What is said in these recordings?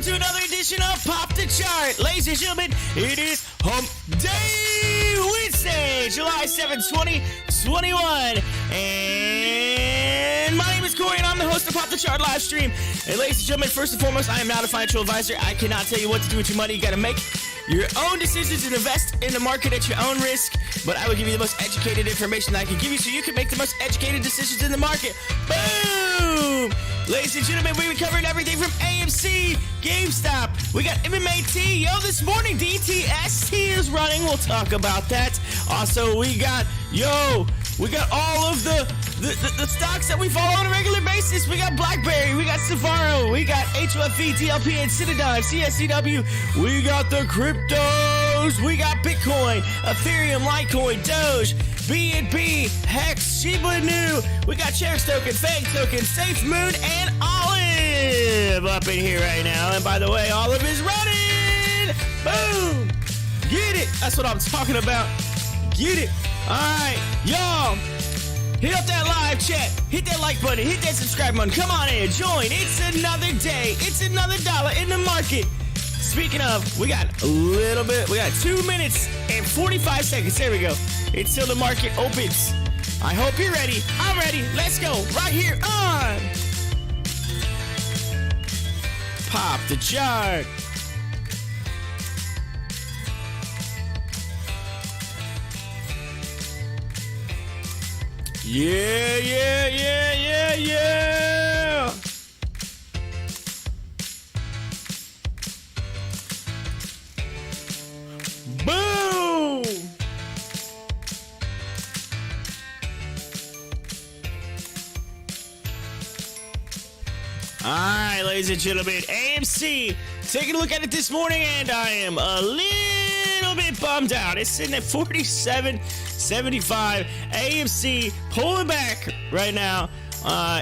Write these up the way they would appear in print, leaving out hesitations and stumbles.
to another edition of Pop the Chart. Ladies and gentlemen, it is Hump Day Wednesday, July 7th, 2021. And my name is Corey, and I'm the host of Pop the Chart live stream. And ladies and gentlemen, first and foremost, I am not a financial advisor. I cannot tell you what to do with your money. You got to make your own decisions and invest in the market at your own risk. But I will give you the most educated information that I can give you so you can make the most educated decisions in the market. Boom! Ladies and gentlemen, we've been covering everything from AMC GameStop. We got MMAT. Yo, this morning DTST is running. We'll talk about that. Also, we got all of the stocks that we follow on a regular basis. We got BlackBerry, we got Savaro, we got HOFV, DLPN, CIDM, CSCW, we got the cryptos, we got Bitcoin, Ethereum, Litecoin, Doge, BNB, Hex, Shiba Inu, we got Cherish Token, Fang Token, SAFEMOON, and Olive up in here right now. And by the way, Olive is running! Boom! Get it! That's what I'm talking about. Get it! Alright, y'all, hit up that live chat, hit that like button, hit that subscribe button, come on in, join, it's another day, it's another dollar in the market. Speaking of, we got 2 minutes and 45 seconds, there we go, until the market opens. I hope you're ready, I'm ready, let's go, right here on Pop the Chart. Yeah. Boom! All right, ladies and gentlemen, AMC, taking a look at it this morning, and I am a little bit bummed out. It's sitting at 47.75. AMC pulling back right now.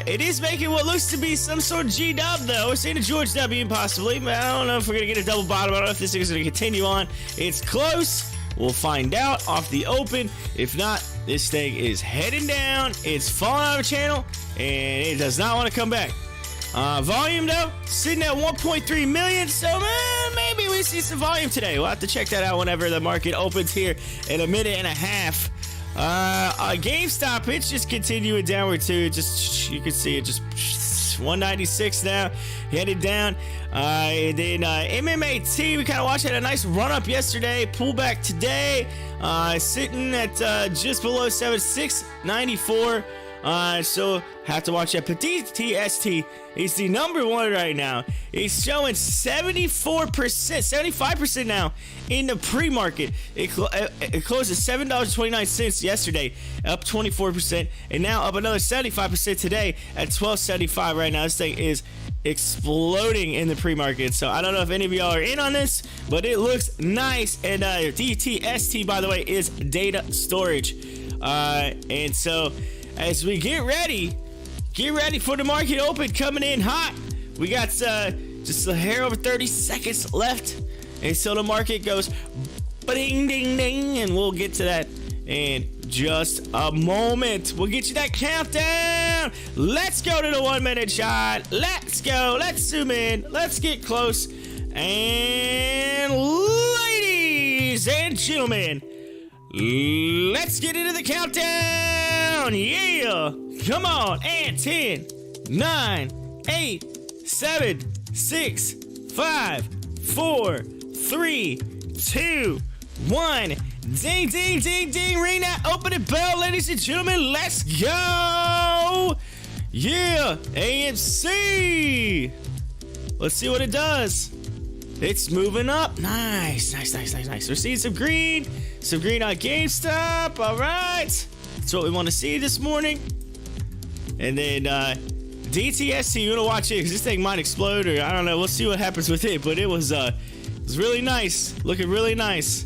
It is making what looks to be some sort of G-dub, though. We're seeing a George W possibly, but I don't know if we're going to get a double bottom. I don't know if this thing is going to continue on. It's close. We'll find out off the open. If not, this thing is heading down. It's falling out of the channel, and it does not want to come back. Volume, though, sitting at 1.3 million, so maybe we see some volume today. We'll have to check that out whenever the market opens here in a minute and a half. GameStop, it's just continuing downward, too. You can see it just 196 now, headed down. And then MMAT, we kind of watched it, a nice run-up yesterday, pullback today, sitting at just below 694. So have to watch that. But DTST is the number one right now. It's showing 75% now in the pre-market. It closed at $7.29 yesterday, up 24%, and now up another 75% today at $12.75 right now. This thing is exploding in the pre-market. So I don't know if any of y'all are in on this, but it looks nice. And DTST, by the way, is data storage. And so as we get ready for the market open, coming in hot. We got just a hair over 30 seconds left until the market goes ding ding ding, and we'll get to that in just a moment. We'll get you that countdown. Let's go to the 1 minute shot. Let's go. Let's zoom in. Let's get close. And ladies and gentlemen, let's get into the countdown. Yeah. Come on. And 10, 9, 8, 7, 6, 5, 4, 3, 2, 1. Ding, ding, ding, ding. Ring that opening bell, ladies and gentlemen. Let's go. Yeah. AMC. Let's see what it does. It's moving up. Nice. We're seeing some green on GameStop. All right. That's what we want to see this morning. And then DTST, you want to watch it because this thing might explode, or I don't know. We'll see what happens with it. But it was really nice. Looking really nice.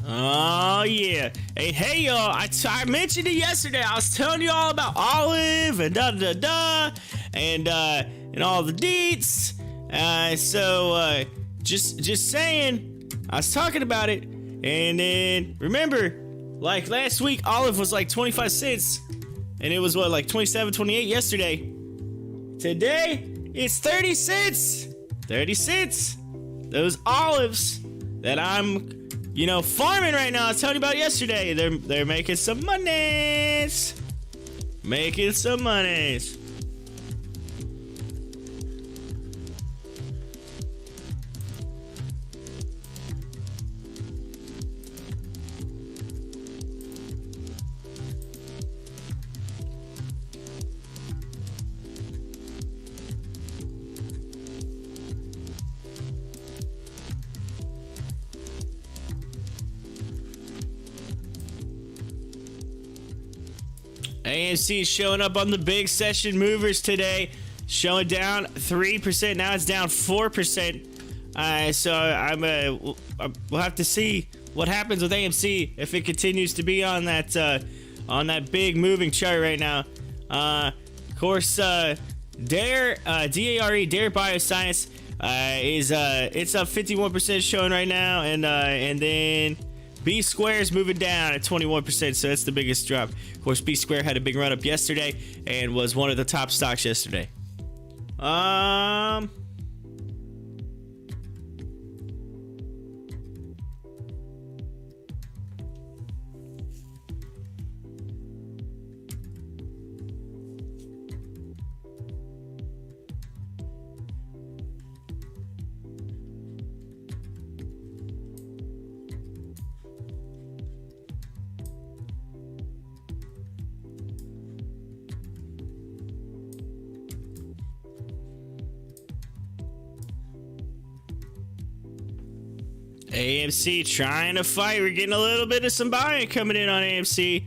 Oh, yeah. Hey, y'all. I mentioned it yesterday. I was telling you all about Olive and and all the deets. Just saying, I was talking about it. And then, remember, Like last week, olive was like 25 cents. And it was what, like 27, 28 yesterday. Today, it's 30 cents. 30 cents. Those olives that I'm, you know, farming right now. I was telling you about yesterday. They're making some monies. Making some monies. AMC is showing up on the big session movers today, showing down 3%. Now it's down 4%. So we'll have to see what happens with AMC if it continues to be on that big moving chart right now. Of course, DARE Bioscience it's up 51% showing right now, and then B Square is moving down at 21%, so that's the biggest drop. Of course, B Square had a big run up yesterday and was one of the top stocks yesterday. AMC trying to fight. We're getting a little bit of some buying coming in on AMC.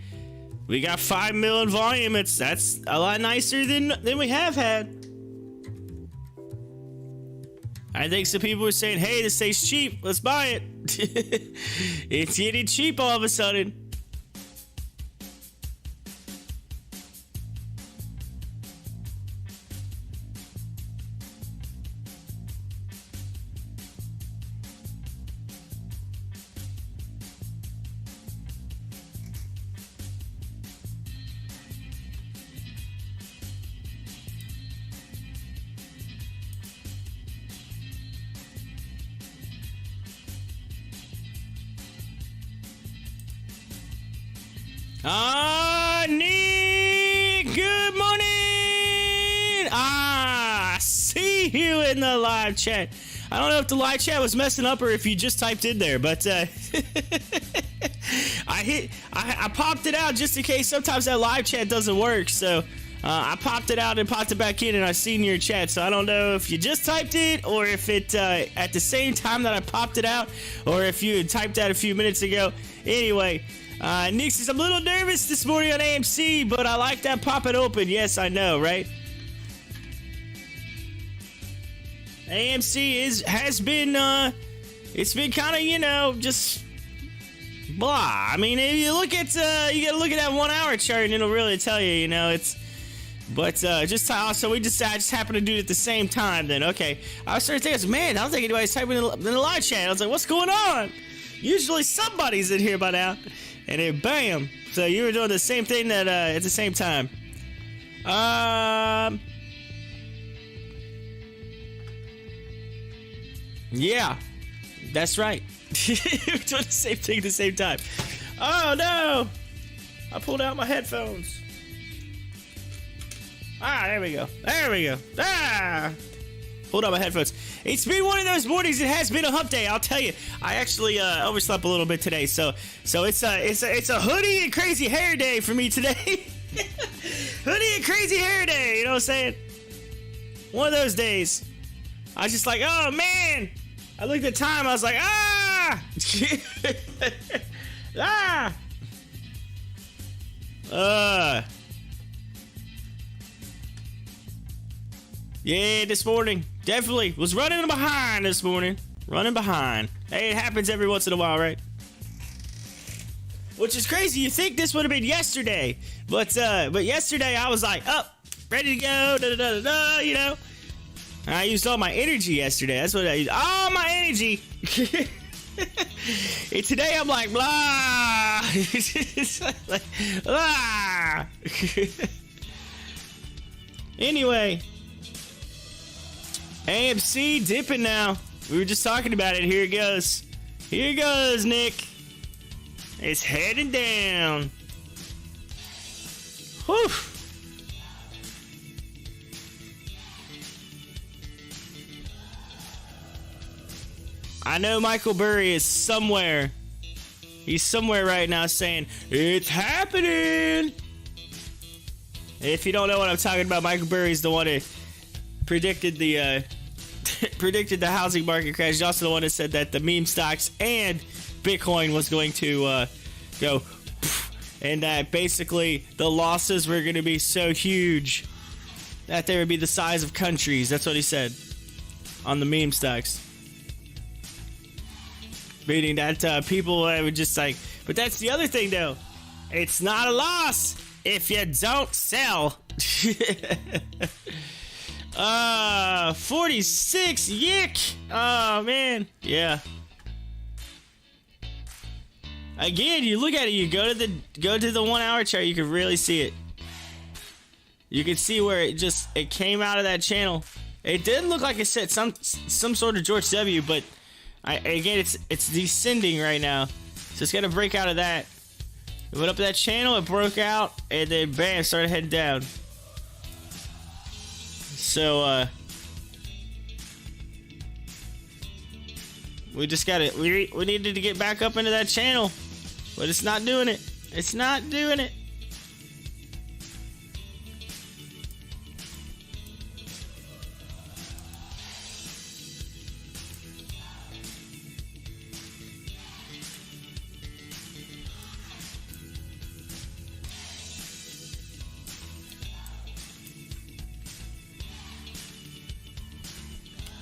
We got 5 million volume. That's a lot nicer than we have had. I think some people were saying, hey, this stays cheap. Let's buy it. It's getting cheap all of a sudden. Nick, good morning. I see you in the live chat. I don't know if the live chat was messing up or if you just typed in there, but I popped it out just in case. Sometimes that live chat doesn't work, so I popped it out and popped it back in, and I seen your chat. So I don't know if you just typed it or if it at the same time that I popped it out, or if you had typed that a few minutes ago. Anyway. Nick says, I'm a little nervous this morning on AMC, but I like that pop it open. Yes, I know, right? AMC has been, it's been kind of, you know, just blah. I mean, if you look at, you gotta look at that 1 hour chart and it'll really tell you, you know, but so I just happened to do it at the same time then. Okay. I started thinking, man, I don't think anybody's typing in the live chat. I was like, what's going on? Usually somebody's in here by now. And then bam. So you were doing the same thing that at the same time. Yeah. That's right. We're doing the same thing at the same time. Oh no! I pulled out my headphones. There we go. Pulled out my headphones. It's been one of those mornings. It has been a hump day. I'll tell you. I actually overslept a little bit today, so it's a hoodie and crazy hair day for me today. Hoodie and crazy hair day. You know what I'm saying? One of those days. I was just like, oh man. I looked at the time. I was like, Yeah, this morning. Definitely was running behind this morning. Running behind. Hey, it happens every once in a while, right? Which is crazy. You think this would have been yesterday. But yesterday I was like, up, ready to go, you know. I used all my energy yesterday. That's what I used. All my energy. And today I'm like, blah. Like, ah. Anyway, AMC dipping now. We were just talking about it. Here it goes. Here it goes, Nick. It's heading down. Whew. I know Michael Burry is somewhere. He's somewhere right now saying, it's happening. If you don't know what I'm talking about, Michael Burry is the one that predicted the predicted the housing market crash. He's also the one that said that the meme stocks and Bitcoin was going to go, and that basically the losses were going to be so huge that they would be the size of countries. That's what he said on the meme stocks. Meaning that people would just like, but that's the other thing though. It's not a loss if you don't sell. 46, yick. Oh man, yeah. Again, you look at it, you go to the 1 hour chart, you can really see it. You can see where it came out of that channel. It did look like it set some sort of George W, but again, it's descending right now, so it's gonna break out of that. It went up that channel, it broke out, and then bam, started heading down. So we just gotta we needed to get back up into that channel, but it's not doing it. It's not doing it.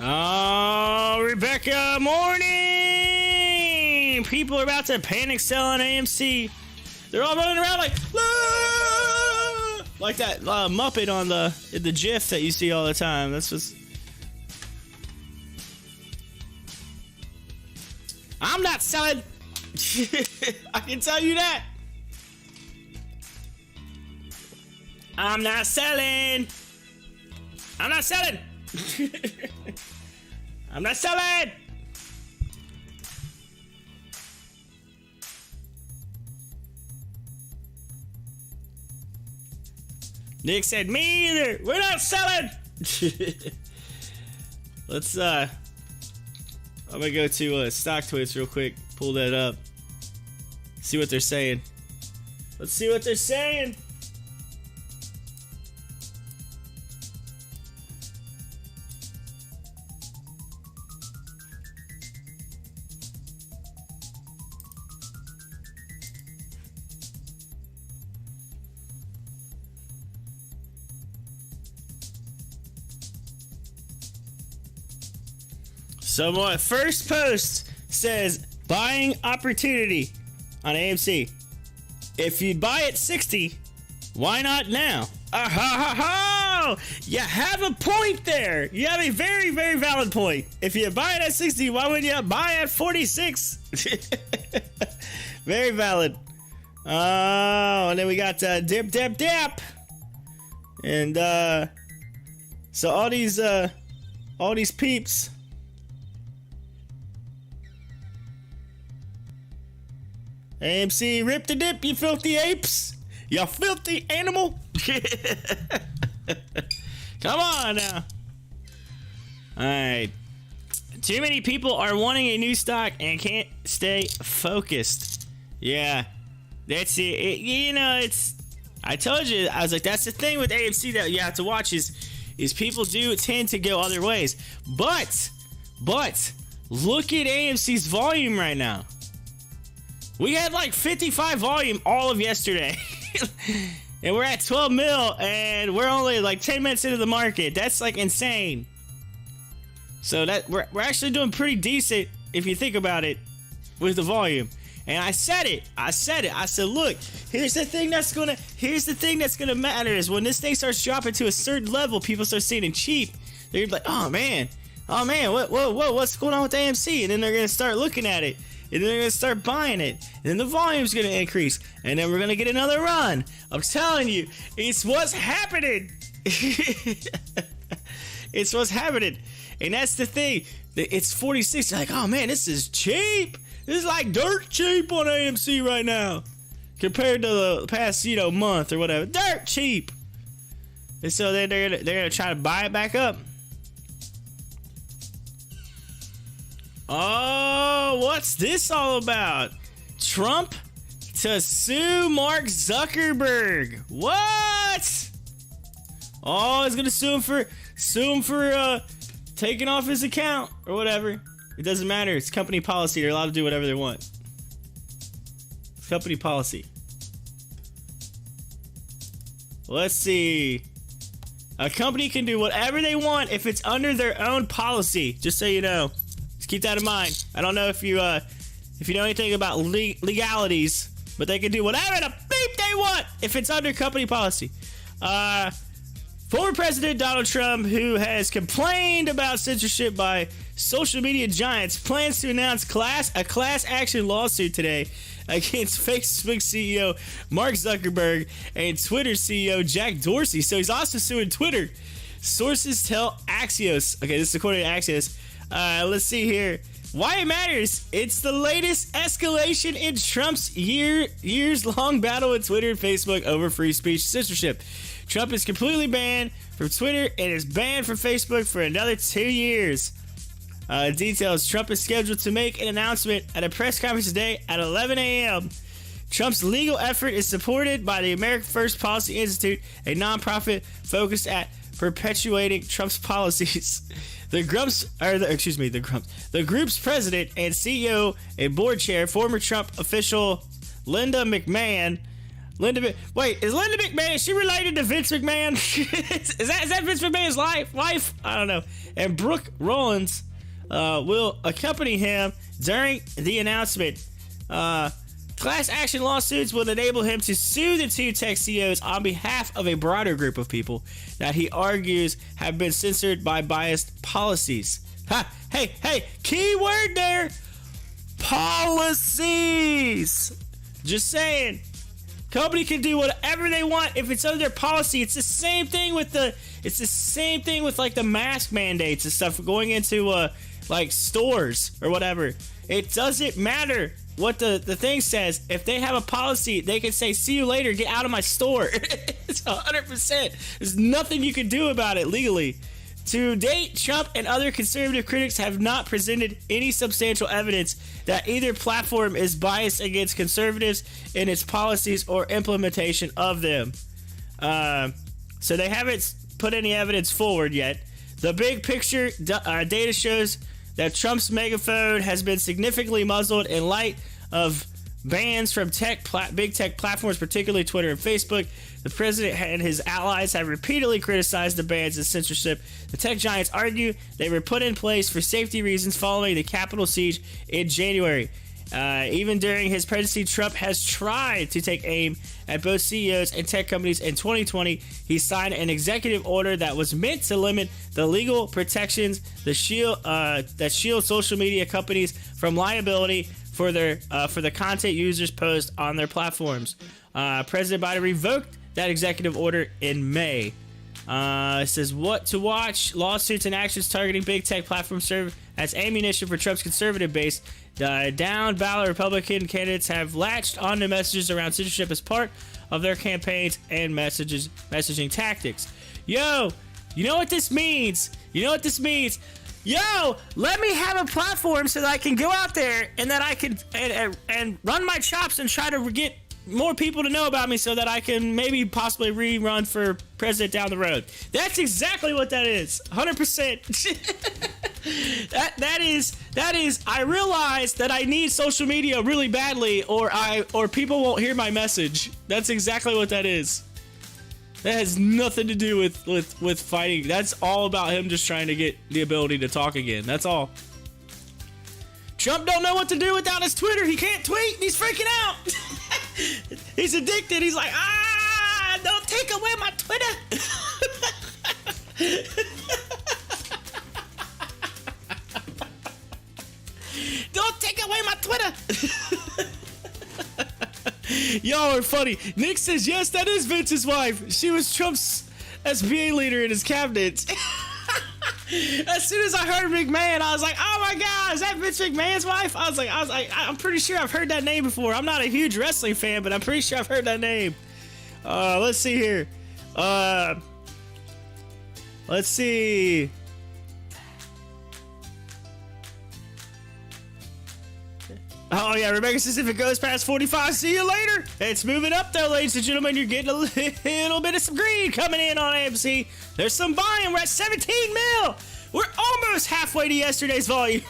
Oh, Rebecca, morning! People are about to panic sell on AMC. They're all running around like, ah! Like that Muppet on the GIF that you see all the time. That's what's. I'm not selling. I can tell you that. I'm not selling. I'm not selling. I'm not selling. Nick said, me either. We're not selling. Let's I'm gonna go to Stocktwits real quick, pull that up, see what they're saying. Let's see what they're saying. So my first post says buying opportunity on AMC. If you'd buy at 60, why not now? You have a point there. You have a very, very valid point. If you buy it at 60, why wouldn't you buy at 46? Very valid. Oh, and then we got dip. And so all these peeps. AMC, rip the dip, you filthy apes. You filthy animal. Come on now. Alright. Too many people are wanting a new stock and can't stay focused. Yeah. That's it. You know, it's... I told you, I was like, that's the thing with AMC that you have to watch is people do tend to go other ways. But, look at AMC's volume right now. We had like 55 volume all of yesterday. And we're at 12 mil and we're only like 10 minutes into the market. That's like insane. So that we're actually doing pretty decent if you think about it with the volume. And I said it. I said, look, here's the thing that's gonna matter is when this thing starts dropping to a certain level, people start seeing it cheap. They're gonna be like, oh man, what's going on with AMC? And then they're gonna start looking at it. and then they're gonna start buying it, and then the volume's gonna increase, and then we're gonna get another run. I'm telling you, it's what's happening. It's what's happening, and that's the thing. It's 46. Like, oh man, this is cheap. This is like dirt cheap on AMC right now, compared to the past, month or whatever. Dirt cheap. And so then they're gonna try to buy it back up. Oh, what's this all about? Trump to sue Mark Zuckerberg. What? Oh, he's gonna sue him for taking off his account or whatever. It doesn't matter. It's company policy. They're allowed to do whatever they want. It's company policy. Let's see. A company can do whatever they want if it's under their own policy. Just so you know. Just keep that in mind. I don't know if you know anything about legalities, but they can do whatever the beep they want if it's under company policy. Former President Donald Trump, who has complained about censorship by social media giants, plans to announce a class action lawsuit today against Facebook CEO Mark Zuckerberg and Twitter CEO Jack Dorsey. So he's also suing Twitter. Sources tell Axios. Okay, this is according to Axios. Let's see here. Why it matters. It's the latest escalation in Trump's years-long battle with Twitter and Facebook over free speech censorship. Trump is completely banned from Twitter and is banned from Facebook for another 2 years. Details. Trump is scheduled to make an announcement at a press conference today at 11 a.m. Trump's legal effort is supported by the America First Policy Institute, a nonprofit focused at perpetuating Trump's policies. The group's president and CEO and board chair, former Trump official Linda McMahon. Wait, is Linda McMahon, is she related to Vince McMahon? is that Vince McMahon's wife? I don't know. And Brooke Rollins will accompany him during the announcement. Class action lawsuits will enable him to sue the two tech CEOs on behalf of a broader group of people that he argues have been censored by biased policies. Hey, key word there. Policies. Just saying. Company can do whatever they want if it's under their policy. It's the same thing with like the mask mandates and stuff going into like stores or whatever. It doesn't matter what the thing says. If they have a policy, they can say, see you later, get out of my store. It's 100%. There's nothing you can do about it legally. To date, Trump and other conservative critics have not presented any substantial evidence that either platform is biased against conservatives in its policies or implementation of them. So they haven't put any evidence forward yet. The big picture data shows that Trump's megaphone has been significantly muzzled in light of bans from big tech platforms, particularly Twitter and Facebook. The president and his allies have repeatedly criticized the bans and censorship. The tech giants argue they were put in place for safety reasons following the Capitol siege in January. Even during his presidency, Trump has tried to take aim at both CEOs and tech companies. In 2020, he signed an executive order that was meant to limit the legal protections that shield social media companies from liability for the content users post on their platforms. President Biden revoked that executive order in May. It says what to watch. Lawsuits and actions targeting big tech platforms serve as ammunition for Trump's conservative base. The down ballot Republican candidates have latched onto messages around censorship as part of their campaigns and messaging tactics. Yo, you know what this means? Yo, let me have a platform so that I can go out there and that I can and run my chops and try to get more people to know about me so that I can maybe possibly rerun for president down the road. That's exactly what that is. 100%. that is I realize that I need social media really badly or people won't hear my message. That's exactly what that is. That has nothing to do with fighting. That's all about him just trying to get the ability to talk again. That's all. Trump don't know what to do without his Twitter. He can't tweet. He's freaking out. He's addicted. He's like, don't take away my Twitter. Don't take away my Twitter. Y'all are funny. Nick says, yes, that is Vince's wife. She was Trump's SBA leader in his cabinet. As soon as I heard McMahon, I was like, oh my God, is that Vince McMahon's wife? I was like, I'm pretty sure I've heard that name before. I'm not a huge wrestling fan, but I'm pretty sure I've heard that name. Let's see here. Let's see. Oh yeah, Rebecca says if it goes past 45, see you later. It's moving up though, ladies and gentlemen. You're getting a little bit of some green coming in on AMC. There's some volume. We're at 17 mil. We're almost halfway to yesterday's volume.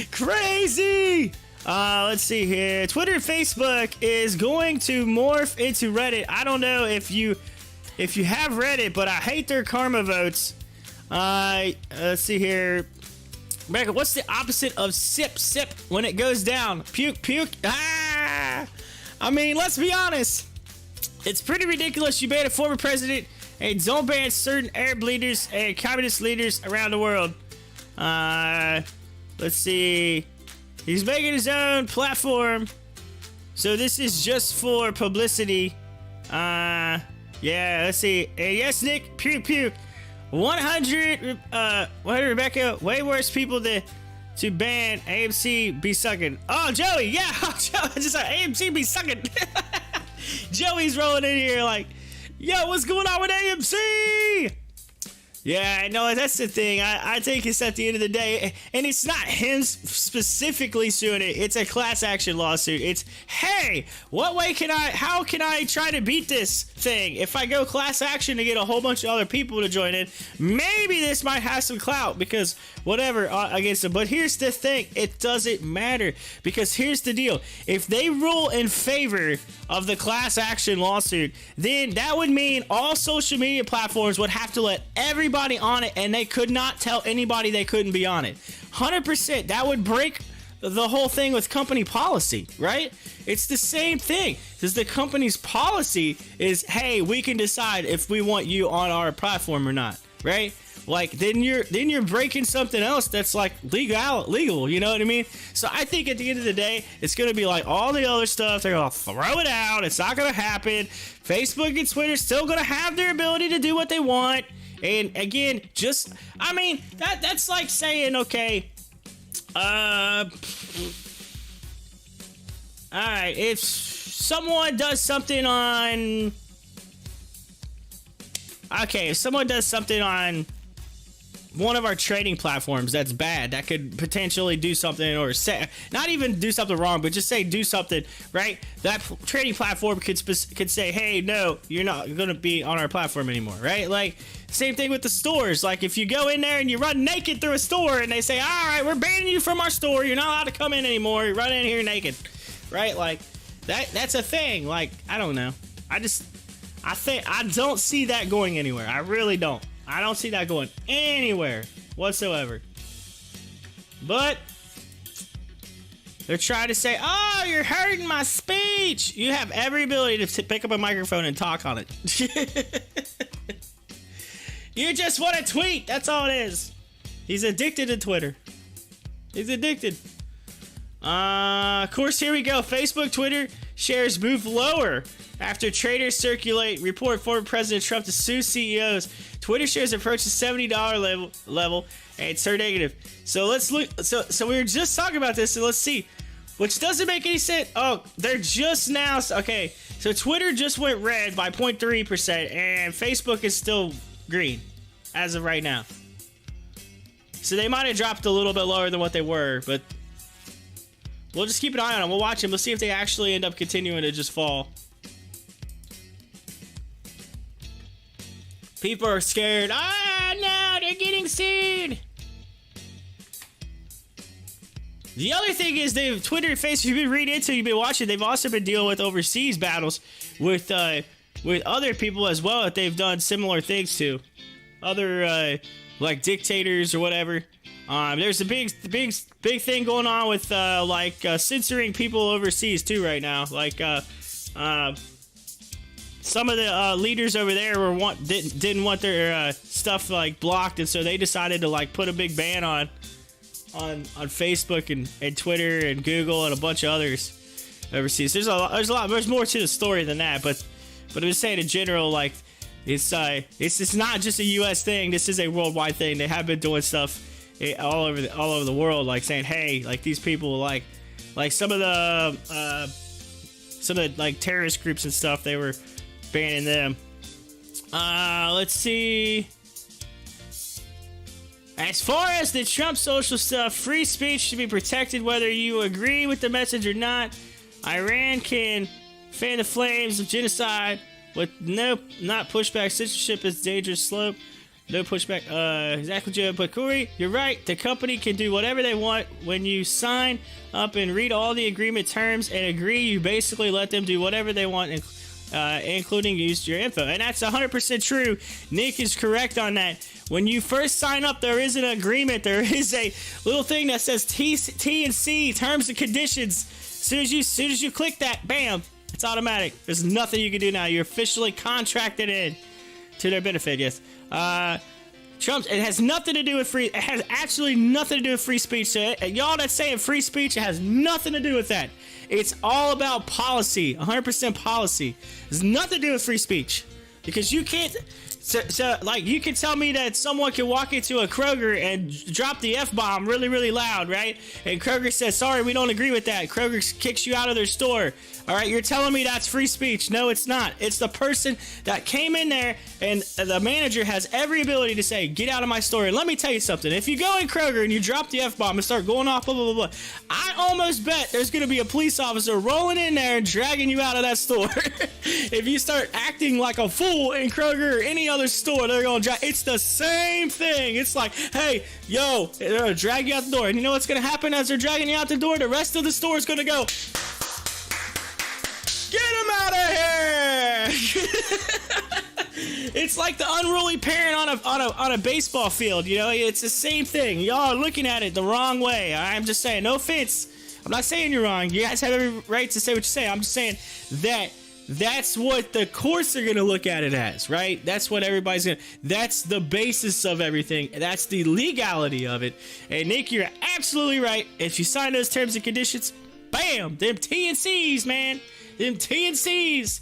Crazy. Let's see here. Twitter and Facebook is going to morph into Reddit. I don't know if you have Reddit, but I hate their karma votes. Let's see here. Rebecca, what's the opposite of sip when it goes down? Puke. Ah! I mean, let's be honest. It's pretty ridiculous you ban a former president and don't ban certain Arab leaders and communist leaders around the world. Let's see. He's making his own platform. So this is just for publicity. Yeah, let's see. Yes, Nick. Puke. 100 Rebecca, way worse people to ban AMC be sucking. Oh, Joey, yeah, just AMC be sucking. Joey's rolling in here like, yo, what's going on with AMC? Yeah, I know, that's the thing. I think it's at the end of the day, and it's not him specifically suing it. It's a class action lawsuit. It's, hey, how can I try to beat this thing? If I go class action to get a whole bunch of other people to join in, maybe this might have some clout because whatever against them. But here's the thing. It doesn't matter because here's the deal. If they rule in favor of the class action lawsuit, then that would mean all social media platforms would have to let everybody on it, and they could not tell anybody they couldn't be on it. 100%. That would break the whole thing with company policy, right? It's the same thing. Because the company's policy is, hey, we can decide if we want you on our platform or not, right? Like, then you're breaking something else that's like legal, you know what I mean? So I think at the end of the day, it's gonna be like all the other stuff. They're gonna throw it out. It's not gonna happen. Facebook and Twitter still gonna have their ability to do what they want. And again, I mean, that's like saying, okay, all right, if someone does something on, one of our trading platforms that's bad, that could potentially do something, or say, not even do something wrong, but just say do something, right? That trading platform could say, hey, no, you're not going to be on our platform anymore, right? Like, same thing with the stores. Like, if you go in there and you run naked through a store and they say, all right, we're banning you from our store, you're not allowed to come in anymore, you run in here naked, right? Like, that's a thing. Like, I don't know. I don't see that going anywhere. I really don't. I don't see that going anywhere whatsoever. But they're trying to say, oh, you're hurting my speech. You have every ability to pick up a microphone and talk on it. You just want to tweet. That's all it is. He's addicted to Twitter. He's addicted. Of course, here we go. Facebook, Twitter shares move lower after traders circulate report former President Trump to sue CEOs. Twitter shares approach the $70 level and it's turned negative. So let's look. So we were just talking about this, so let's see. Which doesn't make any sense. Oh, they're just now. Okay, so Twitter just went red by 0.3%, and Facebook is still green as of right now. So they might have dropped a little bit lower than what they were, but we'll just keep an eye on them. We'll watch them. We'll see if they actually end up continuing to just fall. People are scared. No, they're getting sued. The other thing is, Twitter and Facebook, you've been reading into, you've been watching, they've also been dealing with overseas battles with other people as well that they've done similar things to. Other, like dictators or whatever. There's a big thing going on with, censoring people overseas too right now. Like, some of the leaders over there didn't want their stuff like blocked, and so they decided to like put a big ban on Facebook and Twitter and Google and a bunch of others. overseas. There's more to the story than that, but I was saying in general, like, it's not just a U.S. thing. This is a worldwide thing. They have been doing stuff all over the world, like saying, hey, like these people, like some of the like terrorist groups and stuff, they were banning them. Let's see. As far as the Trump social stuff, free speech should be protected whether you agree with the message or not. Iran can fan the flames of genocide with not pushback. Censorship is dangerous slope. No pushback. Exactly, Joe. But Corey, you're right. The company can do whatever they want. When you sign up and read all the agreement terms and agree, you basically let them do whatever they want, including use your info. And that's 100% true. Nick is correct on that. When you first sign up, there is an agreement. There is a little thing that says T&C, terms and conditions. As soon as you click that, bam, it's automatic. There's nothing you can do now. You're officially contracted in to their benefit. Yes. Trump, it has nothing to do with free. It has absolutely nothing to do with free speech. So y'all that's saying free speech, it has nothing to do with that. It's all about policy, 100% policy. There's nothing to do with free speech, because you can't. So like, you can tell me that someone can walk into a Kroger and drop the F-bomb really, really loud, right? And Kroger says, sorry, we don't agree with that. Kroger kicks you out of their store. All right, you're telling me that's free speech. No, it's not. It's the person that came in there, and the manager has every ability to say, get out of my store. And let me tell you something. If you go in Kroger and you drop the F-bomb and start going off, blah, blah, blah, blah, I almost bet there's going to be a police officer rolling in there and dragging you out of that store. If you start acting like a fool in Kroger or any other store, they're going to drag. It's the same thing. It's like, hey, yo, they're going to drag you out the door. And you know what's going to happen as they're dragging you out the door? The rest of the store is going to go, get him out of here! It's like the unruly parent on a baseball field. You know, it's the same thing. Y'all are looking at it the wrong way. I'm just saying, no offense. I'm not saying you're wrong. You guys have every right to say what you say. I'm just saying that that's what the courts are going to look at it as, right? That's what everybody's going to. That's the basis of everything. That's the legality of it. And Nick, you're absolutely right. If you sign those terms and conditions, bam, them T&Cs, man. Them T&Cs.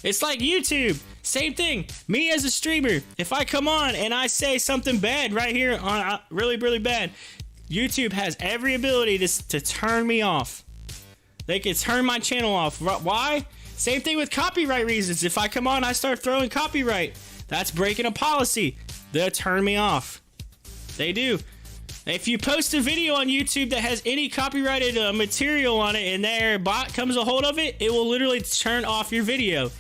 It's like YouTube. Same thing. Me as a streamer, if I come on and I say something bad right here on really, really bad, YouTube has every ability to turn me off. They can turn my channel off. Why? Same thing with copyright reasons. If I come on, I start throwing copyright. That's breaking a policy. They'll turn me off. They do. If you post a video on YouTube that has any copyrighted material on it and their bot comes a hold of it, it will literally turn off your video.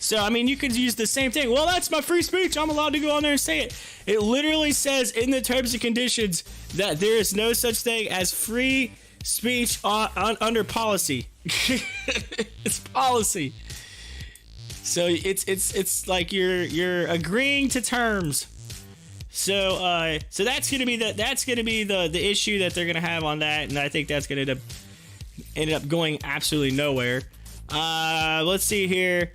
So, I mean, you could use the same thing. Well, that's my free speech. I'm allowed to go on there and say it. It literally says in the terms and conditions that there is no such thing as free speech under policy. It's policy. So it's like you're agreeing to terms. So that's gonna be the issue that they're gonna have on that, and I think that's gonna end up going absolutely nowhere. Let's see here.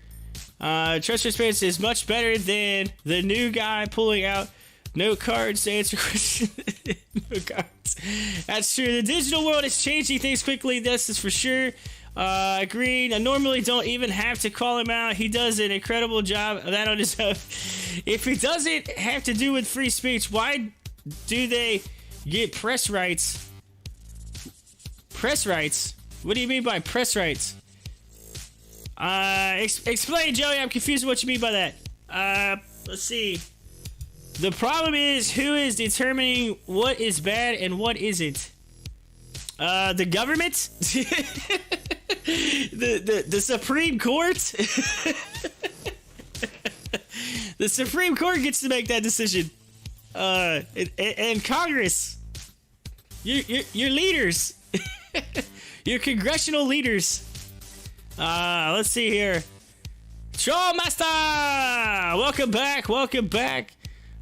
Trust Space is much better than the new guy pulling out no cards to answer questions. No cards. That's true. The digital world is changing things quickly. This is for sure. Agreed. I normally don't even have to call him out. He does an incredible job of that on his own. If it doesn't have to do with free speech, why do they get press rights? Press rights? What do you mean by press rights? Explain, Joey. I'm confused what you mean by that. Let's see. The problem is who is determining what is bad and what isn't. The government? the Supreme Court? The Supreme Court gets to make that decision. And Congress. Your leaders. Your congressional leaders. Let's see here. Troll Master! Welcome back.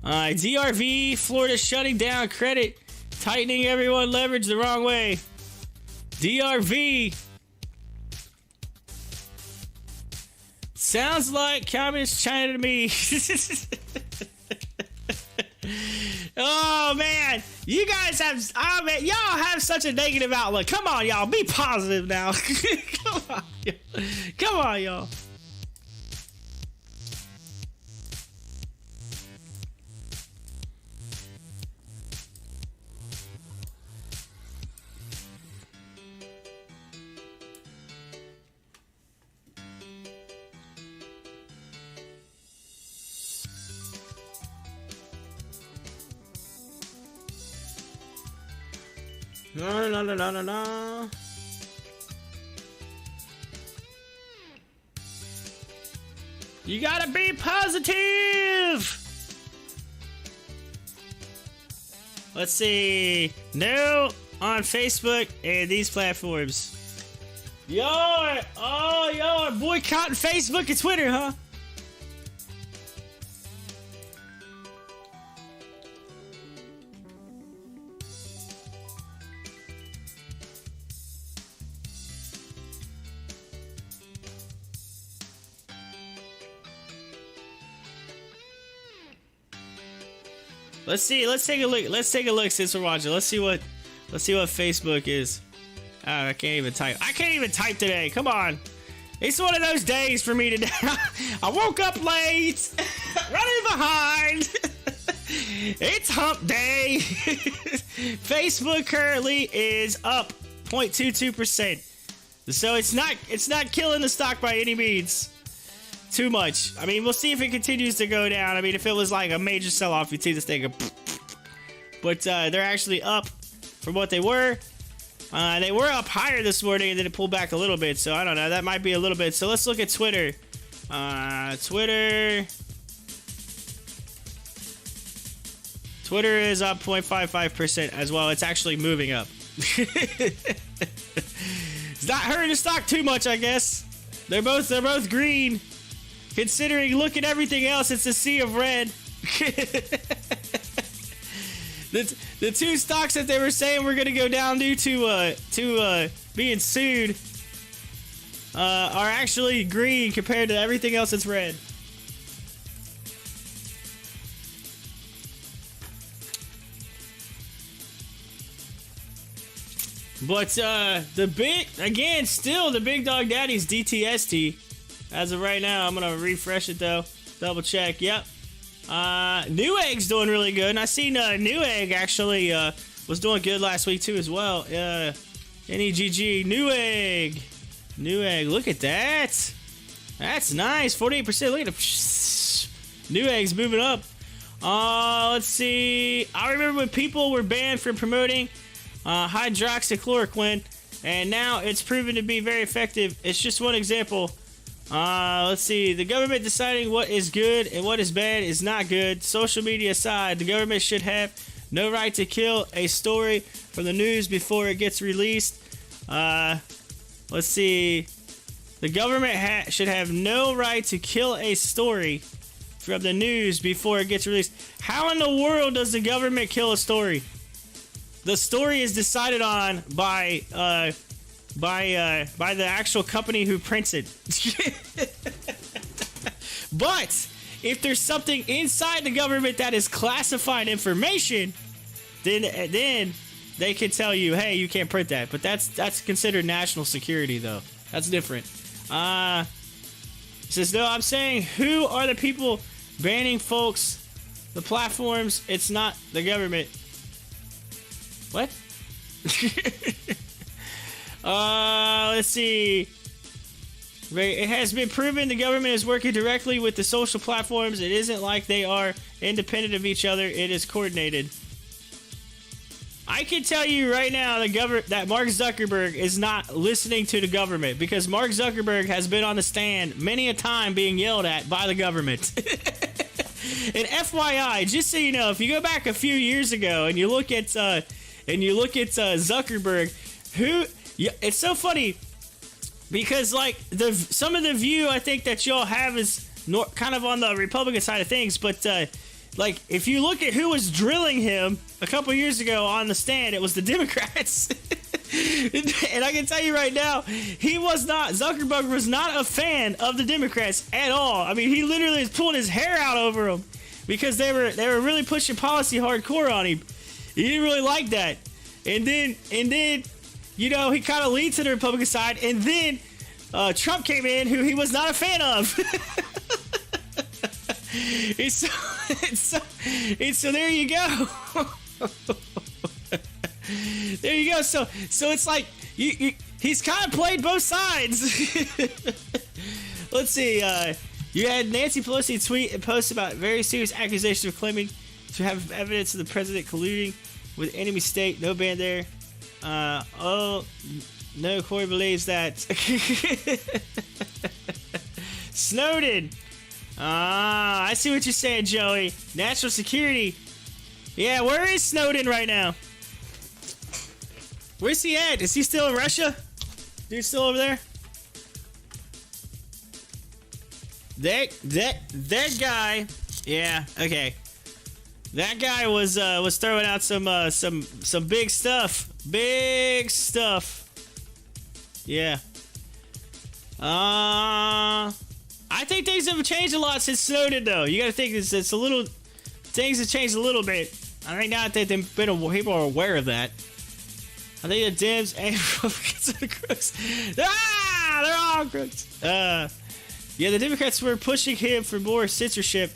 DRV, Florida shutting down credit, tightening everyone leverage the wrong way. DRV. Sounds like communist China to me. Oh man, you guys have, y'all have such a negative outlook. Come on, y'all, be positive now. Come on. Come on, y'all. No. You gotta be positive. Let's see. No on Facebook and these platforms. Y'all are boycotting Facebook and Twitter, huh? Let's see. Let's take a look. Let's take a look since we're watching. Let's see what Facebook is. Oh, I can't even type. I can't even type today. Come on. It's one of those days for me today. I woke up late, running behind. It's hump day. Facebook currently is up 0.22%. So it's not killing the stock by any means. Too much. I mean, we'll see if it continues to go down. I mean, if it was like a major sell-off, you'd see this thing go. But they're actually up from what they were. They were up higher this morning, and then it pulled back a little bit. So I don't know. That might be a little bit. So let's look at Twitter. Twitter is up 0.55% as well. It's actually moving up. It's not hurting the stock too much, I guess. They're both green. Considering, look at everything else, it's a sea of red. The two stocks that they were saying were going to go down due to being sued are actually green compared to everything else that's red. But the big dog daddy's DTST. As of right now, I'm gonna refresh it though. Double check. Yep. Newegg's doing really good. And I seen Newegg actually was doing good last week too as well. NEGG Newegg. Look at that. That's nice. 48%. Look at the Newegg's moving up. Let's see. I remember when people were banned from promoting hydroxychloroquine, and now it's proven to be very effective. It's just one example. Let's see. The government deciding what is good and what is bad is not good. Social media aside, the government should have no right to kill a story from the news before it gets released. Let's see. The government should have no right to kill a story from the news before it gets released. How in the world does the government kill a story? The story is decided on by the actual company who prints it. But if there's something inside the government that is classified information, then they can tell you, hey, you can't print that. But that's considered national security, though. That's different. It says, no, I'm saying, who are the people banning folks? The platforms. It's not the government. What? Let's see. It has been proven the government is working directly with the social platforms. It isn't like they are independent of each other. It is coordinated. I can tell you right now that Mark Zuckerberg is not listening to the government, because Mark Zuckerberg has been on the stand many a time being yelled at by the government. And FYI, just so you know, if you go back a few years ago and you look at Zuckerberg, it's so funny because like some of the view I think that y'all have is kind of on the Republican side of things, but like if you look at who was drilling him a couple years ago on the stand, it was the Democrats. And I can tell you right now, Zuckerberg was not a fan of the Democrats at all. I mean, he literally is pulling his hair out over them because they were really pushing policy hardcore on him. He didn't really like that. And then, you know, he kind of leaned to the Republican side, and then Trump came in, who he was not a fan of. So there you go. There you go. So it's like he's kind of played both sides. Let's see. You had Nancy Pelosi tweet and post about very serious accusations of claiming to have evidence of the president colluding with enemy state. No ban there. Oh no, Corey believes that. Snowden. I see what you're saying, Joey. National security. Yeah, where is Snowden right now? Where's he at? Is he still in Russia? Dude, still over there? That guy. Yeah. Okay. That guy was throwing out some big stuff. Big stuff. Yeah. I think things have changed a lot since Snowden, though. You gotta think it's a little. Things have changed a little bit. I think now that people are aware of that. I think the Dems and Republicans are the crooks. They're all crooks. Yeah, the Democrats were pushing him for more censorship.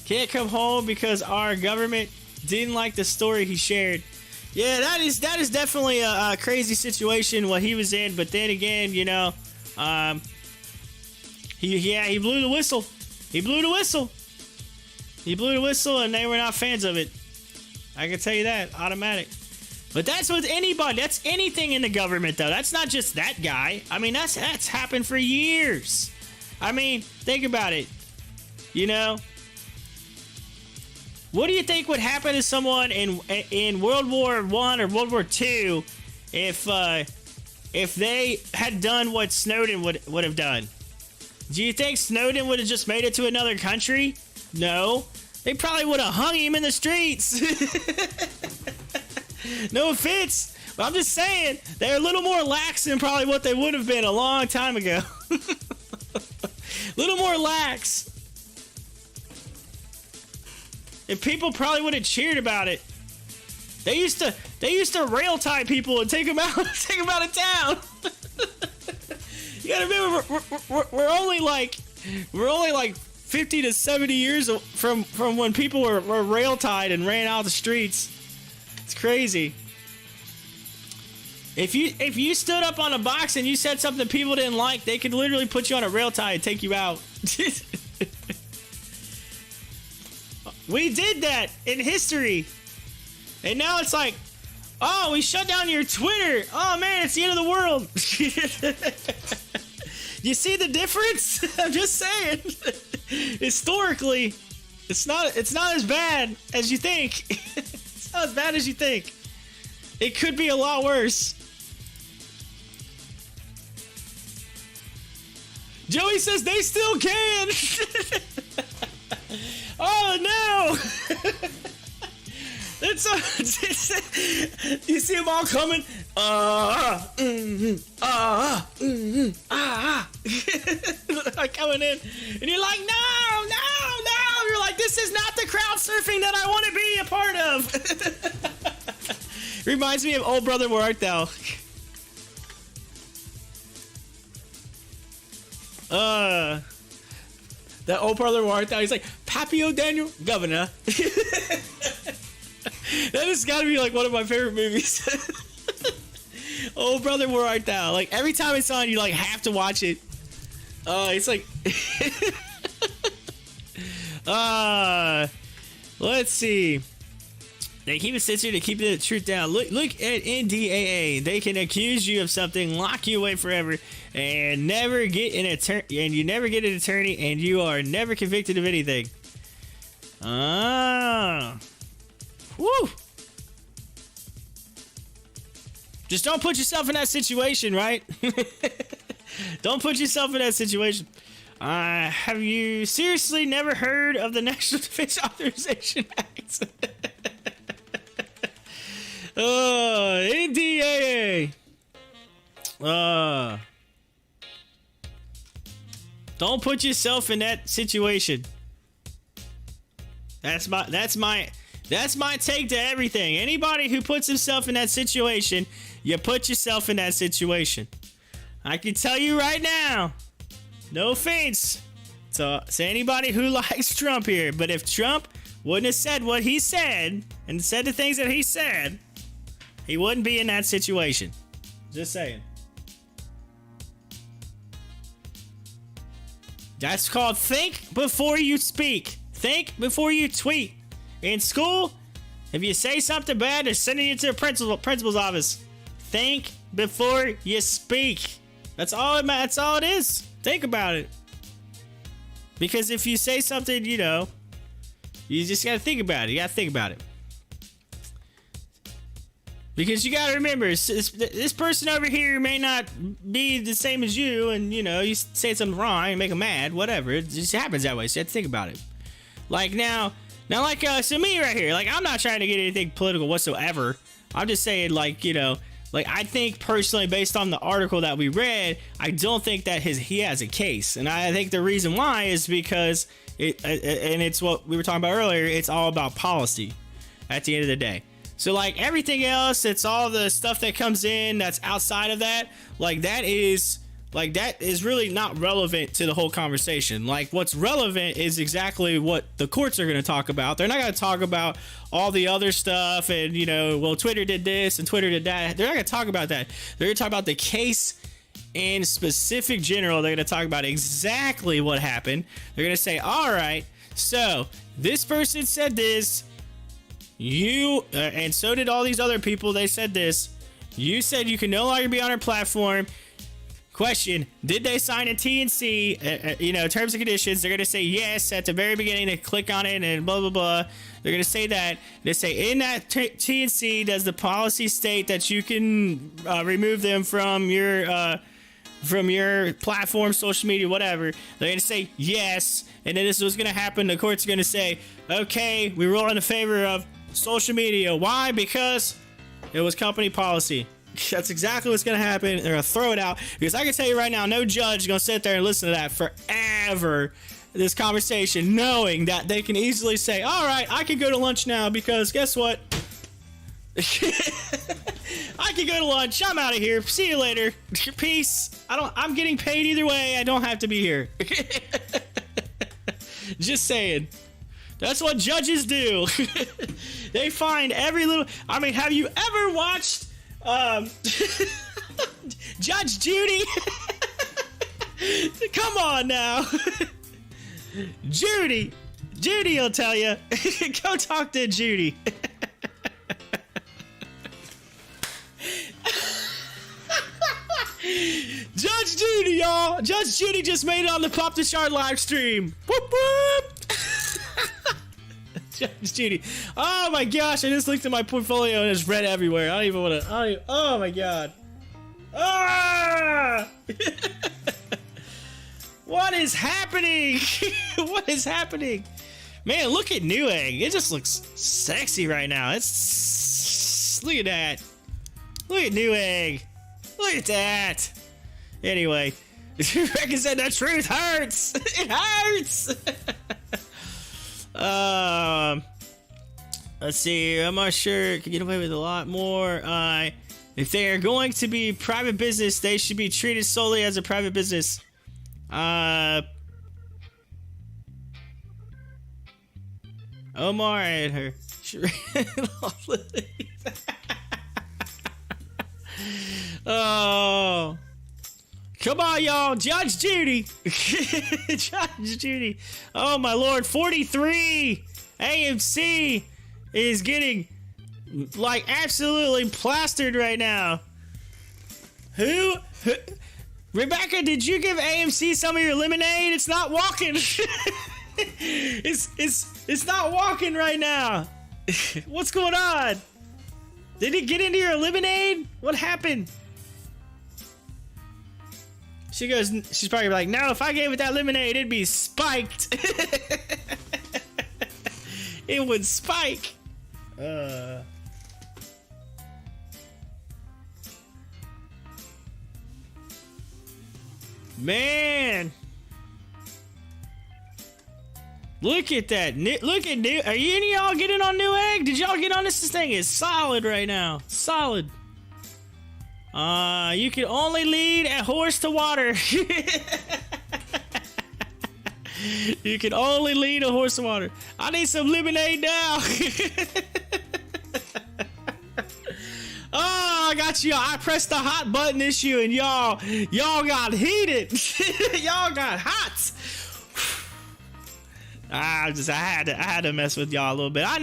Can't come home because our government didn't like the story he shared. Yeah, that is definitely a crazy situation what he was in. But then again, you know, he blew the whistle. He blew the whistle. He blew the whistle, and they were not fans of it. I can tell you that, automatic. But that's with anybody. That's anything in the government, though. That's not just that guy. I mean, that's happened for years. I mean, think about it. You know, what do you think would happen to someone in World War I or World War II if they had done what Snowden would have done? Do you think Snowden would have just made it to another country? No. They probably would have hung him in the streets. No offense, but I'm just saying they're a little more lax than probably what they would have been a long time ago. Little more lax. And people probably would have cheered about it. They used to rail tie people and take them out of town. You gotta remember, we're only like 50 to 70 years from when people were rail tied and ran out the streets. It's crazy. If you stood up on a box and you said something people didn't like, they could literally put you on a rail tie and take you out. We did that in history. And now it's like, oh, we shut down your Twitter. Oh man, it's the end of the world. You see the difference? I'm just saying. Historically, it's not as bad as you think. It's not as bad as you think. It could be a lot worse. Joey says they still can. Oh no! You see them all coming. Coming in, and you're like, no! You're like, this is not the crowd surfing that I want to be a part of. Reminds me of Old Brother, Where Art Thou? That Old Brother, Where Art Thou? He's like, Pappy O'Daniel, Governor. That has got to be like one of my favorite movies. Oh brother, where art thou? Like every time it's on, you like have to watch it. It's like, let's see. They keep it censored to keep the truth down. Look at NDAA. They can accuse you of something, lock you away forever, and never get an attorney. And you never get an attorney, and you are never convicted of anything. Woo! Just don't put yourself in that situation, right? Don't put yourself in that situation. Have you seriously never heard of the National Defense Authorization Act? NDAA. Don't put yourself in that situation. That's my That's my take to everything. Anybody who puts himself in that situation, you put yourself in that situation. I can tell you right now, no offense to anybody who likes Trump here, but if Trump wouldn't have said what he said and said the things that he said, he wouldn't be in that situation. Just saying. That's called think before you speak. Think before you tweet. In school, if you say something bad, they're sending you to the principal's office. Think before you speak. That's all it is. Think about it. Because if you say something, you know, you just gotta think about it. You gotta think about it. Because you gotta remember, this person over here may not be the same as you, and you know, you say something wrong and make them mad, whatever. It just happens that way, so you have to think about it. Like now like, so me right here, like, I'm not trying to get anything political whatsoever. I'm just saying, like, you know, like, I think personally, based on the article that we read, I don't think that he has a case. And I think the reason why is because and it's what we were talking about earlier, it's all about policy at the end of the day. So, like, everything else, it's all the stuff that comes in that's outside of that, like, that is really not relevant to the whole conversation. Like, what's relevant is exactly what the courts are going to talk about. They're not going to talk about all the other stuff and, you know, well, Twitter did this and Twitter did that. They're not going to talk about that. They're going to talk about the case in specific general. They're going to talk about exactly what happened. They're going to say, all right, so this person said this, and so did all these other people. They said this. You said you can no longer be on our platform. Question, did they sign a TNC, you know, terms and conditions? They're going to say yes at the very beginning. They click on it and blah, blah, blah. They're going to say that. They say, in that TNC, does the policy state that you can remove them from your platform, social media, whatever? They're going to say yes. And then this is what's going to happen. The court's going to say, okay, we rule in the favor of social media. Why? Because it was company policy. That's exactly what's going to happen. They're going to throw it out. Because I can tell you right now, no judge is going to sit there and listen to that forever. This conversation, knowing that they can easily say, all right, I can go to lunch now because guess what? I can go to lunch. I'm out of here. See you later. Peace. I'm getting paid either way. I don't have to be here. Just saying. That's what judges do. They find every little... I mean, have you ever watched... Judge Judy? Come on now. Judy will tell you. Go talk to Judy. Judge Judy, y'all. Judge Judy just made it on the Pop the Shard live stream. Whoop whoop. Judge Judy. Oh my gosh, I just looked at my portfolio and it's red everywhere. I don't even want to. Oh my god. Ah! What is happening? What is happening? Man, look at Newegg. It just looks sexy right now. Look at that. Look at Newegg. Look at that. Anyway, Rebecca said the truth hurts. It hurts. Let's see. I'm not sure. Can get away with a lot more. If they are going to be private business, they should be treated solely as a private business. Omar and her. Oh. Come on, y'all. Judge Judy. Judge Judy. Oh, my Lord. 43. AMC is getting, like, absolutely plastered right now. Who? Rebecca, did you give AMC some of your lemonade? It's not walking. It's not walking right now. What's going on? Did it get into your lemonade? What happened? She goes, she's probably like, no, if I gave it that lemonade, it'd be spiked. It would spike. Man. Look at that. Look at new. Are you any of y'all getting on Newegg? Did y'all get on this? This thing is solid right now. Solid. You can only lead a horse to water. You can only lead a horse to water. I need some lemonade now. Oh, I got you. I pressed the hot button issue and y'all got heated. Y'all got hot. I had to mess with y'all a little bit. I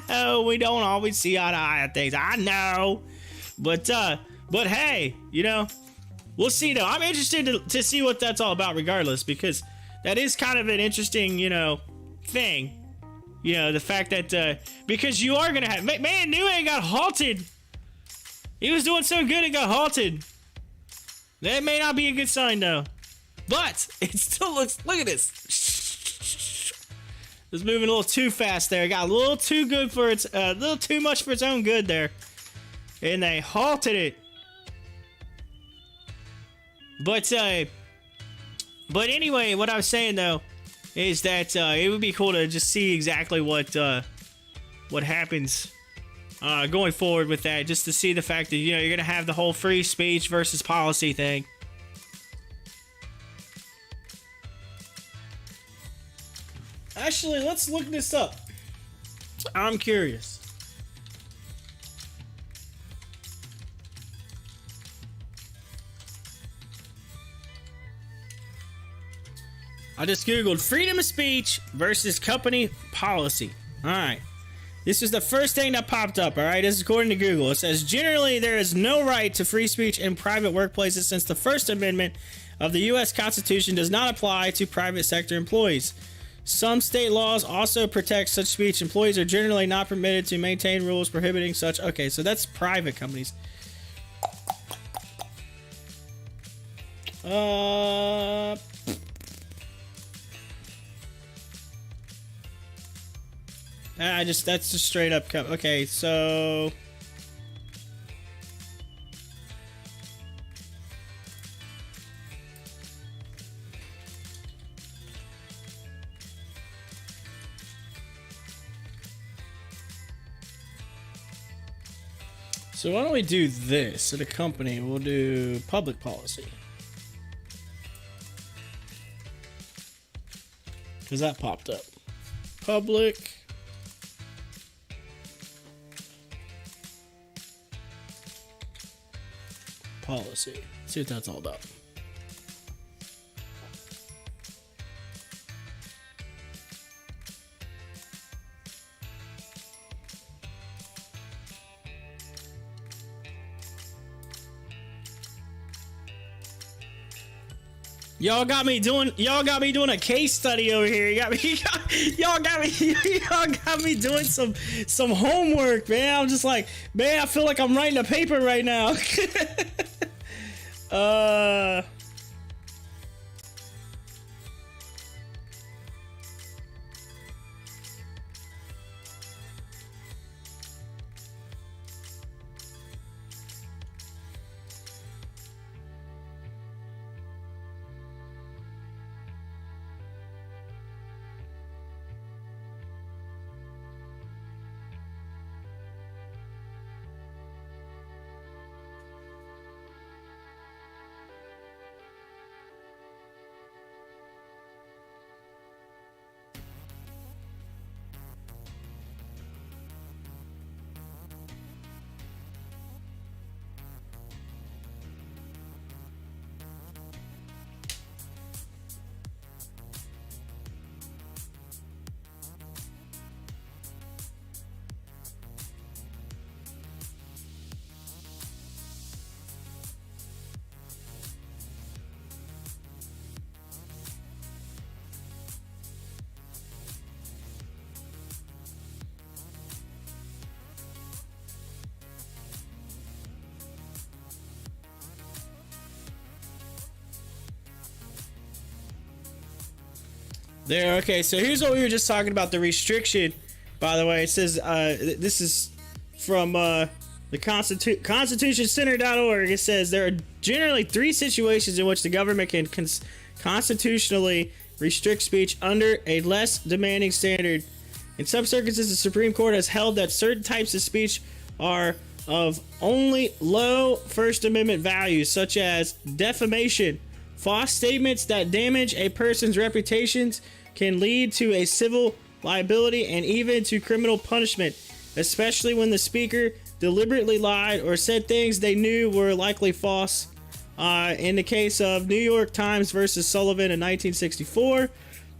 know. We don't always see eye to eye on things. I know. But hey, you know, we'll see though. I'm interested to see what that's all about regardless, because that is kind of an interesting, you know, thing. You know, the fact that, because you are going to have, man, Newegg got halted. He was doing so good, it got halted. That may not be a good sign though. But it still looks, look at this. It's moving a little too fast there. It got a little too good for its, a little too much for its own good there. And they halted it. But anyway, what I was saying though is that it would be cool to just see exactly what happens going forward with that, just to see the fact that, you know, you're gonna have the whole free speech versus policy thing. Actually, let's look this up. I'm curious. I just googled freedom of speech versus company policy. Alright. This is the first thing that popped up, alright? This is according to Google. It says, generally, there is no right to free speech in private workplaces since the First Amendment of the U.S. Constitution does not apply to private sector employees. Some state laws also protect such speech. Employees are generally not permitted to maintain rules prohibiting such. Okay, so that's private companies. That's just straight up. Okay, so. So why don't we do this at a company? We'll do public policy. Because that popped up. Public policy. See what that's all about. Y'all got me doing a case study over here. Y'all got me doing some homework, man. I'm just like, man, I feel like I'm writing a paper right now. There, okay, so here's what we were just talking about, the restriction, by the way. It says, this is from the constitutioncenter.org. It says there are generally 3 situations in which the government can constitutionally restrict speech under a less demanding standard. In some circumstances, the Supreme Court has held that certain types of speech are of only low First Amendment value, such as defamation. False statements that damage a person's reputations can lead to a civil liability and even to criminal punishment, especially when the speaker deliberately lied or said things they knew were likely false. In the case of New York Times versus Sullivan in 1964,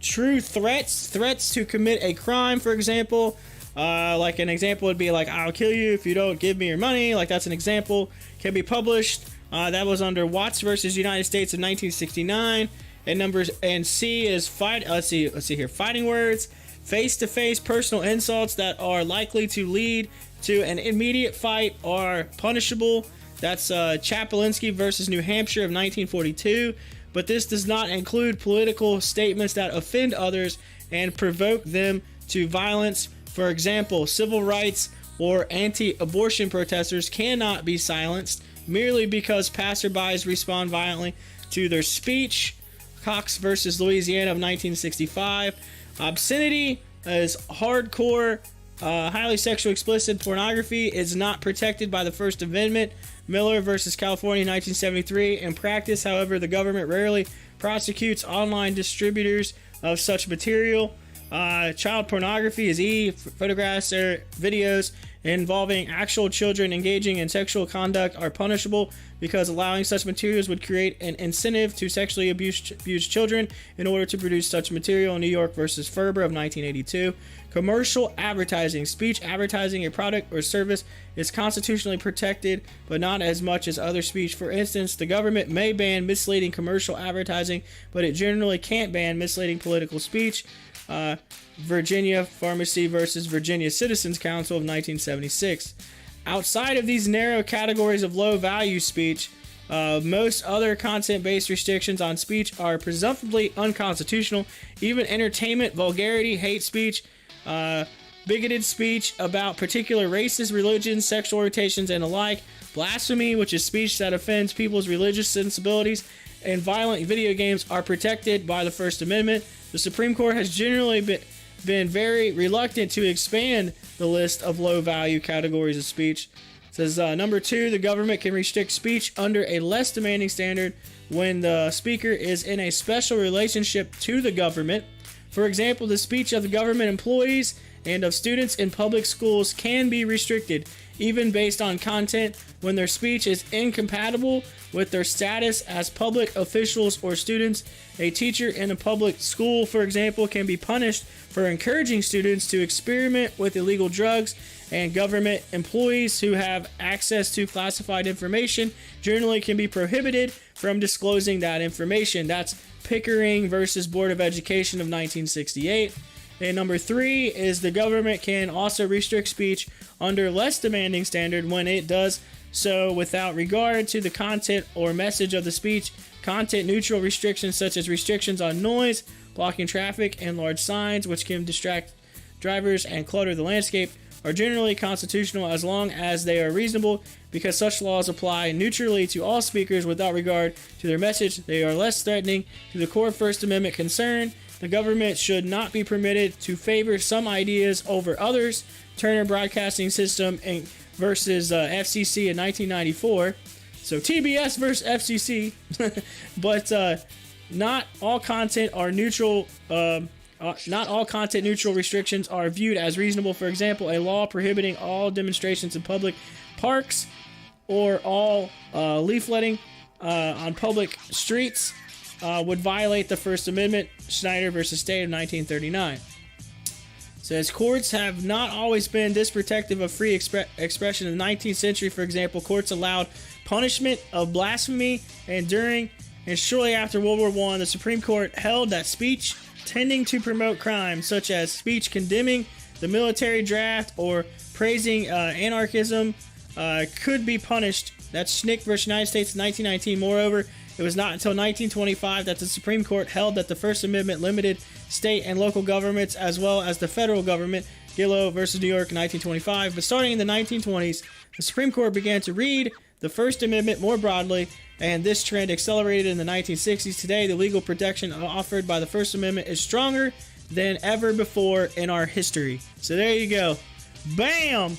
true threats to commit a crime, for example, like an example would be like, I'll kill you if you don't give me your money, like that's an example, can be published. That was under Watts versus United States in 1969. And C is let's see here, fighting words, face-to-face personal insults that are likely to lead to an immediate fight are punishable. That's Chaplinsky versus New Hampshire of 1942. But this does not include political statements that offend others and provoke them to violence. For example, civil rights or anti-abortion protesters cannot be silenced merely because passerbys respond violently to their speech. Cox versus Louisiana of 1965. Obscenity is hardcore, highly sexually explicit pornography is not protected by the First Amendment. Miller versus California 1973. In practice, however, the government rarely prosecutes online distributors of such material. Child pornography is E. Photographs or videos involving actual children engaging in sexual conduct are punishable because allowing such materials would create an incentive to sexually abuse children in order to produce such material. New York versus Ferber of 1982. Commercial advertising. Speech advertising a product or service is constitutionally protected, but not as much as other speech. For instance, the government may ban misleading commercial advertising, but it generally can't ban misleading political speech. Virginia Pharmacy versus Virginia Citizens Council of 1976. Outside of these narrow categories of low value speech, most other content-based restrictions on speech are presumptively unconstitutional. Even entertainment, vulgarity, hate speech, bigoted speech about particular races, religions, sexual orientations, and the like, blasphemy, which is speech that offends people's religious sensibilities, and violent video games are protected by the First Amendment. The Supreme Court has generally been very reluctant to expand the list of low-value categories of speech. It says, number 2, the government can restrict speech under a less demanding standard when the speaker is in a special relationship to the government. For example, the speech of the government employees and of students in public schools can be restricted, even based on content, when their speech is incompatible with their status as public officials or students. A teacher in a public school, for example, can be punished for encouraging students to experiment with illegal drugs, and government employees who have access to classified information generally can be prohibited from disclosing that information. That's Pickering versus Board of Education of 1968. And number 3 is the government can also restrict speech under less demanding standard when it does so without regard to the content or message of the speech. Content neutral restrictions such as restrictions on noise, blocking traffic, and large signs which can distract drivers and clutter the landscape are generally constitutional as long as they are reasonable, because such laws apply neutrally to all speakers without regard to their message. They are less threatening to the core First Amendment concern. The government should not be permitted to favor some ideas over others. Turner Broadcasting System versus FCC in 1994. So TBS versus FCC. But not all content are neutral. Not all content neutral restrictions are viewed as reasonable. For example, a law prohibiting all demonstrations in public parks or all leafletting on public streets would violate the First Amendment. Schneider versus State of 1939. Says courts have not always been this protective of free expression. In the 19th century, for example, courts allowed punishment of blasphemy, and during and shortly after World War I, the Supreme Court held that speech tending to promote crime, such as speech condemning the military draft or praising anarchism, could be punished. That's Schnick versus United States in 1919. Moreover, it was not until 1925 that the Supreme Court held that the First Amendment limited state and local governments as well as the federal government. Gillow versus New York in 1925. But starting in the 1920s, the Supreme Court began to read the First Amendment more broadly, and this trend accelerated in the 1960s. Today, the legal protection offered by the First Amendment is stronger than ever before in our history. So there you go. Bam!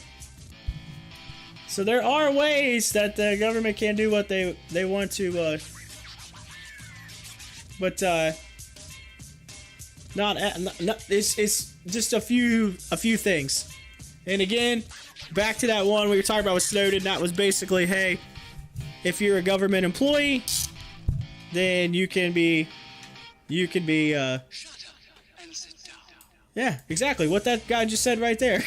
So there are ways that the government can do what they want to, but not it's just a few things. And again, back to that one we were talking about with Snowden. That was basically, hey, if you're a government employee, then you can be Shut up and sit down. yeah, exactly what that guy just said right there.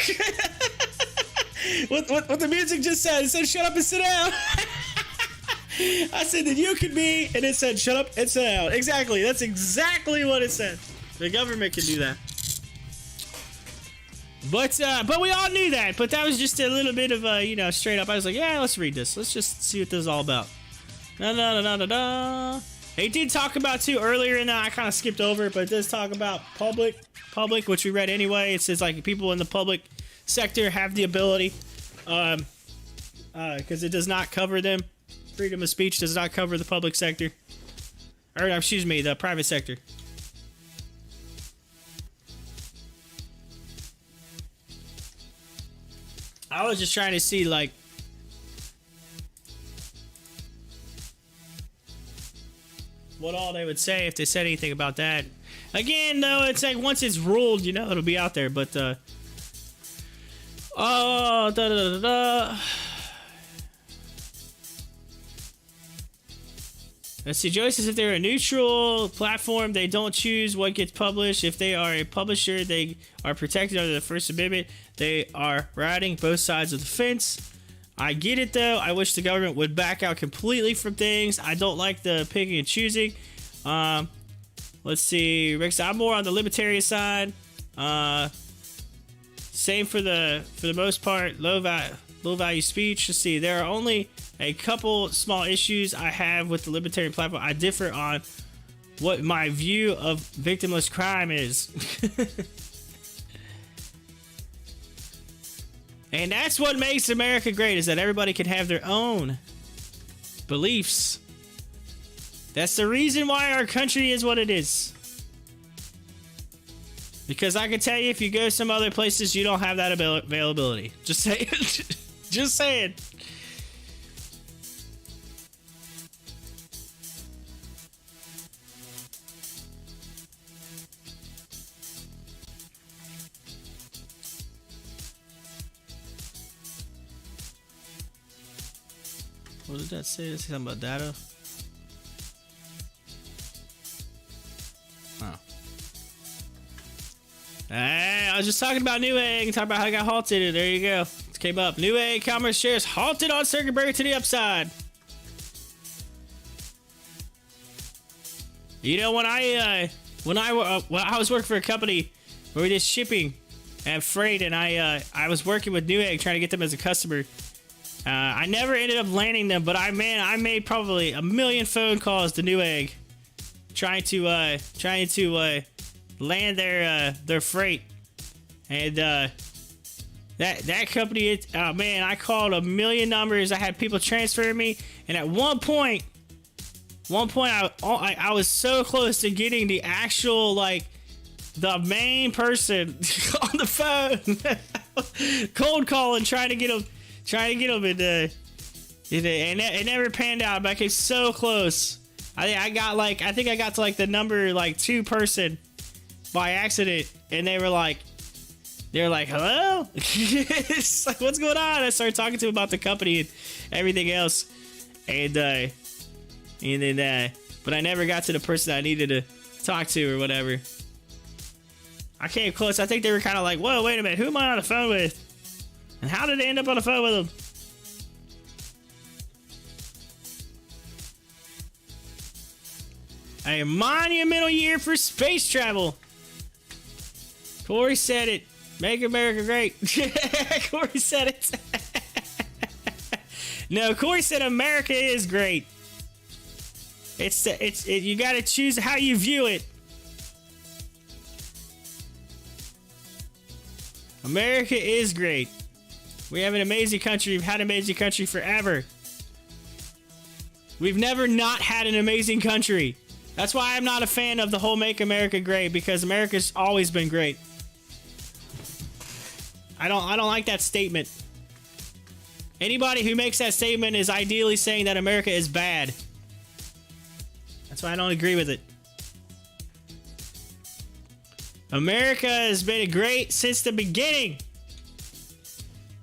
what the music just said. It said shut up and sit down. I said that you could be, and it said shut up and sit down. Exactly. That's exactly what it said. The government can do that. But we all knew that. But that was just a little bit of a, straight up. I was like, yeah, let's read this. Let's just see what this is all about. They did talk about too earlier, and I kind of skipped over it, but it does talk about public, which we read anyway. It says like people in the public sector have the ability, because it does not cover them. Freedom of speech does not cover the public sector, or excuse me, the private sector. I was just trying to see like what all they would say if they said anything about that. Again, though, it's like once it's ruled, it'll be out there. But let's see. Joyce says if they're a neutral platform, they don't choose what gets published. If they are a publisher, they are protected under the First Amendment. They are riding both sides of the fence. I get it, though. I wish the government would back out completely from things. I don't like the picking and choosing. Let's see. Rick said, I'm more on the libertarian side. Same for the most part. Low value speech. Let's see. There are only a couple small issues I have with the libertarian platform. I differ on what my view of victimless crime is. And that's what makes America great, is that everybody can have their own beliefs. That's the reason why our country is what it is. Because I can tell you, if you go some other places, you don't have that availability. Just saying. Just saying. What did that say? Did it say something about data? Oh. Hey, I was just talking about Newegg, talking about how I got halted. There you go. It came up. Newegg commerce shares halted on circuit breaker to the upside. When I was working for a company where we did shipping and freight, and I was working with Newegg trying to get them as a customer. I never ended up landing them, but I made probably 1 million phone calls to Newegg, trying to land their freight, and that company. I called 1 million numbers. I had people transferring me, and at one point, I was so close to getting the actual the main person on the phone, cold calling, trying to get them. And it never panned out, but I came so close. I think I got to the number 2 person by accident, and they were like, hello? It's like, what's going on? I started talking to them about the company and everything else, and then but I never got to the person I needed to talk to or whatever. I came close. I think they were kind of like, whoa, wait a minute, who am I on the phone with? And how did they end up on the phone with him? A monumental year for space travel. Corey said it. Make America great. Corey said it. No, Corey said America is great. You got to choose how you view it. America is great. We have an amazing country. We've had an amazing country forever. We've never not had an amazing country. That's why I'm not a fan of the whole Make America Great, because America's always been great. I don't like that statement. Anybody who makes that statement is ideally saying that America is bad. That's why I don't agree with it. America has been great since the beginning.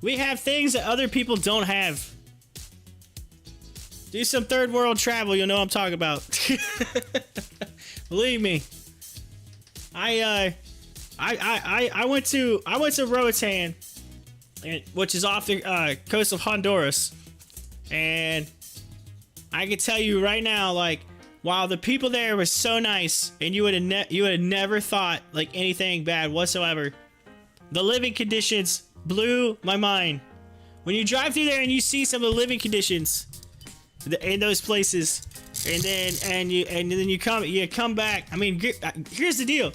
We have things that other people don't have. Do some third world travel, you'll know what I'm talking about. Believe me. I went to Roatan, which is off the coast of Honduras, and I can tell you right now, like, while the people there were so nice, and you would have never thought like anything bad whatsoever, the living conditions blew my mind. When you drive through there and you see some of the living conditions in those places, and then you come back. I mean, here's the deal.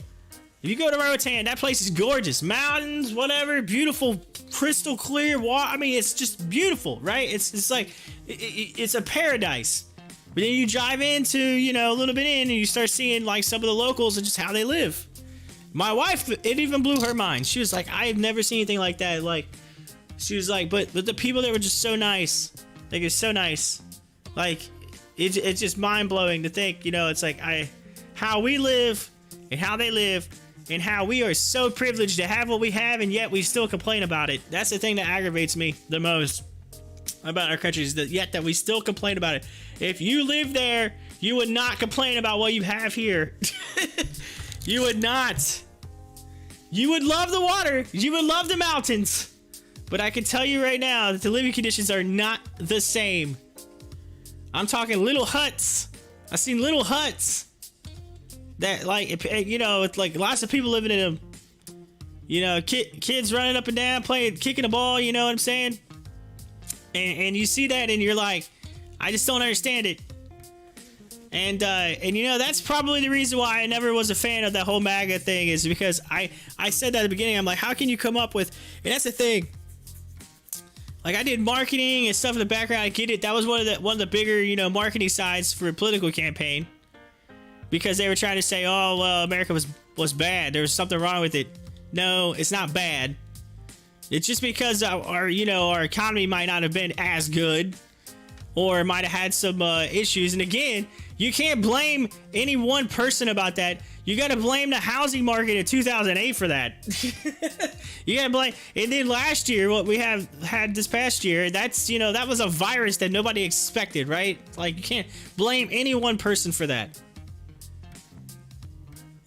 If you go to Roatan, that place is gorgeous. Mountains, whatever, beautiful, crystal clear water. I mean, it's just beautiful, right? It's like it's a paradise. But then you drive into, you know, a little bit in, and you start seeing like some of the locals and just how they live. My wife, it even blew her mind. She was like, I've never seen anything like that. Like, she was like, but the people there were just so nice. Like, it's so nice. Like, it's just mind blowing to think, you know, it's like how we live and how they live, and how we are so privileged to have what we have, and yet we still complain about it. That's the thing that aggravates me the most about our country, is that we still complain about it. If you live there, you would not complain about what you have here. You would not. You would love the water. You would love the mountains. But I can tell you right now that the living conditions are not the same. I'm talking little huts. I've seen little huts that, like, you know, it's like lots of people living in them. You know, kids running up and down, playing, kicking a ball, you know what I'm saying? And you see that and you're like, I just don't understand it. And you know, that's probably the reason why I never was a fan of that whole MAGA thing, is because I said that at the beginning. I'm like, how can you come up with, and that's the thing. Like, I did marketing and stuff in the background. I get it. That was one of the bigger, you know, marketing sides for a political campaign, because they were trying to say, oh, well, America was bad. There was something wrong with it. No, it's not bad. It's just because our economy might not have been as good, or might have had some issues. And again, you can't blame any one person about that. You got to blame the housing market in 2008 for that. You got to blame. And then last year, what we have had this past year, that's, you know, that was a virus that nobody expected, right? Like, you can't blame any one person for that.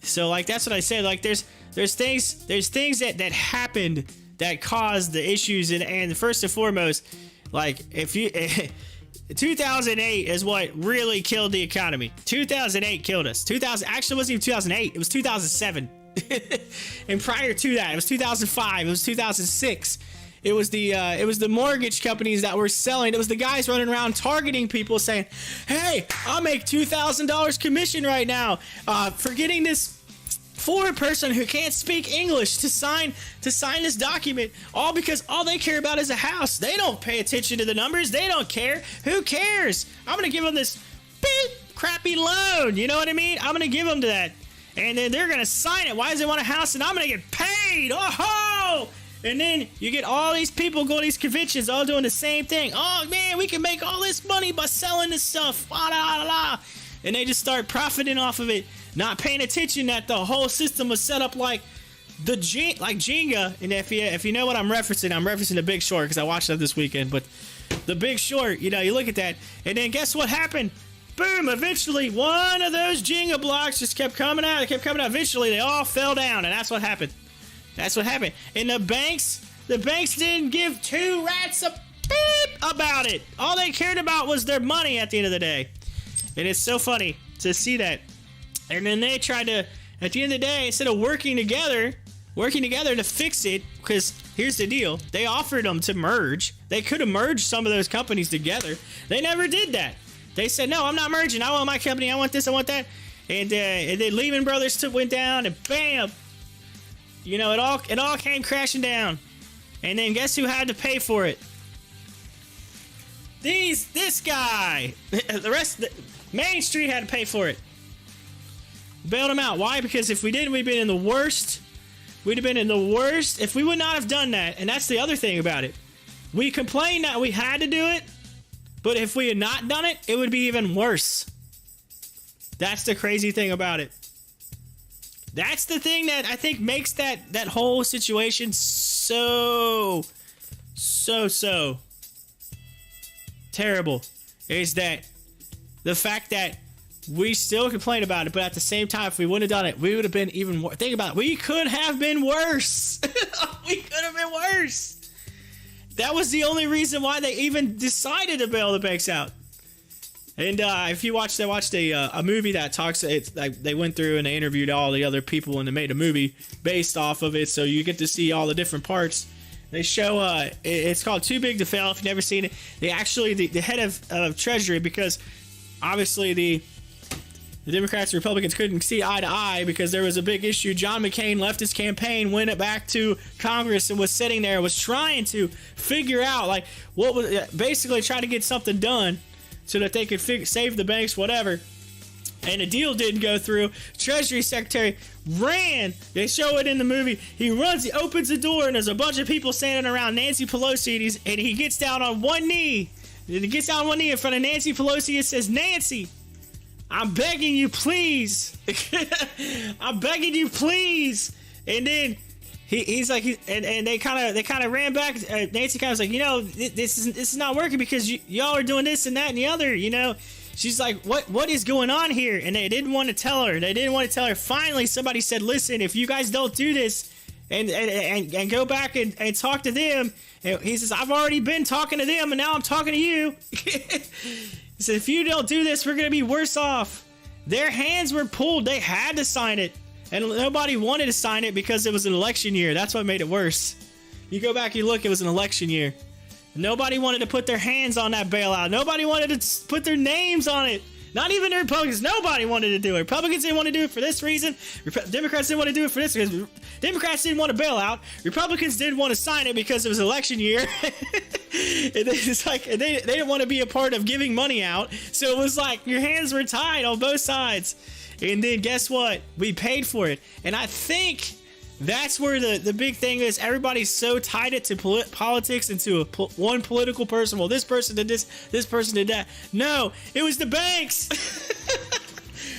So, like, that's what I said. Like, there's things that happened that caused the issues, and first and foremost, like, if you 2008 is what really killed the economy. 2008 killed us. Actually, it wasn't even 2008. It was 2007. And prior to that, it was 2005. It was 2006. It was the mortgage companies that were selling. It was the guys running around targeting people, saying, "Hey, I'll make $2,000 commission right now for getting this foreign person who can't speak English to sign this document," all because all they care about is a house. They don't pay attention to the numbers. They don't care. Who cares? I'm gonna give them this beep crappy loan. You know what I mean? I'm gonna give them to that, and then they're gonna sign it. Why does they want a house? And I'm gonna get paid. Oh ho! And then you get all these people going to these conventions, all doing the same thing. Oh man, we can make all this money by selling this stuff. La la la. And they just start profiting off of it, not paying attention that the whole system was set up like Jenga. And if you know what I'm referencing The Big Short, because I watched that this weekend. But The Big Short, you know, you look at that, and then guess what happened? Boom! Eventually, one of those Jenga blocks just kept coming out. Eventually, they all fell down, and that's what happened. And the banks didn't give two rats a beep about it. All they cared about was their money at the end of the day. And it's so funny to see that. And then they tried to, at the end of the day, instead of working together to fix it, because here's the deal, they offered them to merge. They could have merged some of those companies together. They never did that. They said, no, I'm not merging. I want my company. I want this. I want that. And then Lehman Brothers went down, and bam, you know, it all came crashing down. And then guess who had to pay for it? This guy. The rest, Main Street had to pay for it. Bailed him out. Why? Because if we didn't, we'd been in the worst. We'd have been in the worst if we would not have done that. And that's the other thing about it. We complained that we had to do it, but if we had not done it, it would be even worse. That's the crazy thing about it. That's the thing that I think makes that whole situation so terrible, is that the fact that we still complain about it, but at the same time, if we wouldn't have done it, we would have been even more. Think about it. We could have been worse. We could have been worse. That was the only reason why they even decided to bail the banks out. And if you watched a movie that talks, it's like they went through and they interviewed all the other people and they made a movie based off of it, so you get to see all the different parts. They show it's called Too Big to Fail. If you've never seen it, they actually the head of Treasury, because obviously the Democrats and Republicans couldn't see eye to eye because there was a big issue. John McCain left his campaign, went back to Congress, and was sitting there, was trying to figure out like what was basically trying to get something done so that they could save the banks, whatever. And the deal didn't go through. Treasury Secretary ran. They show it in the movie. He runs, he opens the door, and there's a bunch of people standing around Nancy Pelosi, and he gets down on one knee. And he gets down on one knee in front of Nancy Pelosi and says, "Nancy, I'm begging you, please." I'm begging you, please. And then he's like, and they kind of ran back. Nancy kind of was like, this is not working because y'all are doing this and that and the other. She's like, what is going on here? And they didn't want to tell her. Finally, somebody said, "Listen, if you guys don't do this and go back and talk to them," and he says, "I've already been talking to them, and now I'm talking to you." He said, "If you don't do this, we're going to be worse off." Their hands were pulled. They had to sign it. And nobody wanted to sign it because it was an election year. That's what made it worse. You go back, you look, it was an election year. Nobody wanted to put their hands on that bailout. Nobody wanted to put their names on it. Not even the Republicans. Nobody wanted to do it. Republicans didn't want to do it for this reason. Democrats didn't want to do it for this reason. Democrats didn't want to bail out. Republicans didn't want to sign it because it was election year. And they didn't want to be a part of giving money out. So it was like your hands were tied on both sides. And then guess what? We paid for it. And I think that's where the big thing is. Everybody's so tied it to politics and to one political person. Well, this person did this person did that. No, it was the banks.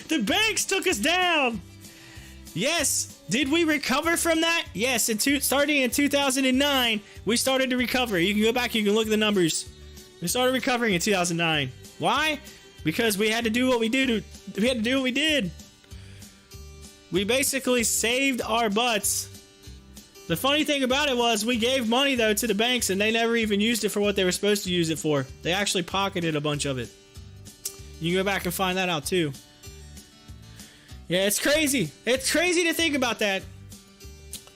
The banks took us down. Yes. Did we recover from that? Yes. Starting in 2009, we started to recover. You can go back, you can look at the numbers. We started recovering in 2009. Why? Because we had to do what we did. We had to do what we did. We basically saved our butts. The funny thing about it was we gave money, though, to the banks, and they never even used it for what they were supposed to use it for. They actually pocketed a bunch of it. You can go back and find that out, too. Yeah, it's crazy. It's crazy to think about that.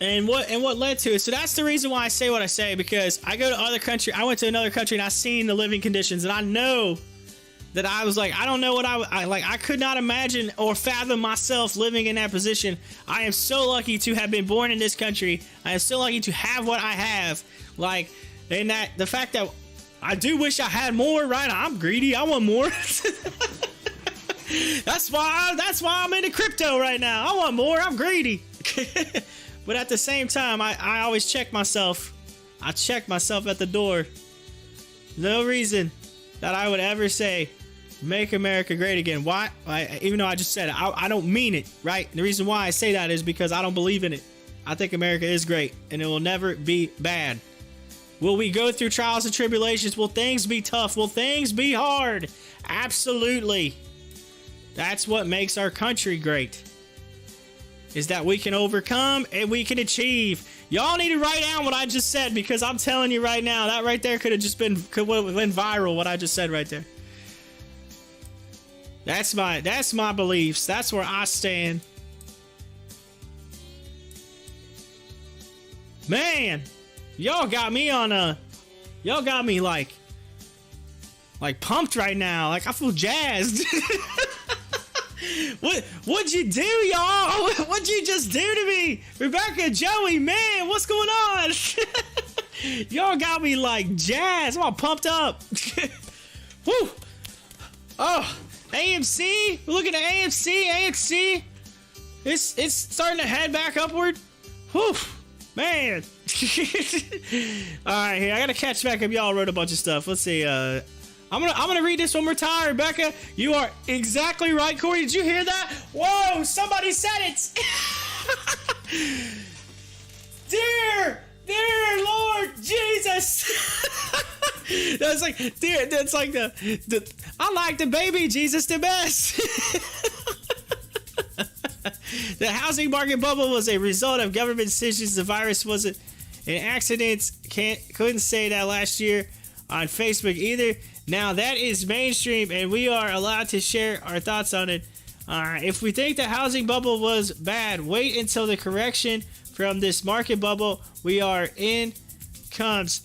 And what led to it. So that's the reason why I say what I say, because I go to other country. I went to another country, and I seen the living conditions, and I know that I was like, I don't know what I could not imagine or fathom myself living in that position. I am so lucky to have been born in this country. I am so lucky to have what I have. Like, and that the fact that I do wish I had more, right? I'm greedy. I want more. That's why I'm into crypto right now. I want more. I'm greedy. But at the same time, I always check myself. I check myself at the door. No reason that I would ever say, "Make America great again." Why? Even though I just said it, I don't mean it, right? And the reason why I say that is because I don't believe in it. I think America is great, and it will never be bad. Will we go through trials and tribulations? Will things be tough? Will things be hard? Absolutely. That's what makes our country great, is that we can overcome and we can achieve. Y'all need to write down what I just said, because I'm telling you right now, that right there could have been viral, what I just said right there. That's my beliefs. That's where I stand. Man, y'all got me like pumped right now. Like I feel jazzed. What'd you do, y'all? What'd you just do to me? Rebecca, Joey, man, what's going on? Y'all got me like jazzed. I'm all pumped up. Woo! Oh, AMC. We're looking at AMC. It's starting to head back upward. Whew, man. All right, here I gotta catch back up. Y'all wrote a bunch of stuff. Let's see. I'm gonna read this one more time. Rebecca, you are exactly right. Corey, did you hear that? Whoa! Somebody said it. Dear Lord Jesus. That's like, dude, that's like the I like the baby Jesus the best. The housing market bubble was a result of government decisions. The virus wasn't an accident. Couldn't say that last year on Facebook either. Now that is mainstream, and we are allowed to share our thoughts on it. If we think the housing bubble was bad, wait until the correction from this market bubble we are in comes.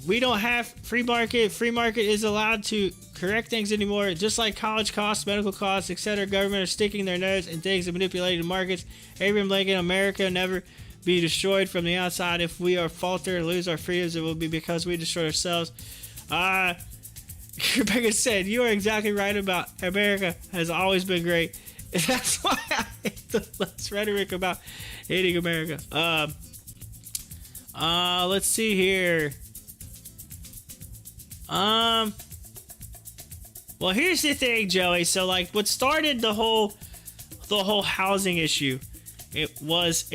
We don't have free market. Free market is allowed to correct things anymore. Just like college costs, medical costs, etc. Government are sticking their nose in things and manipulating the markets. Abraham Lincoln, America never be destroyed from the outside. If we are falter and lose our freedoms, it will be because we destroyed ourselves. Rebecca said, you are exactly right about America has always been great. That's why I hate the less rhetoric about hating America. Let's see here. Well, here's the thing, Joey. So, like, what started the whole housing issue? It was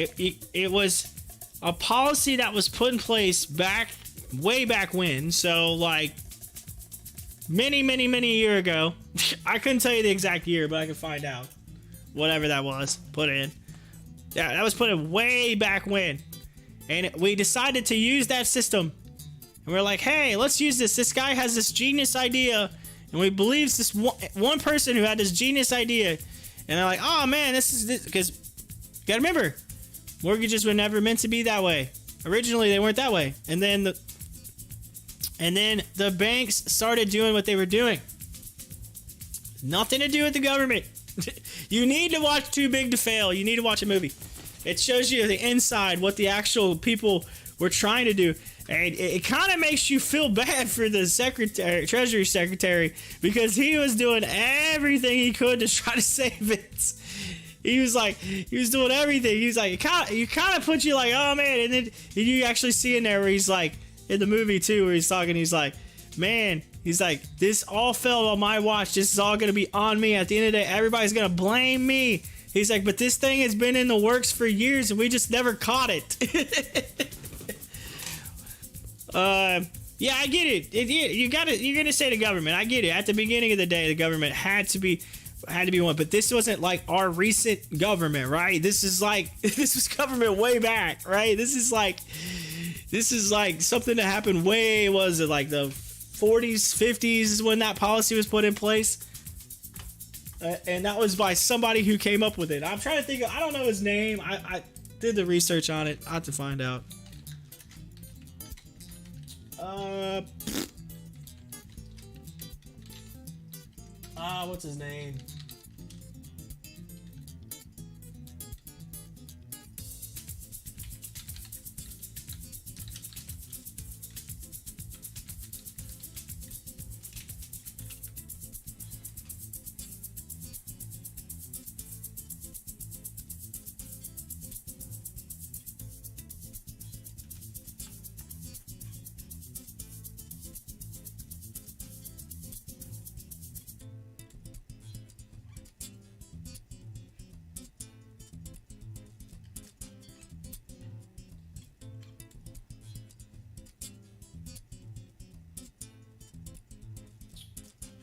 a policy that was put in place way back when. So, like, many year ago. I couldn't tell you the exact year, but I can find out. Whatever that was put in. Yeah, that was put in way back when. And we decided to use that system. And we're like, hey, let's use this. This guy has this genius idea. And we believe this one person who had this genius idea. And they're like, oh, man, this is this. Because you got to remember, mortgages were never meant to be that way. Originally, they weren't that way. And then the banks started doing what they were doing. Nothing to do with the government. You need to watch Too Big to Fail. You need to watch a movie. It shows you the inside, what the actual people were trying to do. And it kind of makes you feel bad for the Treasury Secretary, because he was doing everything he could to try to save it. He was doing everything. He was like, you kind of put you like, oh man. And then you actually see in there where he's like, in the movie too, where he's talking, he's like, man, he's like, this all fell on my watch. This is all going to be on me. At the end of the day, everybody's going to blame me. He's like, but this thing has been in the works for years and we just never caught it. Yeah, I get it. You're gonna say the government. I get it. At the beginning of the day, the government had to be one, but this wasn't like our recent government, right? This was government way back, right? This is like something that happened way, was it like the 40s, 50s is when that policy was put in place. And that was by somebody who came up with it. I'm trying to think I don't know his name. I did the research on it. I have to find out. What's his name?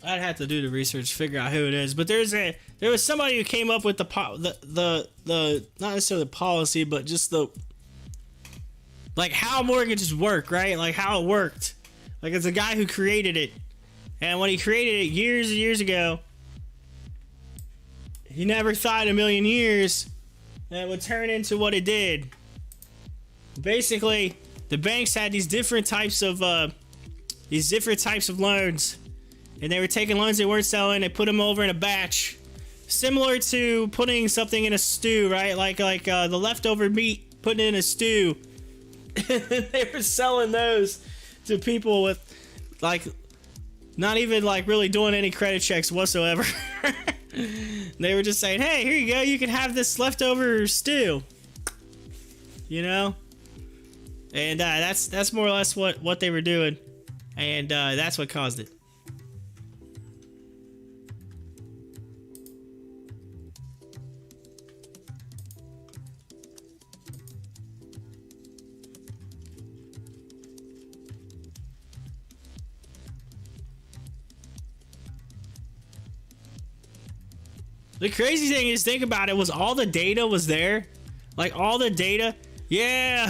I'd have to do the research, figure out who it is. But there was somebody who came up with the not necessarily the policy, but just like how mortgages work, right? Like how it worked. Like it's a guy who created it, and when he created it years and years ago, he never thought in a million years that it would turn into what it did. Basically, the banks had these different types of loans. And they were taking loans they weren't selling. They put them over in a batch, similar to putting something in a stew, right? Like the leftover meat, putting it in a stew. They were selling those to people with like Not even like really doing any credit checks whatsoever. They were just saying, hey, here you go, you can have this leftover stew. You know? And that's more or less what they were doing. And that's what caused it. The crazy thing is, think about it, was all the data was there. Like, all the data. Yeah,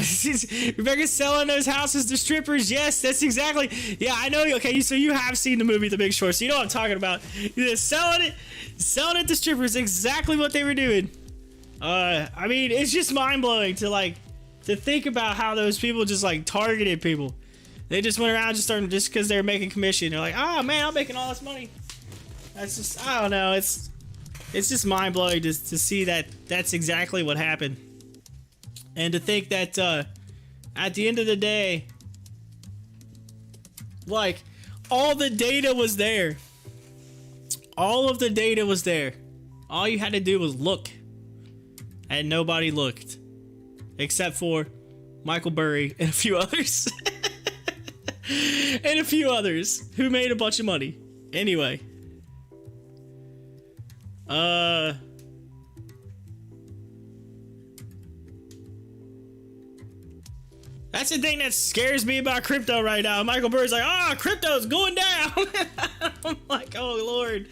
Rebecca's selling those houses to strippers. Yes, that's exactly. Yeah, I know. Okay, so you have seen the movie The Big Short, so you know what I'm talking about. You're selling it to strippers. Exactly what they were doing. I mean, it's just mind blowing to think about how those people just like targeted people. They just went around just because they were making commission. They're like, oh man, I'm making all this money. That's just, I don't know. It's just mind blowing to see that that's exactly what happened. And to think that at the end of the day, like, all the data was there. All of the data was there. All you had to do was look. And nobody looked. Except for Michael Burry and a few others. And a few others who made a bunch of money. Anyway. That's the thing that scares me about crypto right now. Michael Burry's like, crypto's going down. I'm like, oh Lord.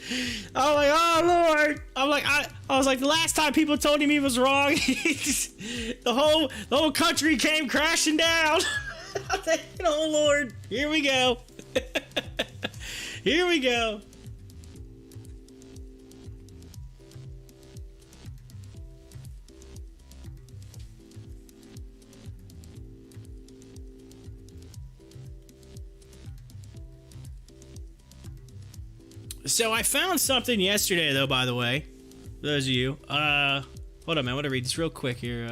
I'm like, oh Lord. I'm like, I was like, the last time people told him he was wrong, the whole country came crashing down. I'm like, oh Lord, here we go. Here we go. So I found something yesterday, though, by the way. For those of you. Hold on, man. I want to read this real quick here.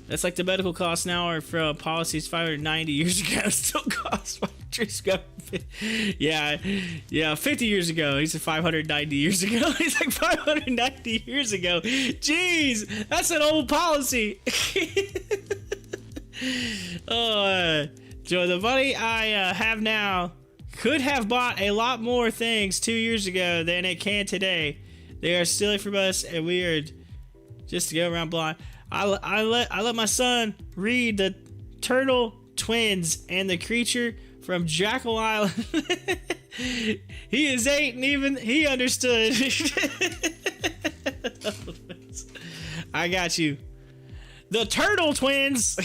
That's like the medical costs now are from policies 590 years ago. Still cost by the government. Yeah, 50 years ago. He said 590 years ago. He's like 590 years ago. Jeez, that's an old policy. Joe, the money I have now could have bought a lot more things 2 years ago than it can today. They are stealing from us, and we are just to go around blind. I let my son read the Turtle Twins and the creature from Jackal Island. He is 8 and even he understood. I got you. The Turtle Twins.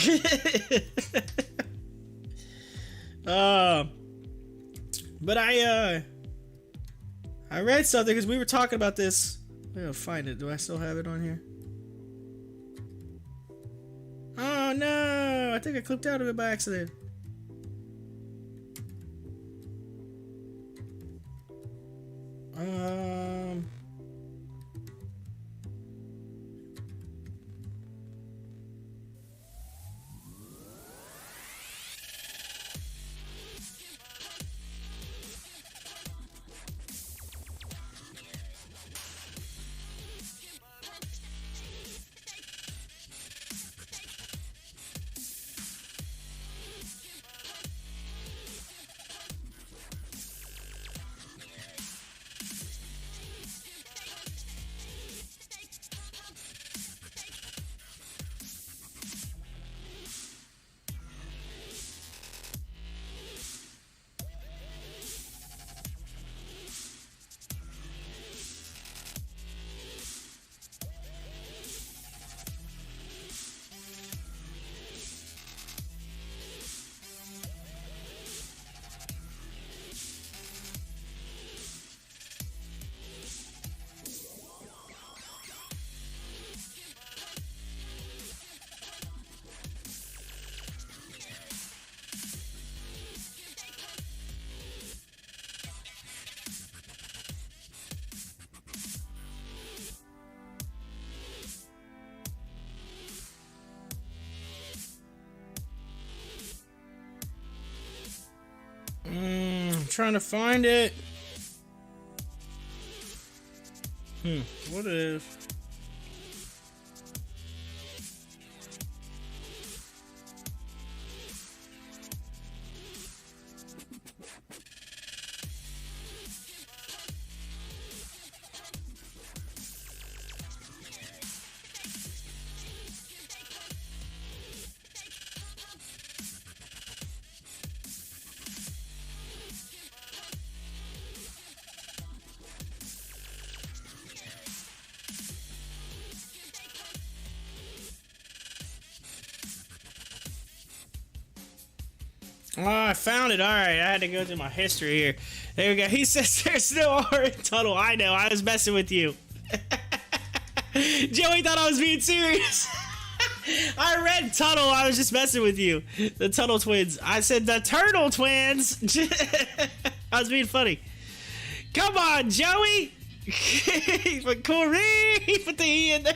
But I read something because we were talking about this. I'm gonna find it. Do I still have it on here? Oh no! I think I clipped out of it by accident. trying to find it. What if... Oh, I found it. All right, I had to go through my history here. There we go. He says there's no R in tunnel. I know. I was messing with you. Joey thought I was being serious. I read tunnel. I was just messing with you. The tunnel twins. I said the turtle twins. I was being funny. Come on, Joey. But Corey, he put the E in there.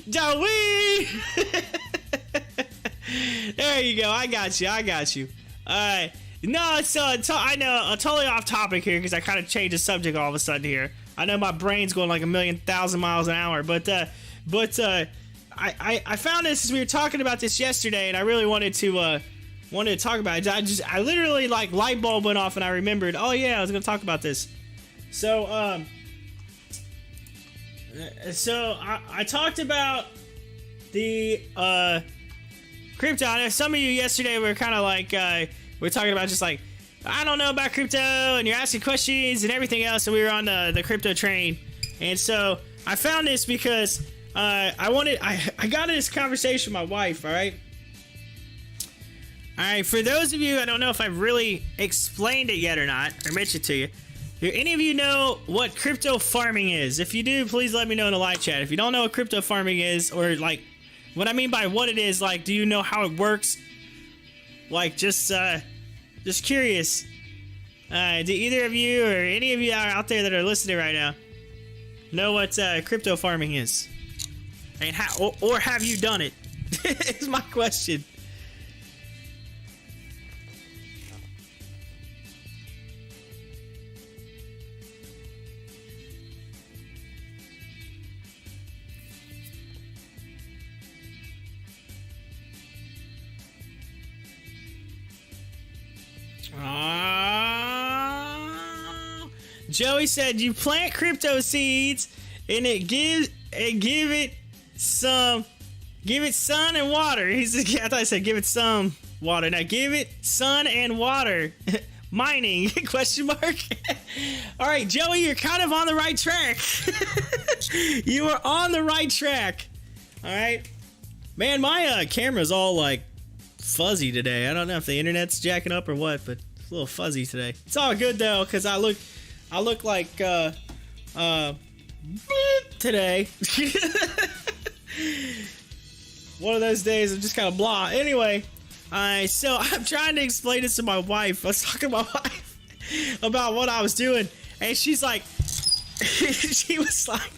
Joey. There you go. I got you. All right. No, so I know I'm totally off topic here because I kind of changed the subject all of a sudden here. I know my brain's going like 1,000,000 miles an hour, but I found this as we were talking about this yesterday, and I really wanted to talk about it. I literally like light bulb went off, and I remembered. Oh yeah, I was gonna talk about this. So I talked about the crypto. I know some of you yesterday were kind of like we were talking about just like I don't know about crypto, and you're asking questions and everything else, and we were on the crypto train. And so I found this because I got in this conversation with my wife. All right, for those of you, I don't know if I've really explained it yet or not, or mentioned to you. Do any of you know what crypto farming is? If you do, please let me know in the live chat. If you don't know what crypto farming is, or like what I mean by what it is, like, do you know how it works? Like, just curious. Do either of you or any of you out there that are listening right now know what crypto farming is? And how, or have you done it? Is my question. Joey said you plant crypto seeds and give it sun and water. I thought I said give it some water. Now give it sun and water. Mining? Question mark. All right, Joey, you're kind of on the right track. You are on the right track. All right, man. My camera's all like fuzzy today. I don't know if the internet's jacking up or what, but it's a little fuzzy today. It's all good though, because I look like today. One of those days I'm just kind of blah. Anyway, so I'm trying to explain this to my wife. I was talking to my wife about what I was doing, and she's like, she was like,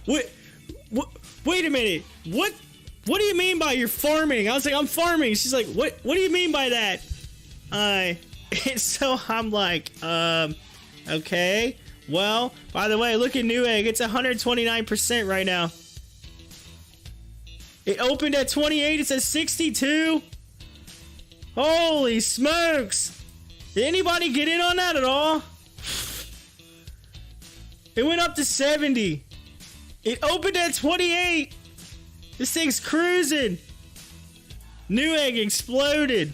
wait a minute, what do you mean by you're farming? I was like, I'm farming. She's like, what do you mean by that? And so I'm like, okay. Well, by the way, look at Newegg. It's 129% right now. It opened at 28. It says 62. Holy smokes. Did anybody get in on that at all? It went up to 70. It opened at 28. This thing's cruising. Newegg exploded.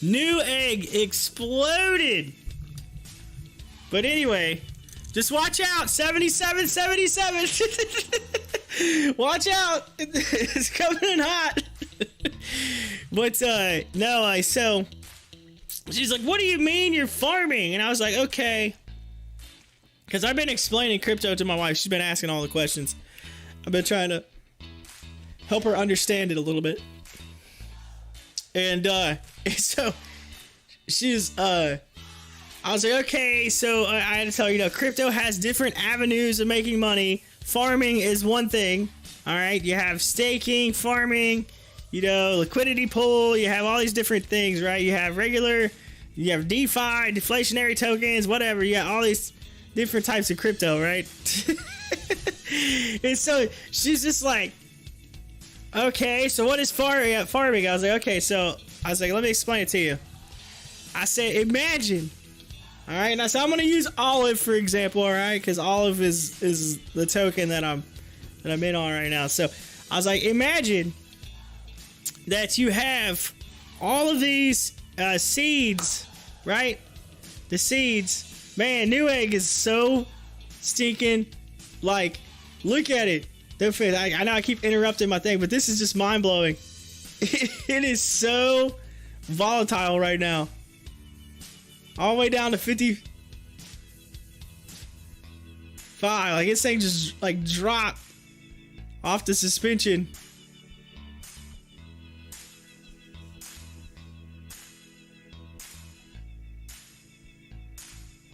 Newegg exploded. But anyway, just watch out. 77. Watch out. It's coming in hot. But no, so she's like, what do you mean you're farming? And I was like, okay. Because I've been explaining crypto to my wife. She's been asking all the questions. I've been trying to help her understand it a little bit. And so she's I was like, okay, so I had to tell her, crypto has different avenues of making money. Farming is one thing. All right, you have staking, farming, you know, liquidity pool. You have all these different things, right? You have regular, you have DeFi, deflationary tokens, whatever. You got all these different types of crypto, right? And so she's just like, okay, so what is farming? I was like, okay, so I was like, let me explain it to you. I said, imagine, all right, and I said, I'm gonna use Olive for example, all right, because Olive is the token that I'm in on right now. So I was like, imagine that you have all of these seeds, right? The seeds, man. Newegg is so stinking, like, look at it. I know I keep interrupting my thing, but this is just mind blowing. It is so volatile right now. All the way down to 55. Like, this thing just like dropped off the suspension.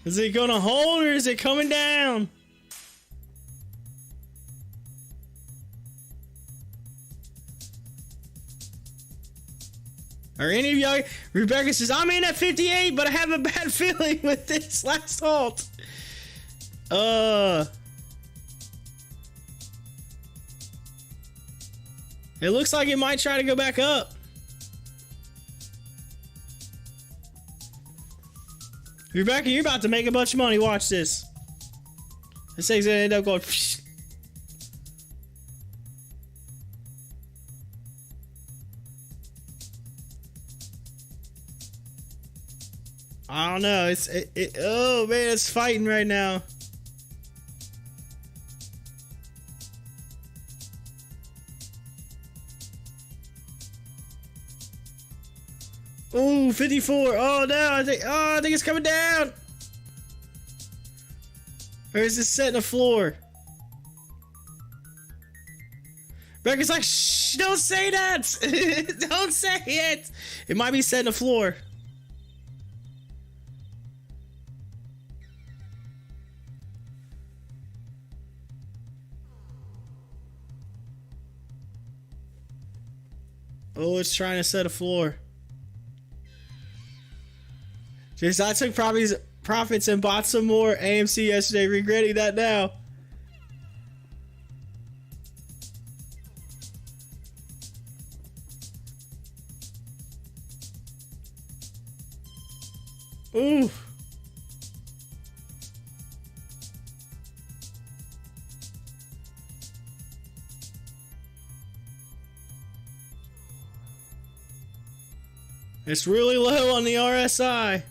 Is it gonna hold or is it coming down? Are any of y'all? Rebecca says, I'm in at 58, but I have a bad feeling with this last halt. It looks like it might try to go back up. Rebecca, you're about to make a bunch of money. Watch this. This thing's gonna end up going. I don't know. Oh man, it's fighting right now. Ooh, 54. Oh no, I think it's coming down. Or is it setting a floor? Becca's like, shh, don't say that. Don't say it. It might be setting a floor. Oh, it's trying to set a floor. Just I took profits and bought some more AMC yesterday, regretting that now. Ooh. It's really low on the RSI.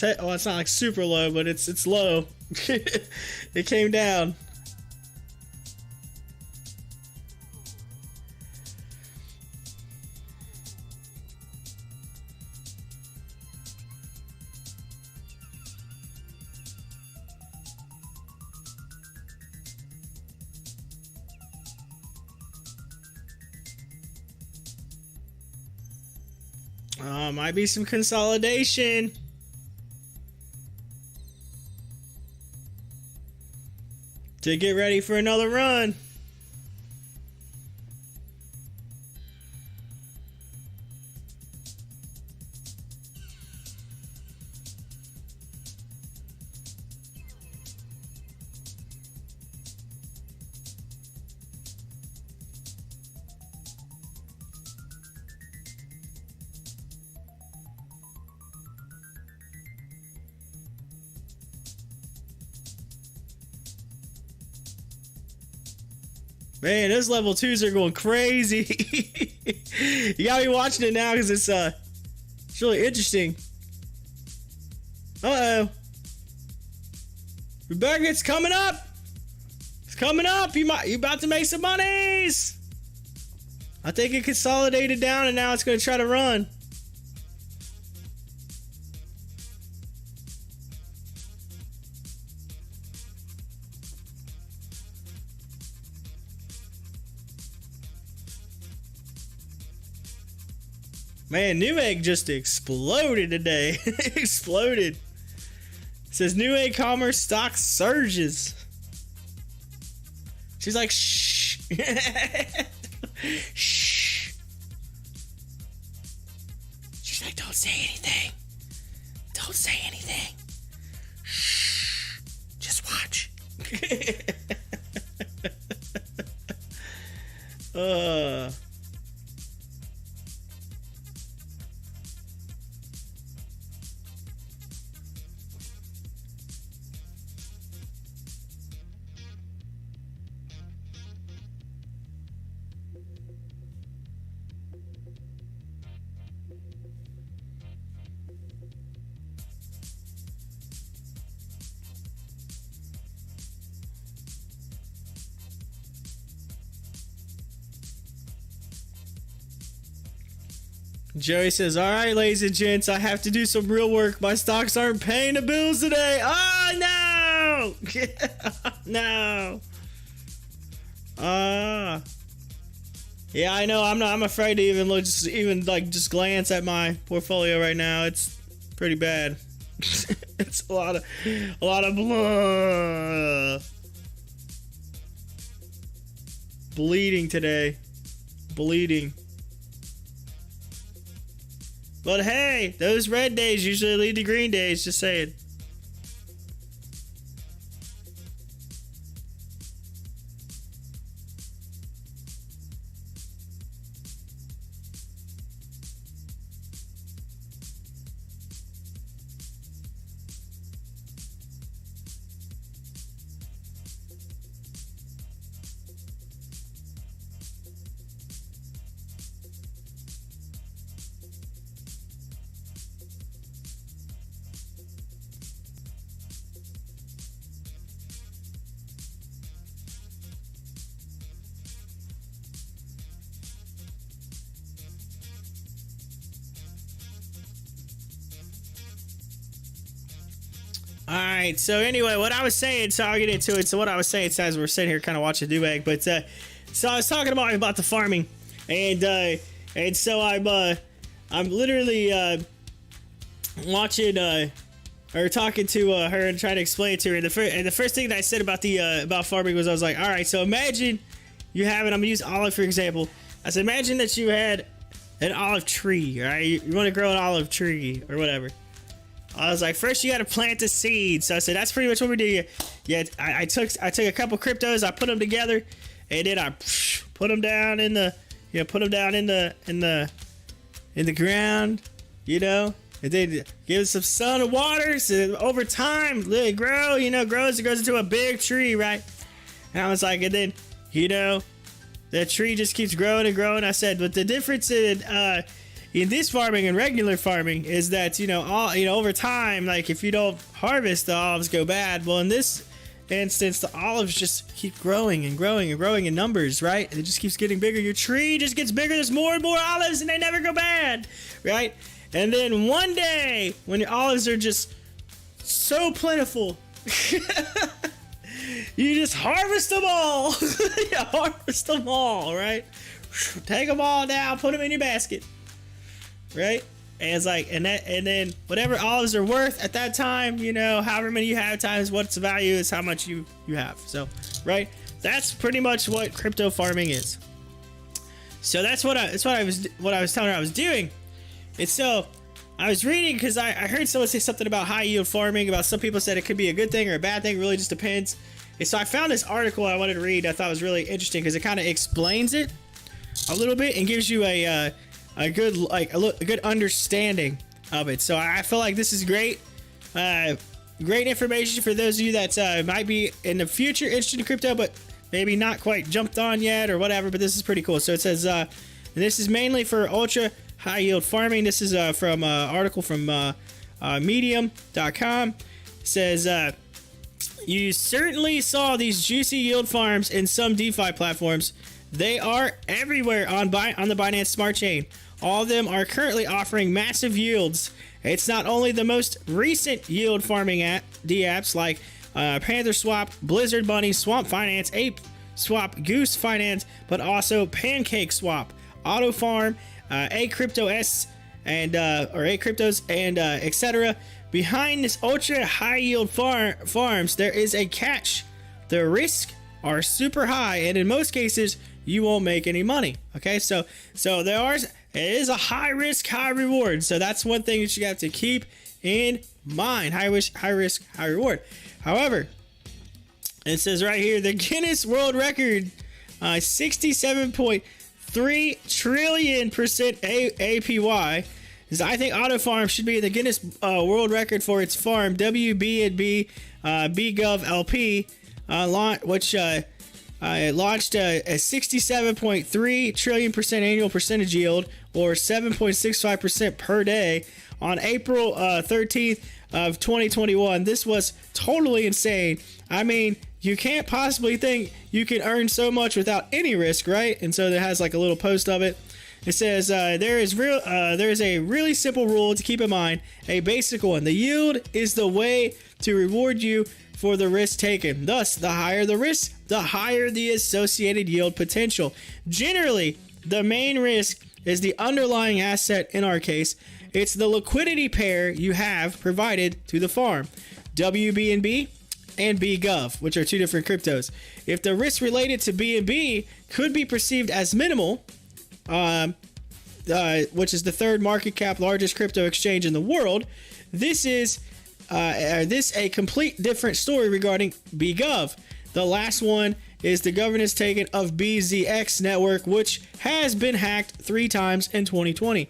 Well, it's not like super low, but it's low. It came down. Might be some consolidation. To get ready for another run. Man, those level 2s are going crazy. You gotta be watching it now because it's really interesting. Uh-oh. Rebecca, it's coming up. It's coming up. You about to make some monies. I think it consolidated down and now it's gonna try to run. Man, Newegg just exploded today. Exploded. It says Newegg Commerce stock surges. She's like, shh. Shh. She's like, don't say anything. Don't say anything. Shh. Just watch. Joey says, all right, ladies and gents, I have to do some real work. My stocks aren't paying the bills today. Oh, no. No. Yeah, I know. I'm afraid to even look, just glance at my portfolio right now. It's pretty bad. It's a lot of blood. Bleeding today. Bleeding. But hey, those red days usually lead to green days, just saying. Alright, so anyway, what I was saying, so I'll get into it. So what I was saying as we're sitting here kind of watching Dubag, but so I was talking about the farming, and so I'm literally watching or talking to her and trying to explain it to her. And the first thing that I said about farming was, I was like, all right, so imagine you have it. I'm gonna use olive for example. I said, imagine that you had an olive tree, right? You want to grow an olive tree or whatever. I was like, first you got to plant the seed. So I said, that's pretty much what we do. Yeah, I took a couple cryptos, I put them together, and then I put them down in the, in the ground, and then give it some sun and water. So over time, let it grow. It grows into a big tree, right? And I was like, and then, the tree just keeps growing and growing. I said, but the difference in this farming and regular farming is that over time, like if you don't harvest, the olives go bad. Well, in this instance, the olives just keep growing and growing and growing in numbers, right? It just keeps getting bigger. Your tree just gets bigger. There's more and more olives, and they never go bad, right? And then one day, when your olives are just so plentiful, you just harvest them all. You harvest them all, right? Take them all down, put them in your basket. Right? And it's like, and then whatever olives are worth at that time, however many you have times what's the value is how much you have. So, right? That's pretty much what crypto farming is. So that's what I was telling her I was doing. And so I was reading because I heard someone say something about high yield farming, about some people said it could be a good thing or a bad thing, it really just depends. And so I found this article I wanted to read. I thought it was really interesting because it kind of explains it a little bit and gives you a good understanding of it. So I feel like this is great information for those of you that might be in the future interested in crypto but maybe not quite jumped on yet or whatever, but this is pretty cool. So it says this is mainly for ultra high yield farming. This is from an article from medium.com. It says you certainly saw these juicy yield farms in some DeFi platforms. They are everywhere on the Binance Smart Chain. All of them are currently offering massive yields. It's not only the most recent yield farming apps like Panther Swap, Blizzard Bunny, Swamp Finance, Ape Swap, Goose Finance, but also Pancake Swap, Auto Farm, A Cryptos, and etc. Behind this ultra high yield farms, there is a catch. The risks are super high, and in most cases, you won't make any money. Okay, so it is a high risk, high reward. So that's one thing that you have to keep in mind. High risk, high reward. However, it says right here, the Guinness World Record, 67.3 trillion % APY. I think Auto Farm should be the Guinness World Record for its farm WB&B BGov LP, which launched a 67.3 trillion % annual percentage yield, or 7.65% per day, on April 13th of 2021. This was totally insane. I mean, you can't possibly think you can earn so much without any risk, right? And so it has like a little post of it. It says there is a really simple rule to keep in mind, a basic one. The yield is the way to reward you for the risk taken. Thus, the higher the risk, the higher the associated yield potential. Generally, the main risk is the underlying asset. In our case, it's the liquidity pair you have provided to the farm, WB&B and BGov, which are two different cryptos. If the risk related to B&B could be perceived as minimal, which is the third market cap largest crypto exchange in the world, this is a complete different story regarding BGov. The last one is the governance taken of BZX network, which has been hacked 3 times in 2020.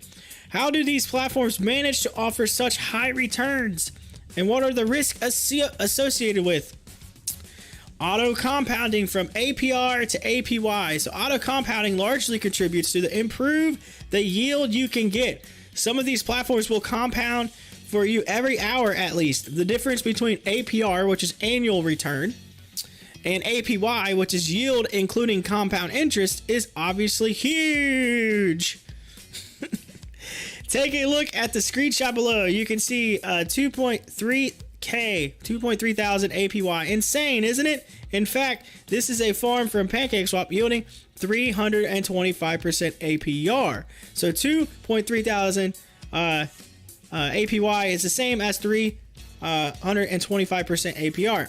How do these platforms manage to offer such high returns? And what are the risks associated with? Auto compounding from APR to APY. So auto compounding largely contributes to improve the yield you can get. Some of these platforms will compound for you every hour at least. The difference between APR, which is annual return, and APY, which is yield including compound interest, is obviously huge. Take a look at the screenshot below. You can see 2.3 thousand APY. Insane, isn't it? In fact, this is a farm from PancakeSwap yielding 325% APR. So 2.3 thousand APY is the same as 325% APR.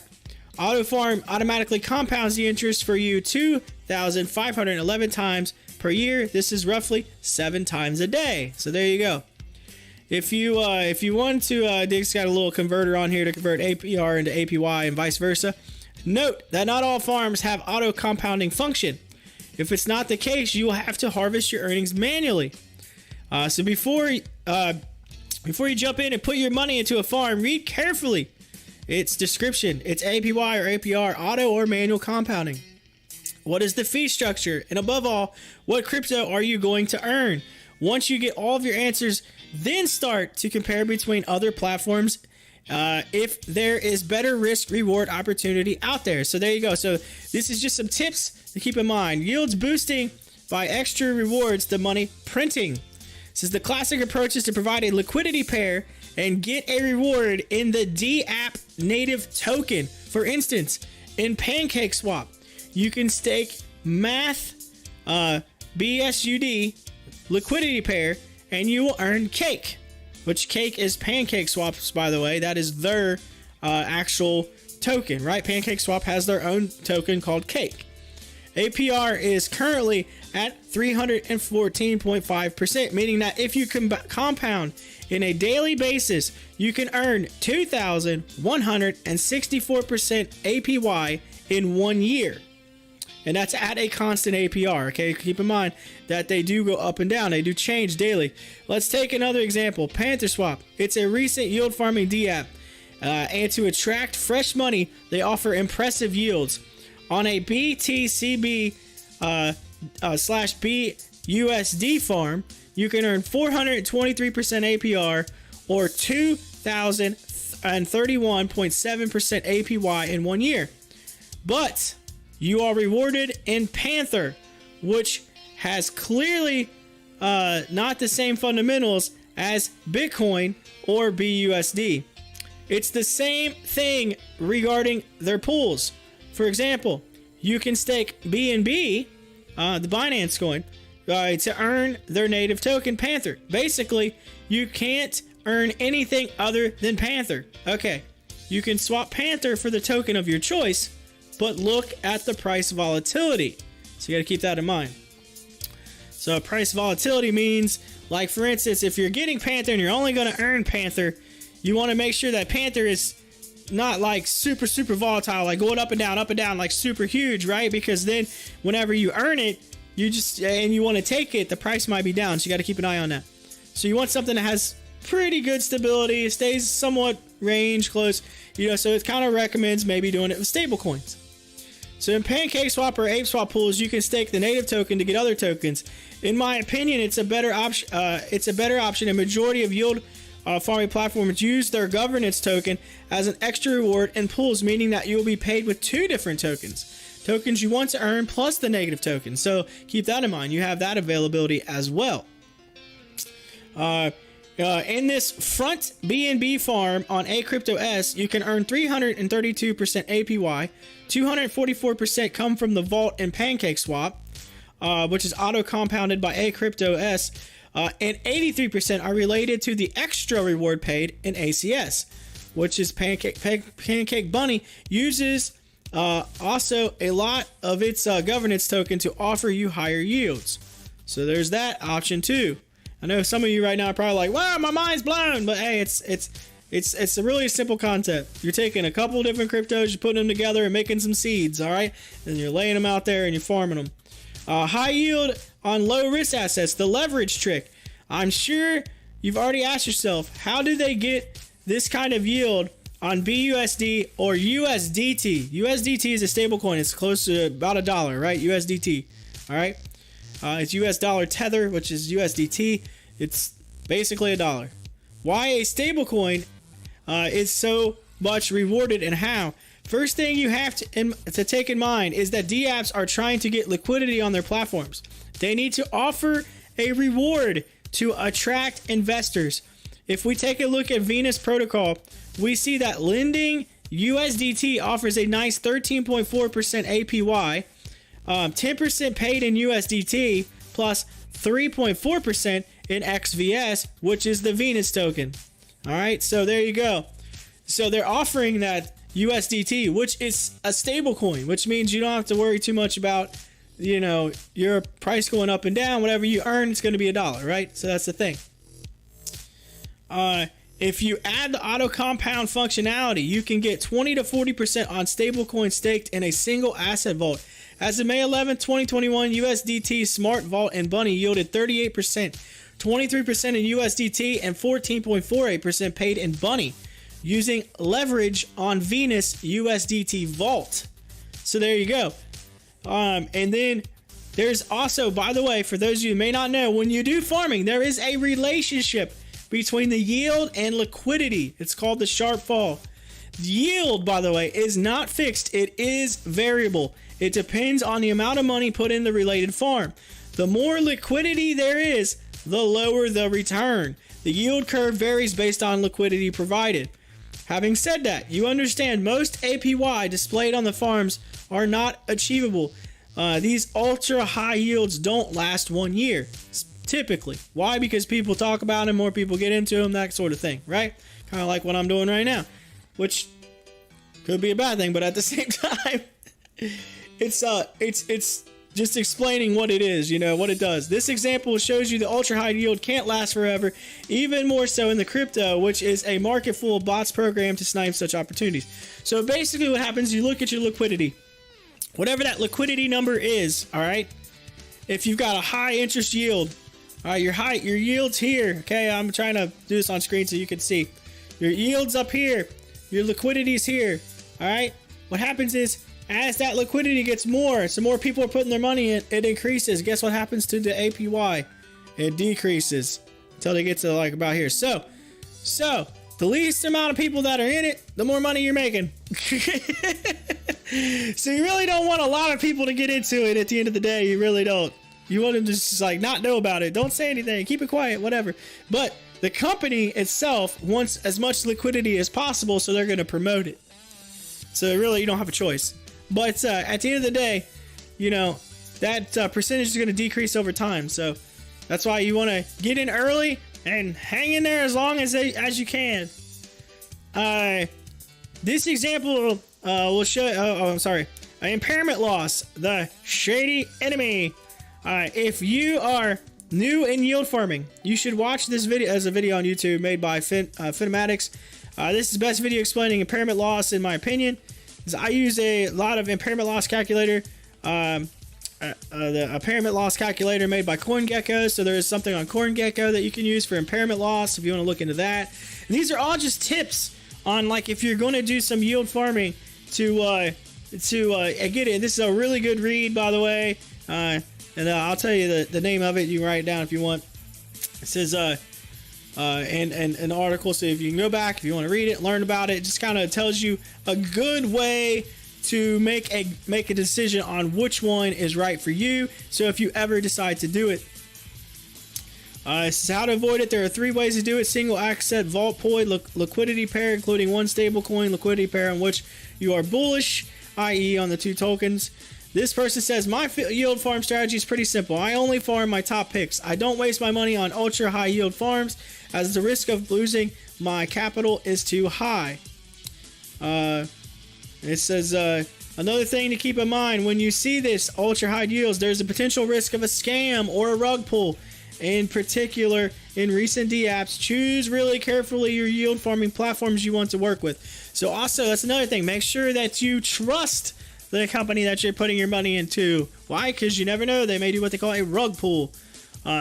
Auto Farm automatically compounds the interest for you 2,511 times per year. This is roughly 7 times a day. So there you go. If you want to, Dig's got a little converter on here to convert APR into APY and vice versa. Note that not all farms have auto compounding function. If it's not the case, you will have to harvest your earnings manually. So before you jump in and put your money into a farm, read carefully its description. It's APY or APR, auto or manual compounding. What is the fee structure? And above all, what crypto are you going to earn? Once you get all of your answers, then start to compare between other platforms if there is better risk reward opportunity out there. So there you go. So this is just some tips to keep in mind. Yields boosting by extra rewards, the money printing. This is the classic approach is to provide a liquidity pair and get a reward in the DApp native token. For instance, in PancakeSwap, you can stake Math BSUD liquidity pair and you will earn Cake, which Cake is PancakeSwap's, by the way. That is their actual token, right? PancakeSwap has their own token called Cake. APR is currently at 314.5%, meaning that if you compound in a daily basis, you can earn 2,164% APY in 1 year. And that's at a constant APR, okay? Keep in mind that they do go up and down. They do change daily. Let's take another example. PantherSwap. It's a recent yield farming DApp. And to attract fresh money, they offer impressive yields. On a BTCB slash BUSD farm, you can earn 423% APR or 2,031.7% APY in 1 year. But you are rewarded in Panther, which has clearly not the same fundamentals as Bitcoin or BUSD. It's the same thing regarding their pools. For example, you can stake BNB, the Binance coin, to earn their native token Panther. Basically, you can't earn anything other than Panther. Okay, you can swap Panther for the token of your choice, but look at the price volatility. So you got to keep that in mind. So price volatility means, like for instance, if you're getting Panther and you're only going to earn Panther, you want to make sure that Panther is not like super volatile, like going up and down, like super huge, right? Because then whenever you earn it, you want to take it, the price might be down. So you got to keep an eye on that. So you want something that has pretty good stability. It stays somewhat range close, so it kind of recommends maybe doing it with stable coins. So in PancakeSwap or ApeSwap pools, you can stake the native token to get other tokens. In my opinion, it's a better option. A majority of yield farming platforms use their governance token as an extra reward in pools, meaning that you will be paid with two different tokens you want to earn plus the negative token. So keep that in mind. You have that availability as well. In this front BNB farm on ACryptoS, you can earn 332% APY, 244% come from the vault in PancakeSwap, which is auto compounded by ACryptoS, and 83% are related to the extra reward paid in ACS, which is Pancake Bunny uses also a lot of its governance token to offer you higher yields. So there's that option too. I know some of you right now are probably like, wow, my mind's blown, but hey, it's a really simple concept. You're taking a couple different cryptos, you're putting them together and making some seeds, all right? And you're laying them out there and you're farming them. High yield on low risk assets, the leverage trick. I'm sure you've already asked yourself, how do they get this kind of yield on BUSD or USDT? USDT is a stable coin. It's close to about $1, right? USDT, all right? It's US dollar tether, which is USDT. It's basically $1. Why a stable coin is so much rewarded and how? First thing you have to take in mind is that DApps are trying to get liquidity on their platforms. They need to offer a reward to attract investors. If we take a look at Venus Protocol, we see that lending USDT offers a nice 13.4% APY, 10% paid in USDT, plus 3.4% in XVS, which is the Venus token. All right, so there you go. So they're offering that USDT, which is a stable coin, which means you don't have to worry too much about, your price going up and down. Whatever you earn, it's going to be $1, right? So that's the thing. If you add the auto compound functionality, you can get 20 to 40% on stablecoin staked in a single asset vault. As of May 11, 2021, USDT Smart Vault and Bunny yielded 38%, 23% in USDT, and 14.48% paid in Bunny, using leverage on Venus USDT Vault. So there you go. And then there's also, by the way, for those of you who may not know, when you do farming, there is a relationship between the yield and liquidity. It's called the sharp fall. Yield, by the way, is not fixed. It is variable. It depends on the amount of money put in the related farm. The more liquidity there is, the lower the return. The yield curve varies based on liquidity provided. Having said that, you understand most APY displayed on the farms are not achievable. These ultra high yields don't last 1 year, typically. Why? Because people talk about them, more people get into them, that sort of thing, right? Kind of like what I'm doing right now, which could be a bad thing, but at the same time, it's just explaining what it is, what it does. This example shows you the ultra high yield can't last forever, even more so in the crypto, which is a market full of bots programmed to snipe such opportunities. So basically what happens, you look at your liquidity, whatever that liquidity number is, all right? If you've got a high interest yield, all right, your yield's here. Okay, I'm trying to do this on screen so you can see. Your yield's up here. Your liquidity's here. All right. What happens is, as that liquidity gets more, so more people are putting their money in, it increases. Guess what happens to the APY? It decreases until they get to like about here. So the least amount of people that are in it, the more money you're making. So you really don't want a lot of people to get into it at the end of the day. You really don't. You want them to just like not know about it. Don't say anything. Keep it quiet, whatever. But the company itself wants as much liquidity as possible, so they're going to promote it. So really, you don't have a choice. But at the end of the day, that percentage is going to decrease over time. So that's why you want to get in early and hang in there as long as you can. This example will show. I'm sorry. Impairment loss, the shady enemy. If you are new in yield farming, you should watch this video as a video on YouTube made by Finematics. This is the best video explaining impairment loss in my opinion. I use a lot of impairment loss calculator. The impairment loss calculator made by CoinGecko. So there is something on CoinGecko that you can use for impairment loss if you want to look into that. And these are all just tips on like if you're going to do some yield farming to get it. This is a really good read, by the way. And I'll tell you the name of it. You can write it down if you want. It says an article. So if you can go back, if you want to read it, learn about it, just kind of tells you a good way to make a decision on which one is right for you. So if you ever decide to do it, this is how to avoid it. There are 3 ways to do it: single asset vault pool, liquidity pair, including one stable coin liquidity pair on which you are bullish, i.e. on the 2 tokens. This person says, my yield farm strategy is pretty simple. I only farm my top picks. I don't waste my money on ultra high yield farms as the risk of losing my capital is too high. It says, another thing to keep in mind when you see this ultra high yields, there's a potential risk of a scam or a rug pull. In particular, in recent DApps, choose really carefully your yield farming platforms you want to work with. So also, that's another thing. Make sure that you trust the company that you're putting your money into. Why? Because you never know. They may do what they call a rug pull.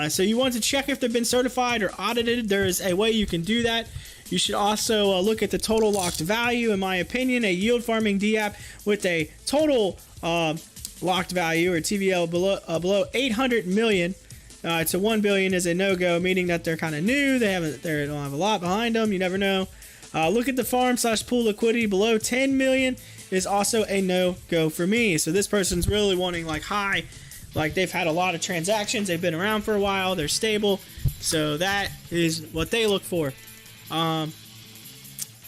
So you want to check if they've been certified or audited. There is a way you can do that. You should also look at the total locked value. In my opinion, a yield farming DApp with a total locked value or TVL below 800 million to 1 billion is a no-go, meaning that they're kind of new. They don't have a lot behind them. You never know. Look at the farm/pool liquidity below 10 million is also a no-go for me. So this person's really wanting like high, like they've had a lot of transactions, they've been around for a while, they're stable. So that is what they look for.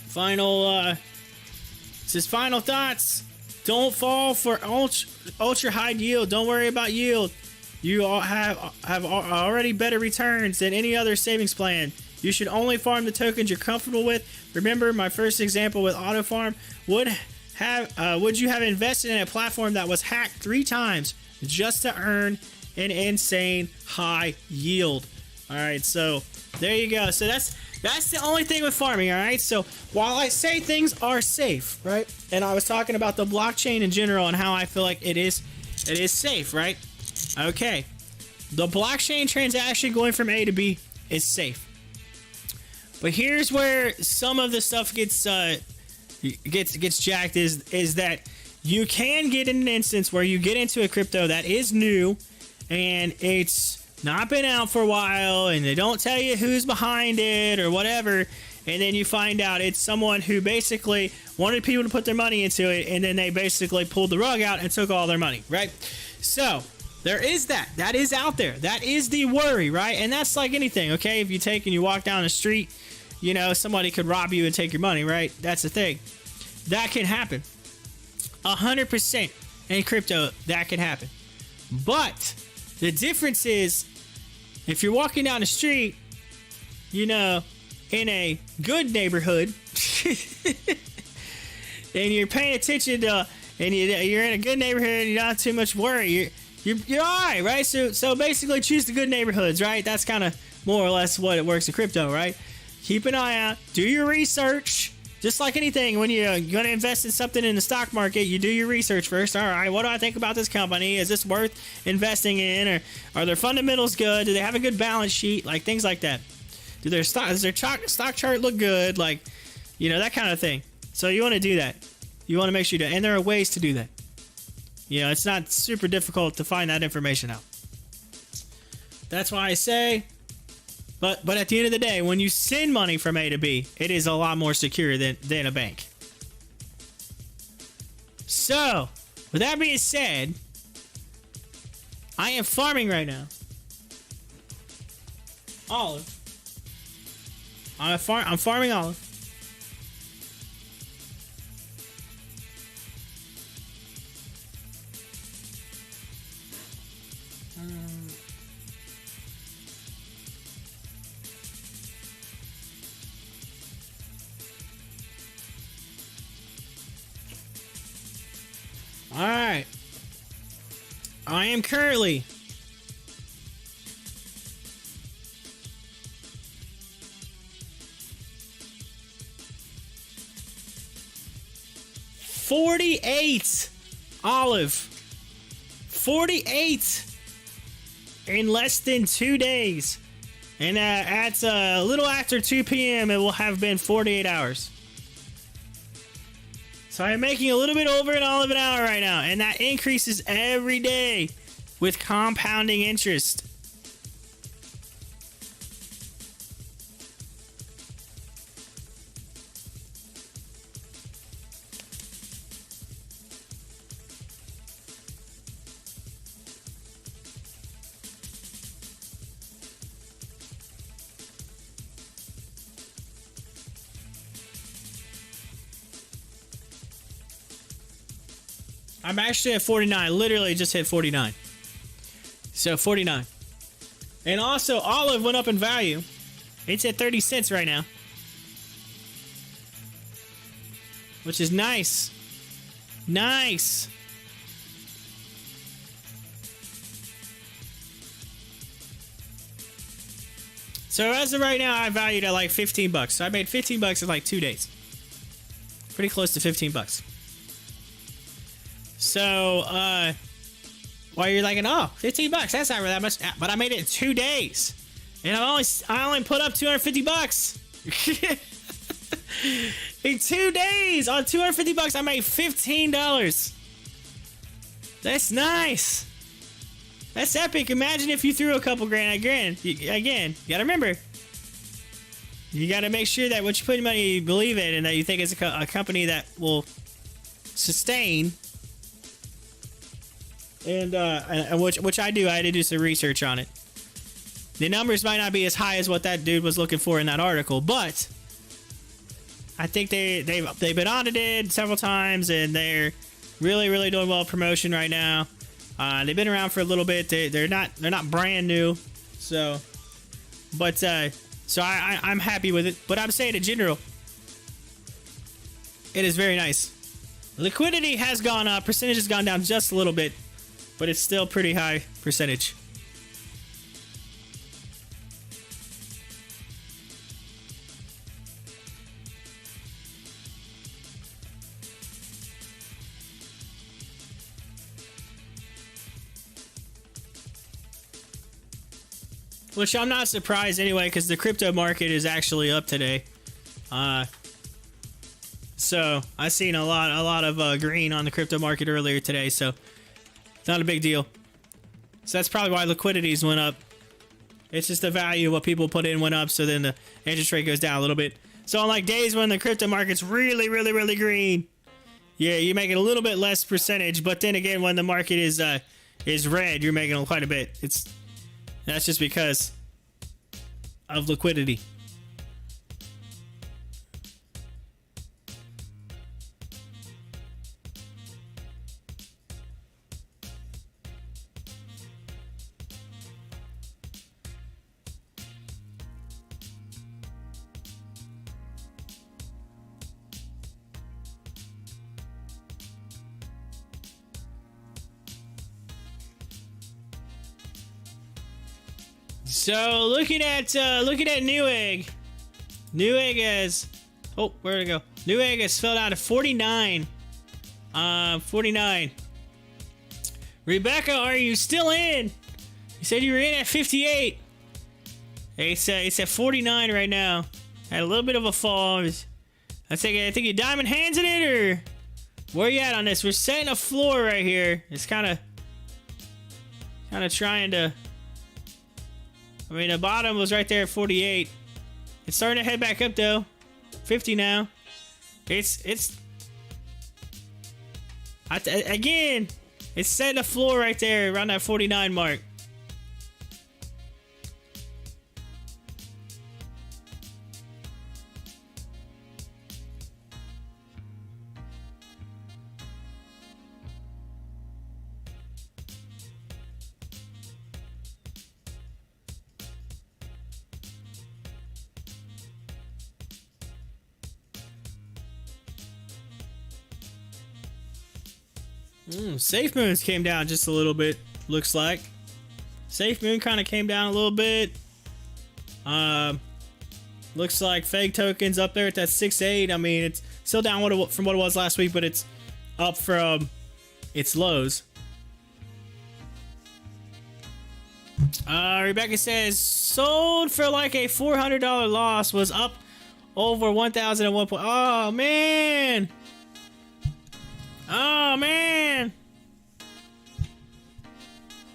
Final thoughts. Don't fall for ultra high yield. Don't worry about yield. You all have already better returns than any other savings plan. You should only farm the tokens you're comfortable with. Remember my first example with auto farm. Would you have invested in a platform that was hacked 3 times just to earn an insane high yield? All right, so there you go. So that's the only thing with farming. All right, so while I say things are safe, right, and I was talking about the blockchain in general and how I feel like it is safe, right? Okay, the blockchain transaction going from A to B is safe, but here's where some of the stuff gets jacked. Is that you can get in an instance where you get into a crypto that is new and it's not been out for a while and they don't tell you who's behind it or whatever, and then you find out it's someone who basically wanted people to put their money into it, and then they basically pulled the rug out and took all their money, right? So there is that is out there. That is the worry, right? And that's like anything, okay? If you take and you walk down the street, you know, somebody could rob you and take your money, right? That's the thing. That can happen. 100% in crypto, that can happen. But the difference is, if you're walking down the street, you know, in a good neighborhood, and you're paying attention to, and you're in a good neighborhood, and you don't have too much worry, you're all right, right? So basically, choose the good neighborhoods, right? That's kind of more or less what it works in crypto, right? Keep an eye out, do your research. Just like anything, when you're going to invest in something in the stock market, you do your research first. All right, what do I think about this company? Is this worth investing in? Or are their fundamentals good? Do they have a good balance sheet? Like things like that. Does their stock chart look good? Like, you know, that kind of thing. So you want to do that. You want to make sure you do. And there are ways to do that. You know, it's not super difficult to find that information out. That's why I say... But at the end of the day, when you send money from A to B, it is a lot more secure than a bank. So, with that being said, I am farming right now. Olive. I'm farming olive. All right. I am currently $48 olive. 48 in less than 2 days. And at a little after 2 p.m., it will have been 48 hours. So I'm making a little bit over an olive an hour right now. And that increases every day with compounding interest. I'm actually at 49. Literally just hit 49. So 49. And also, olive went up in value. It's at 30 cents right now. Which is nice. Nice. So as of right now, I valued at like 15 bucks. So I made 15 bucks in like 2 days. Pretty close to 15 bucks. So, well, you're like, oh, 15 bucks, that's not really that much. But I made it in 2 days. And I only put up 250 bucks. In 2 days, on 250 bucks, I made $15. That's nice. That's epic. Imagine if you threw a couple grand. Again, you gotta remember, you gotta make sure that what you put in money, you believe it, and that you think it's a company that will sustain. And which I do. I had to do some research on it. The numbers might not be as high as what that dude was looking for in that article, but I think they've been audited several times, and they're really doing well promotion right now. They've been around for a little bit. They're not brand new, so I'm happy with it. But I'm saying in general, it is very nice. Liquidity has gone up. Percentage has gone down just a little bit, but it's still pretty high percentage. Which I'm not surprised anyway, because the crypto market is actually up today. So I seen a lot of green on the crypto market earlier today, so not a big deal. So that's probably why liquidities went up. It's just the value of what people put in went up, so then the interest rate goes down a little bit. So on like days when the crypto market's really green, yeah, you're making a little bit less percentage. But then again, when the market is red, you're making quite a bit. That's just because of liquidity. So looking at Newegg has, oh, where'd it go? Newegg has fell down to 49. 49. Rebecca, are you still in? You said you were in at 58. It's at 49 right now. Had a little bit of a fall. I think you diamond hands in it, or where you at on this? We're setting a floor right here. It's kind of trying to. I mean, the bottom was right there at 48. It's starting to head back up though. 50 now. Again, it's setting a floor right there around that 49 mark. SafeMoons came down just a little bit, looks like. SafeMoon kind of came down a little bit. Looks like fake tokens up there at that 6.8. I mean, it's still down from what it was last week, but it's up from its lows. Rebecca says sold for like a $400 loss, was up over 1,000 at one point. Oh man. Oh man.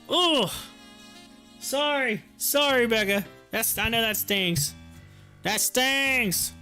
Oh. Sorry, Rebecca. I know that stings. That stings.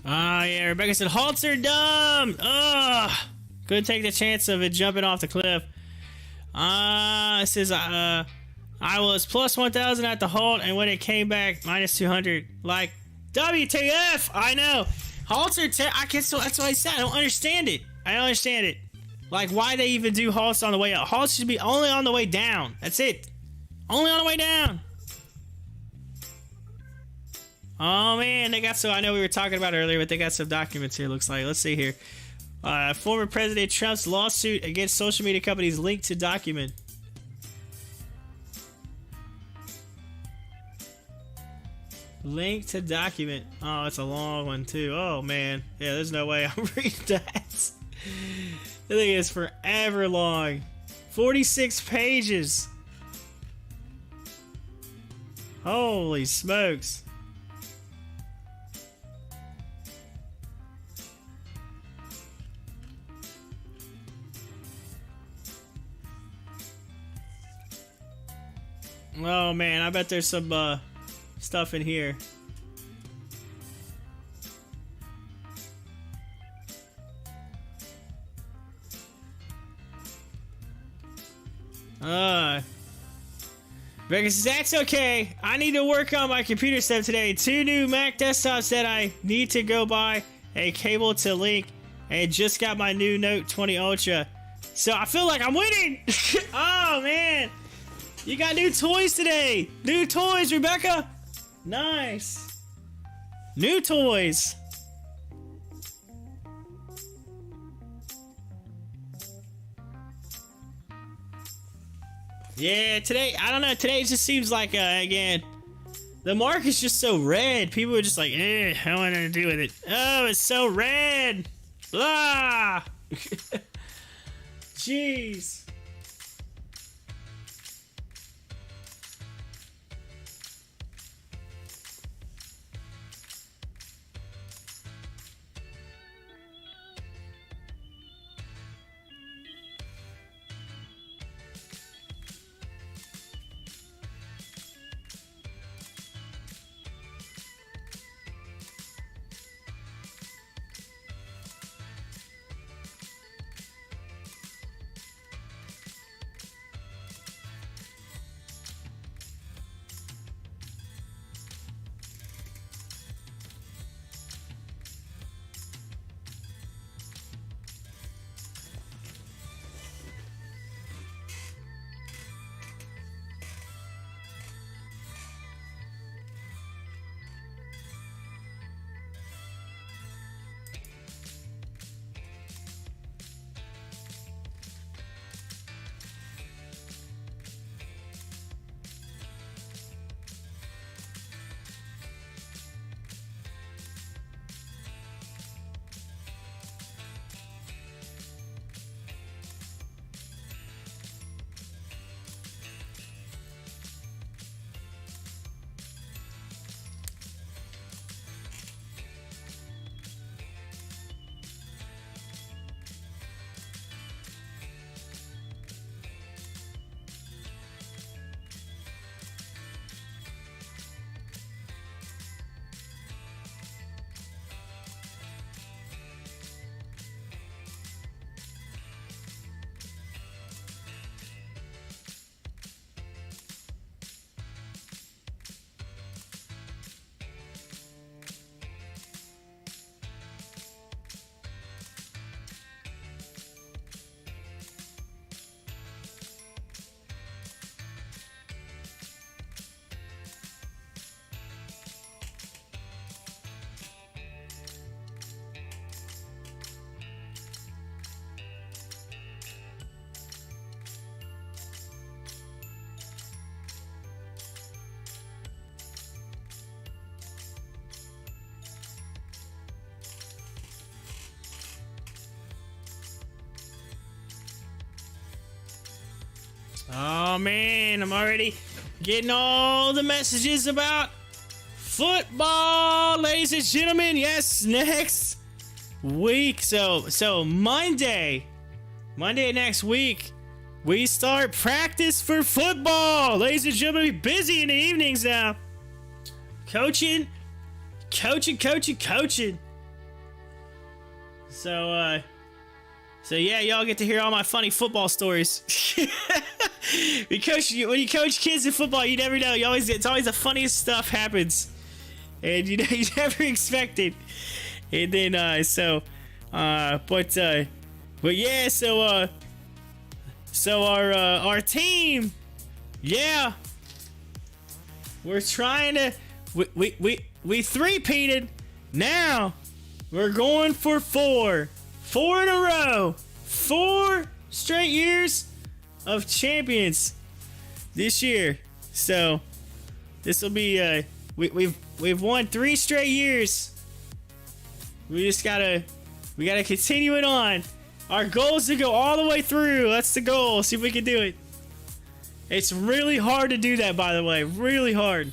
Oh, yeah, Rebecca said, halts are dumb! Ugh! Couldn't take the chance of it jumping off the cliff. It says, I was plus 1,000 at the halt, and when it came back, minus 200. Like, WTF! I know! Halts are, I guess that's what I said. I don't understand it. Like, why they even do halts on the way up? Halts should be only on the way down. That's it. Only on the way down. Oh man, they got I know we were talking about earlier, but they got some documents here, looks like. Let's see here. Former President Trump's lawsuit against social media companies linked to document. Link to document. Oh, it's a long one too. Oh man. Yeah, there's no way I'm reading that. I think it's forever long. 46 pages. Holy smokes. Oh man, I bet there's some stuff in here. Because that's okay. I need to work on my computer stuff today. 2 new Mac desktops that I need to go buy, a cable to link, and just got my new Note 20 Ultra. So I feel like I'm winning. Oh man. You got new toys today! New toys, Rebecca! Nice! New toys! Yeah, today, I don't know, today it just seems like, again, the market's just so red. People are just like, I don't want nothing to do with it. Oh, it's so red! Ah! Jeez. Oh man, I'm already getting all the messages about football, ladies and gentlemen. Yes, next week. So Monday next week, we start practice for football. Ladies and gentlemen, we're busy in the evenings now. Coaching. So yeah, y'all get to hear all my funny football stories. Because when you coach kids in football, you never know. It's always the funniest stuff happens, and you never expect it. And then but yeah, so our team, yeah, we're trying to we three-peated. Now we're going for four in a row, 4 straight years of champions this year. So this will be we've won 3 straight years. We gotta continue it on. Our goal is to go all the way through. That's the goal. See if we can do it. It's really hard to do that, by the way. Really hard.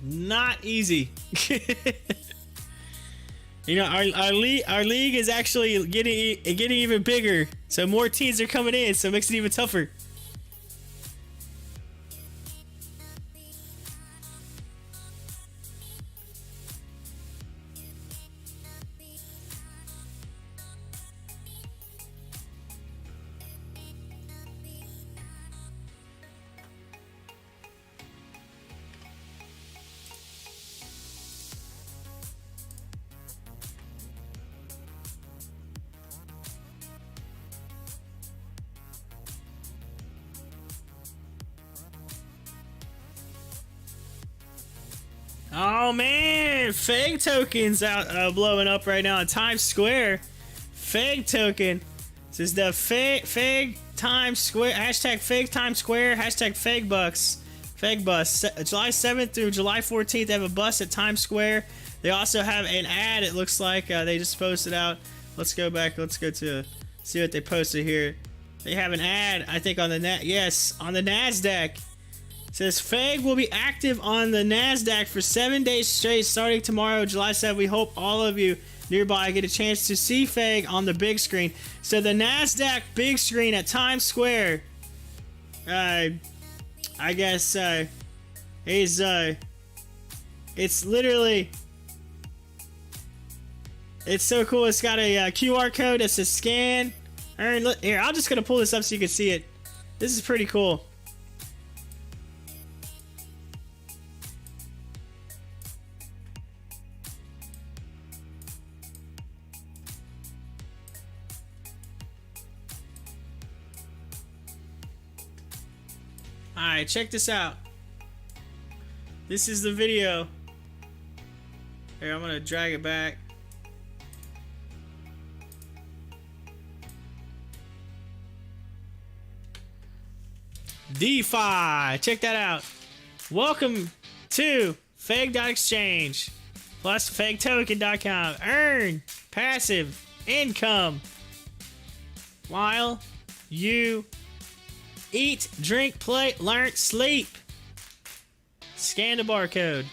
Not easy. You know, our league is actually getting even bigger. So more teams are coming in, so it makes it even tougher. Oh man, FEG tokens out blowing up right now in Times Square. FEG token. This is the FEG Times Square. Hashtag FEG Times Square. Hashtag FEG Bucks. FEG bus. July 7th through July 14th, they have a bus at Times Square. They also have an ad. It looks like they just posted out. Let's go back. Let's go to see what they posted here. They have an ad, I think, on the on the NASDAQ. It says FEG will be active on the NASDAQ for 7 days straight starting tomorrow, July 7th. We hope all of you nearby get a chance to see FEG on the big screen. So the NASDAQ big screen at Times Square, I guess, is, it's literally, it's so cool. It's got a QR code that says scan. Look, here, I'm just going to pull this up so you can see it. This is pretty cool. Alright, check this out. This is the video. Here, I'm gonna drag it back. DeFi, check that out. Welcome to FEG.exchange plus FEGtoken.com. Earn passive income while you eat, drink, play, learn, sleep. Scan the barcode.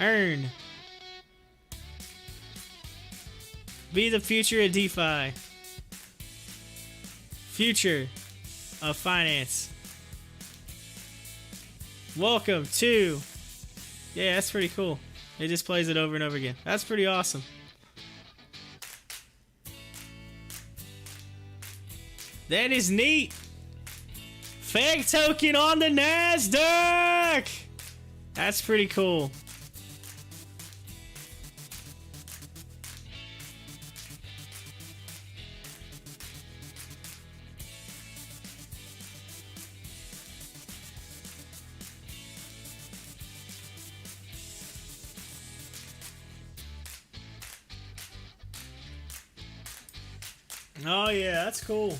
Earn. Be the future of DeFi. Future of finance. Welcome to... Yeah, that's pretty cool. It just plays it over and over again. That's pretty awesome. That is neat. FEG token on the NASDAQ. That's pretty cool. Oh yeah, that's cool.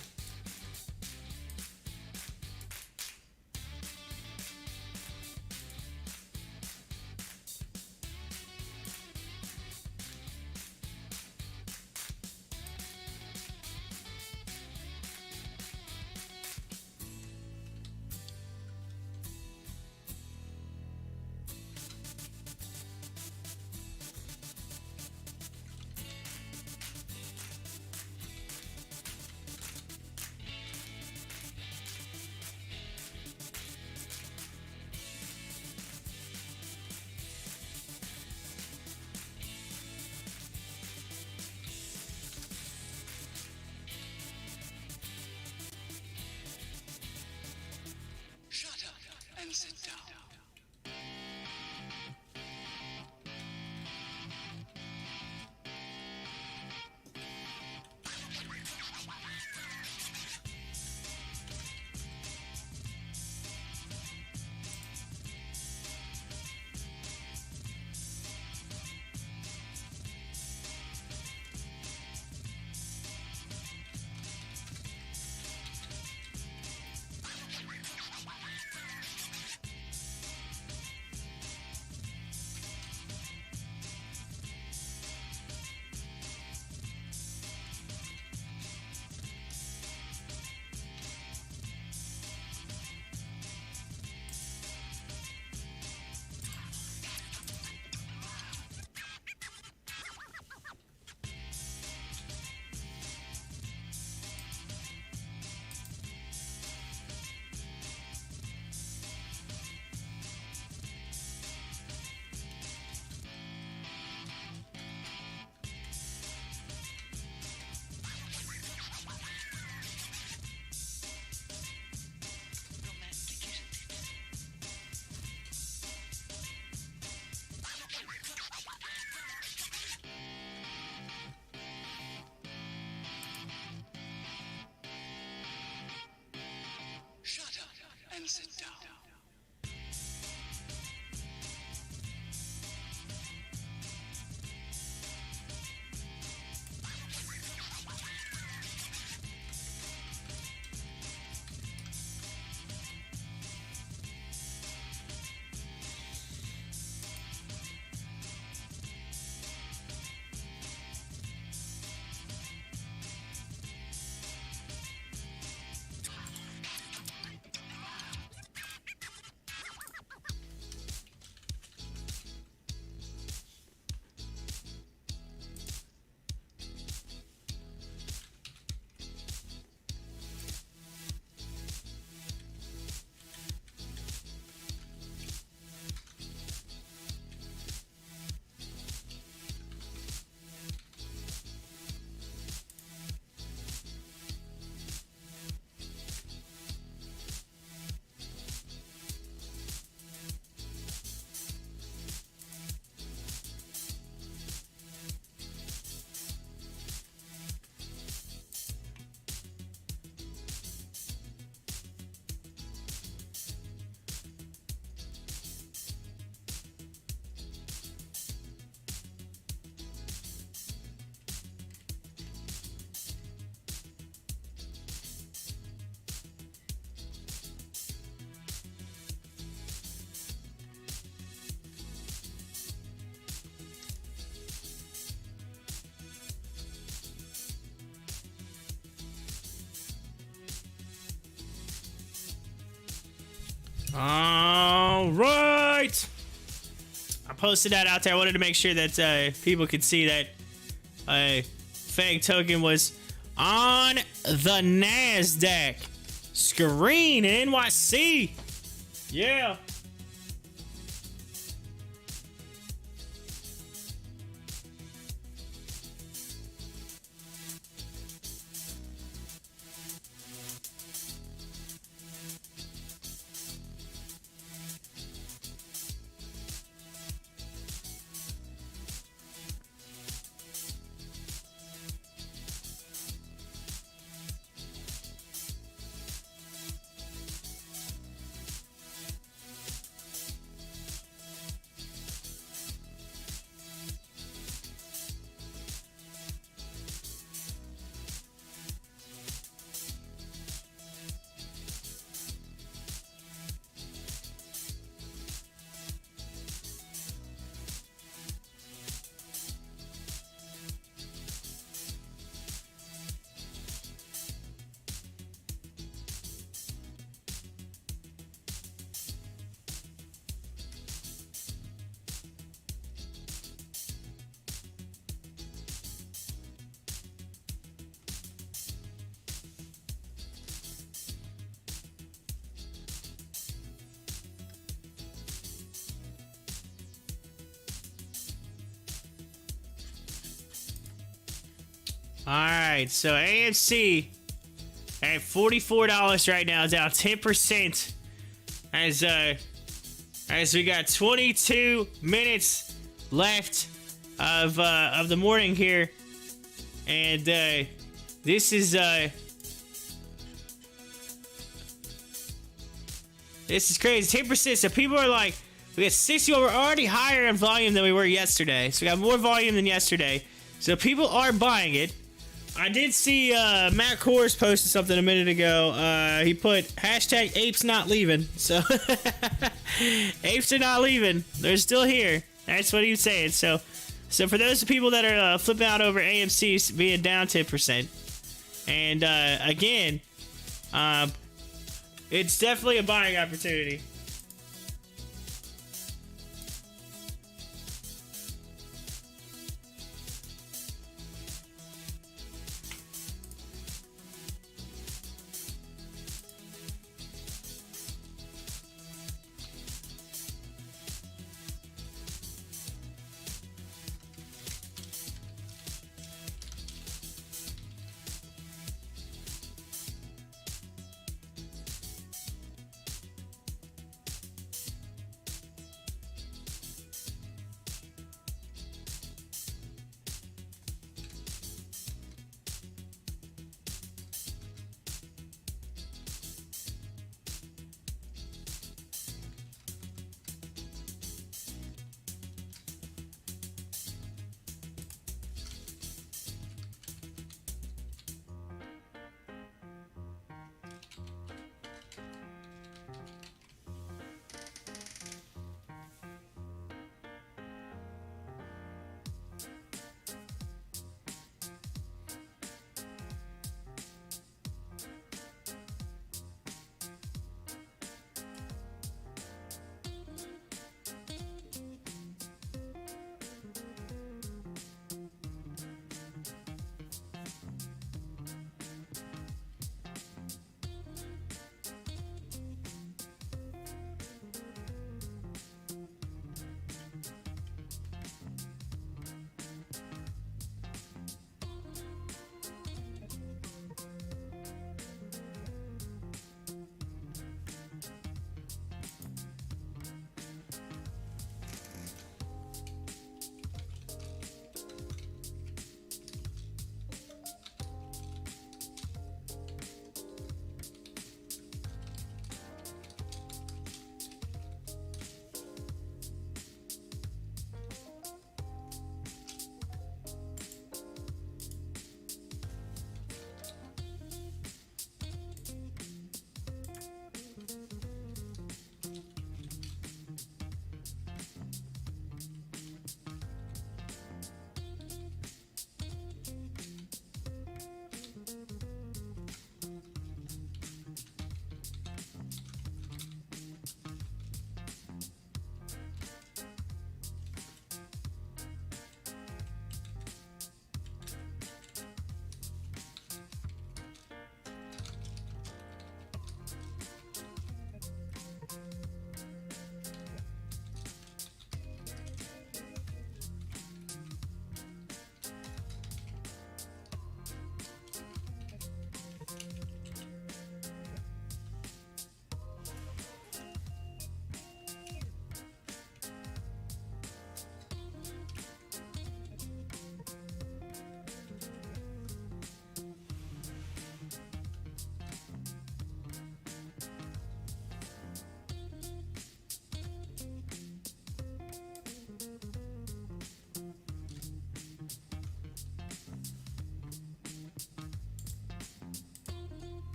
sit down. All right. I posted that out there. I wanted to make sure that people could see that fake token was on the NASDAQ screen in NYC. Yeah. All right, so AMC at $44 right now, down 10%. As we got 22 minutes left of the morning here, and this is crazy. 10%. So people are like, we got 60. We're already higher in volume than we were yesterday. So we got more volume than yesterday. So people are buying it. I did see Matt Kors posted something a minute ago. He put hashtag apes not leaving. So apes are not leaving. They're still here. That's what he was saying. So for those people that are flipping out over AMC being down 10%, and again, it's definitely a buying opportunity.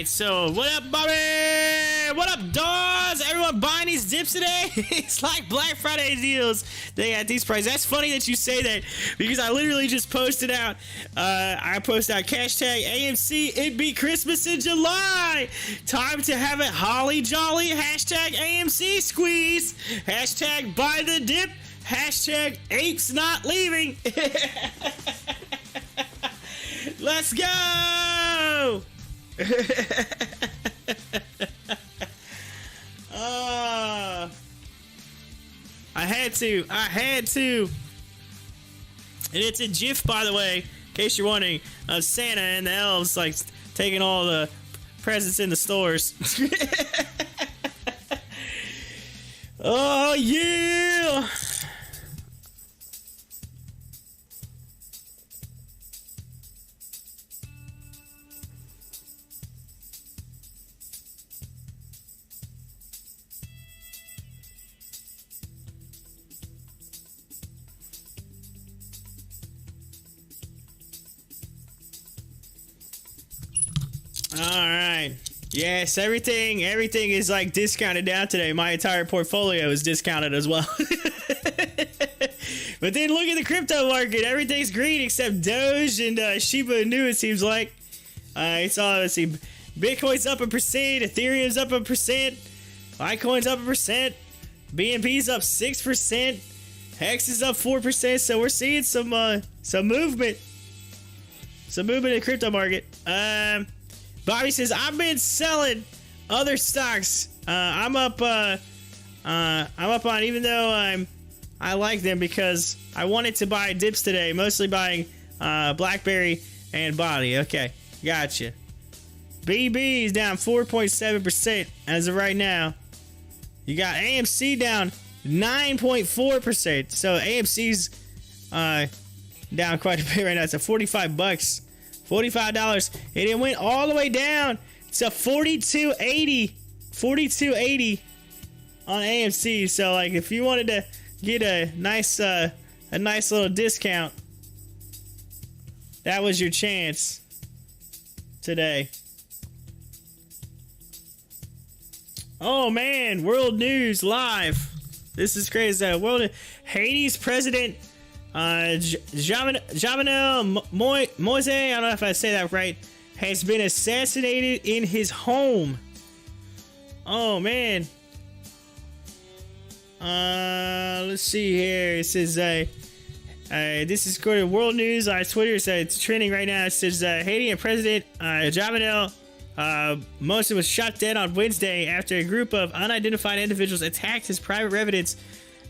right, so what up, Bobby? What up, dogs? Everyone buying these dips today? It's like Black Friday deals. They at these prices. That's funny that you say that because I literally just posted out. I posted out hashtag AMC. It be Christmas in July. Time to have it holly jolly. Hashtag AMC squeeze. Hashtag buy the dip. Hashtag apes not leaving. Let's go. I had to. And it's a GIF, by the way, in case you're wondering, of Santa and the elves like taking all the presents in the stores. Oh yeah. All right. Yes, everything is like discounted down today. My entire portfolio is discounted as well. But then look at the crypto market. Everything's green except Doge and Shiba Inu, it seems like. It's all, let's see. Bitcoin's up 1%. Ethereum's up 1%. Litecoin's up 1%. BNB's up 6%. Hex is up 4%. So we're seeing some movement. Some movement in the crypto market. Bobby says, I've been selling other stocks. I'm up on, even though I like them because I wanted to buy dips today, mostly buying BlackBerry and Body. Okay, gotcha. BB is down 4.7% as of right now. You got AMC down 9.4%. So AMC's down quite a bit right now. It's at $45. $45, and it went all the way down to $42.80 on AMC. So like if you wanted to get a nice little discount, that was your chance today. Oh man, world news live. This is crazy. Haiti's president Jovenel Moise, I don't know if I say that right, has been assassinated in his home. Oh man. Let's see here. It says this is according to World News on Twitter. So it's trending right now. It says Haitian President Jovenel Moise was shot dead on Wednesday after a group of unidentified individuals attacked his private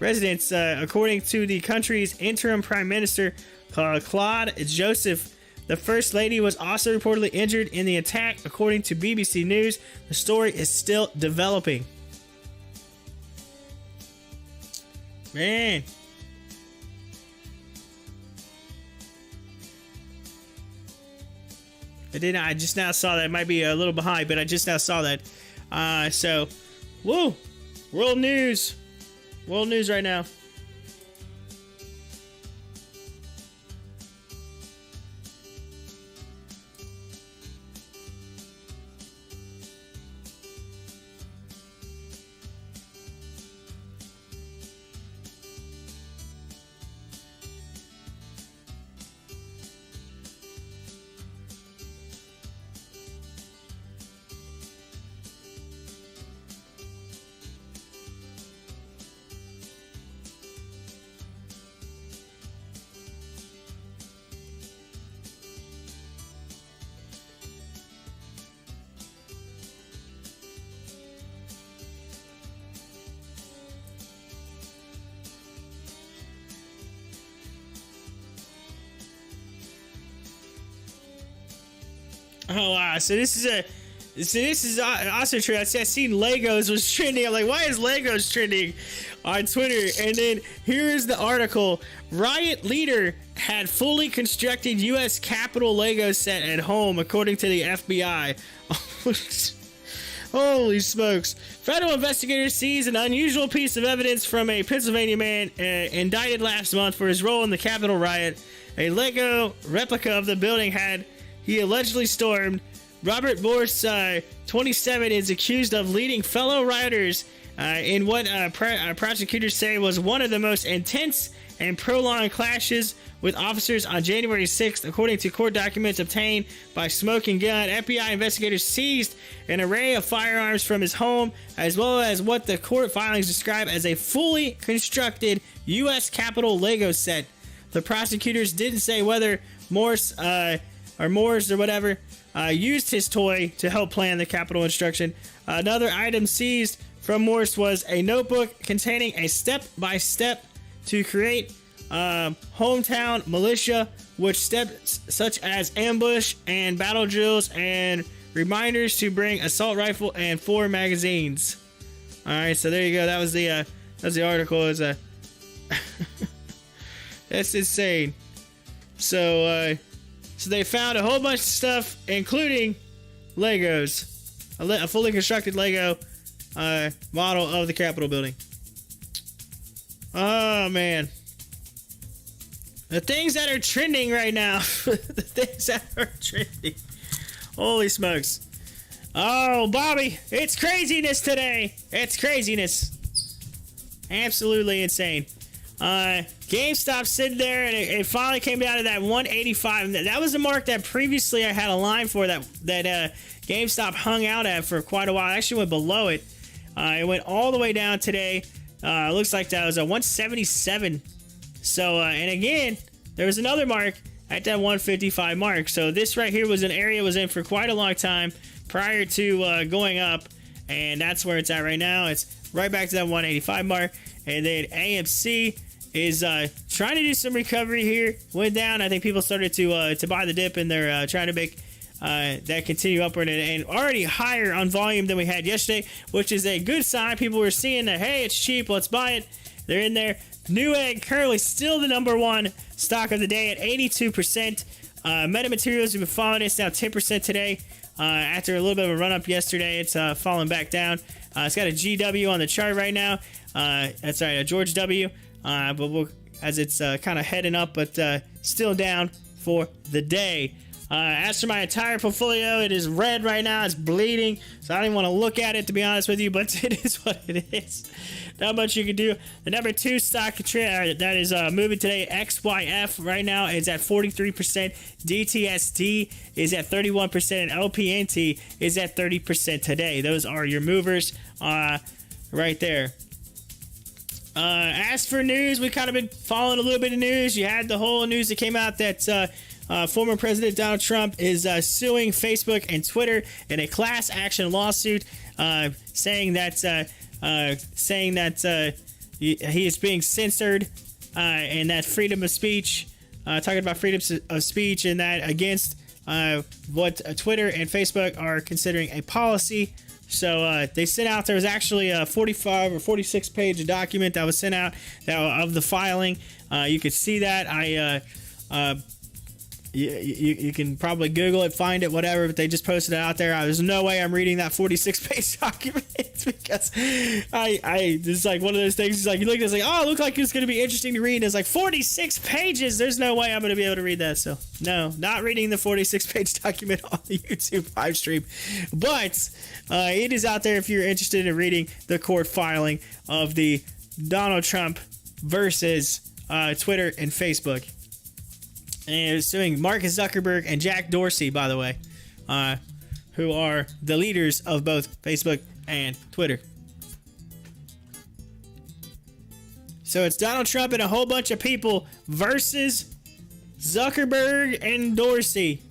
residence, according to the country's interim prime minister, Claude Joseph. The first lady was also reportedly injured in the attack, according to BBC News. The story is still developing. Man. I just now saw that. It might be a little behind, but I just now saw that. So, woo! World news. World news right now. Oh wow! So this is also true. I seen Legos was trending. I'm like, why is Legos trending on Twitter? And then here's the article: Riot leader had fully constructed U.S. Capitol Lego set at home, according to the FBI. Holy smokes! Federal investigators seized an unusual piece of evidence from a Pennsylvania man indicted last month for his role in the Capitol riot. A Lego replica of the building he allegedly stormed Robert Morse, 27, is accused of leading fellow rioters in what prosecutors say was one of the most intense and prolonged clashes with officers on January 6th, according to court documents obtained by Smoking Gun. FBI investigators seized an array of firearms from his home, as well as what the court filings describe as a fully constructed U.S. Capitol Lego set. The prosecutors didn't say whether Morse used his toy to help plan the Capitol insurrection. Another item seized from Morse was a notebook containing a step-by-step to create hometown militia, which steps such as ambush and battle drills and reminders to bring assault rifle and 4 magazines. All right, so there you go. That was the article. It's that's insane. So they found a whole bunch of stuff, including Legos, a fully constructed Lego model of the Capitol building. Oh man. The things that are trending right now. The things that are trending. Holy smokes. Oh, Bobby, it's craziness today. It's craziness. Absolutely insane. GameStop sitting there, and it finally came down to that 185. That was the mark that previously I had a line for that GameStop hung out at for quite a while. I actually went below it. It went all the way down today. Looks like that was a 177. So, and again, there was another mark at that 155 mark. So this right here was an area it was in for quite a long time prior to going up. And that's where it's at right now. It's right back to that 185 mark. And then AMC is trying to do some recovery here. Went down. I think people started to buy the dip, and they're trying to make that continue upward and already higher on volume than we had yesterday, which is a good sign. People were seeing that, hey, it's cheap, let's buy it. They're in there. Newegg currently still the number one stock of the day at 82%. Metamaterials have been falling. It's now 10% today. After a little bit of a run up yesterday, it's falling back down. It's got a GW on the chart right now. That's right, a George W. But as it's kind of heading up, but still down for the day. As for my entire portfolio, it is red right now. It's bleeding, so I don't even want to look at it, to be honest with you, but it is what it is. Not much you can do. The number 2 stock that is moving today, XYF, right now is at 43%. DTSD is at 31%, and LPNT is at 30% today. Those are your movers right there. As for news, we've kind of been following a little bit of news. You had the whole news that came out that former President Donald Trump is suing Facebook and Twitter in a class action lawsuit, saying that he is being censored and that freedom of speech, talking about freedom of speech, and that against what Twitter and Facebook are considering a policy. So they sent out, there was actually a 45 or 46 page document that was sent out of the filing. You could see that. You can probably Google it, find it, whatever, but they just posted it out there. There's no way I'm reading that 46-page document because this is like one of those things. It's like you look at it, it's like, oh, it looked like it's going to be interesting to read. It's like 46 pages. There's no way I'm going to be able to read that. So no, not reading the 46-page document on the YouTube live stream, but it is out there if you're interested in reading the court filing of the Donald Trump versus Twitter and Facebook. And it's suing Mark Zuckerberg and Jack Dorsey, by the way, who are the leaders of both Facebook and Twitter. So it's Donald Trump and a whole bunch of people versus Zuckerberg and Dorsey.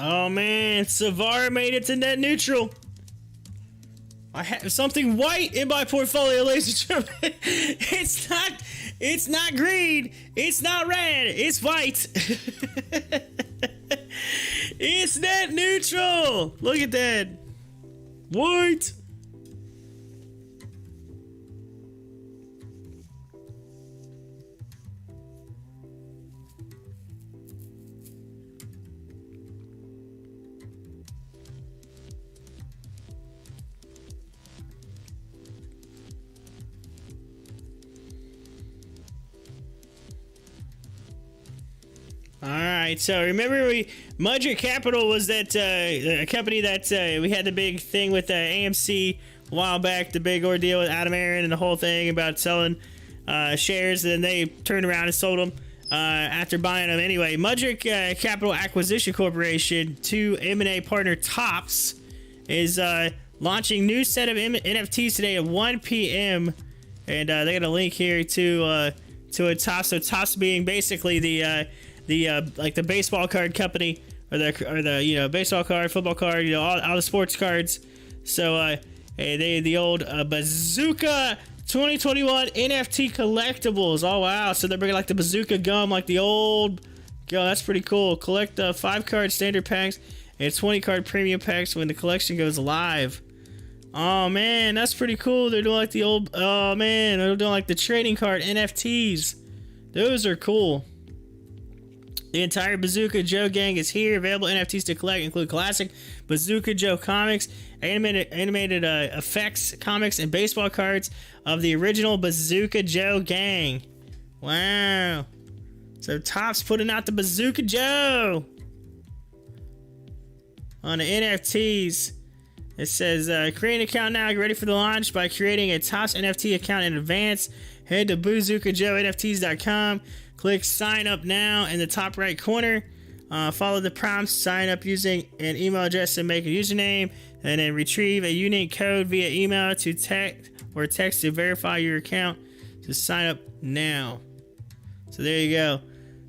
Oh man, Savara made it to net neutral. I have something white in my portfolio, ladies and gentlemen. It's not green. It's not red. It's white. It's net neutral. Look at that. White. All right, so remember Mudger Capital was that a company that we had the big thing with AMC a while back, the big ordeal with Adam Aaron and the whole thing about selling shares, and then they turned around and sold them after buying them. Anyway, Mudger Capital Acquisition Corporation to M&A partner Tops is launching new set of NFTs today at 1 p.m. and they got a link here to a Tops. So Tops being basically the like the baseball card company or the baseball card, football card, all the sports cards. So they the old Bazooka 2021 NFT collectibles. Oh wow! So they're bringing like the Bazooka gum, like the old. Yo, that's pretty cool. Collect 5 card standard packs and 20 card premium packs when the collection goes live. Oh man, that's pretty cool. They're doing like the old. Oh man, they're doing like the trading card NFTs. Those are cool. The entire Bazooka Joe gang is here. Available NFTs to collect include classic Bazooka Joe comics, animated effects comics, and baseball cards of the original Bazooka Joe gang. Wow. So Topps putting out the Bazooka Joe on the NFTs. It says, create an account now. Get ready for the launch by creating a Topps NFT account in advance. Head to bazookajoenfts.com. Click sign up now in the top right corner. Follow the prompts. Sign up using an email address and make a username. And then retrieve a unique code via email to text to verify your account. Just sign up now. So there you go.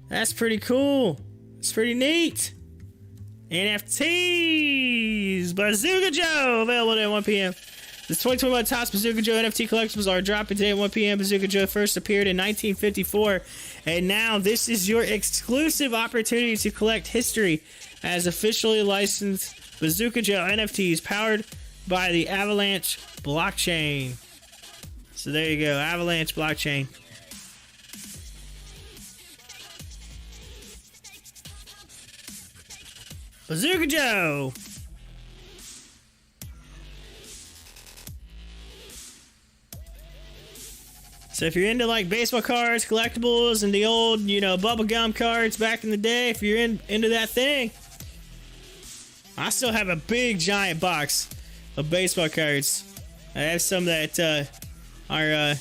That's pretty cool. It's pretty neat. NFTs. Bazooka Joe. Available at 1 p.m. The 2021 Topps Bazooka Joe NFT collectibles are dropping today at 1 p.m. Bazooka Joe first appeared in 1954, and now this is your exclusive opportunity to collect history as officially licensed Bazooka Joe NFTs powered by the Avalanche blockchain. So there you go, Avalanche blockchain. Bazooka Joe. So if you're into like baseball cards, collectibles, and the old, bubblegum cards back in the day, if you're into that thing, I still have a big giant box of baseball cards. I have some that are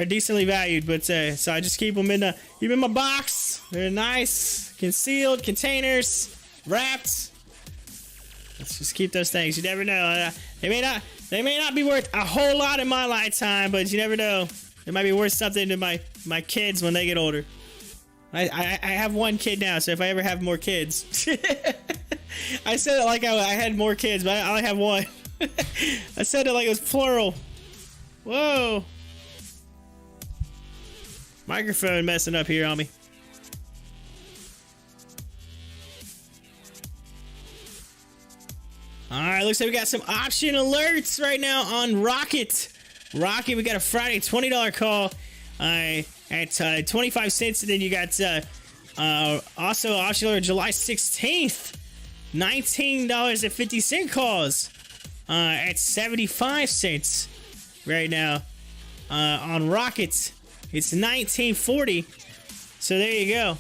decently valued, but so I just keep them in my box. They're nice, concealed containers, wrapped. Let's just keep those things. You never know. They may not be worth a whole lot in my lifetime, but you never know. It might be worth something to my kids when they get older. I have one kid now, so if I ever have more kids, I said it like I had more kids, but I only have one. I said it like it was plural. Whoa. Microphone messing up here on me. Alright, looks like we got some option alerts right now on Rocket. We got a Friday $20 call at 25 cents, and then you got also option alert July 16th, $19.50 calls at 75 cents right now on Rocket. It's 1940, so there you go.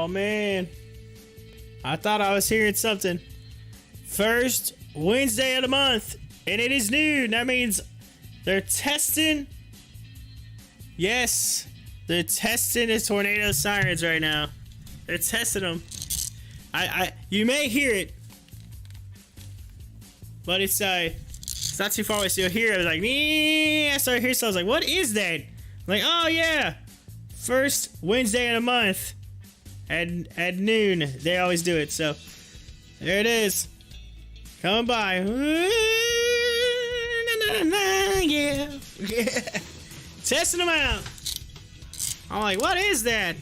Oh man, I thought I was hearing something. First Wednesday of the month, and it is noon. That means they're testing. Yes, they're testing the tornado sirens right now. They're testing them. You may hear it, but it's not too far away, so you'll hear it. Like, I started hearing something. I was like, what is that? I'm like, oh yeah, first Wednesday of the month at noon. They always do it. So there it is, coming by. Yeah. Testing them out. I'm like, what is that?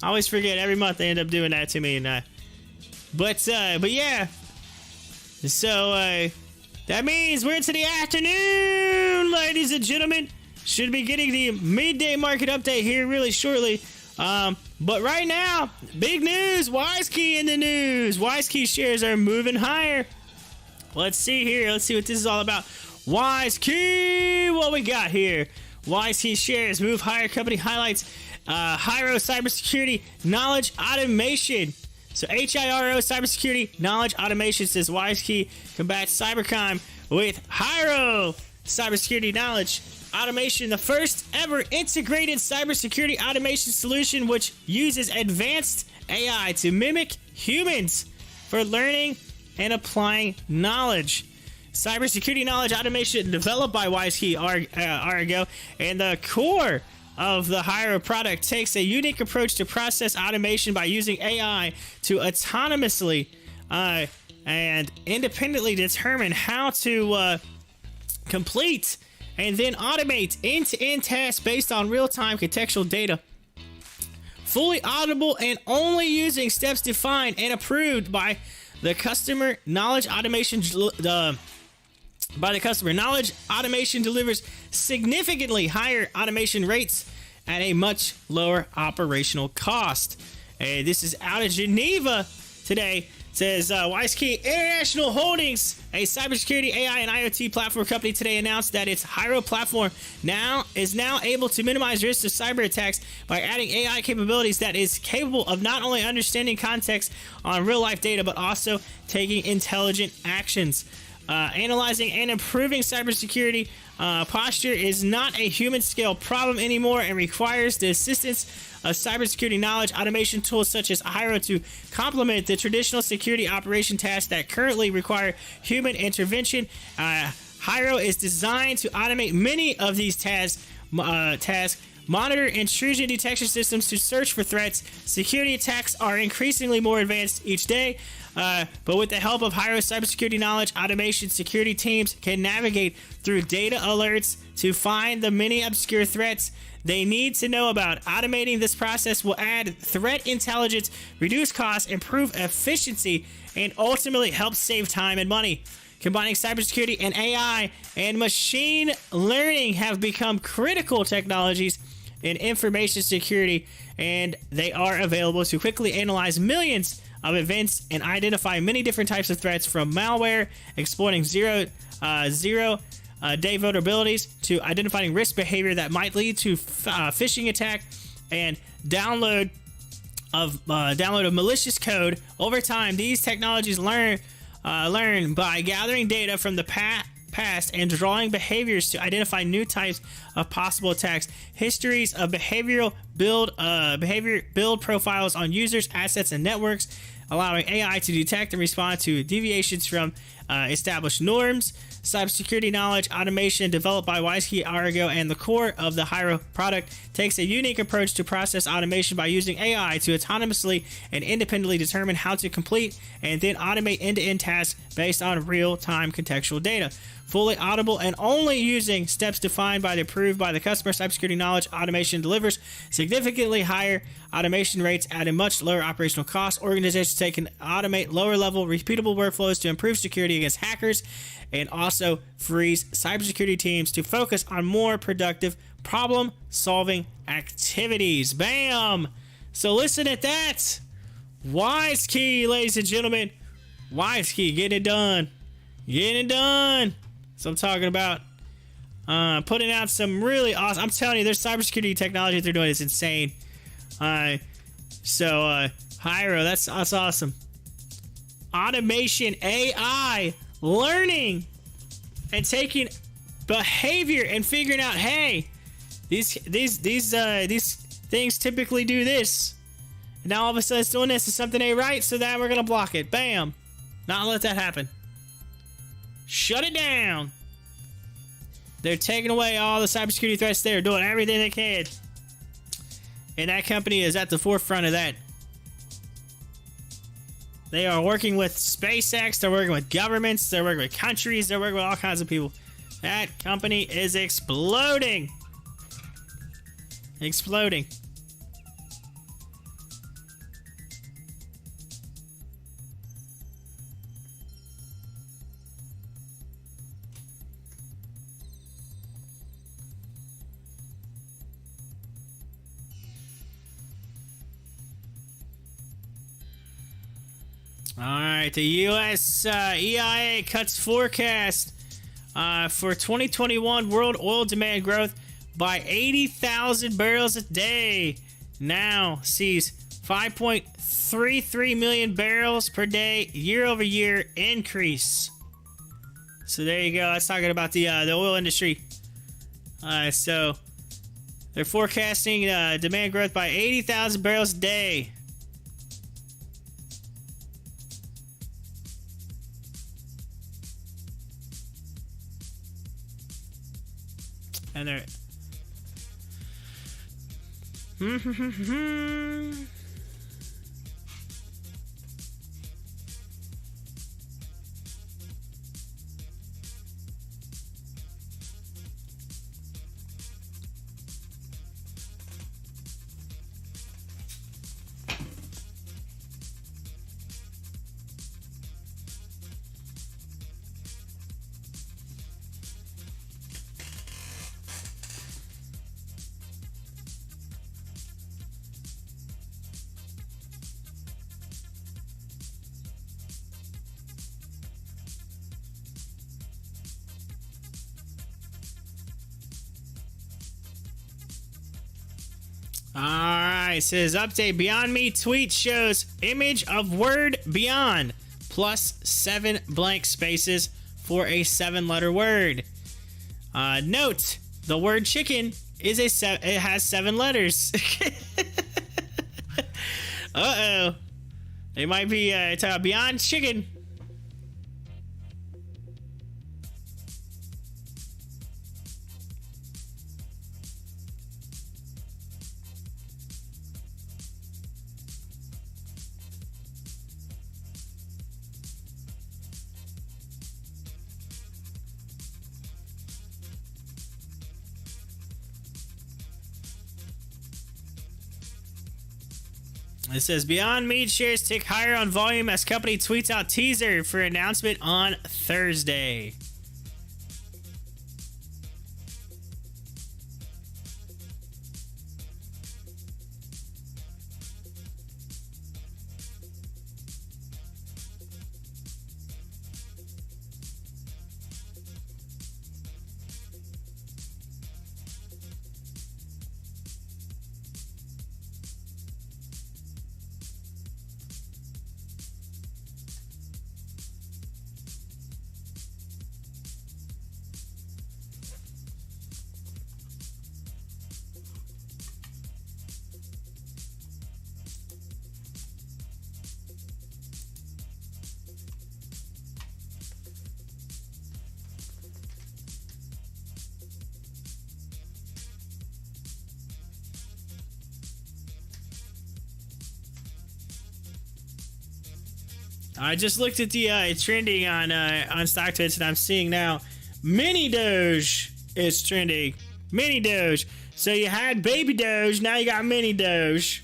I always forget. Every month they end up doing that to me, and but yeah. So that means we're into the afternoon, ladies and gentlemen. Should be getting the midday market update here really shortly. But right now, big news. WiseKey in the news. WiseKey shares are moving higher. Let's see here. Let's see what this is all about. WiseKey, what we got here? WiseKey shares move higher. Company highlights HIRO cybersecurity knowledge automation. So HIRO cybersecurity knowledge automation, says WiseKey combats cybercrime with HIRO cybersecurity knowledge automation, the first ever integrated cybersecurity automation solution which uses advanced AI to mimic humans for learning and applying knowledge. Cybersecurity knowledge automation developed by WiseKey Argo, and the core of the HIRO product takes a unique approach to process automation by using AI to autonomously and independently determine how to complete and then automate end-to-end tasks based on real-time contextual data. Fully auditable and only using steps defined and approved by the customer. Knowledge automation knowledge automation delivers significantly higher automation rates at a much lower operational cost. And this is out of Geneva today. It says WiseKey International Holdings, a cybersecurity AI and IoT platform company, today announced that its HIRO platform is now able to minimize risks of cyber attacks by adding AI capabilities that is capable of not only understanding context on real life data but also taking intelligent actions. Analyzing and improving cybersecurity posture is not a human scale problem anymore and requires the assistance of cybersecurity knowledge automation tools such as HIRO to complement the traditional security operation tasks that currently require human intervention. HIRO is designed to automate many of these tasks, monitor intrusion detection systems to search for threats. Security attacks are increasingly more advanced each day. But with the help of HIRO cybersecurity knowledge automation, security teams can navigate through data alerts to find the many obscure threats they need to know about. Automating this process will add threat intelligence, reduce costs, improve efficiency, and ultimately help save time and money. Combining cybersecurity and AI and machine learning have become critical technologies in information security, and they are available to quickly analyze millions of events and identify many different types of threats, from malware exploiting zero-day vulnerabilities to identifying risk behavior that might lead to phishing attack and download of malicious code. Over time, these technologies learn by gathering data from the past and drawing behaviors to identify new types of possible attacks. Histories of behavior build profiles on users, assets, and networks, allowing AI to detect and respond to deviations from established norms. Cybersecurity knowledge automation developed by WiseKey Argo and the core of the HIRO product takes a unique approach to process automation by using AI to autonomously and independently determine how to complete and then automate end-to-end tasks based on real-time contextual data. Fully auditable and only using steps defined by the approved by the customer. Cybersecurity knowledge automation delivers significantly higher automation rates at a much lower operational cost. Organizations can automate lower-level repeatable workflows to improve security against hackers, and also frees cybersecurity teams to focus on more productive problem-solving activities. Bam! So listen at that. WiseKey, ladies and gentlemen. WiseKey, getting it done. Getting it done. So I'm talking about putting out some really awesome. I'm telling you, their cybersecurity technology they're doing is insane. So, Hyro, that's awesome. Automation, AI, learning, and taking behavior and figuring out, hey, these things typically do this. And now all of a sudden it's doing this. It's something ain't right, so that we're gonna block it. Bam. Not let that happen. Shut it down. They're taking away all the cybersecurity threats. They're doing everything they can. And that company is at the forefront of that. They are working with SpaceX. They're working with governments. They're working with countries. They're working with all kinds of people. That company is exploding. Exploding. All right, the U.S. EIA cuts forecast for 2021 world oil demand growth by 80,000 barrels a day. Now sees 5.33 million barrels per day year-over-year increase. So there you go. That's talking about the oil industry. So they're forecasting demand growth by 80,000 barrels a day. And they're Alright, says update. Beyond Me tweet shows image of word beyond plus 7 blank spaces for a 7-letter word. Note, the word chicken is it has 7 letters. Uh-oh. They might be talking about beyond chicken. It says Beyond Meat shares tick higher on volume as company tweets out teaser for announcement on Thursday. I just looked at the trending on Stocktwits, and I'm seeing now Mini Doge is trending. Mini Doge. So you had Baby Doge, now you got Mini Doge.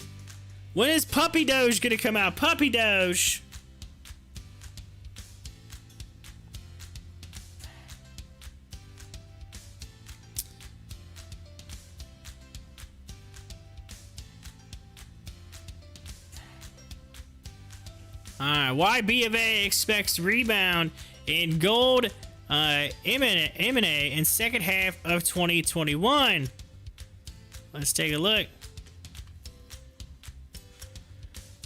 When is Puppy Doge gonna come out? Puppy Doge. Why B of A expects rebound in gold M&A in second half of 2021. Let's take a look.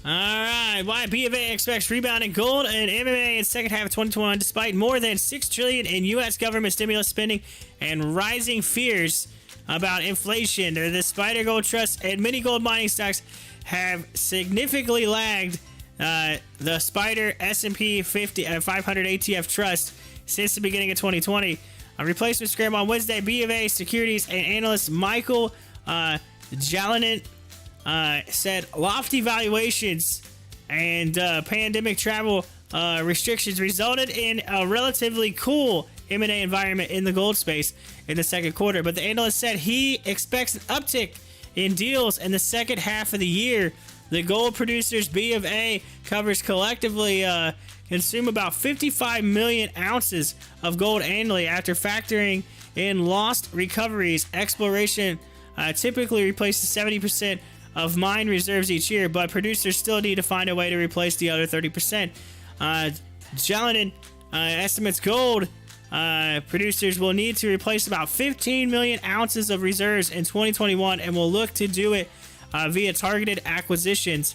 All right, why B of A expects rebound in gold and MMA in second half of 2021 despite more than $6 trillion in U.S. government stimulus spending and rising fears about inflation. The Spider Gold Trust and many gold mining stocks have significantly lagged the Spider S&P 500 ATF Trust since the beginning of 2020. A replacement scramble on Wednesday. B of A securities and analyst Michael Jalinet said lofty valuations and pandemic travel restrictions resulted in a relatively cool M&A environment in the gold space in the second quarter. But the analyst said he expects an uptick in deals in the second half of the year. The gold producers B of A covers collectively consume about 55 million ounces of gold annually after factoring in lost recoveries. Exploration typically replaces 70% of mine reserves each year, but producers still need to find a way to replace the other 30%. Jelinek estimates gold producers will need to replace about 15 million ounces of reserves in 2021 and will look to do it via targeted acquisitions.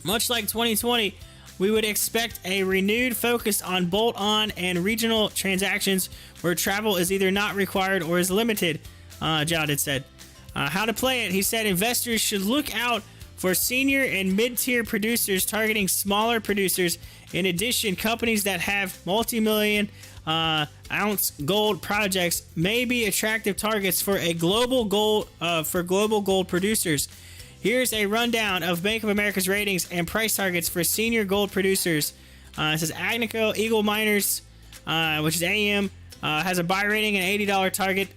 Much like 2020, we would expect a renewed focus on bolt-on and regional transactions where travel is either not required or is limited, Jelinek said. How to play it, he said investors should look out for senior and mid-tier producers targeting smaller producers. In addition, companies that have multi-million ounce gold projects may be attractive targets for global gold producers. Here's a rundown of Bank of America's ratings and price targets for senior gold producers. It says Agnico Eagle Miners, which is AM, has a buy rating and $80 target.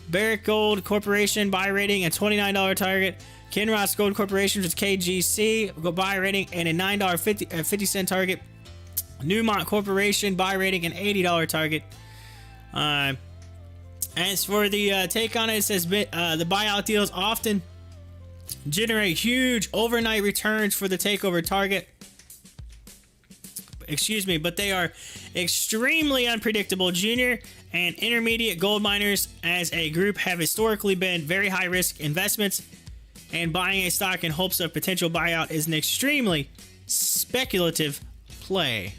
Barrick Gold Corporation buy rating and $29 target. Kinross Gold Corporation, which is KGC, buy rating and a $9.50 target. Newmont Corporation buy rating and $80 target. As for the take on it, it says the buyout deals often generate huge overnight returns for the takeover target. But they are extremely unpredictable. Junior and intermediate gold miners as a group have historically been very high risk investments, and buying a stock in hopes of potential buyout is an extremely speculative play.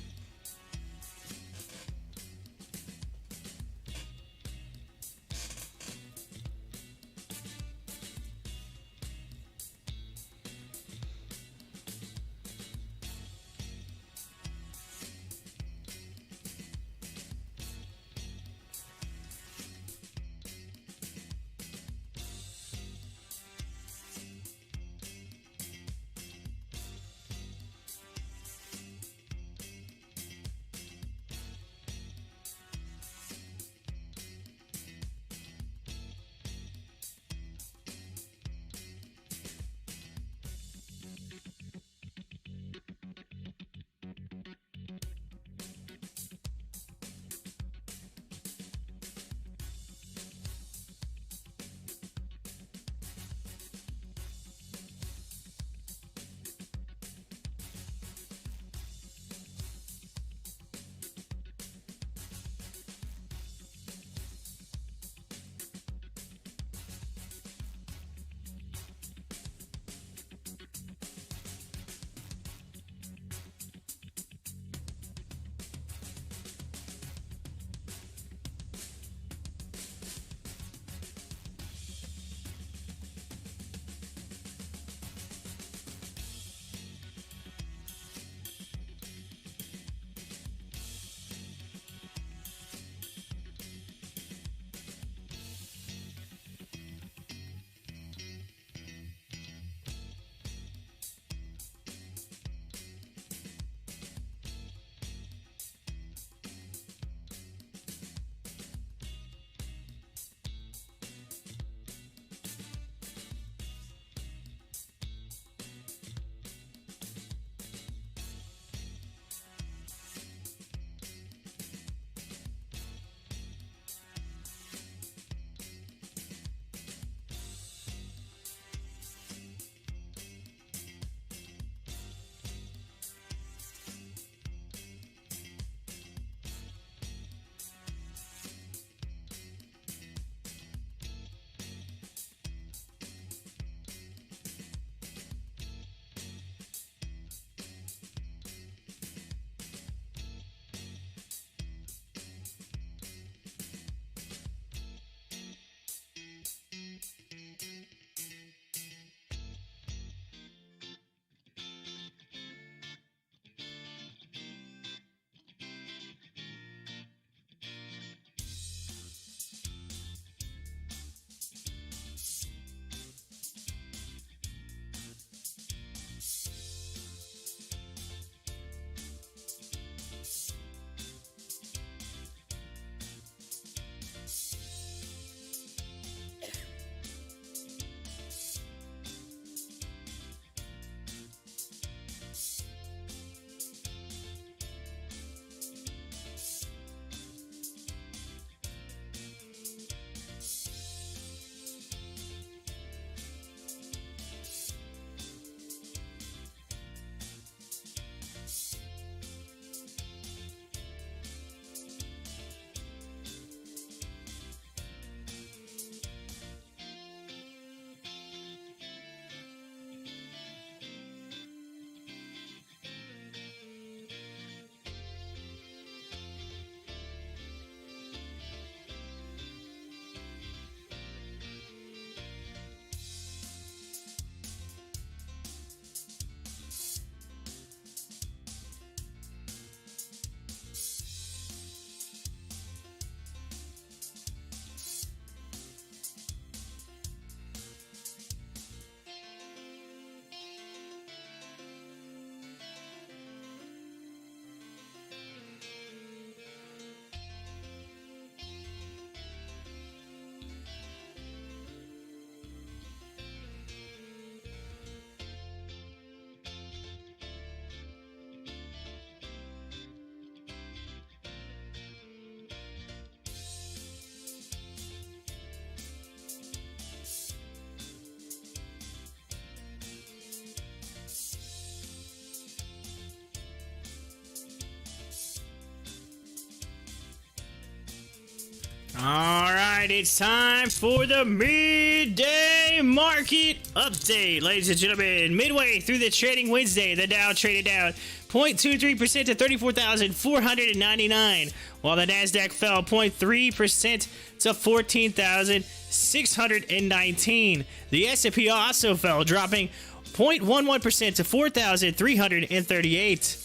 All right, it's time for the midday market update, ladies and gentlemen. Midway through the trading Wednesday, the Dow traded down 0.23% to 34,499, while the Nasdaq fell 0.3% to 14,619. The S&P also fell, dropping 0.11% to 4,338.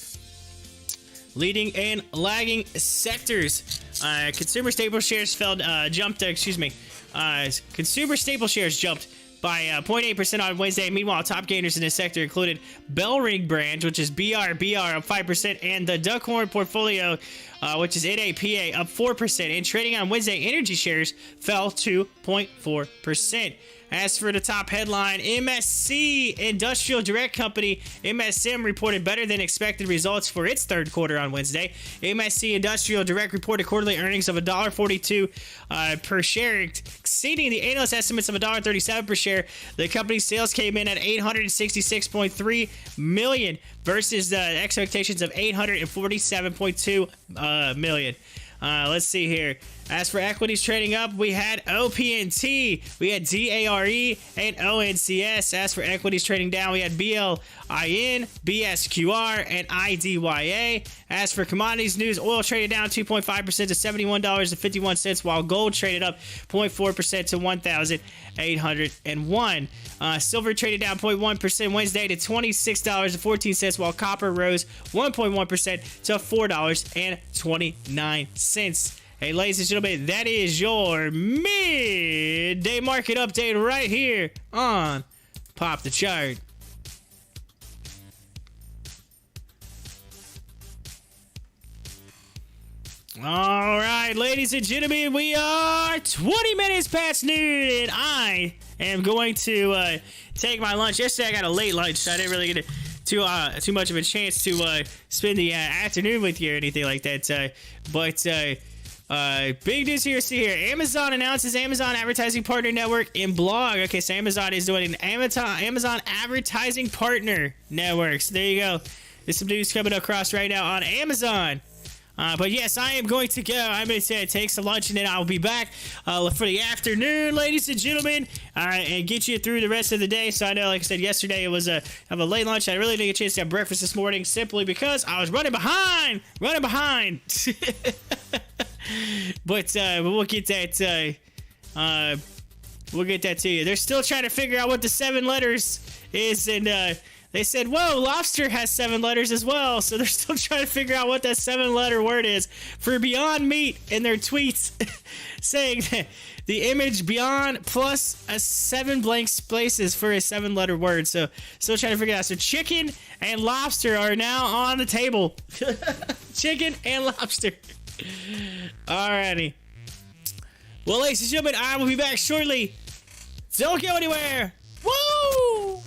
Leading and lagging sectors. Consumer staple shares consumer staple shares jumped by 0.8% on Wednesday. Meanwhile, top gainers in this sector included Bellring Brands, which is BR up 5%, and the Duckhorn portfolio, which is NAPA, up 4%. And trading on Wednesday, energy shares fell 2.4%. As for the top headline, MSC Industrial Direct Company, MSM, reported better than expected results for its third quarter on Wednesday. MSC Industrial Direct reported quarterly earnings of $1.42 per share, exceeding the analyst estimates of $1.37 per share. The company's sales came in at $866.3 million versus the expectations of $847.2 million. Let's see here. As for equities trading up, we had OPNT, we had DARE, and ONCS. As for equities trading down, we had BLIN, BSQR, and IDYA. As for commodities news, oil traded down 2.5% to $71.51, while gold traded up 0.4% to $1,801. Silver traded down 0.1% Wednesday to $26.14, while copper rose 1.1% to $4.29. Hey, ladies and gentlemen, that is your midday market update right here on Pop the Chart. All right, ladies and gentlemen, we are 20 minutes past noon, and I am going to take my lunch. Yesterday, I got a late lunch, so I didn't really get too much of a chance to spend the afternoon with you or anything like that. Big news here. See here, Amazon announces Amazon Advertising Partner Network in blog. Okay, so Amazon is doing an Amazon Advertising Partner Network. So there you go. There's some news coming across right now on Amazon. But yes, I am going to go. I'm going to take some lunch, and then I'll be back for the afternoon, ladies and gentlemen, and get you through the rest of the day. So I know, like I said, yesterday it was a late lunch. I really didn't get a chance to have breakfast this morning simply because I was running behind. But we'll get that. We'll get that to you. They're still trying to figure out what the 7 letters is, and they said, whoa, lobster has 7 letters as well. So they're still trying to figure out what that 7-letter word is for Beyond Meat in their tweets, saying that the image Beyond plus a 7 blank spaces for a 7-letter word. So still trying to figure it out. So chicken and lobster are now on the table. Chicken and lobster. Alrighty. Well, ladies and gentlemen, I will be back shortly. Don't go anywhere. Woo!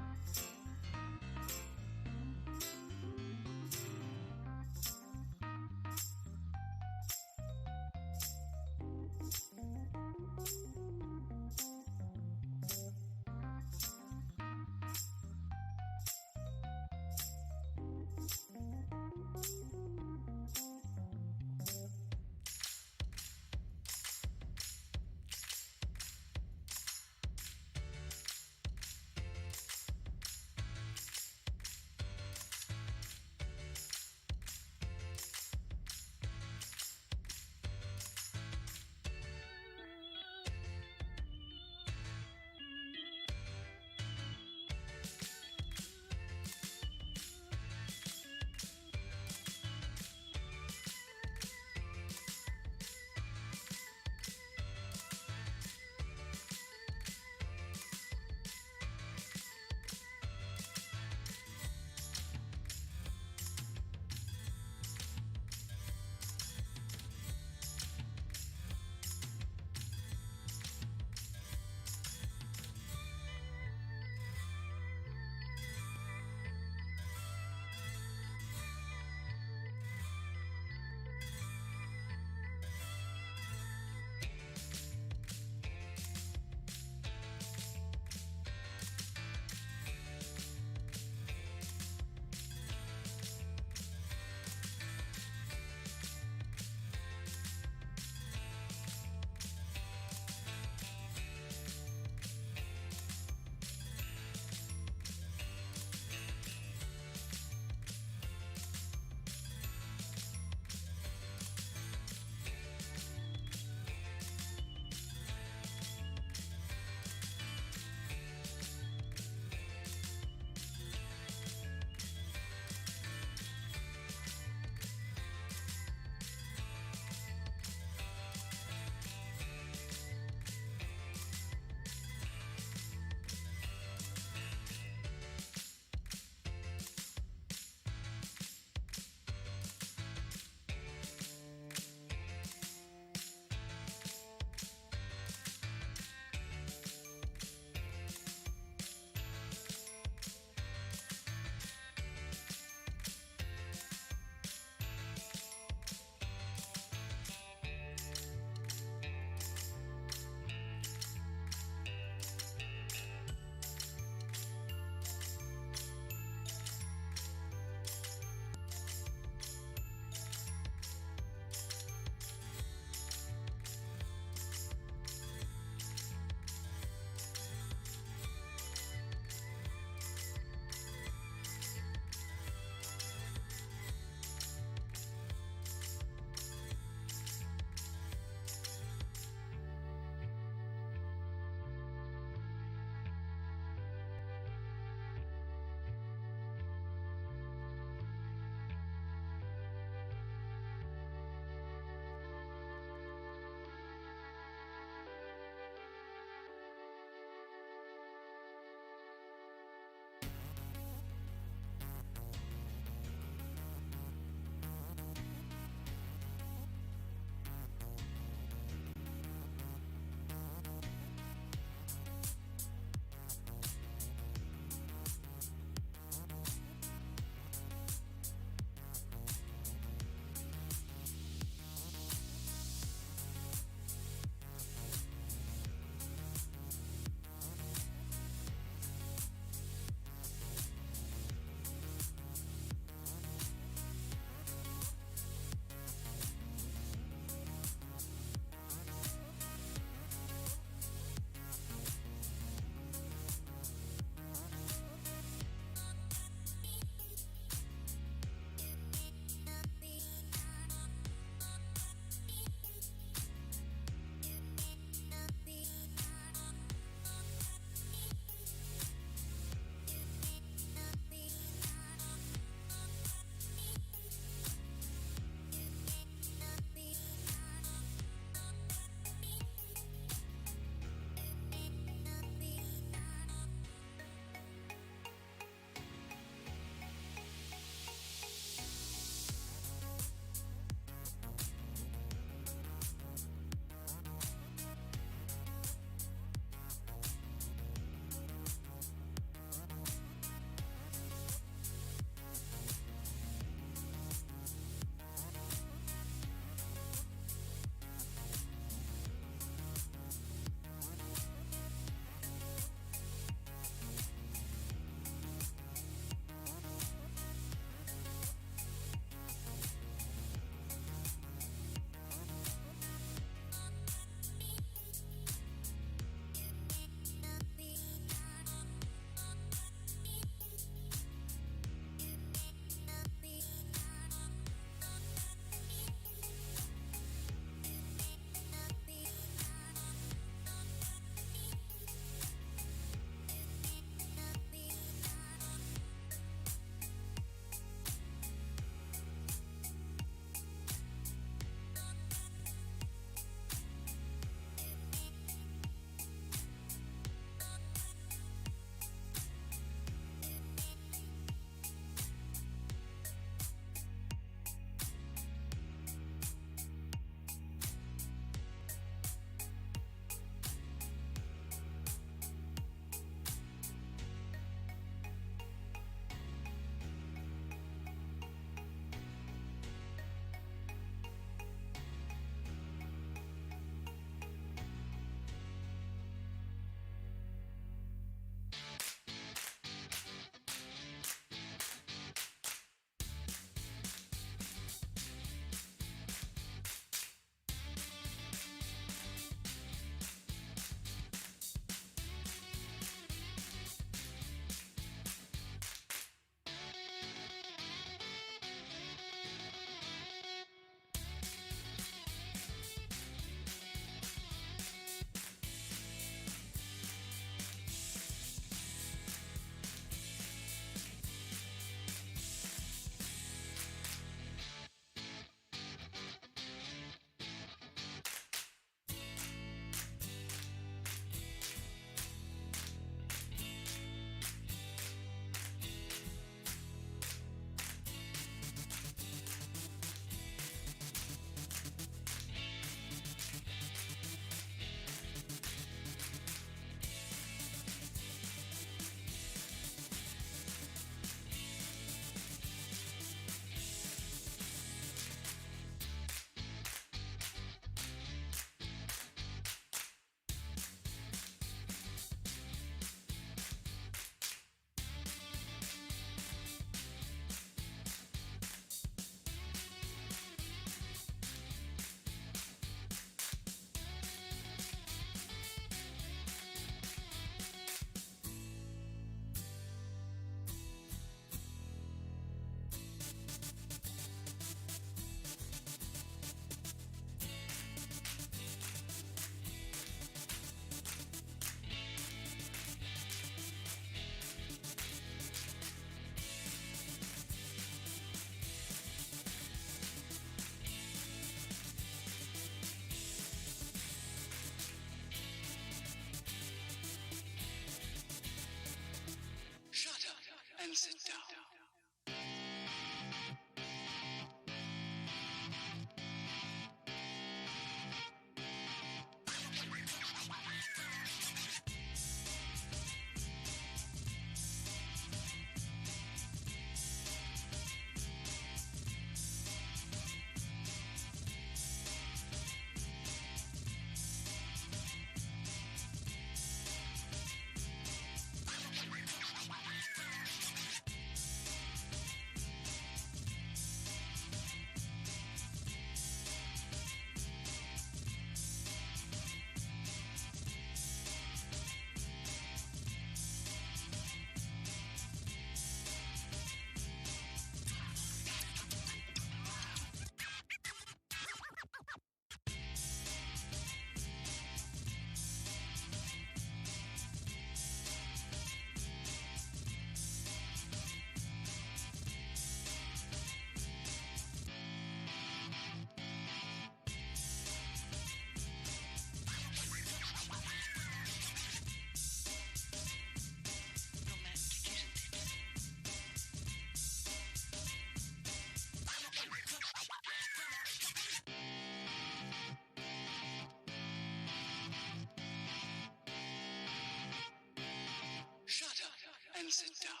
sit down.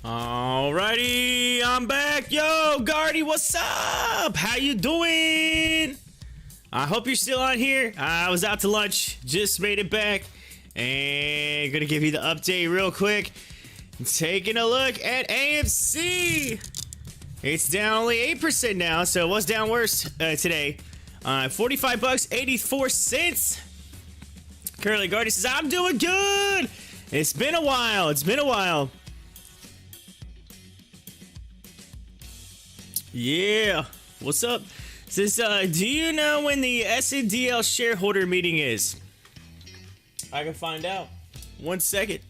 Alrighty, I'm back. Yo, Guardy, what's up? How you doing? I hope you're still on here. I was out to lunch, just made it back, and gonna give you the update real quick. Taking a look at AMC. It's down only 8% now, so it was down worse today. $45, 84 cents. Curly Guardy says, I'm doing good. It's been a while. It's been a while. Yeah. What's up? Says, do you know when the SNDL shareholder meeting is? I can find out. 1 second.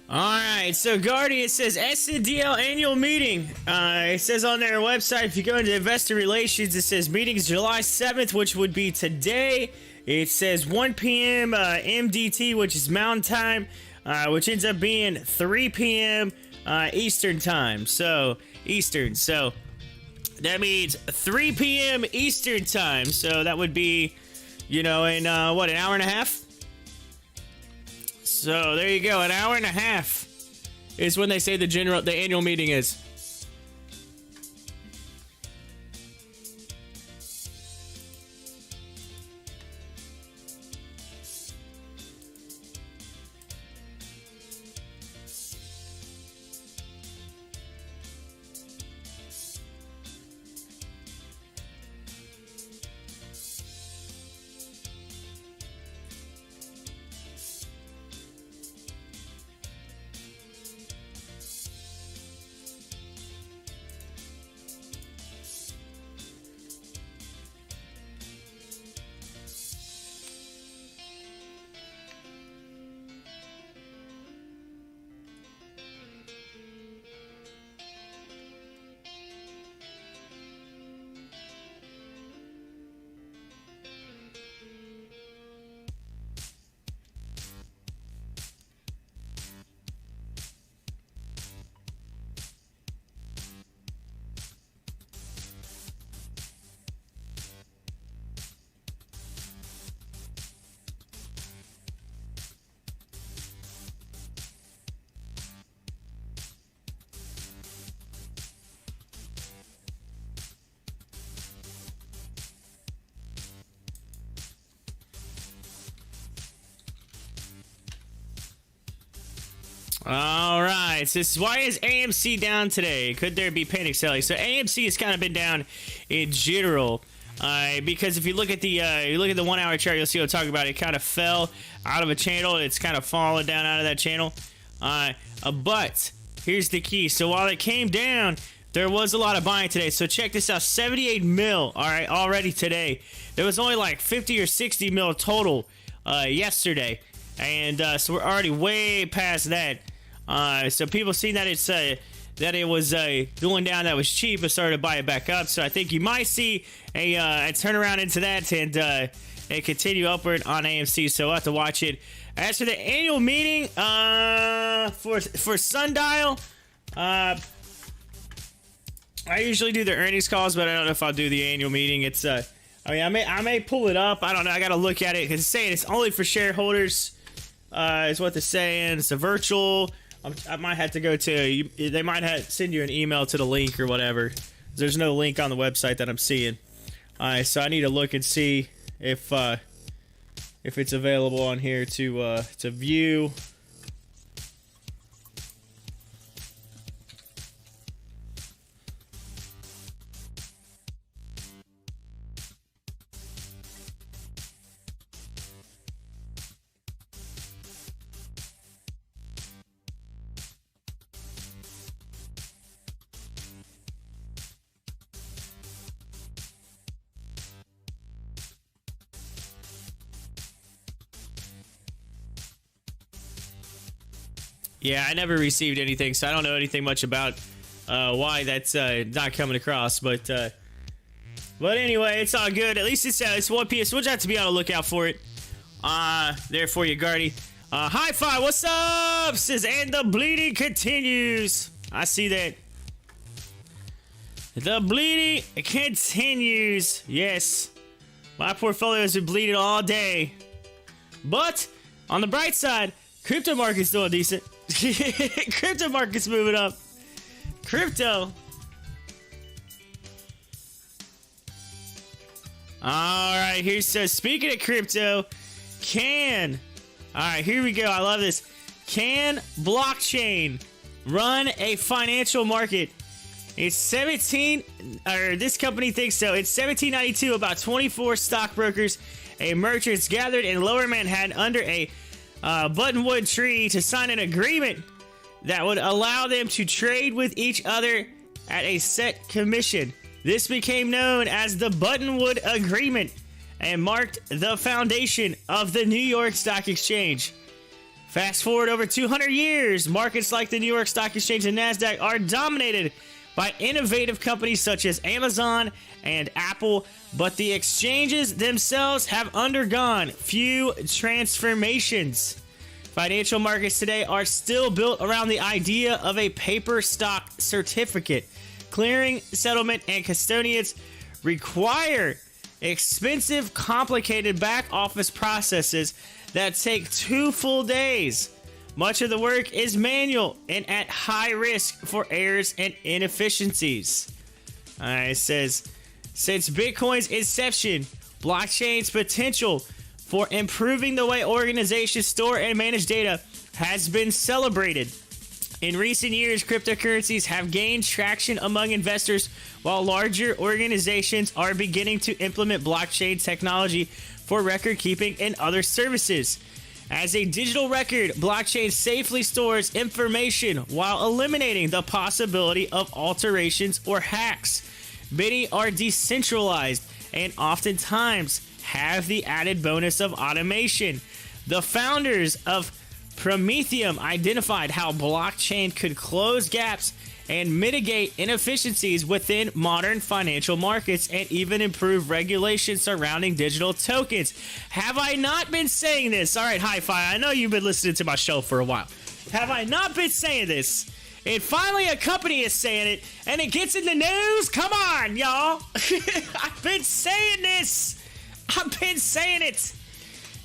Alright, so Guardy, it says SNDL annual meeting. It says on their website, if you go into investor relations, it says meetings July 7th, which would be today. It says 1 p.m. MDT, which is Mountain Time, which ends up being 3 p.m. Eastern Time. So, Eastern. So, that means 3 p.m. Eastern Time. So, that would be, you know, in, what, an hour and a half? So there you go, an hour and a half is when they say the annual meeting is. All right. So why is AMC down today? Could there be panic selling? So AMC has kind of been down in general. Because if you look at the 1 hour chart, you'll see what I'm talking about. It kind of fell out of a channel. It's kind of fallen down out of that channel. But here's the key. So while it came down, there was a lot of buying today. So check this out. 78 mil. All right, already today. There was only like 50 or 60 mil total yesterday, and so we're already way past that. So people seen that it was going down, that was cheap, and started to buy it back up. So I think you might see a turnaround into that and continue upward on AMC. So we'll have to watch it. As for the annual meeting for Sundial, I usually do the earnings calls, but I don't know if I'll do the annual meeting. It's I may pull it up. I don't know. I got to look at it because it's saying it's only for shareholders. Is what they're saying. It's a virtual. I might have to go to. They might send you an email to the link or whatever. There's no link on the website that I'm seeing. So I need to look and see if it's available on here to view. Yeah, I never received anything, so I don't know anything much about why that's not coming across. But anyway, it's all good. At least it's 1 p.m. So we'll just have to be on the lookout for it. There for you, Guardy. Hi-Fi, what's up? Says, and the bleeding continues. I see that. The bleeding continues. Yes. My portfolio has been bleeding all day. But on the bright side, crypto market's doing decent. Crypto market's moving up. Crypto. All right, here says, speaking of crypto, all right, here we go. I love this. Can blockchain run a financial market? It's this company thinks so. It's 1792, about 24 stockbrokers and merchants gathered in Lower Manhattan under a buttonwood tree to sign an agreement that would allow them to trade with each other at a set commission. This became known as the Buttonwood Agreement and marked the foundation of the New York Stock Exchange. Fast forward over 200 years, markets like the New York Stock Exchange and NASDAQ are dominated by innovative companies such as Amazon and Apple, but the exchanges themselves have undergone few transformations. Financial markets today are still built around the idea of a paper stock certificate. Clearing, settlement, and custodians require expensive, complicated back-office processes that take 2 full days. Much of the work is manual and at high risk for errors and inefficiencies. It says, since Bitcoin's inception, blockchain's potential for improving the way organizations store and manage data has been celebrated. In recent years, cryptocurrencies have gained traction among investors, while larger organizations are beginning to implement blockchain technology for record keeping and other services. As a digital record, blockchain safely stores information while eliminating the possibility of alterations or hacks. Many are decentralized and oftentimes have the added bonus of automation. The founders of Prometheum identified how blockchain could close gaps and mitigate inefficiencies within modern financial markets and even improve regulation surrounding digital tokens. Have I not been saying this? All right, Hi-Fi, I know you've been listening to my show for a while. Have I not been saying this? And finally, a company is saying it, and it gets in the news. Come on, y'all. I've been saying this. I've been saying it.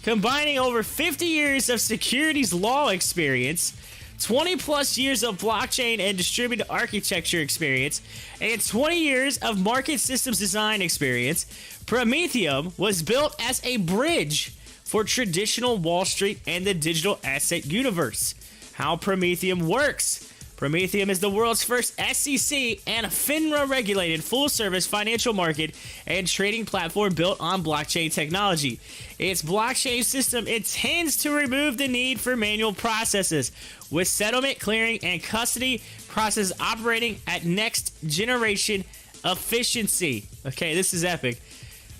Combining over 50 years of securities law experience, 20 plus years of blockchain and distributed architecture experience, and 20 years of market systems design experience, Prometheum was built as a bridge for traditional Wall Street and the digital asset universe. how Prometheum works. Prometheum is the world's first SEC and FINRA-regulated full-service financial market and trading platform built on blockchain technology. Its blockchain system intends to remove the need for manual processes, with settlement, clearing, and custody processes operating at next-generation efficiency. Okay, this is epic.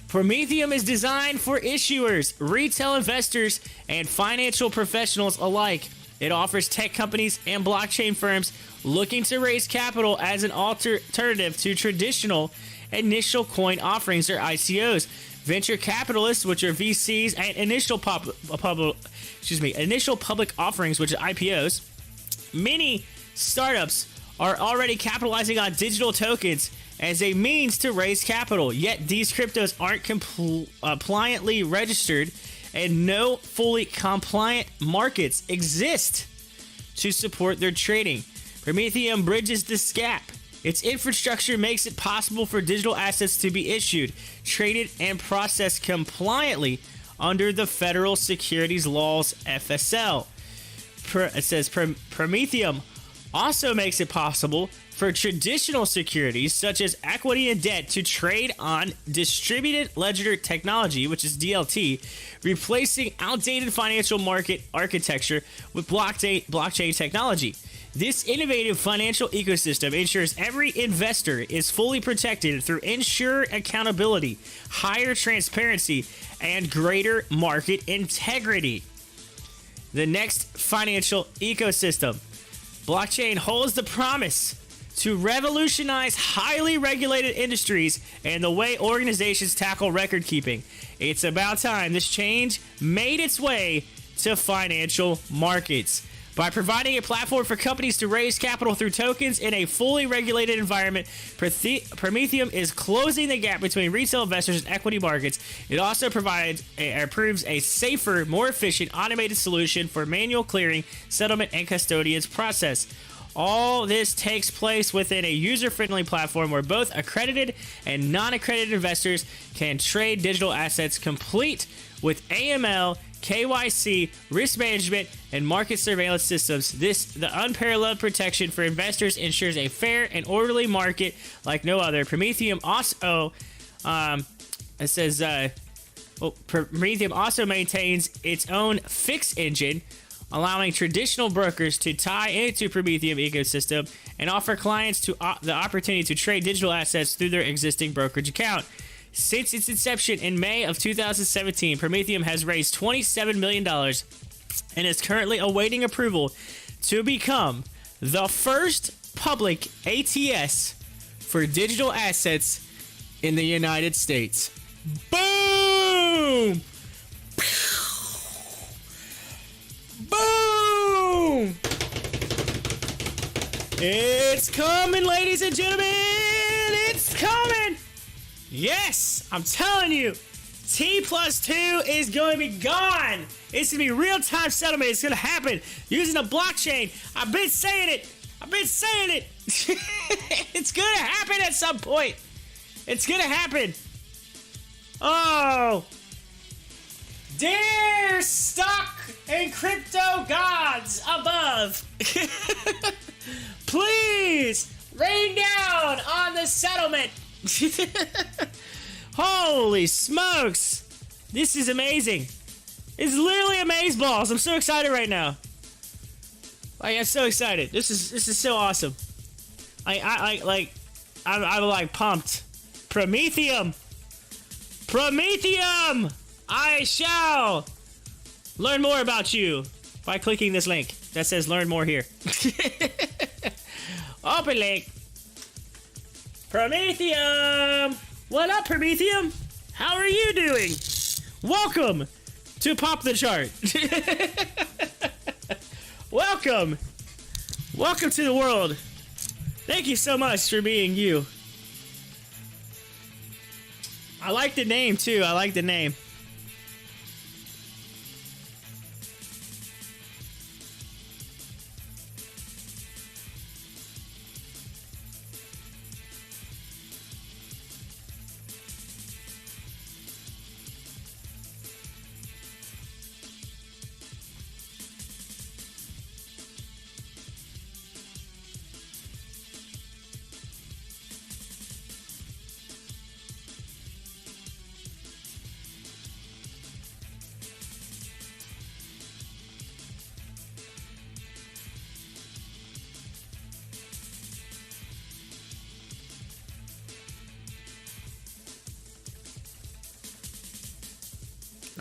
Prometheum is designed for issuers, retail investors, and financial professionals alike. It offers tech companies and blockchain firms looking to raise capital as an alternative to traditional initial coin offerings or ICOs. Venture capitalists, which are VCs, and initial public offerings, which are IPOs. Many startups are already capitalizing on digital tokens as a means to raise capital, yet these cryptos aren't compliantly registered, and no fully compliant markets exist to support their trading. Prometheum bridges this gap. Its infrastructure makes it possible for digital assets to be issued, traded, and processed compliantly under the federal securities laws FSL. It says Prometheum also makes it possible for traditional securities such as equity and debt to trade on distributed ledger technology, which is DLT, replacing outdated financial market architecture with blockchain technology. This innovative financial ecosystem ensures every investor is fully protected through insurer accountability, higher transparency, and greater market integrity. The next financial ecosystem. Blockchain holds the promise to revolutionize highly regulated industries and the way organizations tackle record keeping. It's about time this change made its way to financial markets. By providing a platform for companies to raise capital through tokens in a fully regulated environment, Prometheum is closing the gap between retail investors and equity markets. It also provides a safer, more efficient, automated solution for manual clearing, settlement, and custodians process. All this takes place within a user-friendly platform where both accredited and non-accredited investors can trade digital assets, complete with AML, KYC, risk management, and market surveillance systems. The unparalleled protection for investors ensures a fair and orderly market like no other. Prometheum also, Prometheum also maintains its own fix engine, allowing traditional brokers to tie into Prometheum ecosystem and offer clients the opportunity to trade digital assets through their existing brokerage account. Since its inception in May of 2017, Prometheum has raised $27 million and is currently awaiting approval to become the first public ATS for digital assets in the United States. Boom! Boom! It's coming, ladies and gentlemen! It's coming! Yes, I'm telling you, T+2 is going to be gone. It's going to be real-time settlement. It's going to happen using the blockchain. I've been saying it. It's going to happen at some point. It's going to happen. Oh. Dear stock and crypto gods above, please rain down on the settlement. Holy smokes, this is amazing. It's literally amazeballs. I'm so excited right now. I'm so excited. This is so awesome. I'm like pumped. Prometheum, I shall learn more about you by clicking this link that says learn more here. Open link. Prometheum! What up, Prometheum? How are you doing? Welcome to Pop the Chart. Welcome to the world. Thank you so much for being you. I like the name, too. I like the name.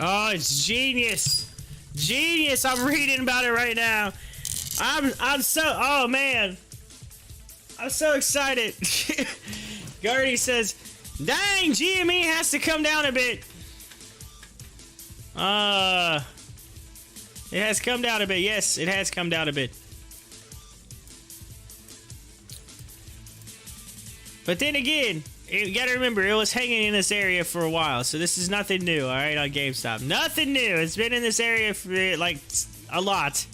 Oh, it's genius. Genius. I'm reading about it right now. I'm so, oh man. I'm so excited. Gardy says, dang, GME has to come down a bit. It has come down a bit. Yes, it has come down a bit. But then again, you gotta remember, it was hanging in this area for a while, so this is nothing new, alright, on GameStop. Nothing new. It's been in this area for, like, a lot.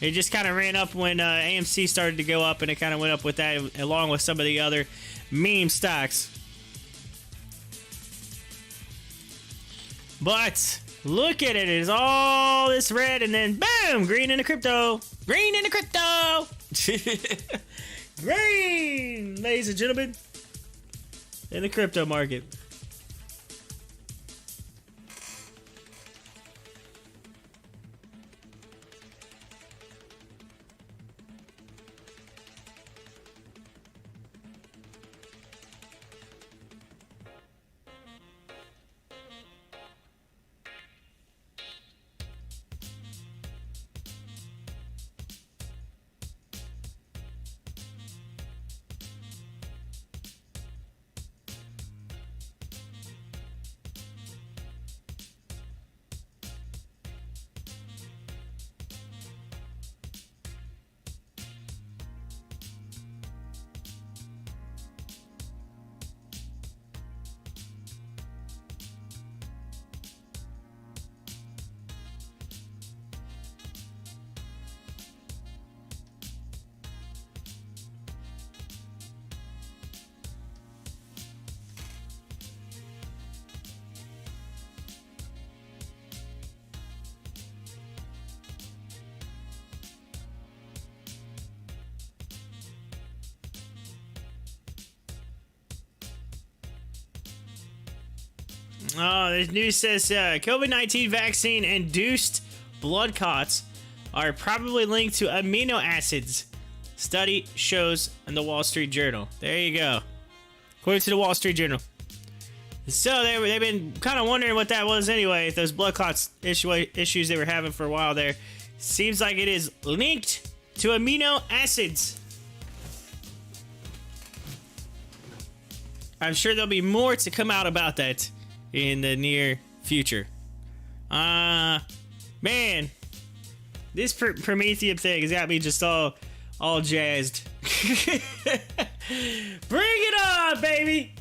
It just kind of ran up when AMC started to go up, and it kind of went up with that, along with some of the other meme stocks. But look at it. It's all this red, and then boom, green in the crypto. Green in the crypto. Green, ladies and gentlemen, in the crypto market. Oh, the news says COVID-19 vaccine induced blood clots are probably linked to amino acids. Study shows in the Wall Street Journal. There you go. According to the Wall Street Journal. So they've been kind of wondering what that was anyway. Those blood clots issues they were having for a while there. Seems like it is linked to amino acids. I'm sure there'll be more to come out about that in the near future. Man, this Prometheum thing has got me just all jazzed. Bring it on, baby!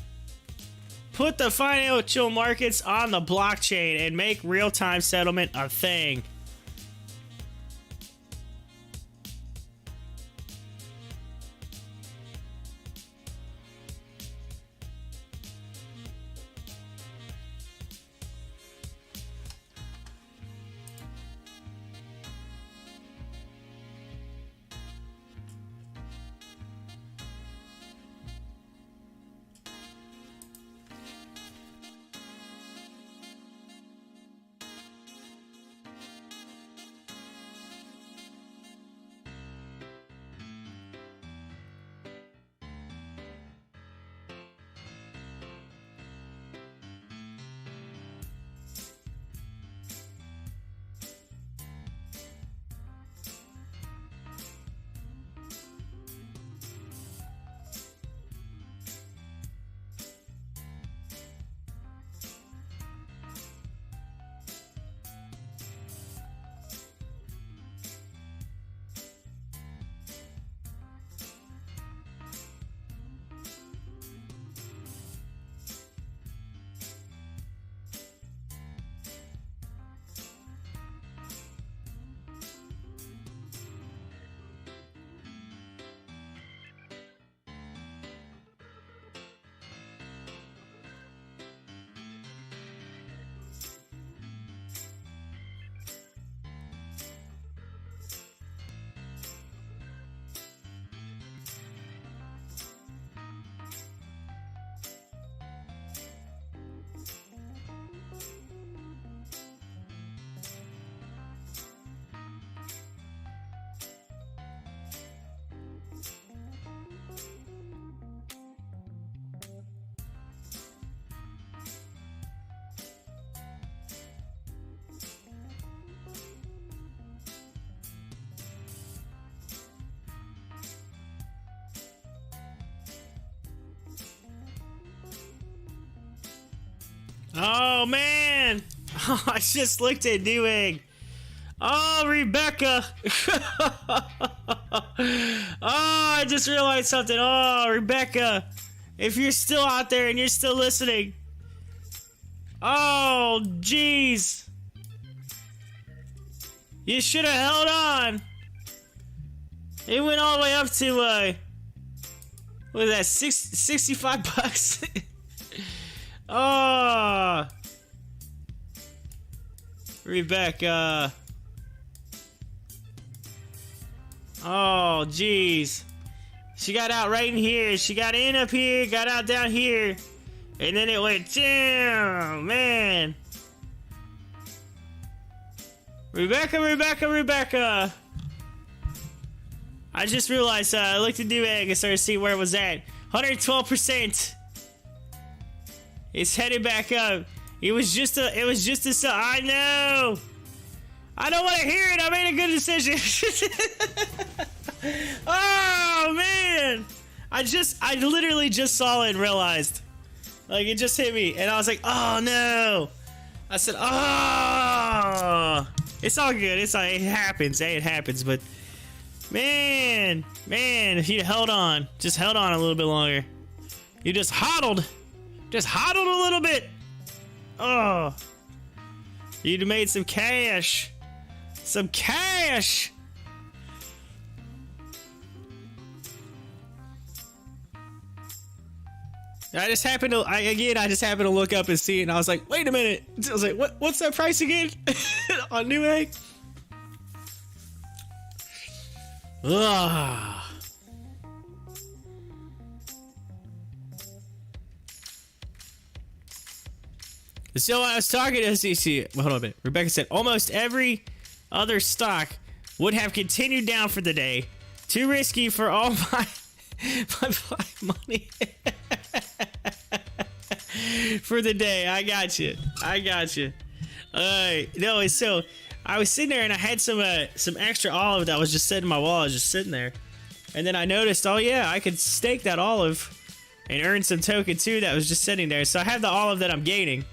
Put the financial markets on the blockchain and make real-time settlement a thing. Oh, man. Oh, I just looked at Newegg. Oh, Rebecca. Oh, I just realized something. Oh, Rebecca. If you're still out there and you're still listening. Oh, jeez. You should have held on. It went all the way up to, what was that, 65 bucks? Oh. Rebecca. Oh, jeez. She got out right in here. She got in up here, got out down here. And then it went down, man. Rebecca. I just realized, I looked at Newegg and started to see where it was at. 112%. It's headed back up. It was just a, I know. I don't want to hear it. I made a good decision. Oh, man. I literally just saw it and realized. Like, it just hit me. And I was like, oh, no. I said, oh. It's all good. It happens. Hey, it happens. But, man, if you held on, just held on a little bit longer. You just hodled. Just hodled a little bit. Oh. You'd made some cash. Some cash. I just happened to look up and see it, and I was like, wait a minute. I was like, what's that price again? On Newegg? Ugh. So I was talking to CC. Hold on a minute. Rebecca said almost every other stock would have continued down for the day. Too risky for all my money for the day. I got you. No, so I was sitting there and I had some extra olive that was just sitting in my wallet, just sitting there, and then I noticed, oh yeah, I could stake that olive and earn some token too. That was just sitting there. So I have the olive that I'm gaining.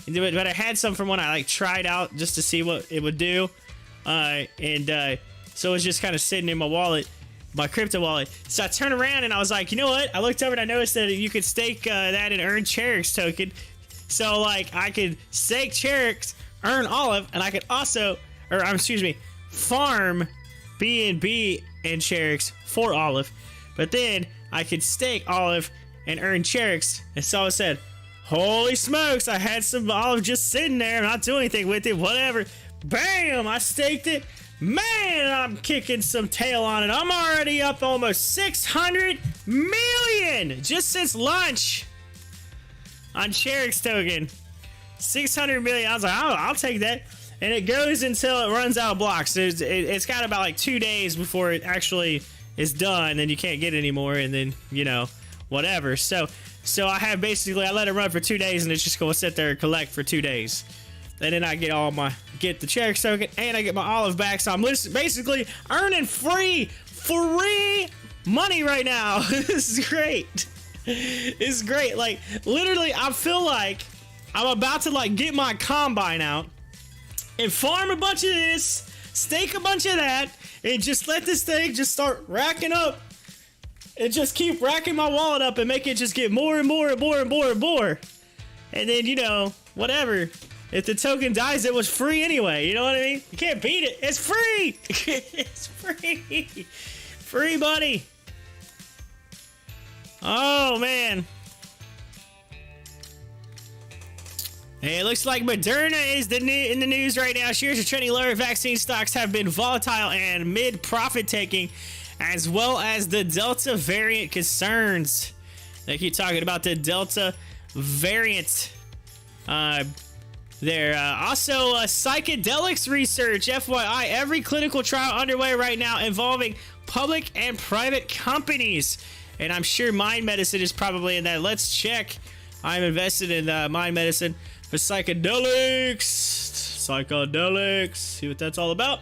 But I had some from when I tried out just to see what it would do, so it was just kind of sitting in my wallet, my crypto wallet. So I turned around and I was like, you know what? I looked over and I noticed that you could stake that and earn Cherix token. So I could stake Cherix, earn olive, and I could also, farm BNB and Cherix for olive. But then I could stake olive and earn Cherix, and so I said, holy smokes, I had some olive just sitting there, not doing anything with it, whatever. Bam, I staked it. Man, I'm kicking some tail on it. I'm already up almost 600 million just since lunch on Cherix token. 600 million. I was like, I'll take that. And it goes until it runs out of blocks. It's got about 2 days before it actually is done, and you can't get it anymore, and then, whatever. So I have I let it run for 2 days, and it's just going to sit there and collect for 2 days. And then I get get the Cherix token, and I get my olive back. So I'm basically earning free money right now. This is great. It's great. Literally, I feel like I'm about to get my combine out and farm a bunch of this, stake a bunch of that, and just let this thing just start racking up. And just keep racking my wallet up and make it just get more and more and more and more and more. And then, whatever. If the token dies, it was free anyway. You know what I mean? You can't beat it. It's free. It's free. Free money. Oh, man. Hey, it looks like Moderna is in the news right now. Shares are trending lower. Vaccine stocks have been volatile and mid-profit taking, as well as the Delta variant concerns. They keep talking about the Delta variant there. Also, psychedelics research. FYI, every clinical trial underway right now involving public and private companies. And I'm sure Mind Medicine is probably in that. Let's check. I'm invested in Mind Medicine for psychedelics. See what that's all about.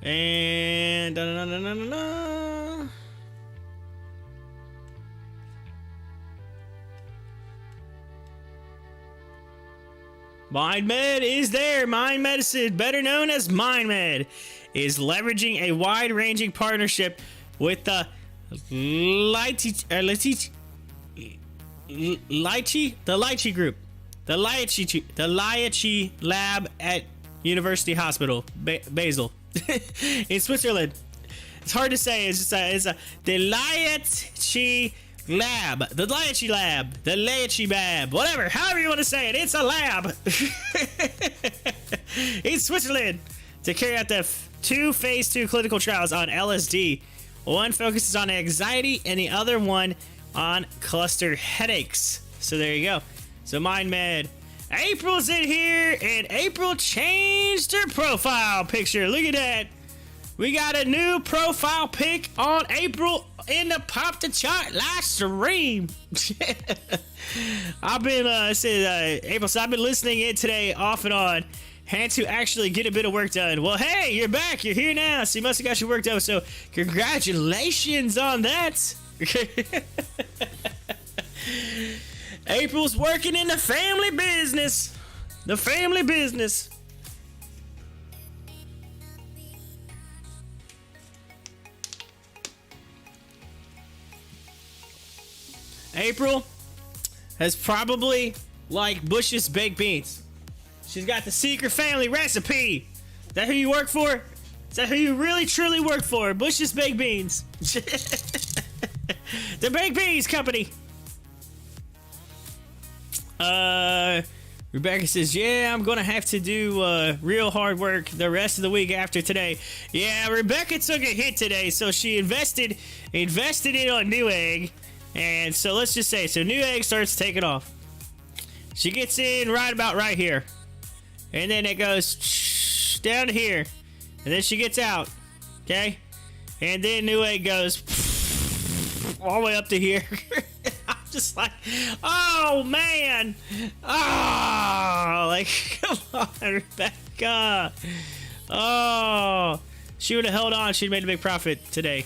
And MindMed is there. Mind Medicine, better known as MindMed, is leveraging a wide-ranging partnership with the Lychee Group, the Lychee Lab at University Hospital Basel in Switzerland. It's hard to say. It's the Lychee Lab, the Lychee Lab, the Lychee Lab, whatever, however you want to say it. It's a lab in Switzerland to carry out the two phase 2 clinical trials on LSD. One focuses on anxiety and the other one on cluster headaches. So there you go. So MindMed. April's in here, and April changed her profile picture. Look at that. We got a new profile pic on April in the Pop the Chart live stream. I've been April, so I've been listening in today off and on. Had to actually get a bit of work done. Well, hey, you're back. You're here now, so you must have got your work done. So congratulations on that. April's working in the family business. The family business. April has probably like Bush's baked beans. She's got the secret family recipe. Is that who you work for? Is that who you really truly work for? Bush's baked beans. The baked beans company. Rebecca says, yeah, I'm gonna have to do real hard work the rest of the week after today. Yeah, Rebecca took a hit today, so she invested it on Newegg. And so let's just say, so Newegg starts taking off. She gets in right here. And then it goes down to here. And then she gets out. Okay? And then Newegg goes all the way up to here. I'm just like, oh, man. Oh, like, come on, Rebecca. Oh. She would have held on. She'd made a big profit today.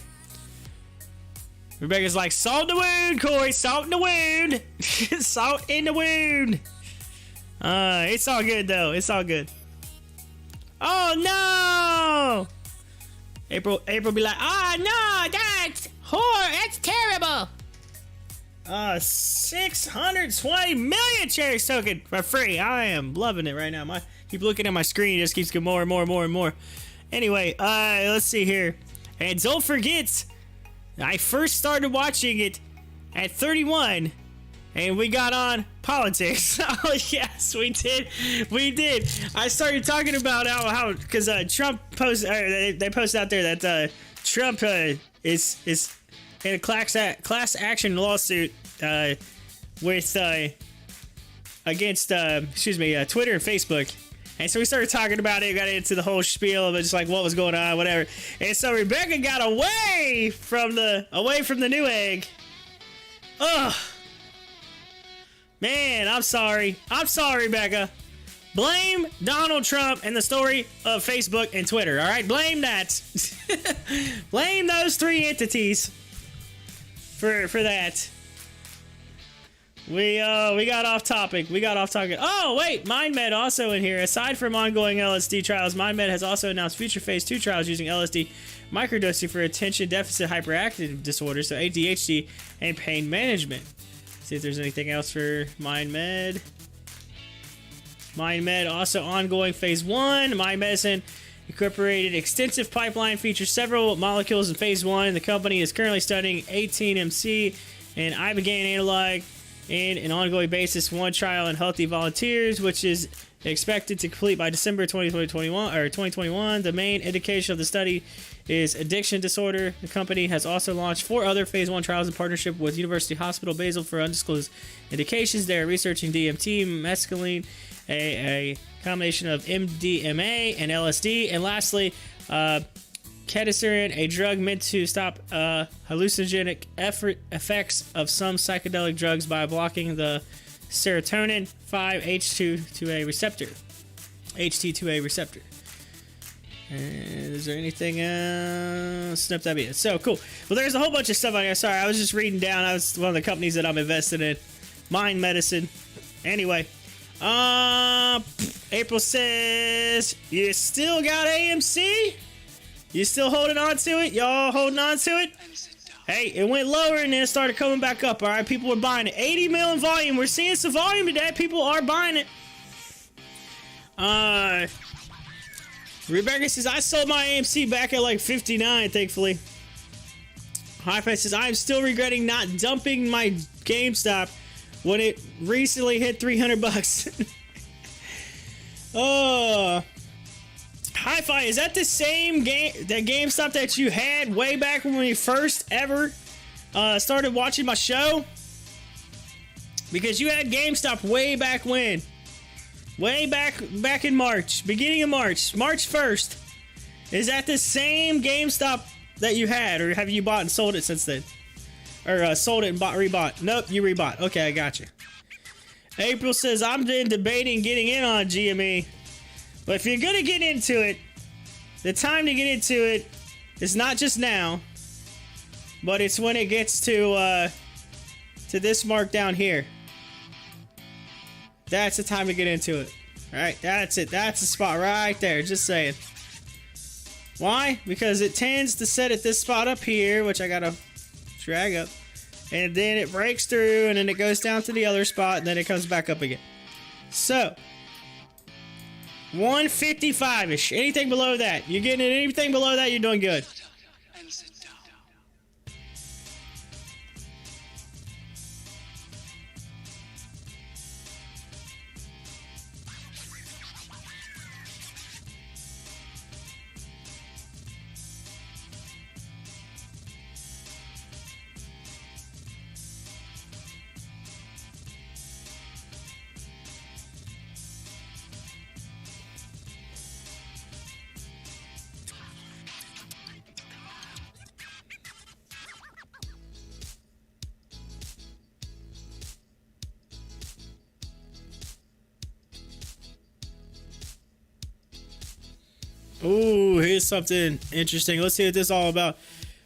Rebecca's like, salt in the wound, Corey. Salt in the wound. Salt in the wound. It's all good, though. It's all good. Oh, no. April be like, oh, no, that's horrible. That's terrible. 620 million cherries token for free. I am loving it right now. Keep looking at my screen. It just keeps getting more and more and more and more. Anyway, let's see here. And don't forget, I first started watching it at 31, and we got on politics. Oh, yes, we did. We did. I started talking about how because Trump they posted out there that Trump is in a class action lawsuit with against Twitter and Facebook. And so we started talking about it, got into the whole spiel of it, just like what was going on, whatever. And so Rebecca got away from the Newegg. Ugh. Man, I'm sorry. I'm sorry, Rebecca. Blame Donald Trump and the story of Facebook and Twitter, all right? Blame that. Blame those three entities for that. We got off topic. Oh, wait, MindMed also in here. Aside from ongoing LSD trials, MindMed has also announced future phase 2 trials using LSD microdosing for attention deficit hyperactive disorder, so ADHD, and pain management. See if there's anything else for MindMed. MindMed also ongoing phase 1. Mind Medicine incorporated extensive pipeline, features several molecules in phase 1. The company is currently studying 18MC and ibogaine analog in an ongoing basis, one trial in healthy volunteers, which is expected to complete by December 2021. The main indication of the study is addiction disorder. The company has also launched 4 other phase 1 trials in partnership with University Hospital Basel for undisclosed indications. They are researching DMT, mescaline, a combination of MDMA and LSD, and lastly, ketamine, a drug meant to stop hallucinogenic effects of some psychedelic drugs by blocking the serotonin 5-HT2A receptor. HT2A receptor. And is there anything else? Nope, that'd be it. So cool. Well, there's a whole bunch of stuff on here. Sorry, I was just reading down. That was one of the companies that I'm invested in. Mind Medicine. Anyway, April says, you still got AMC? You still holding on to it? Y'all holding on to it? Hey, it went lower and then it started coming back up. All right, people were buying it. 80 million volume. We're seeing some volume today. People are buying it. Rebecca says, I sold my AMC back at like 59, thankfully. Hi-Fi says, I'm still regretting not dumping my GameStop when it recently hit 300 bucks. Oh. Hi-Fi, is that the same GameStop that you had way back when you first ever started watching my show? Because you had GameStop way back when. Way back in March. Beginning of March. March 1st. Is that the same GameStop that you had? Or have you bought and sold it since then? Or sold it and rebought? Nope, you rebought. Okay, I got you. April says, I'm debating getting in on GME. But if you're going to get into it, the time to get into it is not just now, but it's when it gets to this mark down here. That's the time to get into it. All right, that's it. That's the spot right there. Just saying. Why? Because it tends to set at this spot up here, which I got to drag up. And then it breaks through, and then it goes down to the other spot, and then it comes back up again. So, 155-ish. Anything below that. You're getting it. Anything below that, you're doing good. Ooh, here's something interesting. Let's see what this is all about.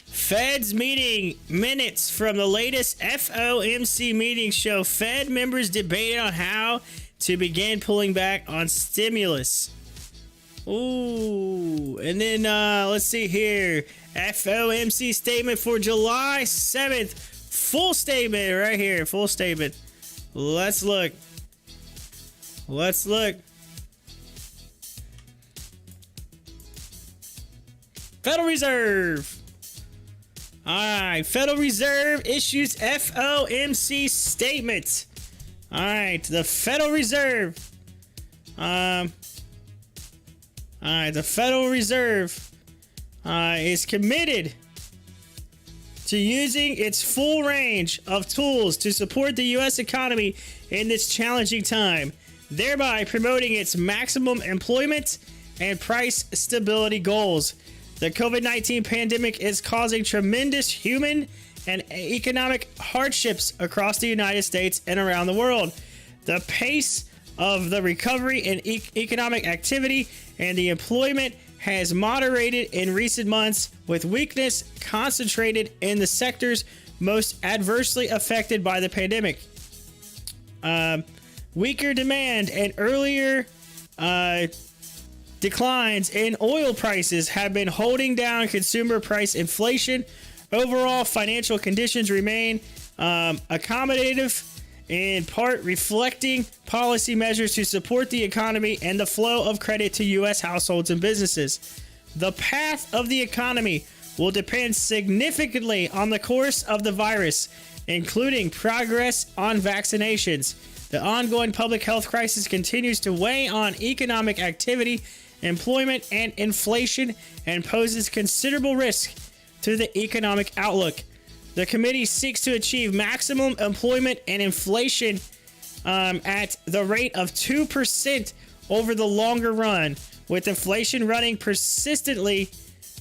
Fed's meeting minutes from the latest FOMC meeting show Fed members debated on how to begin pulling back on stimulus. Ooh, and then let's see here. FOMC statement for July 7th. Full statement right here. Full statement. Let's look. Let's look. Federal Reserve. Alright, Federal Reserve issues FOMC statement. Alright, the Federal Reserve. Alright, the Federal Reserve is committed to using its full range of tools to support the U.S. economy in this challenging time, thereby promoting its maximum employment and price stability goals. The COVID-19 pandemic is causing tremendous human and economic hardships across the United States and around the world. The pace of the recovery in economic activity and the employment has moderated in recent months, with weakness concentrated in the sectors most adversely affected by the pandemic. Weaker demand and earlier declines in oil prices have been holding down consumer price inflation. Overall, financial conditions remain accommodative, in part reflecting policy measures to support the economy and the flow of credit to U.S. households and businesses. The path of the economy will depend significantly on the course of the virus, including progress on vaccinations. The ongoing public health crisis continues to weigh on economic activity, employment, and inflation, and poses considerable risk to the economic outlook. The committee seeks to achieve maximum employment and inflation at the rate of 2% over the longer run, with inflation running persistently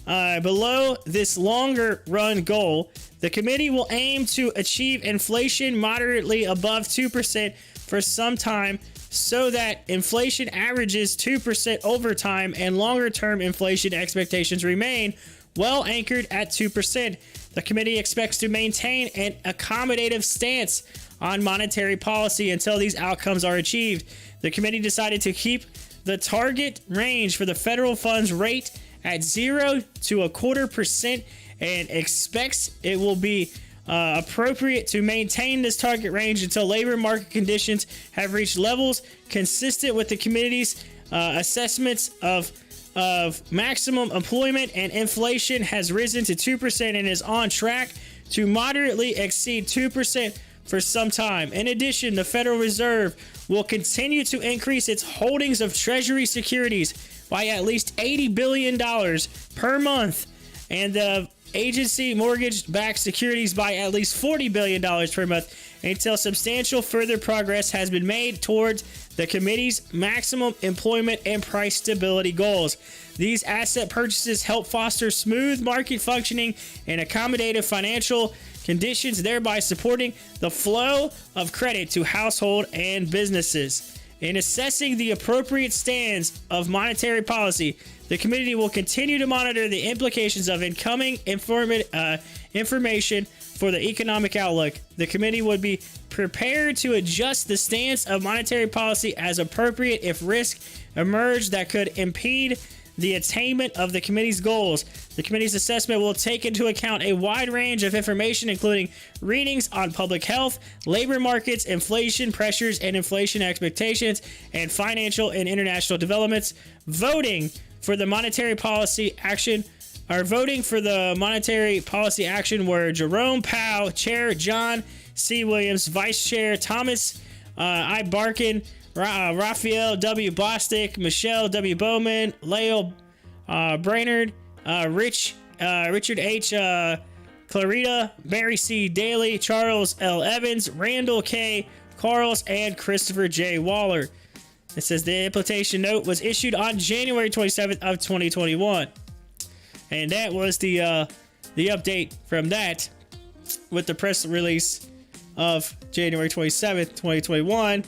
below this longer run goal. The committee will aim to achieve inflation moderately above 2% for some time, so that inflation averages 2% over time and longer-term inflation expectations remain well anchored at 2%. The committee expects to maintain an accommodative stance on monetary policy until these outcomes are achieved. The committee decided to keep the target range for the federal funds rate at 0 to 0.25% and expects it will be appropriate to maintain this target range until labor market conditions have reached levels consistent with the committee's assessments of maximum employment and inflation has risen to 2% and is on track to moderately exceed 2% for some time. In addition, the Federal Reserve will continue to increase its holdings of Treasury securities by at least $80 billion per month and the agency mortgage-backed securities by at least $40 billion per month until substantial further progress has been made towards the committee's maximum employment and price stability goals. These asset purchases help foster smooth market functioning and accommodative financial conditions, thereby supporting the flow of credit to household and businesses. In assessing the appropriate stance of monetary policy, the committee will continue to monitor the implications of incoming information for the economic outlook. The committee would be prepared to adjust the stance of monetary policy as appropriate if risks emerge that could impede the attainment of the committee's goals. The committee's assessment will take into account a wide range of information, including readings on public health, labor markets, inflation pressures and inflation expectations, and financial and international developments. Voting for the monetary policy action were Jerome Powell, Chair John C. Williams, Vice Chair Thomas I. Barkin, Raphael W. Bostic, Michelle W. Bowman, Leo Brainerd, Richard H. Clarita, Barry C. Daly, Charles L. Evans, Randall K. Carls, and Christopher J. Waller. It says the implementation note was issued on January 27th of 2021. And that was the update from that with the press release of January 27th, 2021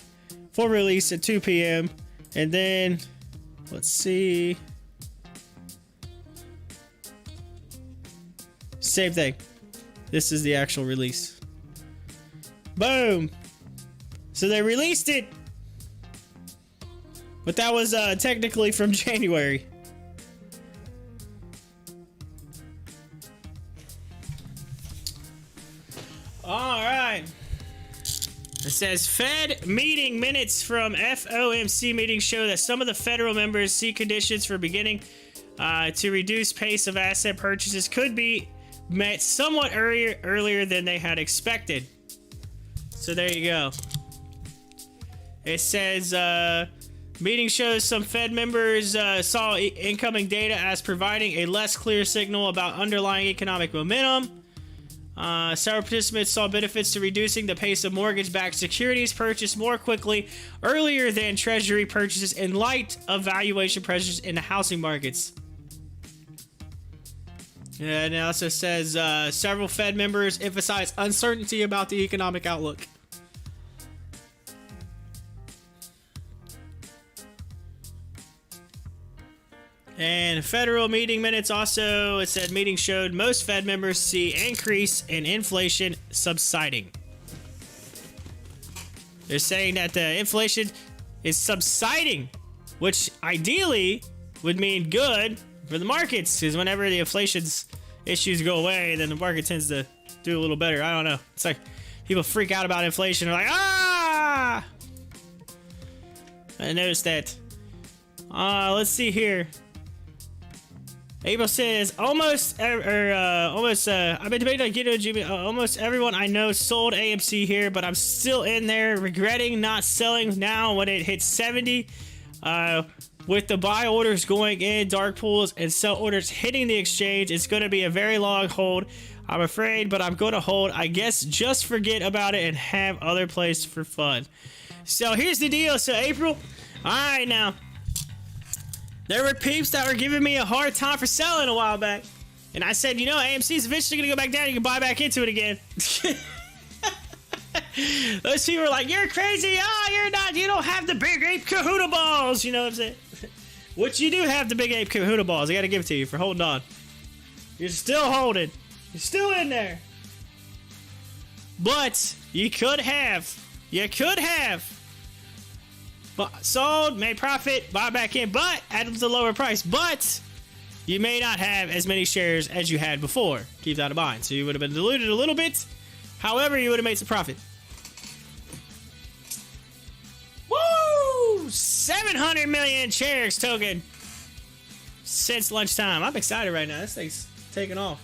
for release at 2 p.m. And then, let's see. Same thing. This is the actual release. Boom. So they released it. But that was technically from January. All right. It says Fed meeting minutes from FOMC meetings show that some of the federal members see conditions for beginning to reduce pace of asset purchases could be met somewhat earlier than they had expected. So there you go. It says meeting shows some Fed members saw incoming data as providing a less clear signal about underlying economic momentum. Several participants saw benefits to reducing the pace of mortgage-backed securities purchased more quickly earlier than Treasury purchases in light of valuation pressures in the housing markets. And it also says several Fed members emphasize uncertainty about the economic outlook. And federal meeting minutes also, it said meeting showed most Fed members see increase in inflation subsiding. They're saying that the inflation is subsiding, which ideally would mean good for the markets, because whenever the inflation's issues go away, then the market tends to do a little better. I don't know. It's like people freak out about inflation. They're like, ah! I noticed that. Let's see here. April says almost I've been debating on getting a GME. Almost everyone I know sold AMC here, but I'm still in there regretting not selling now when it hits 70. With the buy orders going in, dark pools, and sell orders hitting the exchange, it's going to be a very long hold. I'm afraid, but I'm going to hold. I guess just forget about it and have other plays for fun. So here's the deal. So April, all right now. There were peeps that were giving me a hard time for selling a while back. And I said, you know, AMC's eventually going to go back down. You can buy back into it again. Those people were like, you're crazy. You're not. You don't have the big ape kahuna balls. You know what I'm saying? Which you do have the big ape kahuna balls. I got to give it to you for holding on. You're still holding. You're still in there. But you could have Sold, made profit, buy back in, but at the lower price. But you may not have as many shares as you had before. Keep that in mind. So you would have been diluted a little bit. However, you would have made some profit. Woo! 700 million shares token since lunchtime. I'm excited right now. This thing's taking off.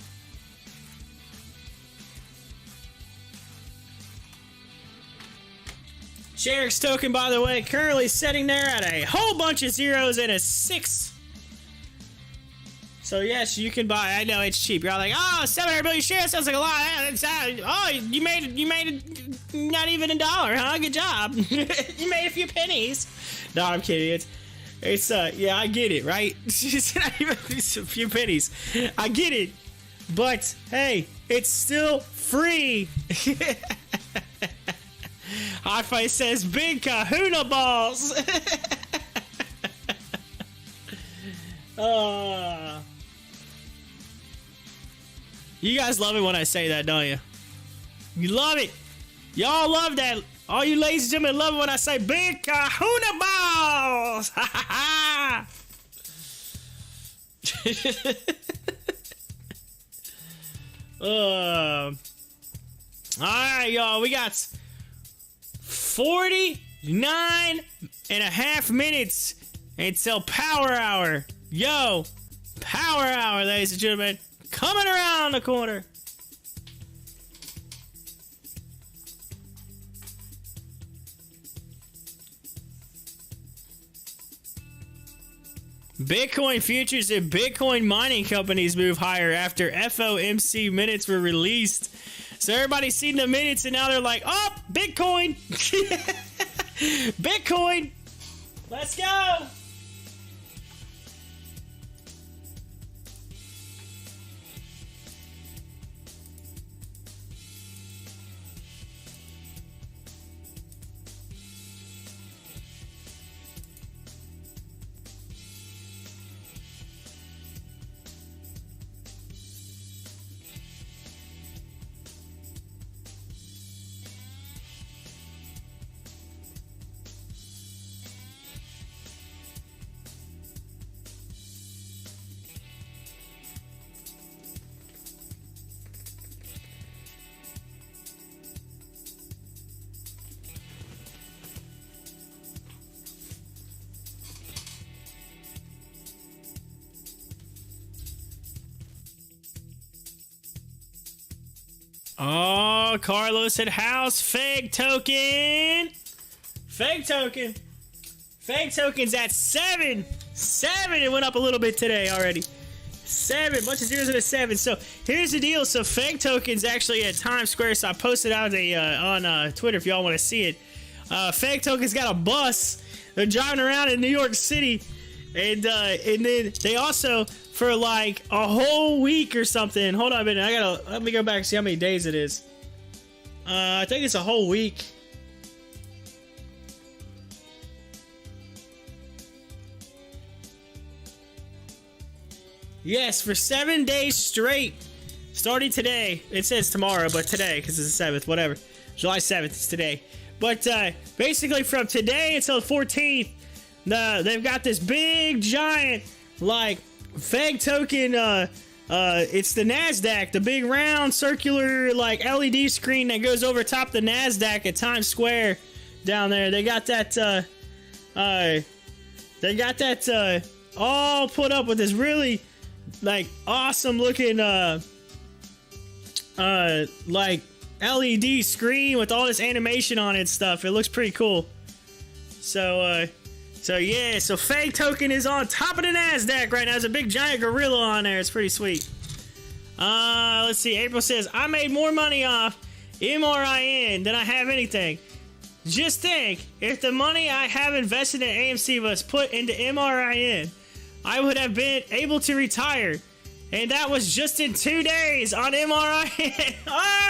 Shares token, by the way, currently sitting there at a whole bunch of zeros and a 6. So yes, you can buy. I know it's cheap. You're all like, oh, 700 million shares sounds like a lot. Oh, you made it not even $1, huh? Good job. You made a few pennies. No, I'm kidding. It's yeah, I get it, right? It's not even a few pennies. I get it, but hey, it's still free. Hi-Fi says big kahuna balls. You guys love it when I say that, don't you? You love it. Y'all love that. All you ladies and gentlemen love it when I say big kahuna balls. Ha ha ha. Alright, y'all. We got 49 and a half minutes until Power Hour. Yo, Power Hour, ladies and gentlemen, coming around the corner. Bitcoin futures and Bitcoin mining companies move higher after FOMC minutes were released. So everybody's seen the minutes and now they're like, oh, Bitcoin. Bitcoin. Let's go. Oh, Carlos said house fake token. Fake token. Fake token's at 7. 7. It went up a little bit today already. 7. Bunch of zeros and a 7. So here's the deal. So fake token's actually at Times Square. So I posted out on Twitter if y'all want to see it. Fake token's got a bus. They're driving around in New York City. And then they also, for like a whole week or something. Hold on a minute. Let me go back and see how many days it is. I think it's a whole week. Yes, for 7 days straight. Starting today. It says tomorrow, but today, because it's the 7th, whatever. July 7th is today. But basically from today until the 14th, they've got this big, giant, like, fake token. It's the NASDAQ, the big round circular like LED screen that goes over top the NASDAQ at Times Square down there. They got that all put up with this really like awesome looking like LED screen with all this animation on it and stuff. It looks pretty cool. So yeah, so fake token is on top of the NASDAQ right now. There's a big giant gorilla on there. It's pretty sweet. Let's see. April says, I made more money off MRIN than I have anything. Just think, if the money I have invested in AMC was put into MRIN, I would have been able to retire. And that was just in 2 days on MRIN. Oh!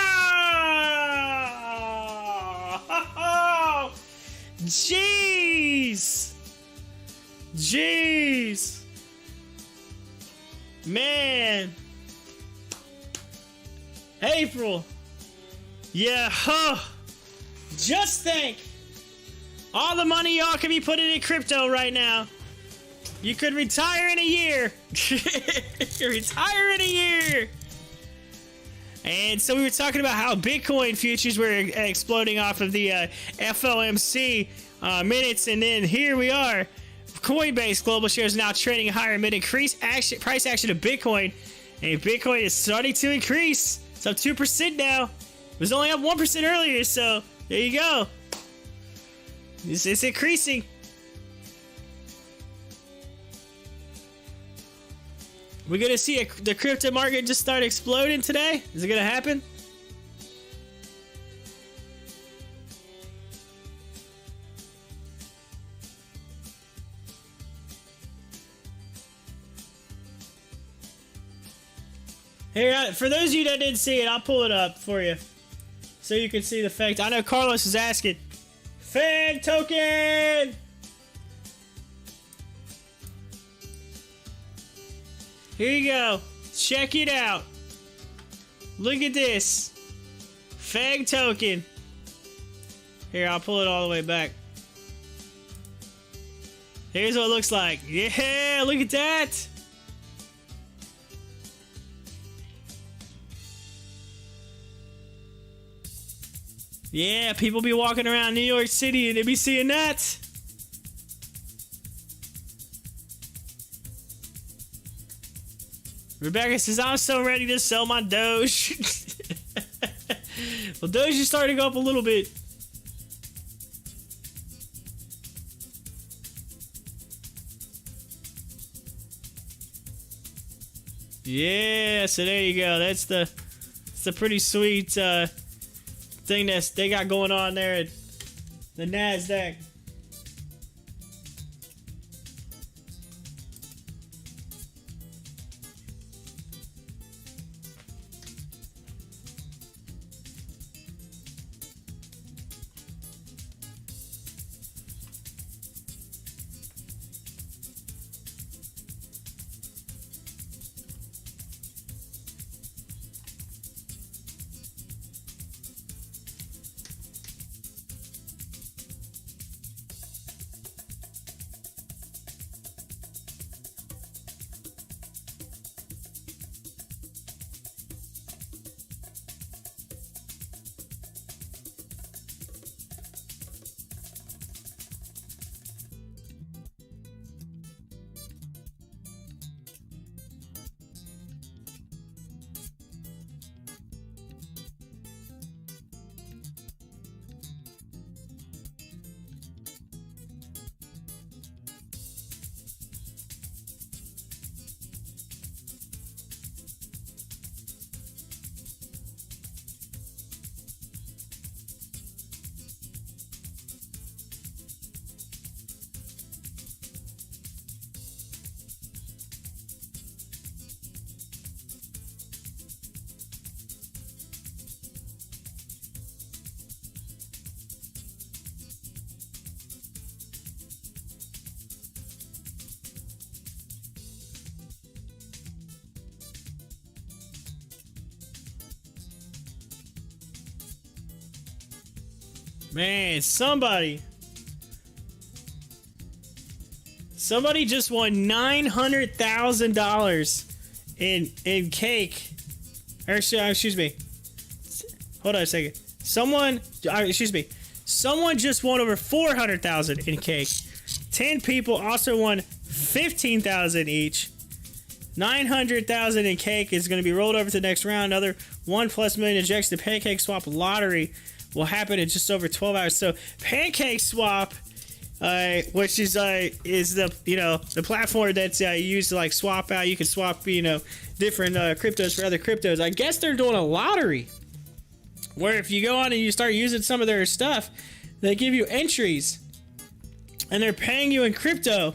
Jeez! Jeez! Man! April! Yeah, huh! Just think! All the money y'all can be putting in crypto right now. You could retire in a year. Retire in a year. And so we were talking about how Bitcoin futures were exploding off of the FOMC minutes, and then here we are. Coinbase global shares now trading higher amid increased price action of Bitcoin, and Bitcoin is starting to increase. It's up 2% now. It was only up 1% earlier, so there you go. It's increasing. We're gonna see the crypto market just start exploding today? Is it gonna happen? Here, for those of you that didn't see it, I'll pull it up for you so you can see the fact. I know Carlos is asking. Fag token! Here you go. Check it out. Look at this. Fag token. Here, I'll pull it all the way back. Here's what it looks like. Yeah, look at that. Yeah, people be walking around New York City and they be seeing that. Rebecca says, I'm so ready to sell my Doge. Well, Doge is starting to go up a little bit. Yeah, so there you go. That's the pretty sweet thing that they got going on there at the NASDAQ. Man, somebody just won $900,000 in cake. Or, excuse me. Hold on a second. Someone just won over $400,000 in cake. 10 people also won $15,000 each. $900,000 in cake is going to be rolled over to the next round. Another $1+ million injects the Pancake Swap lottery will happen in just over 12 hours. So Pancake Swap, which is the platform that's used to like swap out. You can swap different cryptos for other cryptos. I guess they're doing a lottery where if you go on and you start using some of their stuff, they give you entries, and they're paying you in crypto,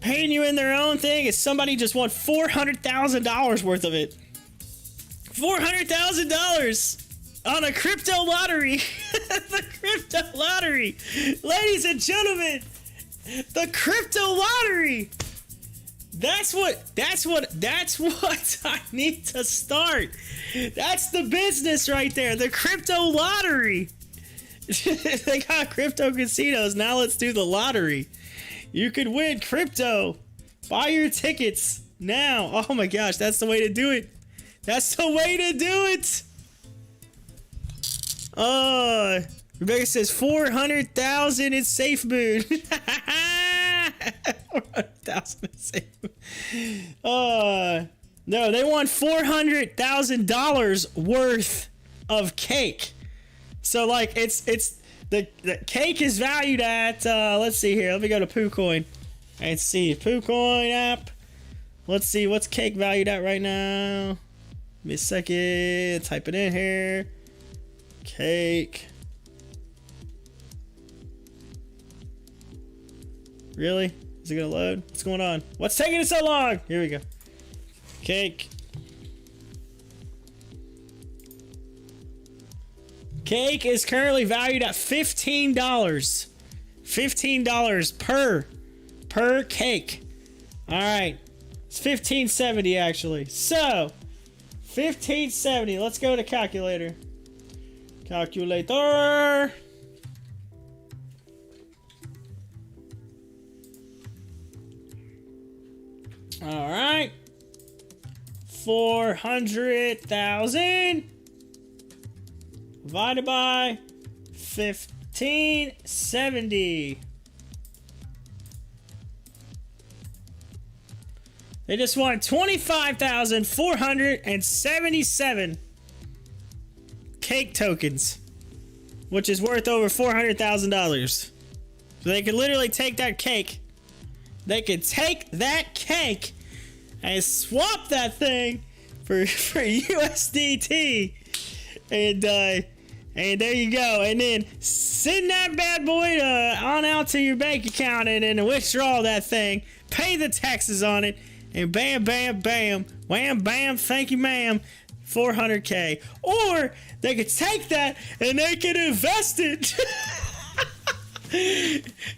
paying you in their own thing. Is somebody just won $400,000 worth of it? $400,000 on a crypto lottery. The crypto lottery, ladies and gentlemen, the crypto lottery. That's what I need to start. That's the business right there. The crypto lottery. They got crypto casinos. Now let's do the lottery. You could win crypto. Buy your tickets now. Oh my gosh, that's the way to do it. That's the way to do it. Rebecca says 400,000 is SAFEMOON. 400,000 is SAFEMOON. No, they want $400,000 worth of cake. So like it's the cake is valued at let's see here. Let me go to PooCoin and see PooCoin app. Let's see what's cake valued at right now. Give me a second. Type it in here. Cake. Really? Is it gonna load? What's going on? What's taking it so long? Here we go. Cake. Cake is currently valued at $15. $15 per cake. All right. It's $15.70 actually. So, $15.70. Let's go to calculator. Calculator. All right. 400,000 divided by 1570. They just want 25,477 cake tokens, which is worth over $400,000. So they could literally take that cake. They could take that cake and swap that thing for USDT, and there you go. And then send that bad boy on out to your bank account and then withdraw that thing. Pay the taxes on it, and bam, bam, bam, wham, bam, thank you, ma'am. 400K. Or they could take that and they could invest it.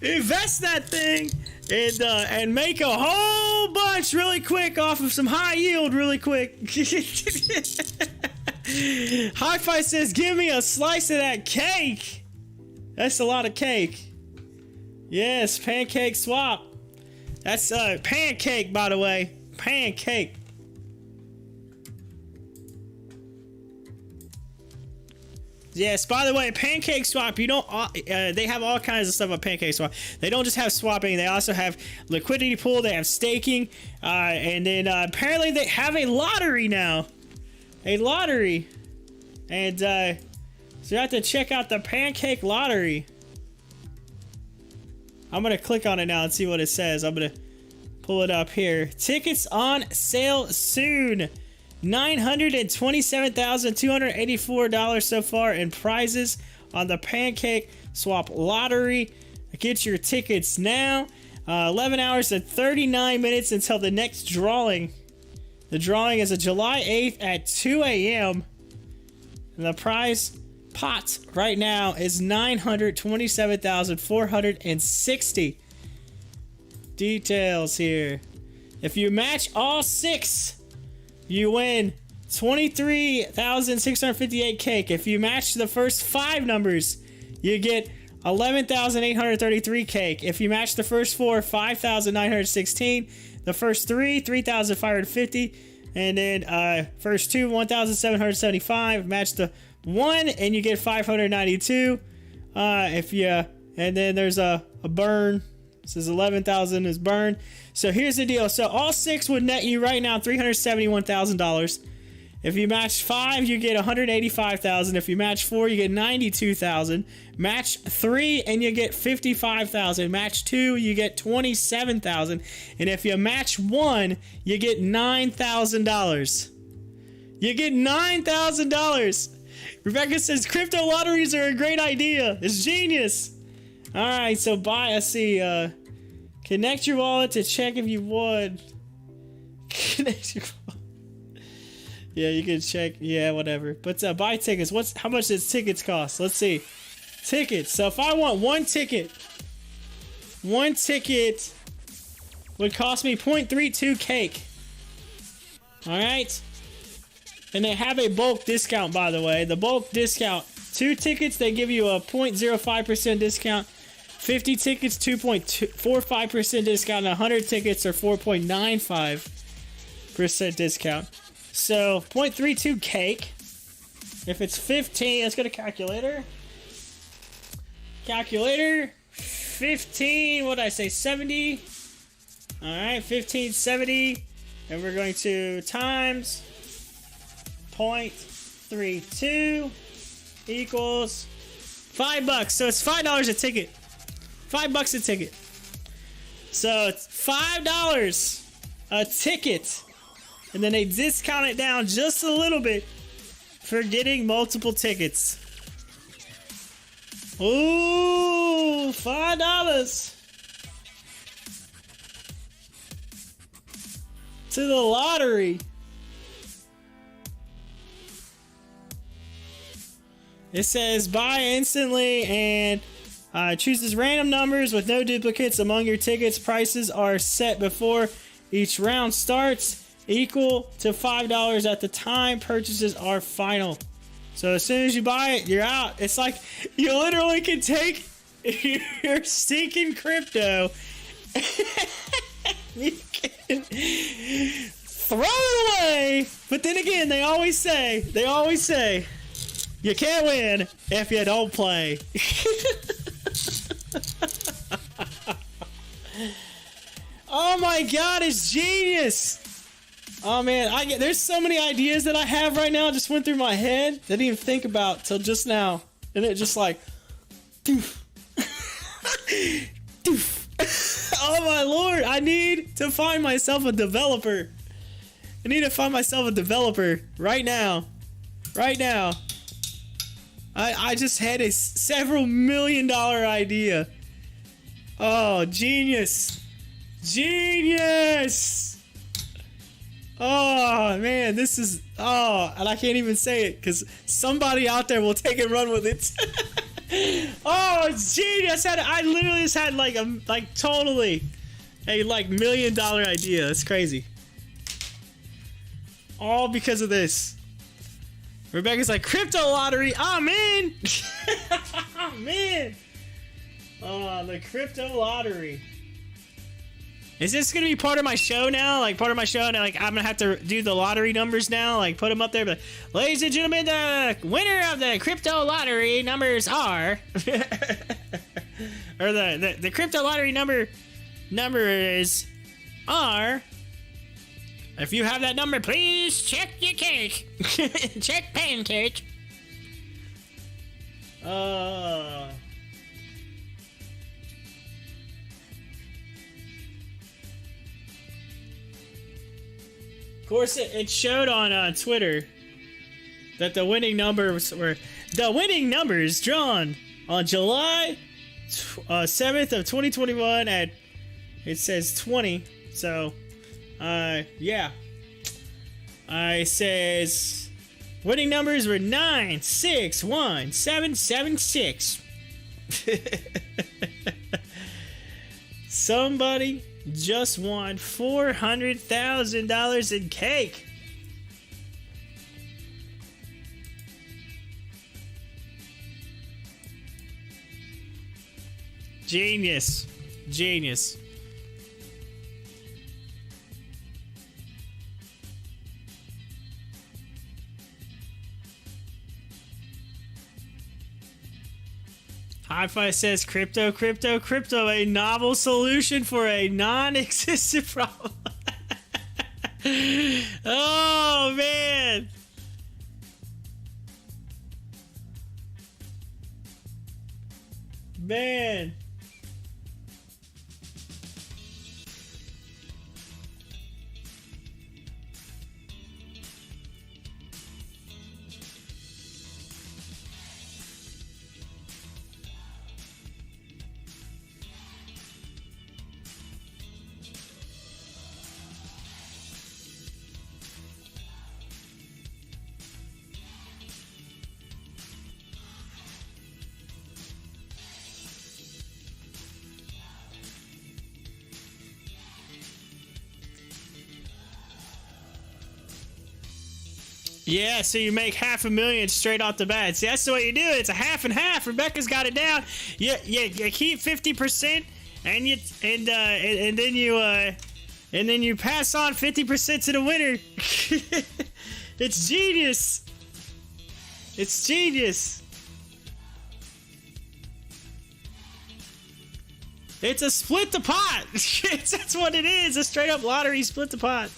Invest that thing and make a whole bunch really quick off of some high yield really quick. Hi-Fi says, give me a slice of that cake. That's a lot of cake. Yes, pancake swap. That's pancake, by the way. Pancake. Yes, by the way, Pancake Swap, you don't, they have all kinds of stuff on Pancake Swap. They don't just have swapping, they also have liquidity pool, they have staking, and then apparently they have a lottery now. A lottery. And so you have to check out the Pancake Lottery. I'm going to click on it now and see what it says. I'm going to pull it up here. Tickets on sale soon. $927,284 so far in prizes on the Pancake Swap Lottery. Get your tickets now. 11 hours and 39 minutes until the next drawing. The drawing is a July 8th at 2 a.m. And the prize pot right now is $927,460. Details here. If you match all 6, you win 23,658 cake. If you match the first 5 numbers, you get 11,833 cake. If you match the first 4, 5,916. The first 3, 3,550. And then first 2, 1,775. Match the 1 and you get 592. If you and then there's a burn. It says 11,000 is burned. So here's the deal. So all 6 would net you right now $371,000. If you match 5, you get $185,000. If you match 4, you get $92,000. Match 3 and you get $55,000. Match 2, you get $27,000. And if you match 1, you get $9,000. You get $9,000. Rebecca says crypto lotteries are a great idea. It's genius. All right, so let's see. Connect your wallet to check if you won. Connect your wallet. Yeah, you can check. Yeah, whatever. But buy tickets. How much does tickets cost? Let's see. Tickets. So if I want one ticket would cost me 0.32 cake. All right. And they have a bulk discount, by the way. The bulk discount 2 tickets, they give you a 0.05% discount. 50 tickets, 2.45% discount. And 100 tickets are 4.95% discount. So 0.32 cake. If it's 15, let's go to calculator. Calculator. 15, what did I say? 70. All right, 1570. And we're going to times 0.32 equals $5. So it's $5 a ticket. $5 a ticket. So it's $5 a ticket. And then they discount it down just a little bit for getting multiple tickets. Ooh, $5 to the lottery. It says buy instantly and chooses random numbers with no duplicates among your tickets. Prices are set before each round starts, equal to $5 at the time purchases are final. So as soon as you buy it, you're out. It's like you literally can take your stinking crypto, you can throw it away. But then again, they always say, you can't win if you don't play. Oh my God, it's genius. Oh man, there's so many ideas that I have right now. Just went through my head. Didn't even think about till just now. And it just like, doof. Doof. Oh my Lord, I need to find myself a developer. I need to find myself a developer right now. Right now. I just had a several $million idea. Oh, genius. Genius. Oh man, this is, and I can't even say it because somebody out there will take and run with it. Oh, it's genius. I literally just had totally a $1 million idea. That's crazy. All because of this. Rebecca's like, crypto lottery, I'm in. I'm in. Oh, the crypto lottery. Is this gonna be part of my show now? Like part of my show, and I'm gonna have to do the lottery numbers now. Like put them up there. But ladies and gentlemen, the winner of the crypto lottery numbers are, or the crypto lottery numbers are. If you have that number, please check your cake. Check pancake. Of course, it showed on Twitter that the winning numbers were drawn on July 7th of 2021 at, it says 20. So, yeah. It says winning numbers were 9, 6, 1, 7, 7, 6. Somebody just won $400,000 in cake. Genius. Genius. Hi-Fi says crypto, a novel solution for a non-existent problem. Oh, man. Man. Yeah, so you make $500,000 straight off the bat. See, that's the way you do it. It's a half and half. Rebecca's got it down. You keep 50%, and then you pass on 50% to the winner. It's genius. It's genius. It's a split the pot. That's what it is. A straight up lottery, split the pot.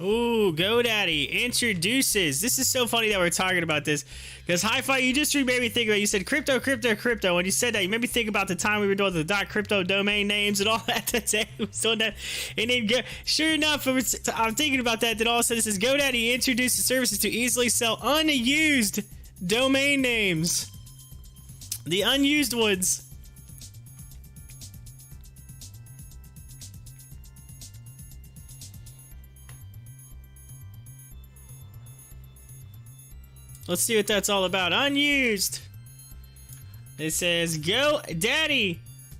Ooh, GoDaddy introduces. This is so funny that we're talking about this because Hi-Fi, you just made me think about. You said crypto. When you said that, you made me think about the time we were doing the .crypto domain names and all that. That day we was doing that, and then sure enough, I'm thinking about that. Then all of a sudden, it says GoDaddy introduces services to easily sell unused domain names. The unused ones. Let's see what that's all about. Unused. It says GoDaddy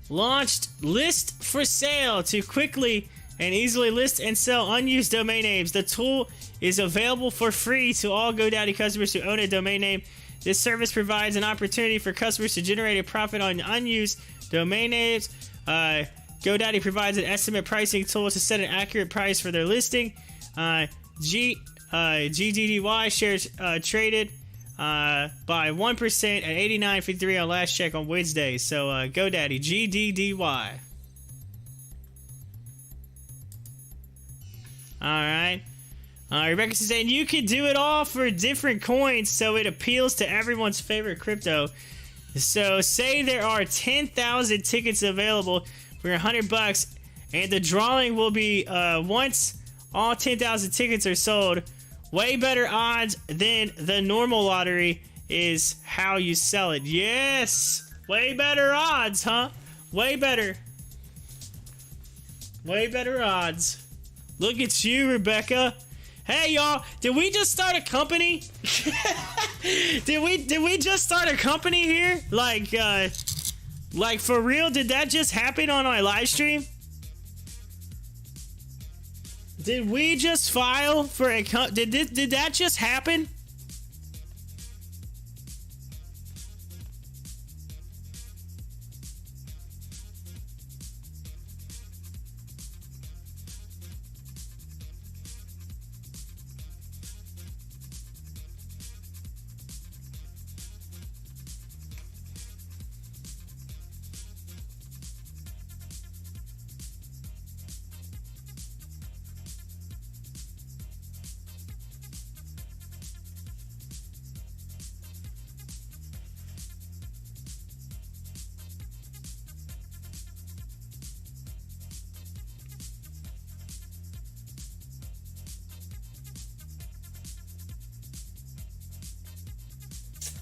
launched list for sale to quickly and easily list and sell unused domain names. The tool is available for free to all GoDaddy customers who own a domain name. This service provides an opportunity for customers to generate a profit on unused domain names. GoDaddy provides an estimate pricing tool to set an accurate price for their listing. GDDY shares traded by 1% at 89.53 on last check on Wednesday. So GoDaddy, GDDY. Alright. Rebecca says, and you can do it all for different coins, so it appeals to everyone's favorite crypto. So say there are 10,000 tickets available for $100, and the drawing will be once all 10,000 tickets are sold. Way better odds than the normal lottery is how you sell it. Yes, way better odds, huh? Way better. Way better odds. Look at you, Rebecca. Hey y'all, did we just start a company? did we just start a company here? Like for real? Did that just happen on our live stream? Did we just file for a did that just happen?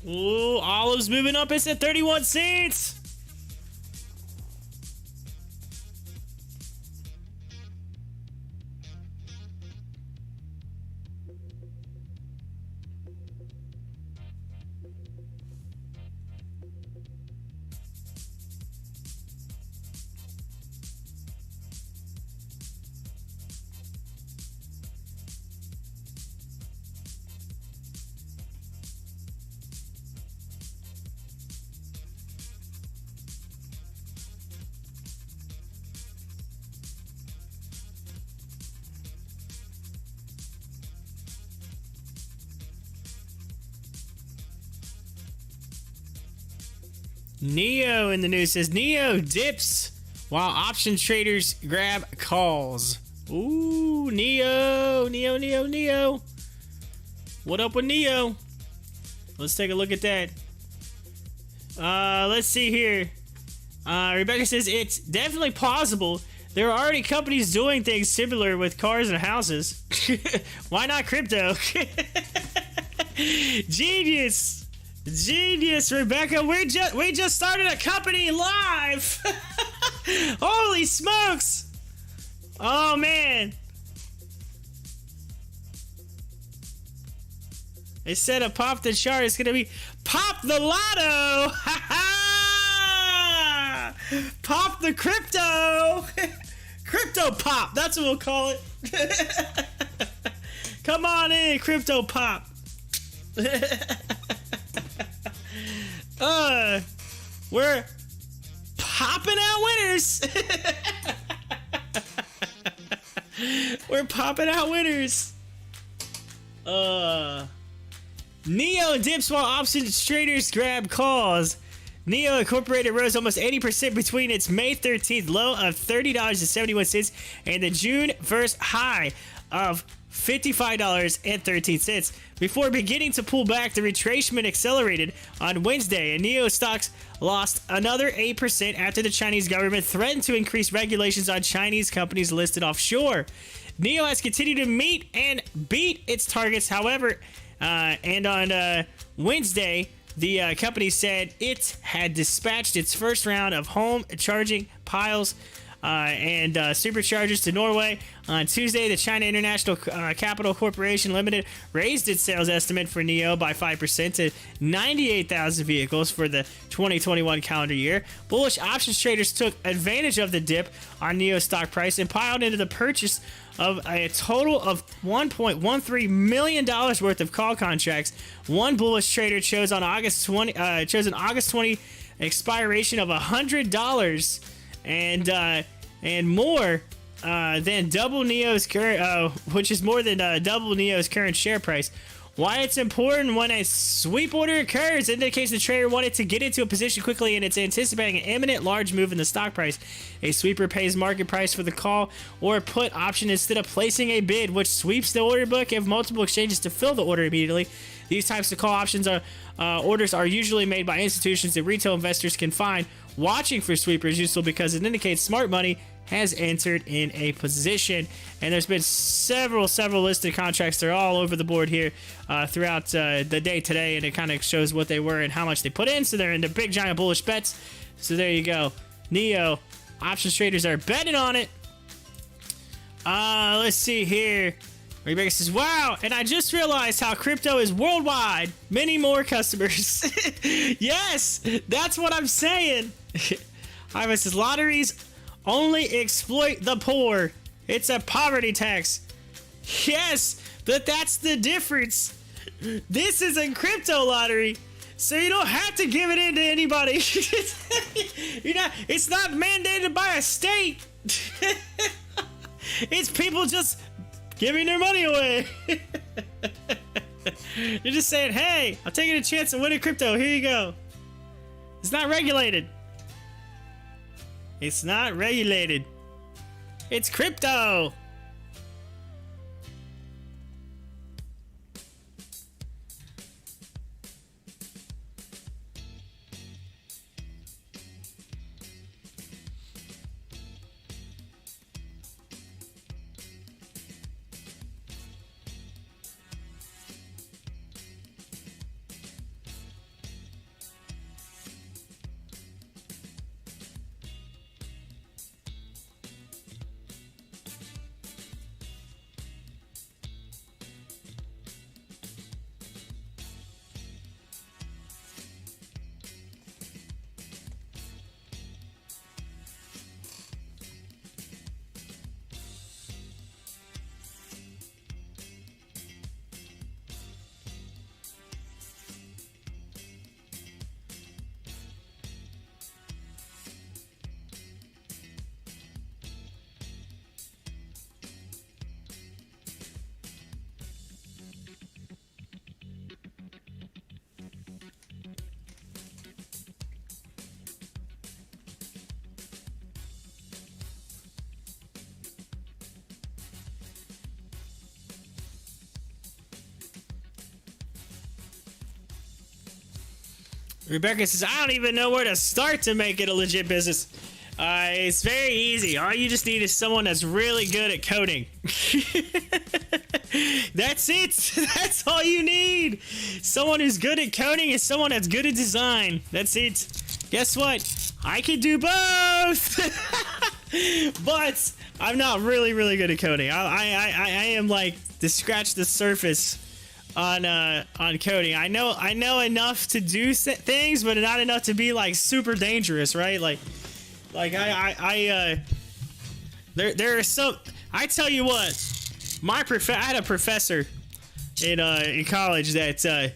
Ooh, olives moving up. It's at 31 cents. Neo in the news says Neo dips while option traders grab calls. Ooh, Neo. What up with Neo? Let's take a look at that. Let's see here. Rebecca says it's definitely plausible. There are already companies doing things similar with cars and houses. Why not crypto? Genius, Rebecca. We just started a company live. Holy smokes! Oh man! Instead of pop the chart, it's gonna be pop the lotto. Pop the crypto. Crypto pop. That's what we'll call it. Come on in, crypto pop. We're popping out winners. We're popping out winners. Neo dips while options traders grab calls. Neo Incorporated rose almost 80% between its May 13th low of $30.71 and the June 1st high of $55.13. Before beginning to pull back, the retracement accelerated on Wednesday, and Neo stocks lost another 8% after the Chinese government threatened to increase regulations on Chinese companies listed offshore. Neo has continued to meet and beat its targets, however, and on Wednesday, the company said it had dispatched its first round of home charging piles and superchargers to Norway. On Tuesday, the China International Capital Corporation Limited raised its sales estimate for Neo by 5% to 98,000 vehicles for the 2021 calendar year. Bullish options traders took advantage of the dip on Neo's stock price and piled into the purchase of a total of $1.13 million worth of call contracts. One bullish trader chose an August 20 expiration of $100 and more than double Neo's current, which is more than double Neo's current share price. Why it's important: when a sweep order occurs, it indicates the trader wanted to get into a position quickly and it's anticipating an imminent large move in the stock price. A sweeper pays market price for the call or put option instead of placing a bid, which sweeps the order book of multiple exchanges to fill the order immediately. These types of call options orders are usually made by institutions that retail investors can find. Watching for sweepers is useful because it indicates smart money has entered in a position. And there's been several listed contracts. They're all over the board here throughout the day today, and it kind of shows what they were and how much they put in. So they're into big giant bullish bets. So there you go. Neo options traders are betting on it. Let's see here. Rebecca says, wow, and I just realized how crypto is worldwide. Many more customers. Yes, that's what I'm saying. Ivan says, lotteries only exploit the poor. It's a poverty tax. Yes, but that's the difference. This is a crypto lottery, so you don't have to give it in to anybody. It's not mandated by a state. It's people just giving their money away. You're just saying, hey, I'm taking a chance of winning crypto. Here you go. It's not regulated. It's not regulated. It's crypto. Rebecca says, I don't even know where to start to make it a legit business. It's very easy. All you just need is someone that's really good at coding. That's it. That's all you need. Someone who's good at coding and someone that's good at design. That's it. Guess what? I can do both. But I'm not really good at coding. I am like to scratch the surface on coding. I know enough to do things, but not enough to be like super dangerous, right? There are some. I tell you what, I had a professor in college that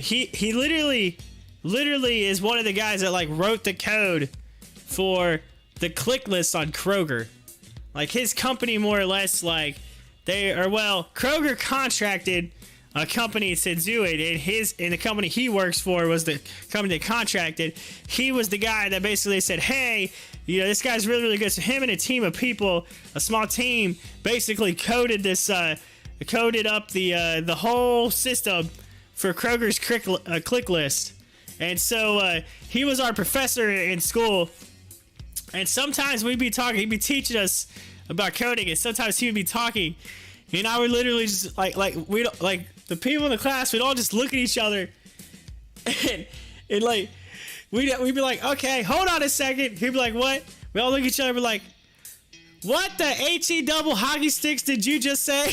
he literally is one of the guys that like wrote the code for the click list on Kroger. Like his company more or less, like Kroger contracted a company to do it, and the company he works for was the company that contracted. He was the guy that basically said, hey, this guy's really good. So him and a team of people, a small team, basically coded up the whole system for Kroger's click list. And so he was our professor in school, and sometimes he'd be teaching us about coding, and sometimes he would be talking, and I would literally just the people in the class, we'd all just look at each other, and like we'd be like, okay, hold on a second. He'd be like, what? We all look at each other, and be like, what the HE double hockey sticks did you just say?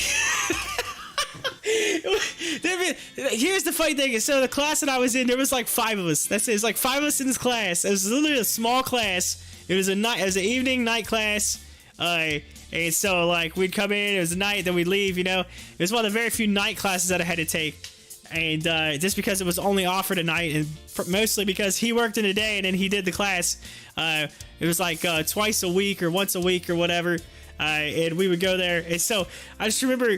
Here's the funny thing. So the class that I was in, there was like 5 of us. That's it. It was like 5 of us in this class. It was literally a small class. It was an evening night class. And so like we'd come in, it was a night, then we'd leave. It was one of the very few night classes that I had to take, and just because it was only offered at night, and mostly because he worked in the day and then he did the class. It was like twice a week or once a week or whatever, and we would go there. And so I just remember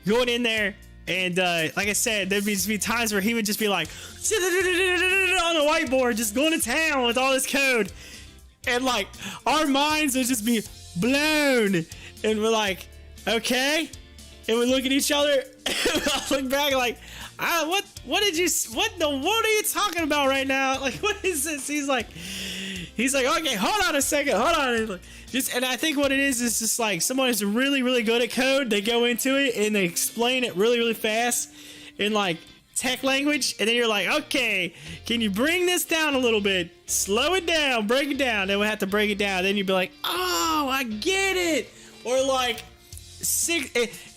going in there And like I said, there'd be times where he would just be like on the whiteboard, just going to town with all this code, and like our minds would just be blown, and we're like, okay, and we look at each other, and we look back like, what are you talking about right now? Like, what is this? He's like, okay, hold on a second, hold on. And I think what it is just like someone is really, really good at code. They go into it and they explain it really, really fast in like tech language. And then you're like, okay, can you bring this down a little bit? Slow it down, break it down. Then we have to break it down. Then you'd be like, oh, I get it. Or like,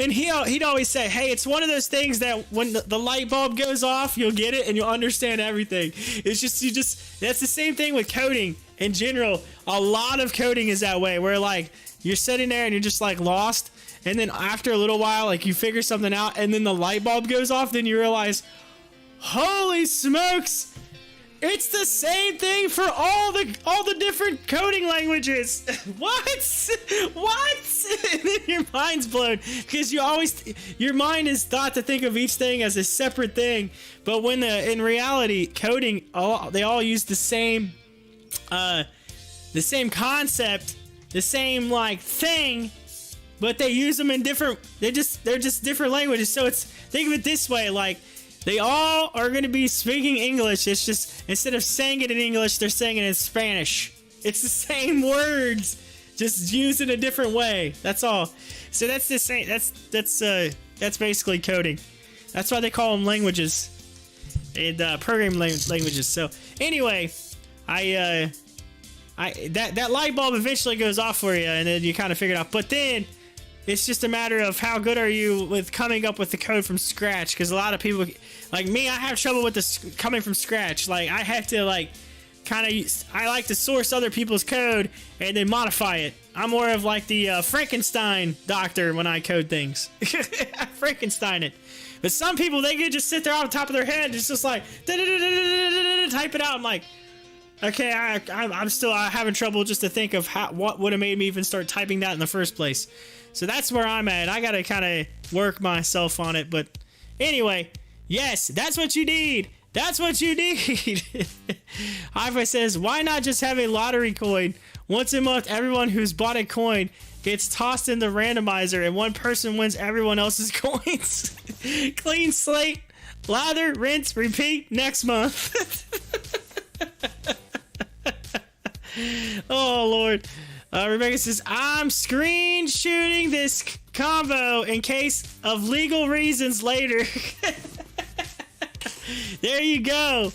and he'd always say, hey, it's one of those things that when the light bulb goes off, you'll get it and you'll understand everything. It's just, that's the same thing with coding in general. A lot of coding is that way, where like you're sitting there and you're just like lost, and then after a little while, like you figure something out, and then the light bulb goes off, then you realize, holy smokes, it's the same thing for all the different coding languages. What? And then your mind's blown, because your mind is thought to think of each thing as a separate thing, but when in reality, coding, they all use the same concept, the same like thing, but they use them in different. They're just different languages. So think of it this way: like they all are going to be speaking English. It's just instead of saying it in English, they're saying it in Spanish. It's the same words, just used in a different way. That's all. So that's the same. That's basically coding. That's why they call them languages and programming languages. So anyway, that light bulb eventually goes off for you, and then you kind of figure it out. But then it's just a matter of how good are you with coming up with the code from scratch. Because a lot of people, like me, I have trouble with this coming from scratch. Like I have to like I like to source other people's code and then modify it. I'm more of like the Frankenstein doctor when I code things. I Frankenstein it. But some people, they could just sit there on the top of their head, it's just like type it out. I'm like, okay, I'm still having trouble just to think of what would have made me even start typing that in the first place. So that's where I'm at. I gotta kind of work myself on it. But anyway, yes, that's what you need. That's what you need. HOFV says, why not just have a lottery coin? Once a month, everyone who's bought a coin gets tossed in the randomizer, and one person wins everyone else's coins. Clean slate, lather, rinse, repeat next month. Oh, Lord. Rebecca says, I'm screen shooting this combo in case of legal reasons later. There you go.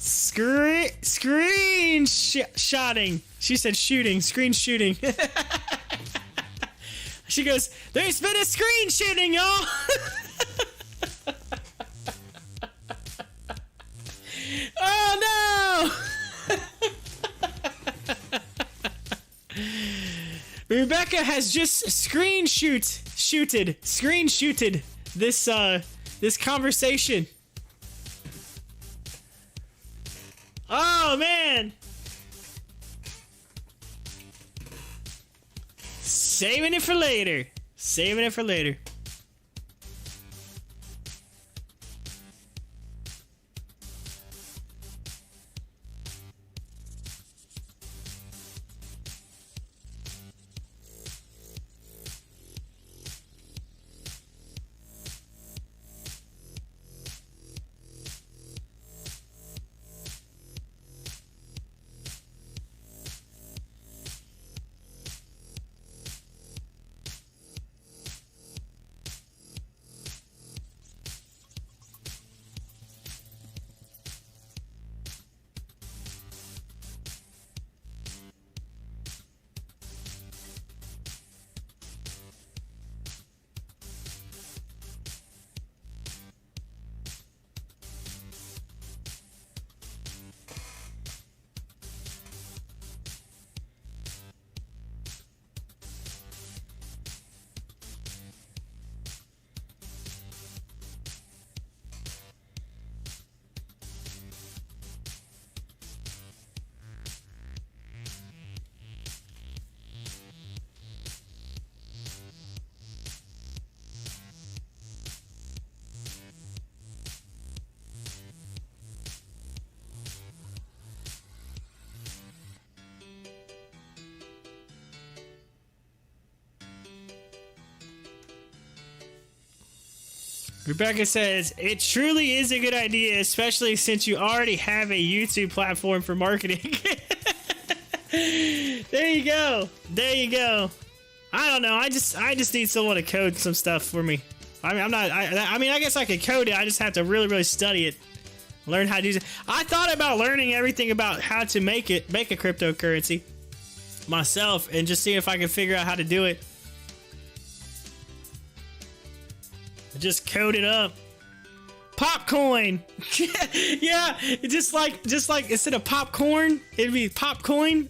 Screenshotting. She said shooting. Screen shooting. She goes, there's been a screen shooting, y'all. Oh, no. Rebecca has just screen shooted this conversation. Oh, man. Saving it for later. Saving it for later. Rebecca says, it truly is a good idea, especially since you already have a YouTube platform for marketing. There you go. There you go. I don't know. I just need someone to code some stuff for me. I mean, I guess I could code it. I just have to really, really study it. Learn how to use it. I thought about learning everything about how to make a cryptocurrency myself and just seeing if I can figure out how to do it. Just code it up. Popcoin. Yeah, just like instead of popcorn, it'd be popcoin.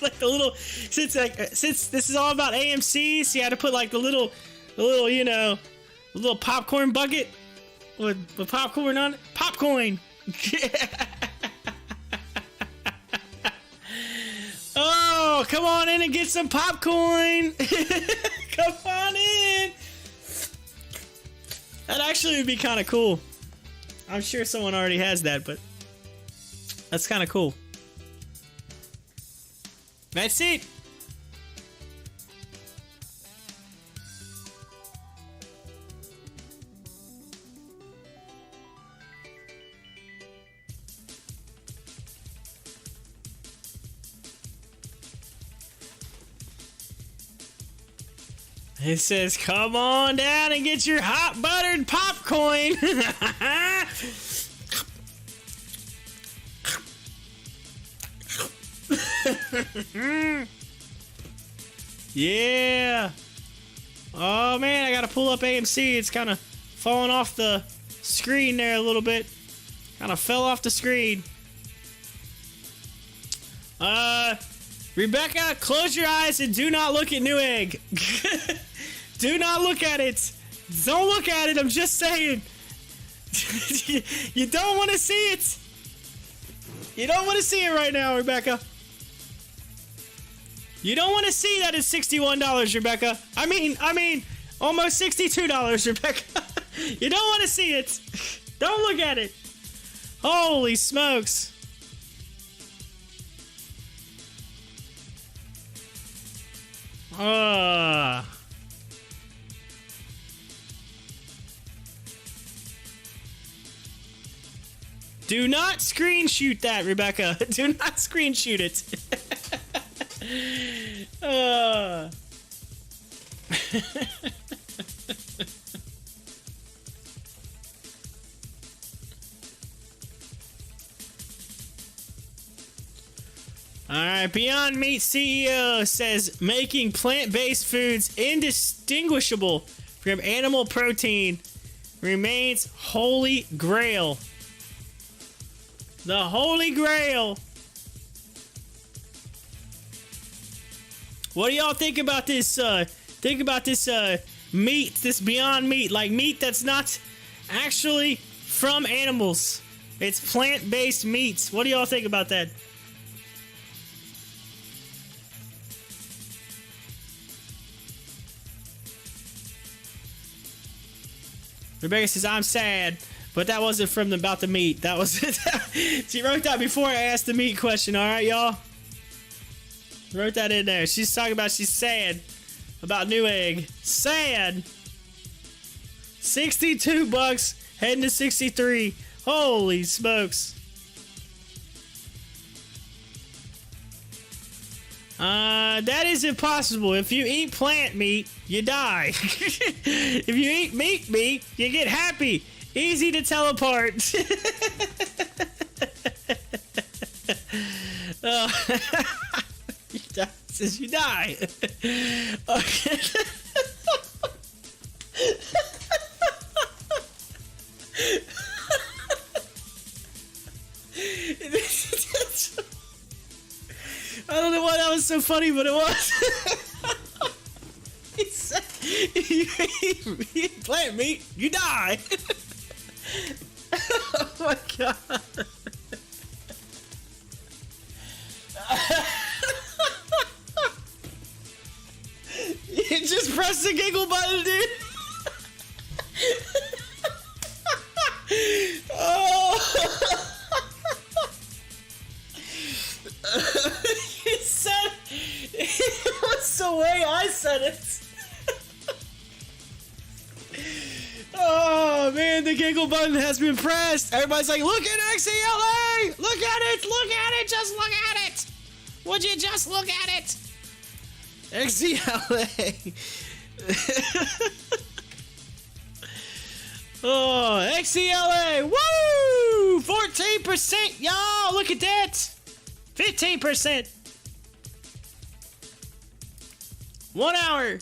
Like the little since this is all about AMC, so you had to put like the little you know, the little popcorn bucket with popcorn on it. Popcoin. Oh, come on in and get some popcorn. Come on in. That actually would be kind of cool. I'm sure someone already has that, but that's kind of cool. That's it. It says, come on down and get your hot buttered popcorn. Yeah. Oh man, I gotta pull up AMC. It's kind of falling off the screen there a little bit. Kind of fell off the screen. Rebecca, close your eyes and do not look at Newegg. Do not look at it. Don't look at it. I'm just saying. You don't want to see it. You don't want to see it right now, Rebecca. You don't want to see that it's $61, Rebecca. I mean, almost $62, Rebecca. You don't want to see it. Don't look at it. Holy smokes. Do not screen shoot that, Rebecca. Do not screen shoot it. Alright, Beyond Meat CEO says making plant-based foods indistinguishable from animal protein remains holy grail. The holy grail. What do y'all think about this? Meat, this Beyond Meat, like meat that's not actually from animals. It's plant-based meats. What do y'all think about that? Rebecca says, I'm sad, but that wasn't from about the meat. That was she wrote that before I asked the meat question. All right, y'all. Wrote that in there. She's talking about she's sad about Newegg. Sad. $62 heading to 63. Holy smokes. That is impossible. If you eat plant meat, you die. If you eat meat, you get happy. Easy to tell apart. You die since you die. Okay. I don't know why that was so funny, but it was. He said, if you eat plant meat, you die. Oh my god. You just press the giggle button, dude. Oh. He said it was the way I said it. man, the giggle button has been pressed. Everybody's like, look at XCLA! Look at it! Look at it! Just look at it! Would you just look at it? XCLA. Oh, XCLA! Woo! 14%! Y'all, look at that! 15%! 1 hour!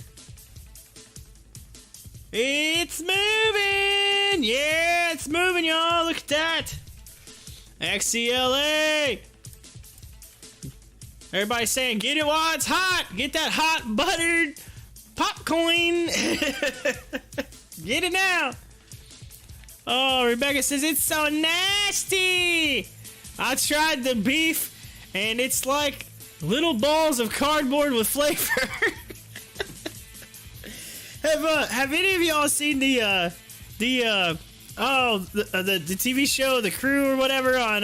It's moving! Yeah, it's moving, y'all! Look at that! XCLA! Everybody's saying, get it while it's hot! Get that hot buttered popcorn! Get it now! Oh, Rebecca says, it's so nasty! I tried the beef, and it's like little balls of cardboard with flavor. Have any of y'all seen the TV show The Crew or whatever on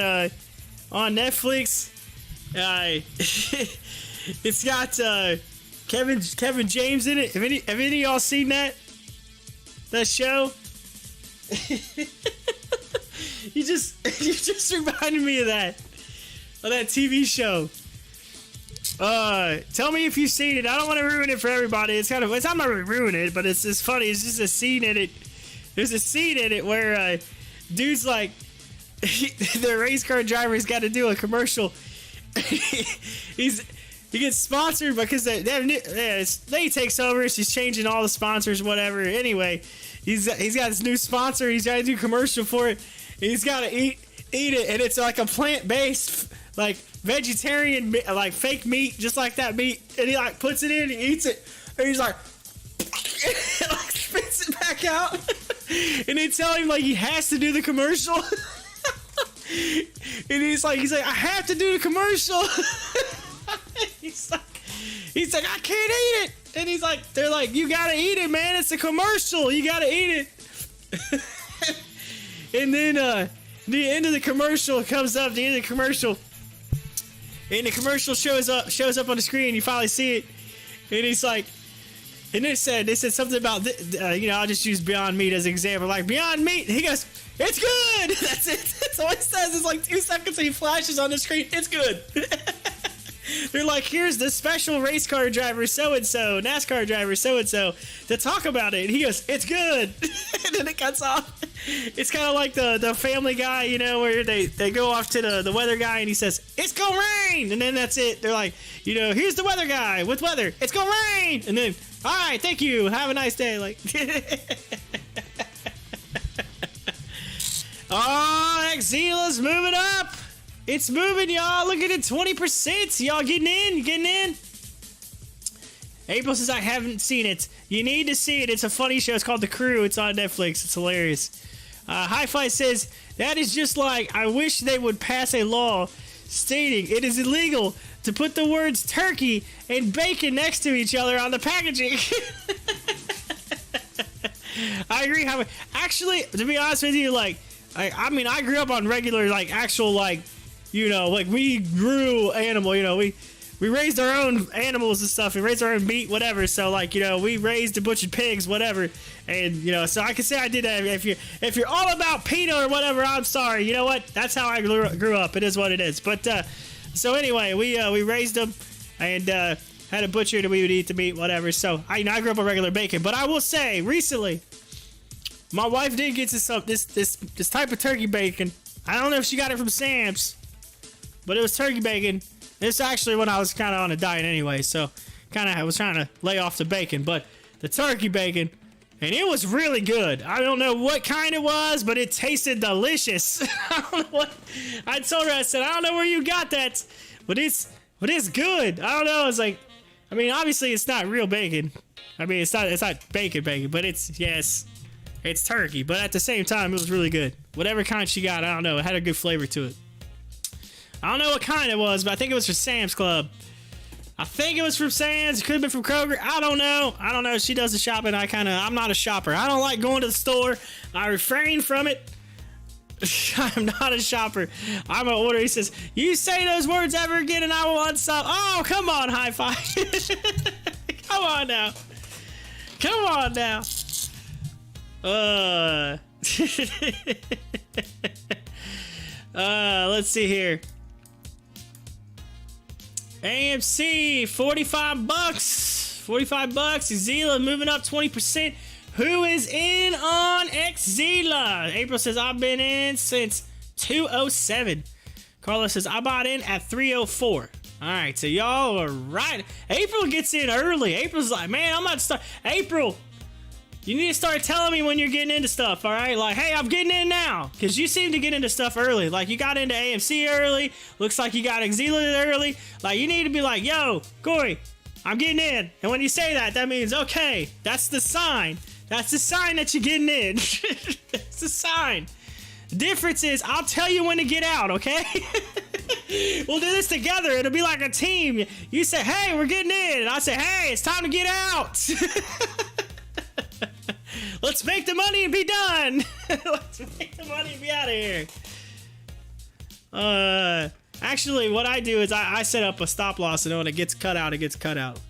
Netflix? It's got Kevin James in it. Have any of y'all seen that show? You just reminded me of that TV show. Tell me if you've seen it. I don't want to ruin it for everybody. I'm not really ruining it, but it's funny. It's just a scene in it. There's a scene in it where dude's like, the race car driver's got to do a commercial. He gets sponsored because they takes over. So he's changing all the sponsors, whatever. Anyway, he's got this new sponsor. He's got to do a commercial for it. He's got to eat it, and it's like a plant-based, like vegetarian, like fake meat, just like that meat. And he like puts it in, he eats it, and he's like, like spits it back out. And they tell him like he has to do the commercial. And he's like, I have to do the commercial. He's like, I can't eat it. And they're like, you gotta eat it, man. It's a commercial. You gotta eat it. And then the end of the commercial comes up. The end of the commercial, and the commercial shows up on the screen. You finally see it, and he's like, and they said something about I'll just use Beyond Meat as an example. Like Beyond Meat, he goes, it's good. That's it. That's all he says. It's like 2 seconds. And he flashes on the screen. It's good. They're like, here's the special race car driver so-and-so, NASCAR driver so-and-so, to talk about it. And he goes, it's good. And then it cuts off. It's kind of like the Family Guy, where they go off to the weather guy and he says, it's gonna rain. And then that's it. They're like, here's the weather guy with weather. It's gonna rain. And then, all right, thank you. Have a nice day. Like, oh, Xzila's moving up. It's moving, y'all. Look at it, 20%. Y'all getting in? You getting in? April says, I haven't seen it. You need to see it. It's a funny show. It's called The Crew. It's on Netflix. It's hilarious. Hi-Fi says, that is just like, I wish they would pass a law stating it is illegal to put the words turkey and bacon next to each other on the packaging. I agree. Actually, to be honest with you, I grew up on regular, actual, we grew animal, we raised our own animals and stuff, and raised our own meat, whatever. So, we raised and butchered pigs, whatever. And, so I can say I did that. If you're all about PETA or whatever, I'm sorry. You know what? That's how I grew up. It is what it is. But, so anyway, we raised them and, had a butcher and we would eat the meat, whatever. So, I grew up on regular bacon. But I will say, recently, my wife did get this type of turkey bacon. I don't know if she got it from Sam's, but it was turkey bacon. This actually when I was kind of on a diet anyway, so I was trying to lay off the bacon, but the turkey bacon, and it was really good. I don't know what kind it was, but it tasted delicious. I don't know what I told her. I said, I don't know where you got that, but it's good. I don't know. It's like, obviously it's not real bacon. It's not bacon, but it's turkey. But at the same time, it was really good. Whatever kind she got, I don't know. It had a good flavor to it. I don't know what kind it was, but I think it was from Sam's Club. I think it was from Sam's. It could have been from Kroger. I don't know. She does the shopping. I'm not a shopper. I don't like going to the store. I refrain from it. I'm not a shopper. I'm an order. He says, you say those words ever again and I will unsub. Oh, come on, Hi-Fi. Come on now. Let's see here. AMC, 45 bucks. 45 bucks. Zila moving up 20%. Who is in on Xzila? April says, I've been in since 207. Carlos says, I bought in at 304. All right, so y'all are right. April gets in early. April's like, man, I'm about to start. April, you need to start telling me when you're getting into stuff, all right? Like, hey, I'm getting in now. Because you seem to get into stuff early. Like, you got into AMC early. Looks like you got Xzila early. Like, you need to be like, yo, Corey, I'm getting in. And when you say that, that means, okay, that's the sign. That's the sign that you're getting in. That's the sign. The difference is, I'll tell you when to get out, okay? We'll do this together. It'll be like a team. You say, hey, we're getting in. And I say, hey, it's time to get out. Let's make the money and be done. Let's make the money and be out of here. Actually, what I do is I set up a stop loss, and when it gets cut out, it gets cut out.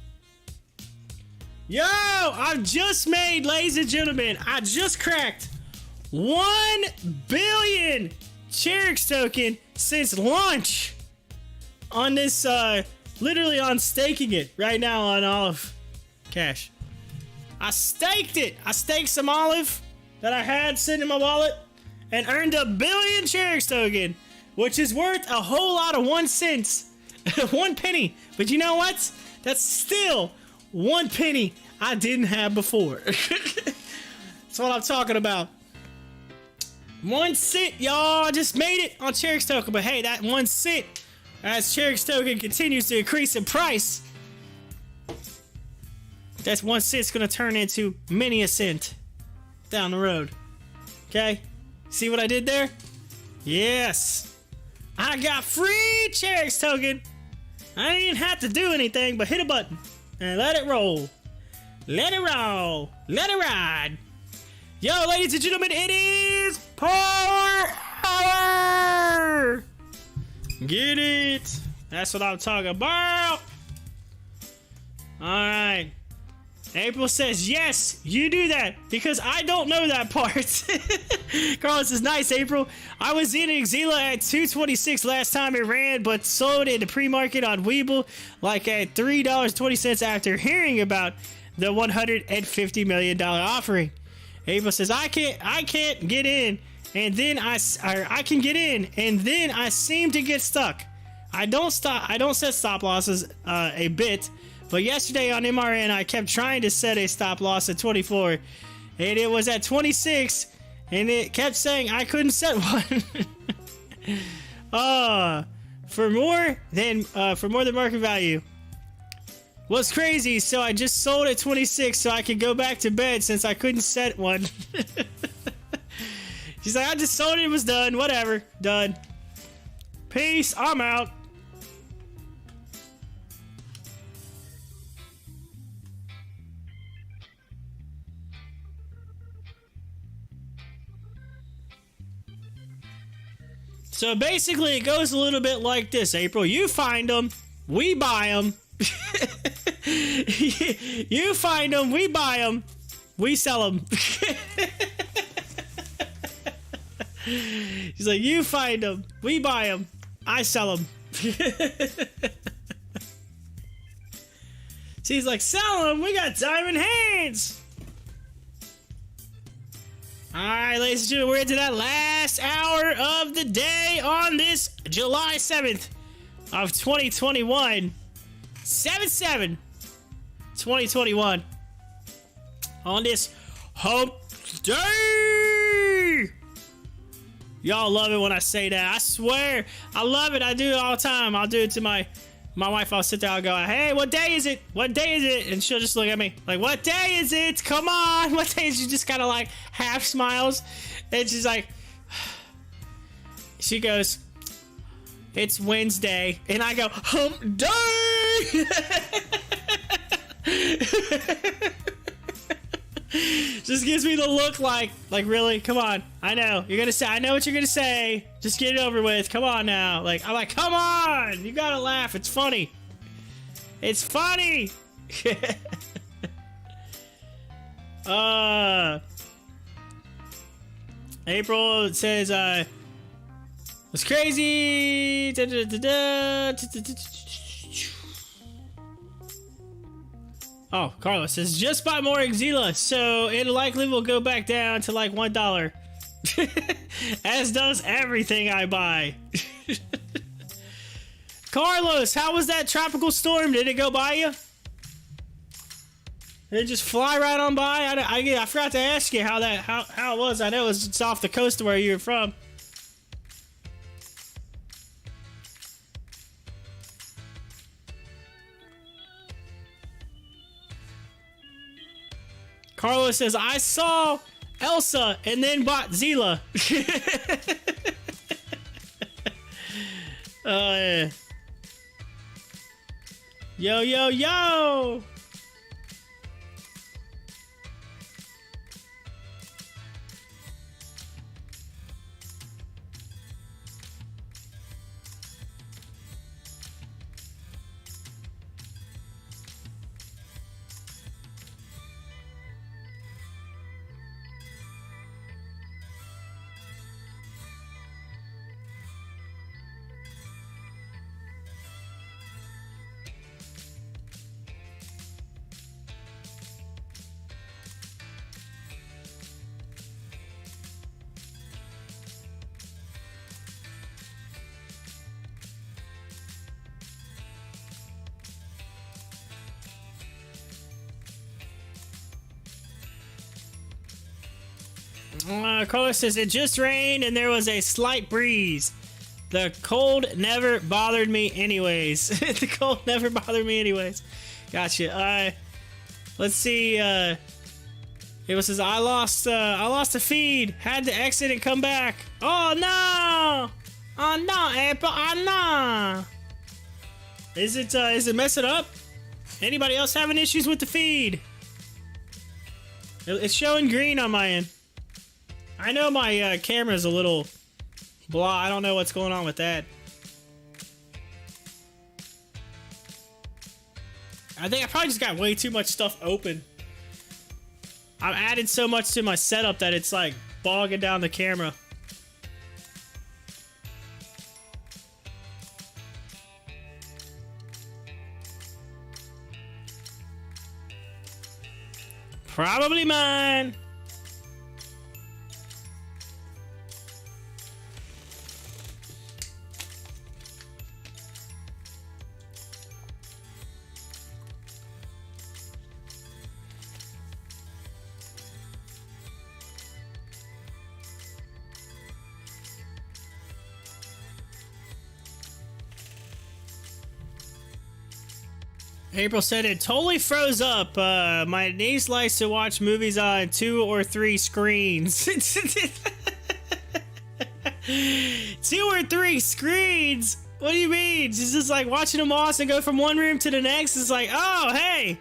Yo, I've just made, ladies and gentlemen, I just cracked 1 billion Cherix token since launch on this, literally on staking it right now on Olive Cash. I staked it. I staked some Olive that I had sitting in my wallet and earned 1 billion Cherix token, which is worth a whole lot of 1 cent. 1 penny. But you know what? That's still 1 penny I didn't have before. That's what I'm talking about. 1 cent, y'all. I just made it on Cherix token. But hey, that 1 cent, as Cherix token continues to increase in price, that's 1 cent's gonna turn into many a cent down the road. Okay? See what I did there? Yes. I got free Cherix token. I didn't have to do anything but hit a button and let it roll. Let it roll. Let it ride. Yo, ladies and gentlemen, it is Power Hour. Get it? That's what I'm talking about. All right. April says, yes, you do that, because I don't know that part. Carlos is nice, April. I was in Xzila at 226 last time it ran, but sold in the pre-market on WEBULL like at $3.20 after hearing about the $150 million offering. April says, I can't get in, and then I can get in, and then I seem to get stuck. I don't set stop losses a bit. But yesterday on MRN, I kept trying to set a stop loss at 24, and it was at 26, and it kept saying I couldn't set one. For more than market value. What's crazy? So I just sold at 26 so I could go back to bed since I couldn't set one. She's like, I just sold it. It was done. Whatever. Done. Peace. I'm out. So basically, it goes a little bit like this, April. You find them, we buy them. You find them, we buy them, we sell them. She's like, you find them, we buy them, I sell them. She's like, sell them, we got diamond hands. Alright, ladies and gentlemen, we're into that last hour of the day on this July 7th of 2021. 7/7/2021. On this hump day. Y'all love it when I say that. I swear. I love it. I do it all the time. I'll do it to my wife. I'll sit there. I'll go, hey, what day is it? What day is it? And she'll just look at me like, what day is it? Come on. What day is it? She just kind of like half smiles. And she's like, she goes, it's Wednesday. And I go, hump day. Just gives me the look like really? Come on. I know. You're gonna say, I know what you're gonna say. Just get it over with. Come on now. Like, I'm like, come on! You gotta laugh. It's funny. It's funny! April says, it's crazy. Oh, Carlos says, just buy more Exila, so it likely will go back down to like $1. As does everything I buy. Carlos, how was that tropical storm? Did it go by you? Did it just fly right on by? I forgot to ask you how it was. I know it's off the coast of where you're from. Carlos says, I saw Elsa and then bought Zila. Yeah. Yo, yo, yo! Carlos says, it just rained and there was a slight breeze. The cold never bothered me anyways. The cold never bothered me anyways. Gotcha. Let's see. It says, I lost the feed. Had to exit and come back. Oh no! Oh no, April! Oh no! Is it messing up? Anybody else having issues with the feed? It's showing green on my end. I know my camera's a little blah. I don't know what's going on with that. I think I probably just got way too much stuff open. I've added so much to my setup that it's like bogging down the camera. Probably mine. April said it totally froze up. My niece likes to watch movies on 2 or 3 screens. 2 or 3 screens? What do you mean? She's just like watching them all and go from one room to the next. It's like, oh, hey,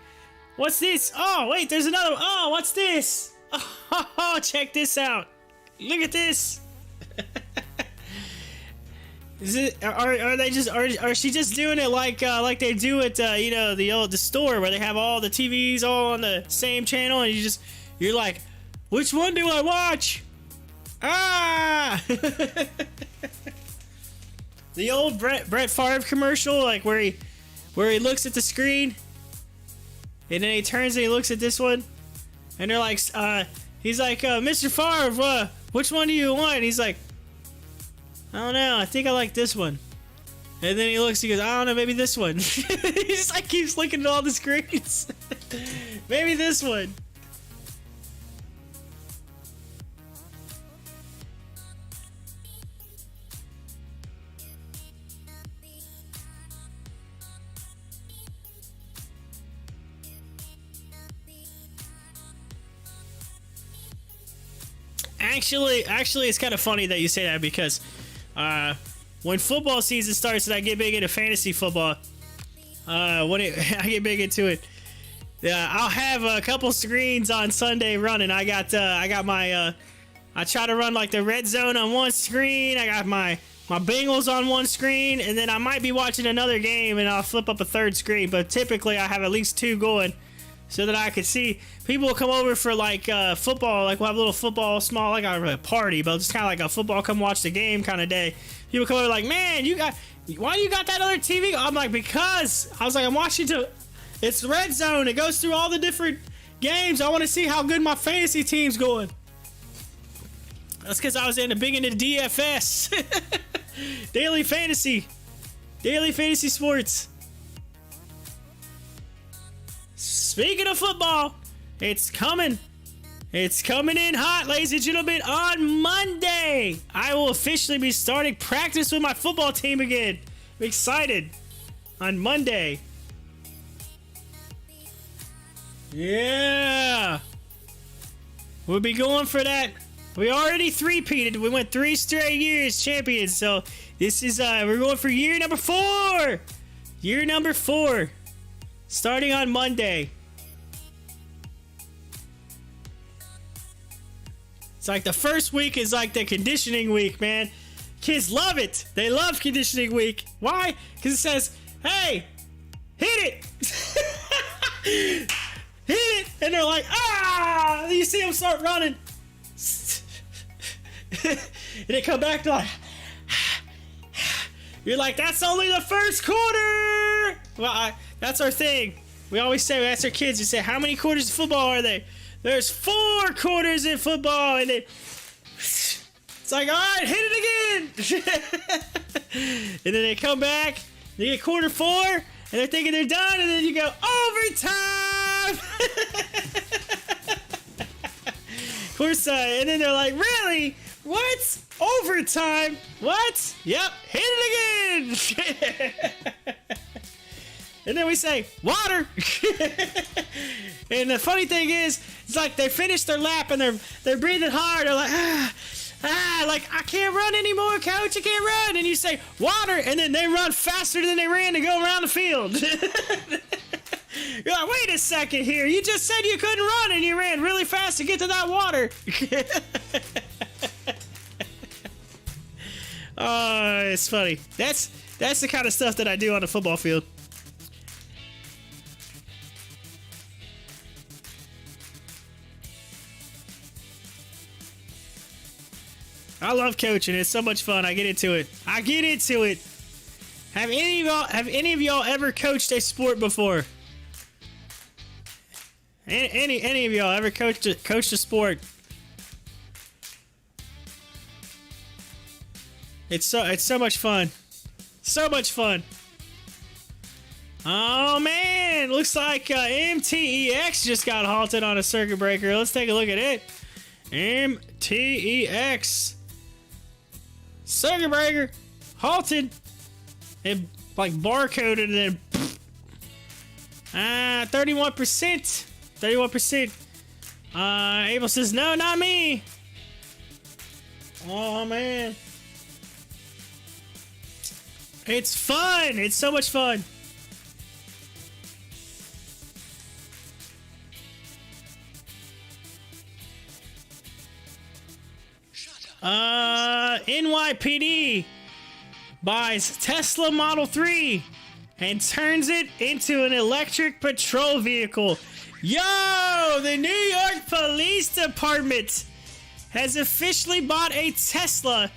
what's this? Oh, wait, there's another. Oh, what's this? Oh, check this out. Look at this. Is it? Are they just? Are she just doing it like they do at the store where they have all the TVs all on the same channel and you're like, which one do I watch? Ah! The old Brett Favre commercial, like where he looks at the screen and then he turns and he looks at this one and they're like, he's like, Mr. Favre, which one do you want? And he's like, I don't know. I think I like this one. And then he looks, he goes, I don't know, maybe this one. He just like keeps looking at all the screens. Maybe this one. Actually, it's kind of funny that you say that because when football season starts and I get big into fantasy football, I get big into it. I'll have a couple screens on Sunday running. I got my I try to run like the red zone on one screen. I got my Bengals on one screen, and then I might be watching another game and I'll flip up a third screen. But typically I have at least 2 going. so that I could see. People will come over for like football, like we'll have a little football, small, like a party, but just kind of like a football, come watch the game kind of day. People come over like, man, why you got that other TV? I'm like, because I was like, I'm watching it's Red Zone. It goes through all the different games. I want to see how good my fantasy team's going. That's because I was big into DFS. Daily fantasy sports. Speaking of football, it's coming in hot, ladies and gentlemen. On Monday, I will officially be starting practice with my football team again. I'm excited. On Monday. Yeah. We'll be going for that. We already three-peated. We went 3 straight years champions. So this is, we're going for year number 4. Year number 4. Starting on Monday. It's like the first week is like the conditioning week, man. Kids love it. They love conditioning week. Why? Because it says, hey, hit it. Hit it. And they're like, ah. You see them start running. And they come back to like, you're like, that's only the first quarter. Well, that's our thing. We always say, we ask our kids, we say, how many quarters of football are they? There's 4 quarters in football. And it's like, all right, hit it again. And then they come back, they get quarter 4, and they're thinking they're done. And then you go, overtime. Of course, and then they're like, really? What? Overtime? What? Yep, hit it again. And then we say, water. And the funny thing is, it's like they finish their lap and they're breathing hard. They're like, like, I can't run anymore, coach. I can't run. And you say, water. And then they run faster than they ran to go around the field. You're like, wait a second here. You just said you couldn't run and you ran really fast to get to that water. Oh, it's funny. That's the kind of stuff that I do on the football field. I love coaching. It's so much fun. I get into it. Have any of y'all ever coached a sport before? Any of y'all ever coached a sport? It's so much fun. So much fun. Oh man, looks like MTEX just got halted on a circuit breaker. Let's take a look at it. MTEX circuit breaker halted. It like barcoded and then 31%. 31%. Abel says, no, not me. Oh man. It's fun. It's so much fun. NYPD buys Tesla Model 3 and turns it into an electric patrol vehicle. Yo, the New York Police Department has officially bought a Tesla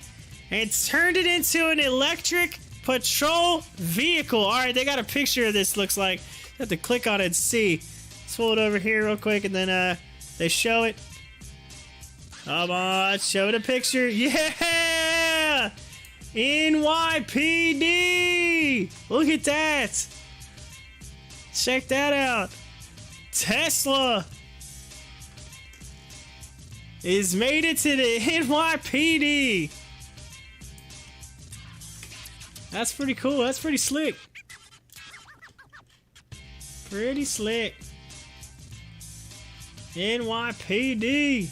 and turned it into an electric patrol vehicle. All right, they got a picture of this, looks like. You have to click on it and see. Let's pull it over here real quick, and then they show it. Come on, show the picture. Yeah! NYPD! Look at that! Check that out. Tesla is made it to the NYPD. That's pretty cool. That's pretty slick. Pretty slick. NYPD.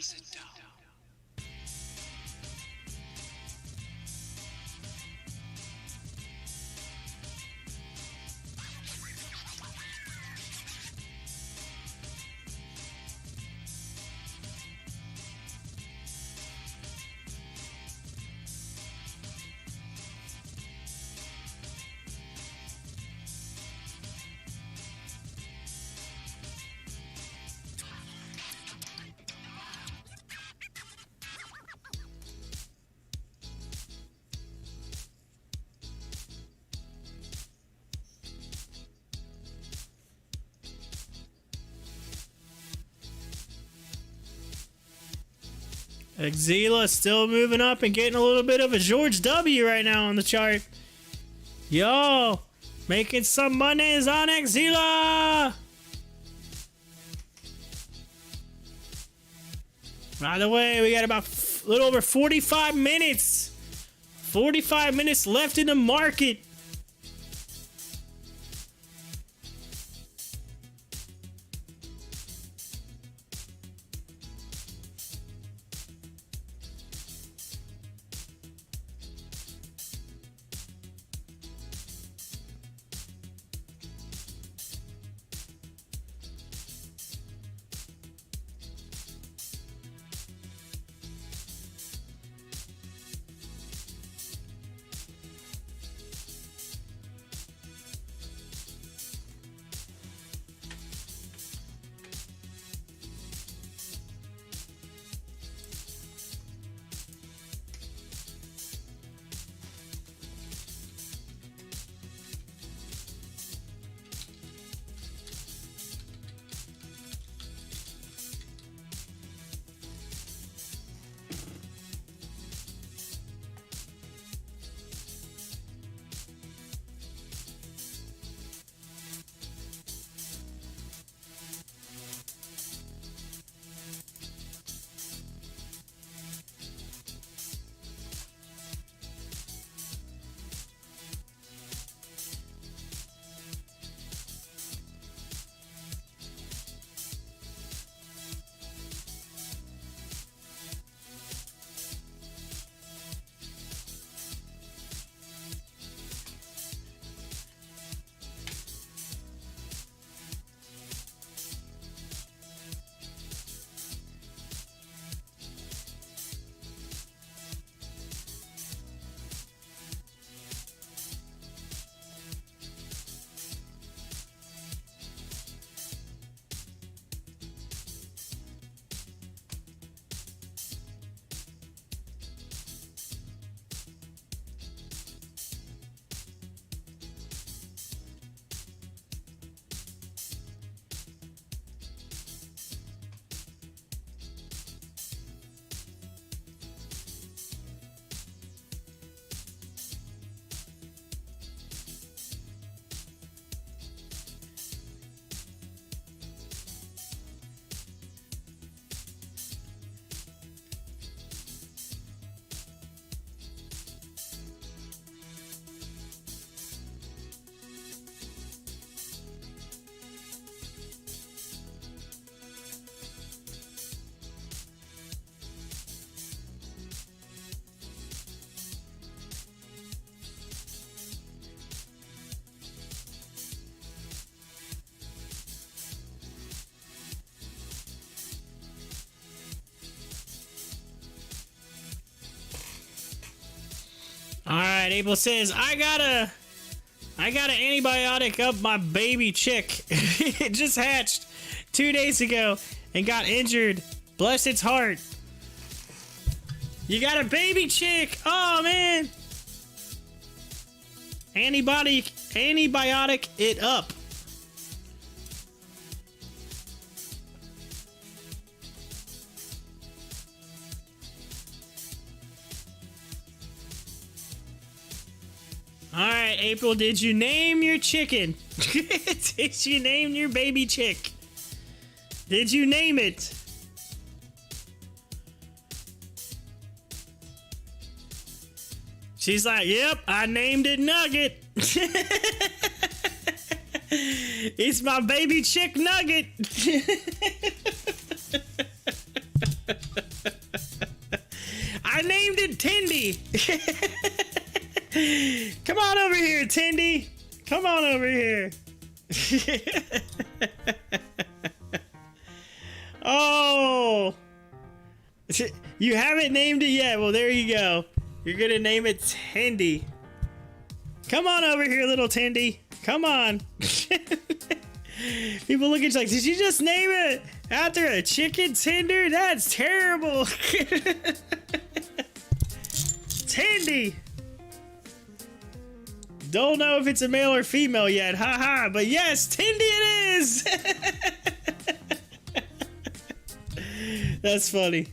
and sit down. Exila still moving up and getting a little bit of a George W right now on the chart. Yo, making some monies on Exila. By the way, we got about a little over 45 minutes. 45 minutes left in the market. All right, April says, I got an antibiotic up my baby chick. It just hatched 2 days ago and got injured. Bless its heart. You got a baby chick. Oh, man. Antibiotic it up. All right, April, did you name your chicken? Did you name your baby chick? Did you name it? She's like, yep, I named it Nugget. It's my baby chick Nugget. Tindy. Come on over here, Tindy. Come on over here. Oh. You haven't named it yet. Well, there you go. You're gonna name it Tindy. Come on over here, little Tindy. Come on. People look at you like, did you just name it after a chicken tender? That's terrible. Tindy. Don't know if it's a male or female yet. Haha. But yes, Tindy it is. That's funny.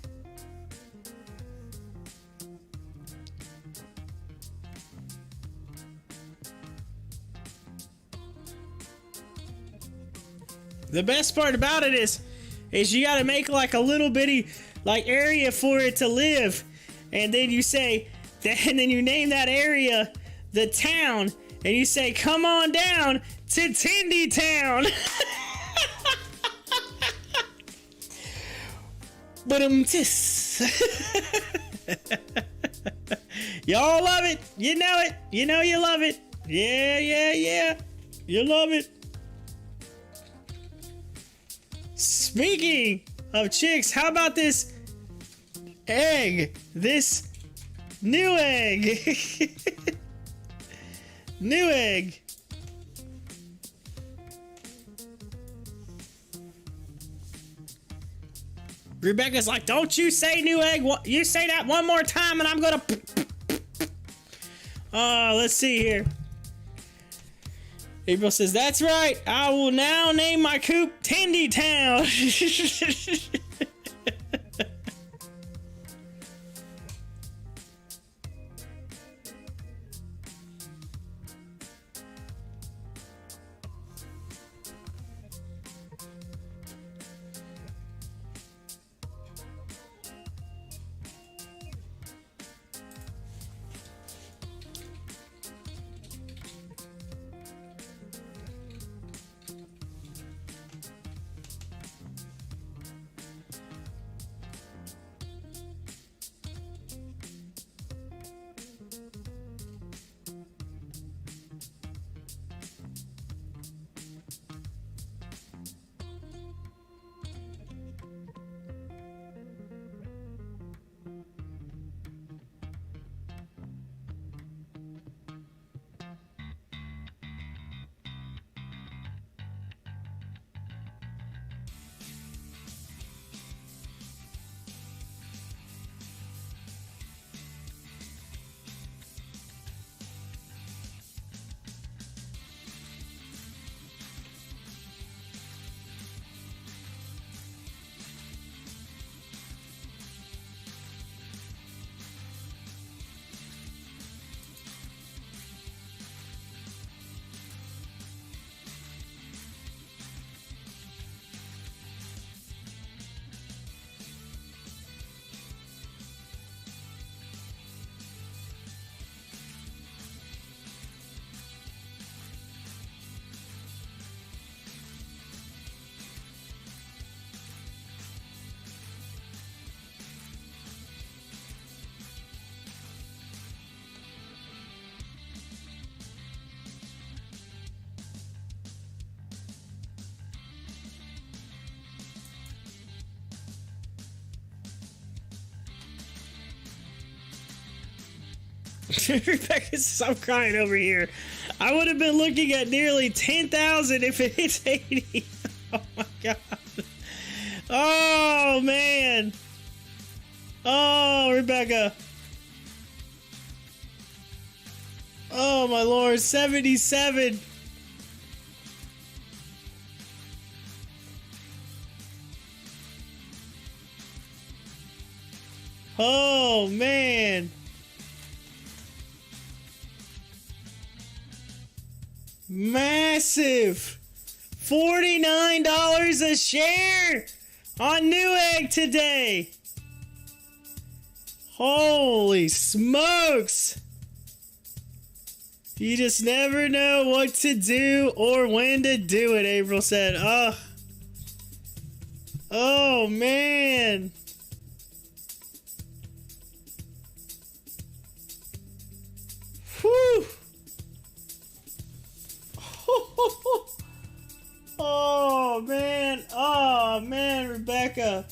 The best part about it is you gotta make like a little bitty like area for it to live, and then you say, and then you name that area the town, and you say, "Come on down to Tindy Town." But y'all love it. You know it. You know you love it. Yeah, yeah, yeah. You love it. Speaking of chicks, how about this egg? This new egg. New egg. Rebecca's like, don't you say new egg. You say that one more time and I'm gonna... let's see here. April says, that's right. I will now name my coop Tindy Town. Rebecca says, I'm crying over here. I would have been looking at nearly 10,000 if it hits 80. Oh my god. Oh man. Oh, Rebecca. Oh my lord, 77. Oh man. Massive. $49 a share on Newegg today. Holy smokes. You just never know what to do or when to do it, April said. Oh man. Whew. Oh man, Rebecca.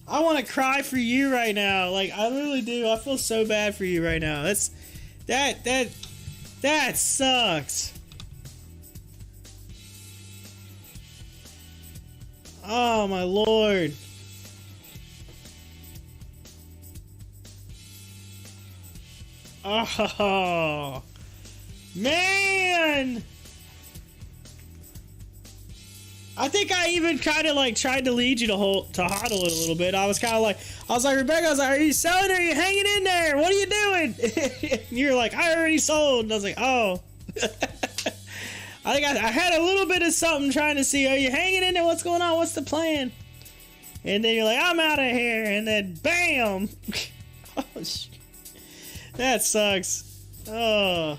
I want to cry for you right now. Like, I really do. I feel so bad for you right now. That sucks. Oh my lord. Oh man. I think I even kind of like tried to lead you to hodl it a little bit. I was like, Rebecca, are you selling or are you hanging in there? What are you doing? And you're like, I already sold. And I was like, oh. I think I had a little bit of something trying to see, are you hanging in there? What's going on? What's the plan? And then you're like, I'm out of here. And then bam. Oh, that sucks. Oh.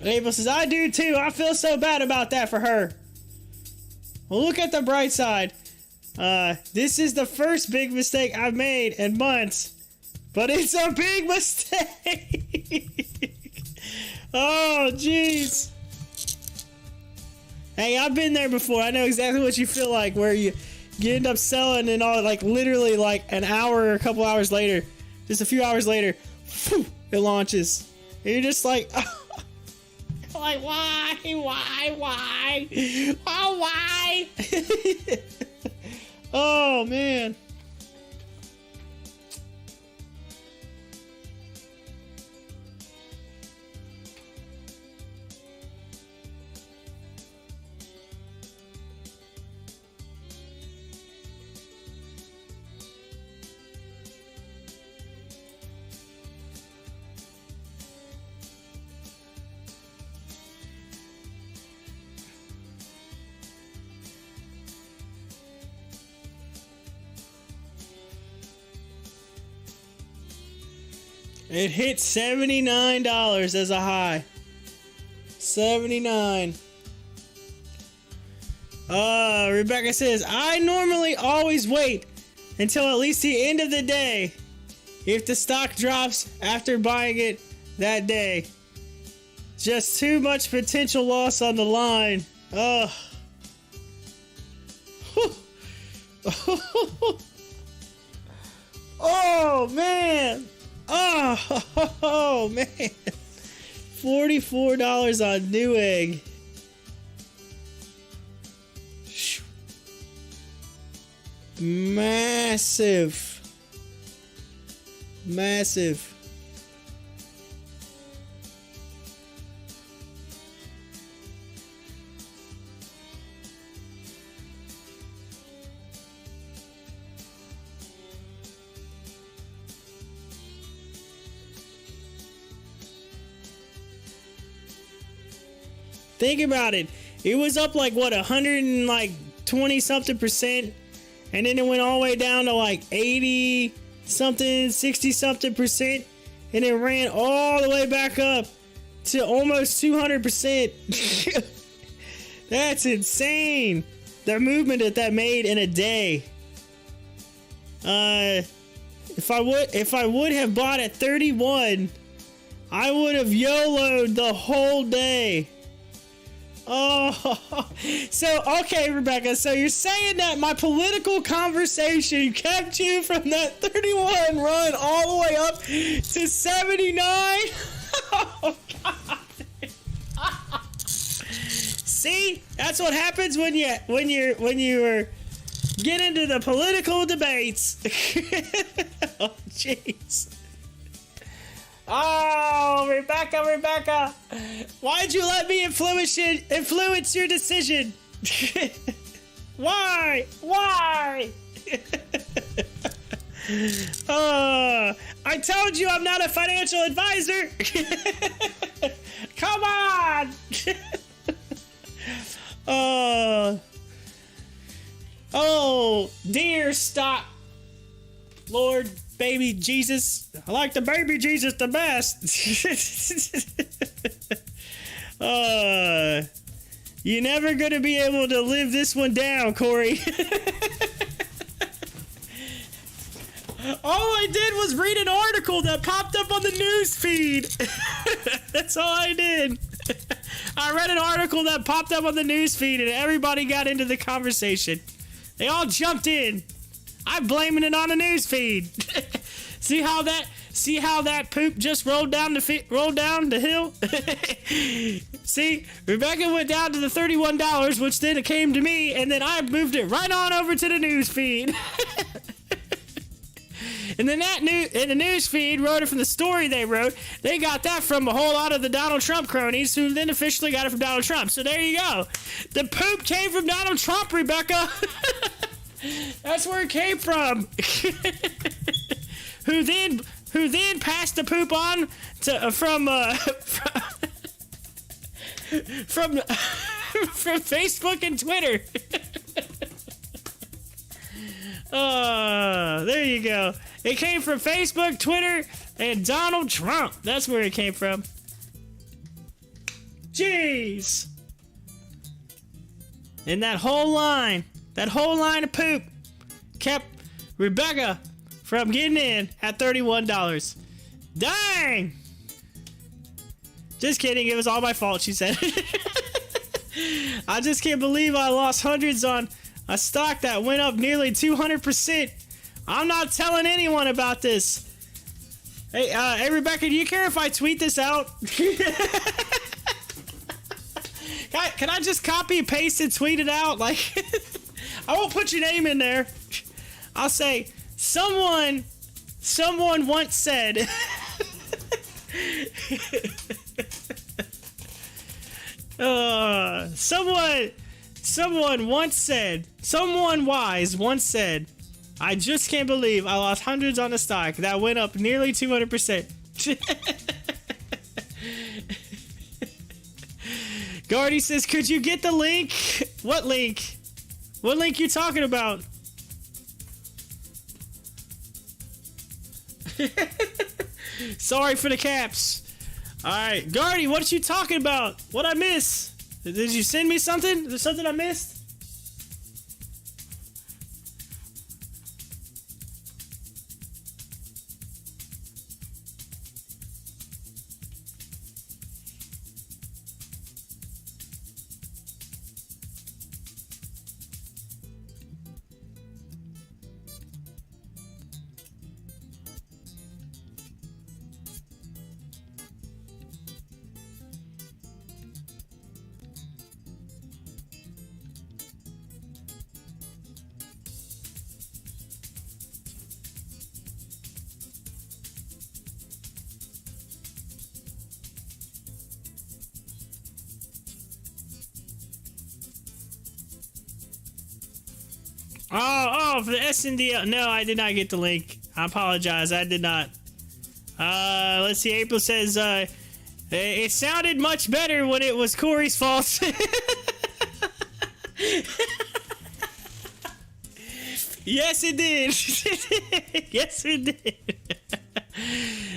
Abel says, I do too. I feel so bad about that for her. Well, look at the bright side. This is the first big mistake I've made in months. But it's a big mistake. Oh, jeez. Hey, I've been there before. I know exactly what you feel like, where you end up selling and all, like literally like an hour or a couple hours later, just a few hours later, whew, it launches. And you're just like, oh. Like, why? Oh, why? Oh, man. It hit $79 as a high. 79. Rebecca says, I normally always wait until at least the end of the day if the stock drops after buying it that day. Just too much potential loss on the line. Ugh. Oh, man. Oh, man. $44 on Newegg. Massive. Think about it. It was up like what, 120 something percent, and then it went all the way down to like 80 something, 60 something percent, and it ran all the way back up to almost 200%. That's insane. The movement that made in a day. If I would have bought at 31, I would have YOLO'd the whole day. Oh, so, okay, Rebecca, so you're saying that my political conversation kept you from that 31 run all the way up to 79? Oh, God. See, that's what happens when you get into the political debates. Oh, jeez. Oh, Rebecca, why'd you let me influence your decision? Why? I told you I'm not a financial advisor. Come on. Oh, dear stock Lord baby Jesus. I like the baby Jesus the best. You're never gonna be able to live this one down, Corey. All I did was read an article that popped up on the news feed. That's all I did. I read an article that popped up on the news feed and everybody got into the conversation. They all jumped in. I'm blaming it on the news feed. See how that poop just rolled down the hill? See, Rebecca went down to the $31, which then it came to me, and then I moved it right on over to the news feed. And then in the news feed wrote it from the story they wrote. They got that from a whole lot of the Donald Trump cronies who then officially got it from Donald Trump. So there you go. The poop came from Donald Trump, Rebecca. That's where it came from. Who then passed the poop on to from Facebook and Twitter. There you go. It came from Facebook, Twitter, and Donald Trump. That's where it came from. Jeez. And that whole line of poop kept Rebecca from getting in at $31. Dang! Just kidding, it was all my fault, she said. I just can't believe I lost hundreds on a stock that went up nearly 200%. I'm not telling anyone about this. Hey, Rebecca, do you care if I tweet this out? Can I just copy and paste and tweet it out? Like, I won't put your name in there. I'll say, someone once said... someone wise once said, I just can't believe I lost hundreds on a stock that went up nearly 200%. Gardy says, could you get the link? What link? What link you talking about? Sorry for the caps. Alright, Gardy, what you talking about? What I miss? Did you send me something? Is there something I missed? Oh, for the S&D. No, I did not get the link. I apologize. I did not. Let's see. April says, it sounded much better when it was Corey's fault. Yes, it did. Yes, it did.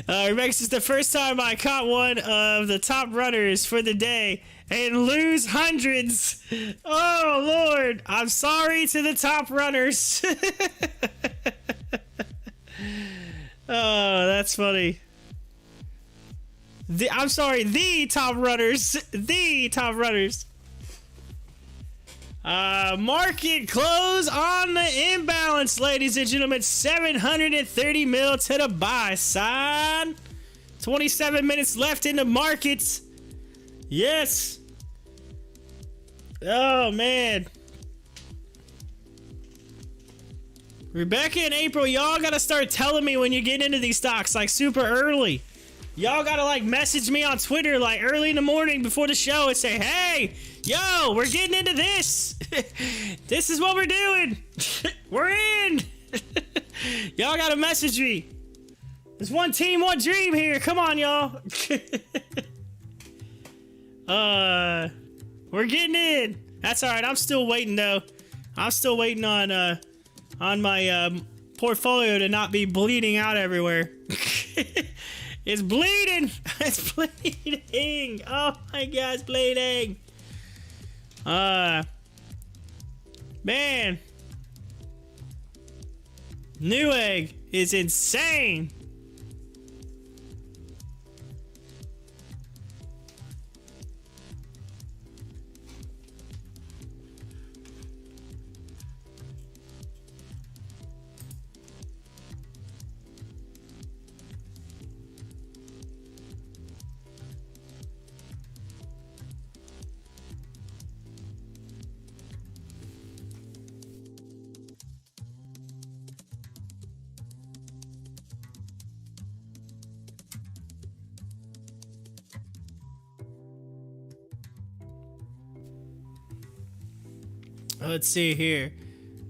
Rebecca says, the first time I caught one of the top runners for the day and lose hundreds. Oh, Lord. I'm sorry to the top runners. Oh, that's funny. I'm sorry, the top runners. The top runners. Market close on the imbalance, ladies and gentlemen. 730 mil to the buy side. 27 minutes left in the markets. Yes. Oh, man. Rebecca and April, y'all gotta start telling me when you get into these stocks, like, super early. Y'all gotta, like, message me on Twitter, like, early in the morning before the show and say, hey, yo, we're getting into this. This is what we're doing. We're in. Y'all gotta message me. There's one team, one dream here. Come on, y'all. We're getting in. That's all right. I'm still waiting though. I'm still waiting on my portfolio to not be bleeding out everywhere. It's bleeding. It's bleeding. Oh my God, it's bleeding. Man. Newegg. is insane. Let's see here.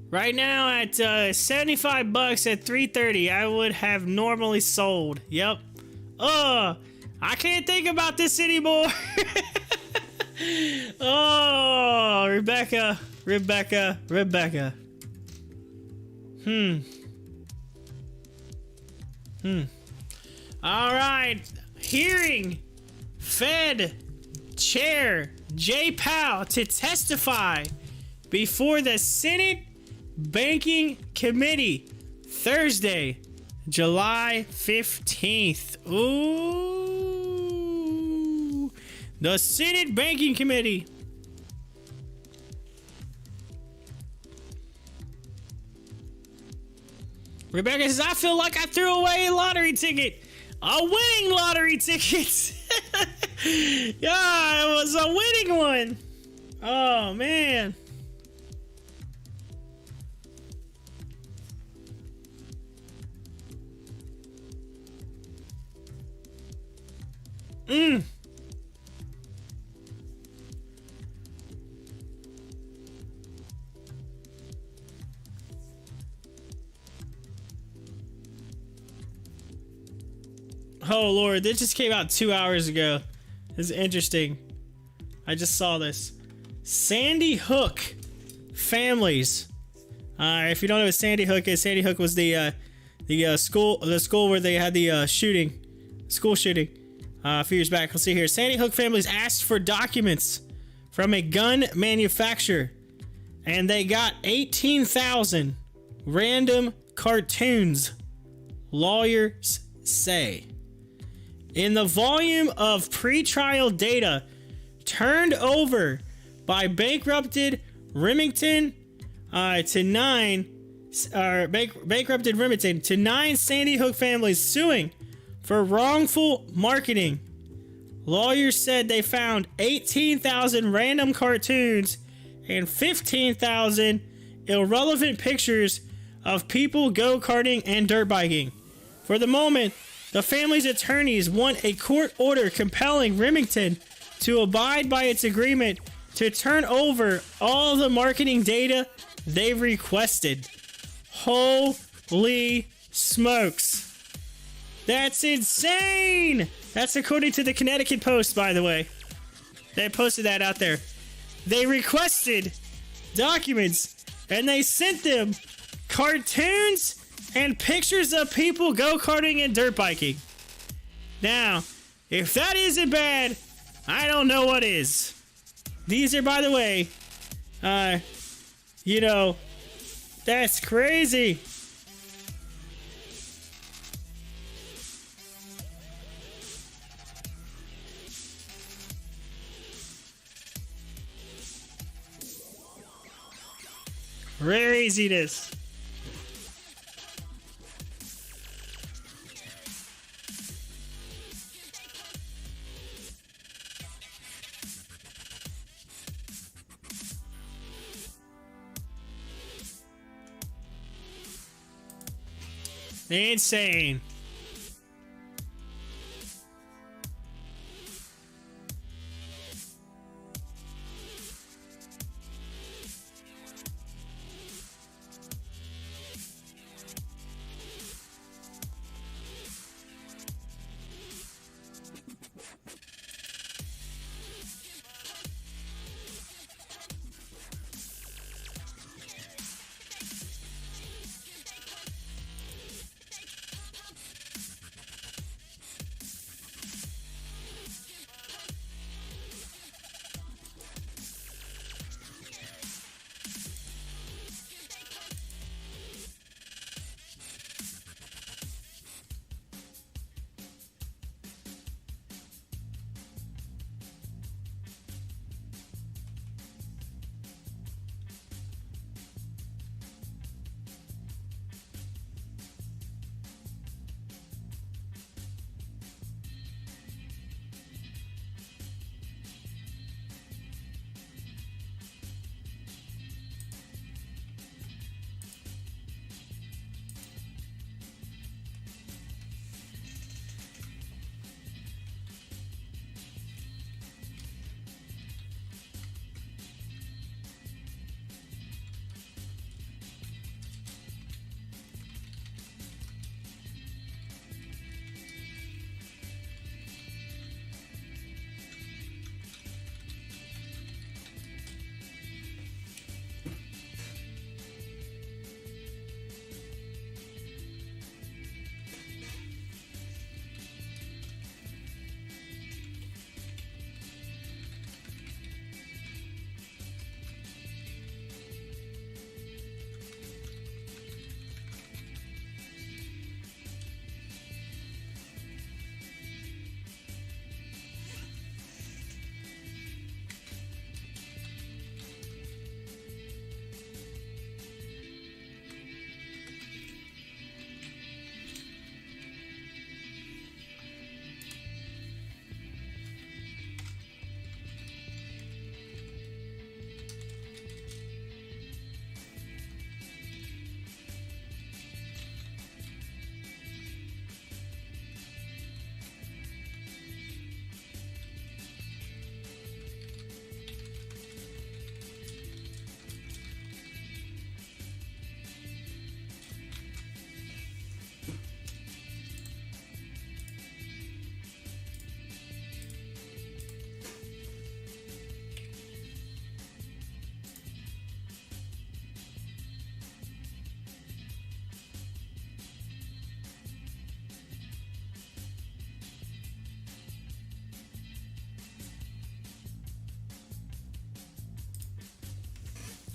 Right now at $75 at 3:30, I would have normally sold. Yep. I can't think about this anymore. Oh, Rebecca. All right. Hearing Fed Chair Jay Powell to testify before the Senate Banking Committee Thursday, July 15th. Ooh. The Senate Banking Committee. Rebecca says, I feel like I threw away a lottery ticket. A winning lottery ticket. Yeah, it was a winning one. Oh, man. Oh Lord, this just came out 2 hours ago. This is interesting. I just saw this. Sandy Hook families. If you don't know what Sandy Hook is, Sandy Hook was the school where they had the school shooting a few years back. Let's see here. Sandy Hook families asked for documents from a gun manufacturer, and they got 18,000 random cartoons, lawyers say. In the volume of pretrial data turned over by bankrupted Remington to nine Sandy Hook families suing for wrongful marketing. Lawyers said they found 18,000 random cartoons and 15,000 irrelevant pictures of people go-karting and dirt biking. For the moment, the family's attorneys want a court order compelling Remington to abide by its agreement to turn over all the marketing data they requested. Holy smokes. That's insane! That's according to the Connecticut Post, by the way. They posted that out there. They requested documents and they sent them cartoons and pictures of people go-karting and dirt biking. Now, if that isn't bad, I don't know what is. These are, by the way, that's crazy. Craziness. Insane.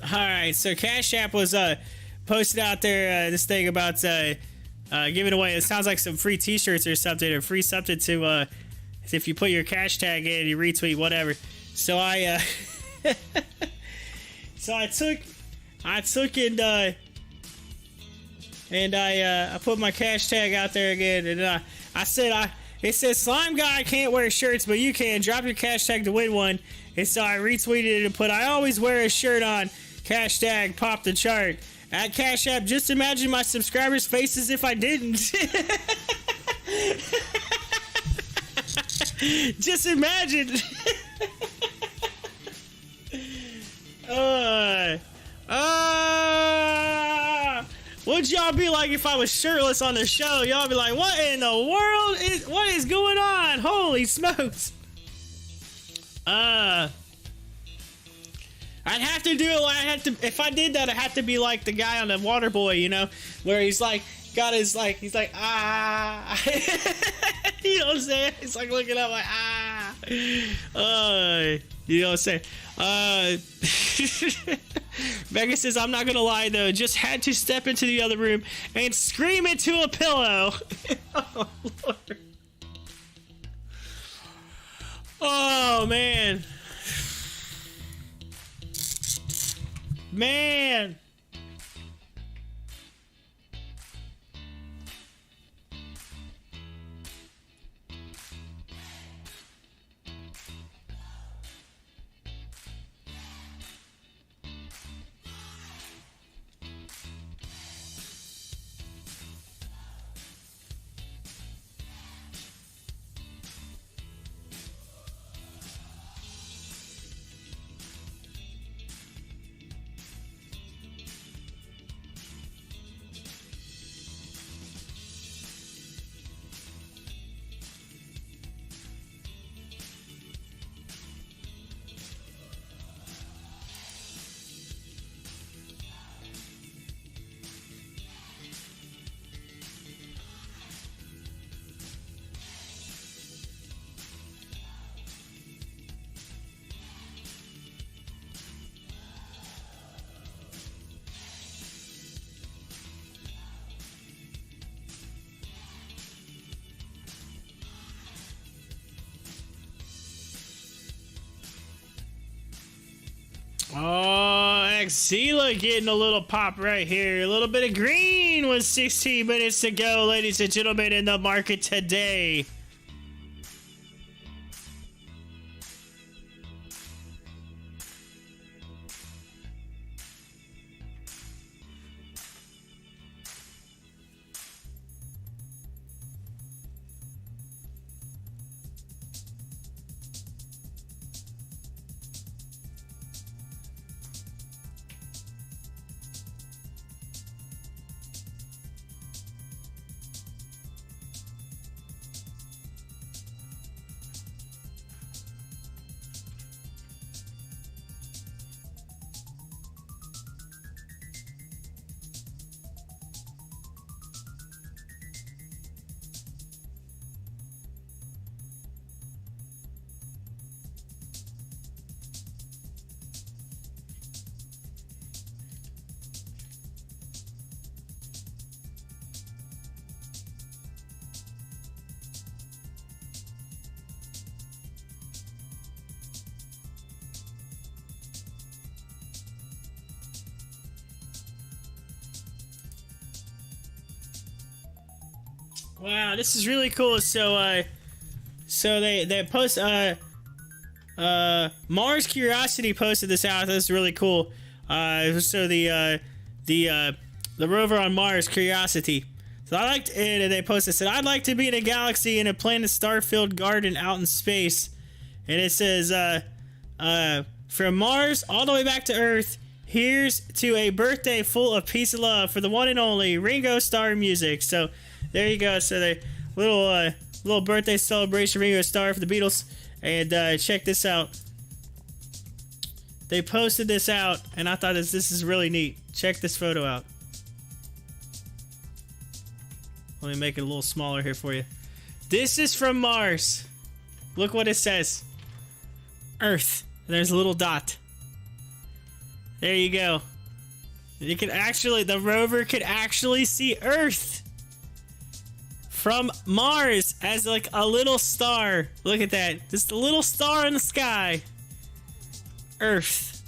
All right, so Cash App was posted out there this thing about giving away. It sounds like some free T-shirts or something, or free something to if you put your cash tag in, you retweet whatever. So I I took and I put my cash tag out there again, and I said it says Slime Guy can't wear shirts, but you can. Drop your cash tag to win one. And so I retweeted it and put, I always wear a shirt on. Cash tag, pop the chart. At Cash App, just imagine my subscribers' faces if I didn't. Just imagine. What'd y'all be like if I was shirtless on the show? Y'all be like, what in the world what is going on? Holy smokes. I'd have to do it. If I did that, I'd have to be like the guy on the Waterboy, you know, where he's like, got his like, he's like, ah, you know what I'm saying? He's like looking up like, ah, you know what I'm saying? Megan says, I'm not gonna lie though, just had to step into the other room and scream into a pillow. Oh Lord. Oh man. Man. Oh, Axila getting a little pop right here. A little bit of green with 16 minutes to go, ladies and gentlemen, in the market today. Wow, this is really cool. So they post Mars Curiosity posted this out. That's really cool. So the rover on Mars Curiosity. So I liked it, and they posted, said, I'd like to be in a galaxy in a planet star-filled garden out in space. And it says from Mars all the way back to Earth, here's to a birthday full of peace and love for the one and only Ringo Starr music. So there you go. So the little birthday celebration, Ringo Starr for the Beatles. And check this out. They posted this out, and I thought this is really neat. Check this photo out. Let me make it a little smaller here for you. This is from Mars. Look what it says. Earth. There's a little dot. There you go. You can actually, the rover could actually see Earth from Mars as like a little star. Look at that. Just a little star in the sky. Earth.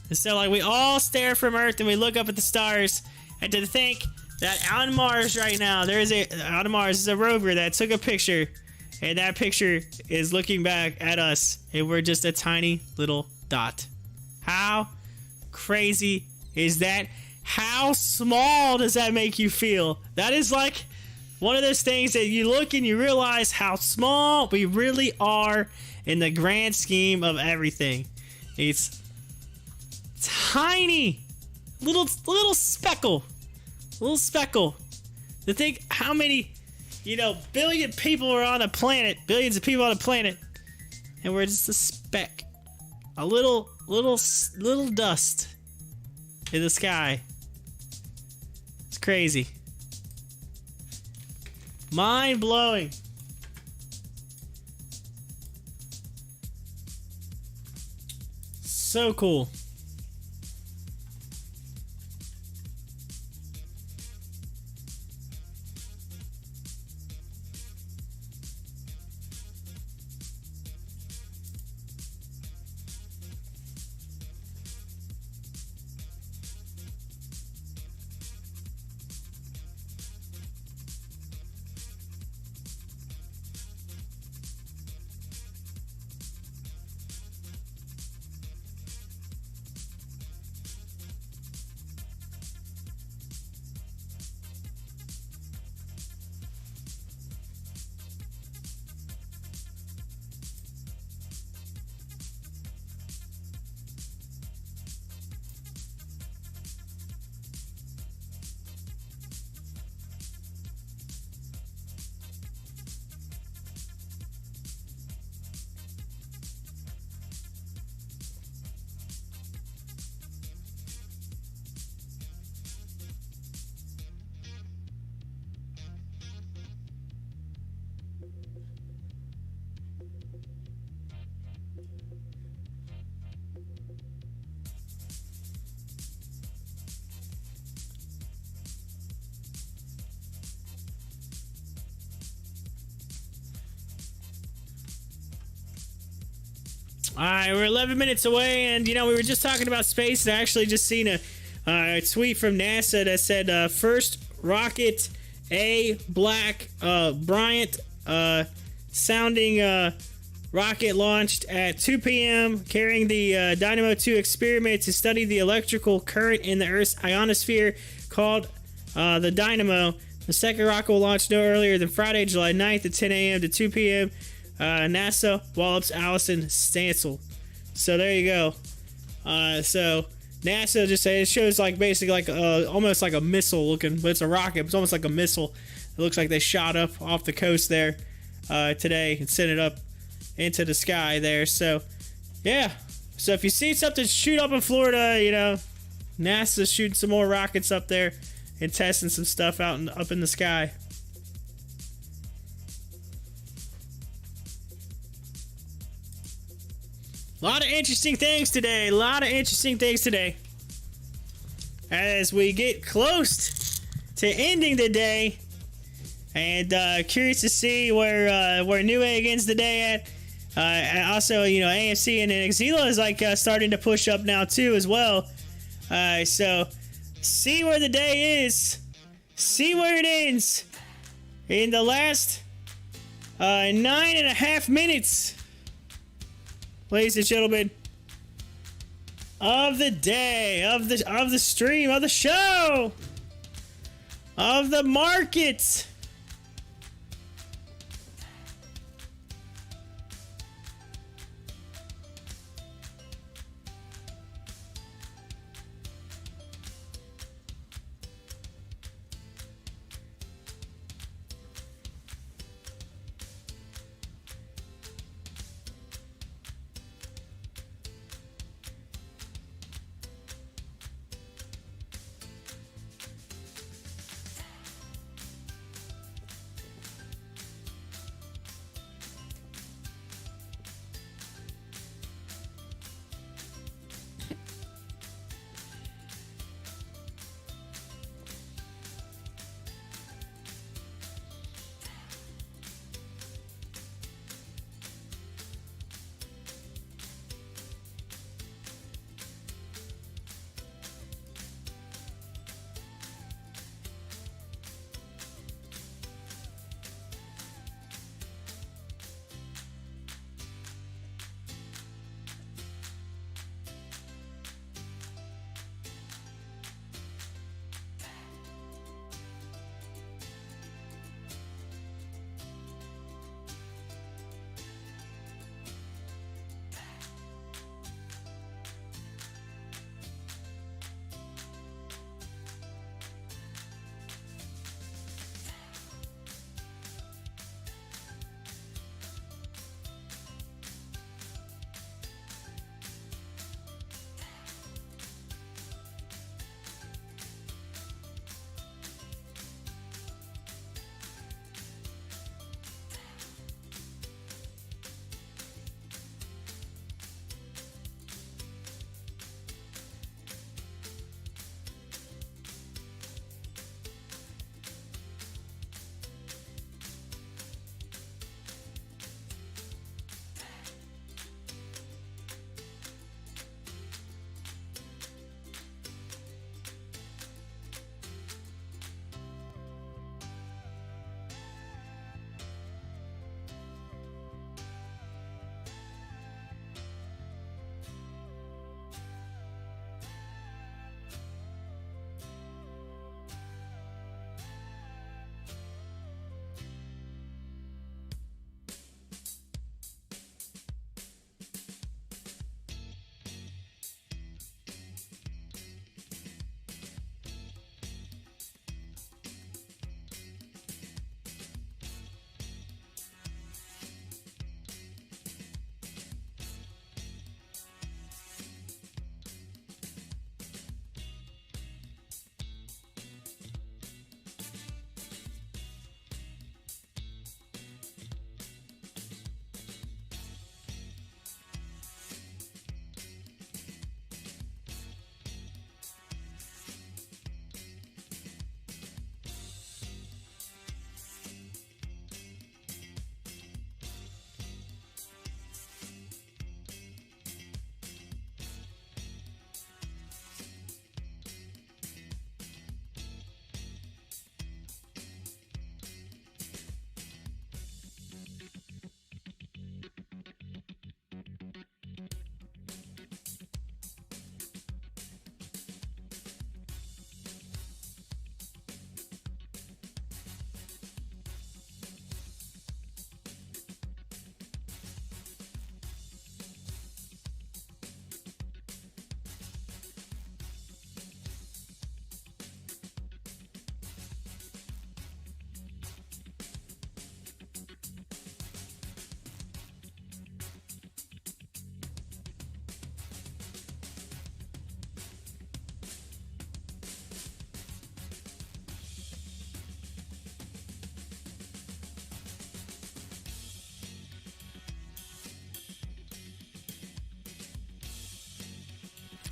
And so like we all stare from Earth and we look up at the stars, and to think that on Mars right now, on Mars is a rover that took a picture, and that picture is looking back at us, and we're just a tiny little dot. How crazy is that? How small does that make you feel? That is like one of those things that you look and you realize how small we really are in the grand scheme of everything. It's tiny, little speckle, to think how many, billion people are on a planet, billions of people on a planet, and we're just a speck, a little dust in the sky. It's crazy, mind blowing. So cool. Alright, we're 11 minutes away, and we were just talking about space, and I actually just seen a tweet from NASA that said first rocket A Black Bryant sounding rocket launched at 2 p.m. carrying the Dynamo 2 experiment to study the electrical current in the Earth's ionosphere called the Dynamo. The second rocket will launch no earlier than Friday, July 9th at 10 a.m. to 2 p.m. NASA Wallops Allison Stansel. So there you go. So NASA just said it shows like basically like almost like a missile looking, but it's a rocket. It's almost like a missile. It looks like they shot up off the coast there today and sent it up into the sky there. So yeah. So if you see something shoot up in Florida, NASA's shooting some more rockets up there and testing some stuff up in the sky. A lot of interesting things today. As we get close to ending the day, and curious to see where Newegg ends the day at. And also, AMC and Exila is like starting to push up now too as well. So see where the day is. See where it ends in the last 9.5 minutes. Ladies and gentlemen, of the day, of the stream, of the show, of the market.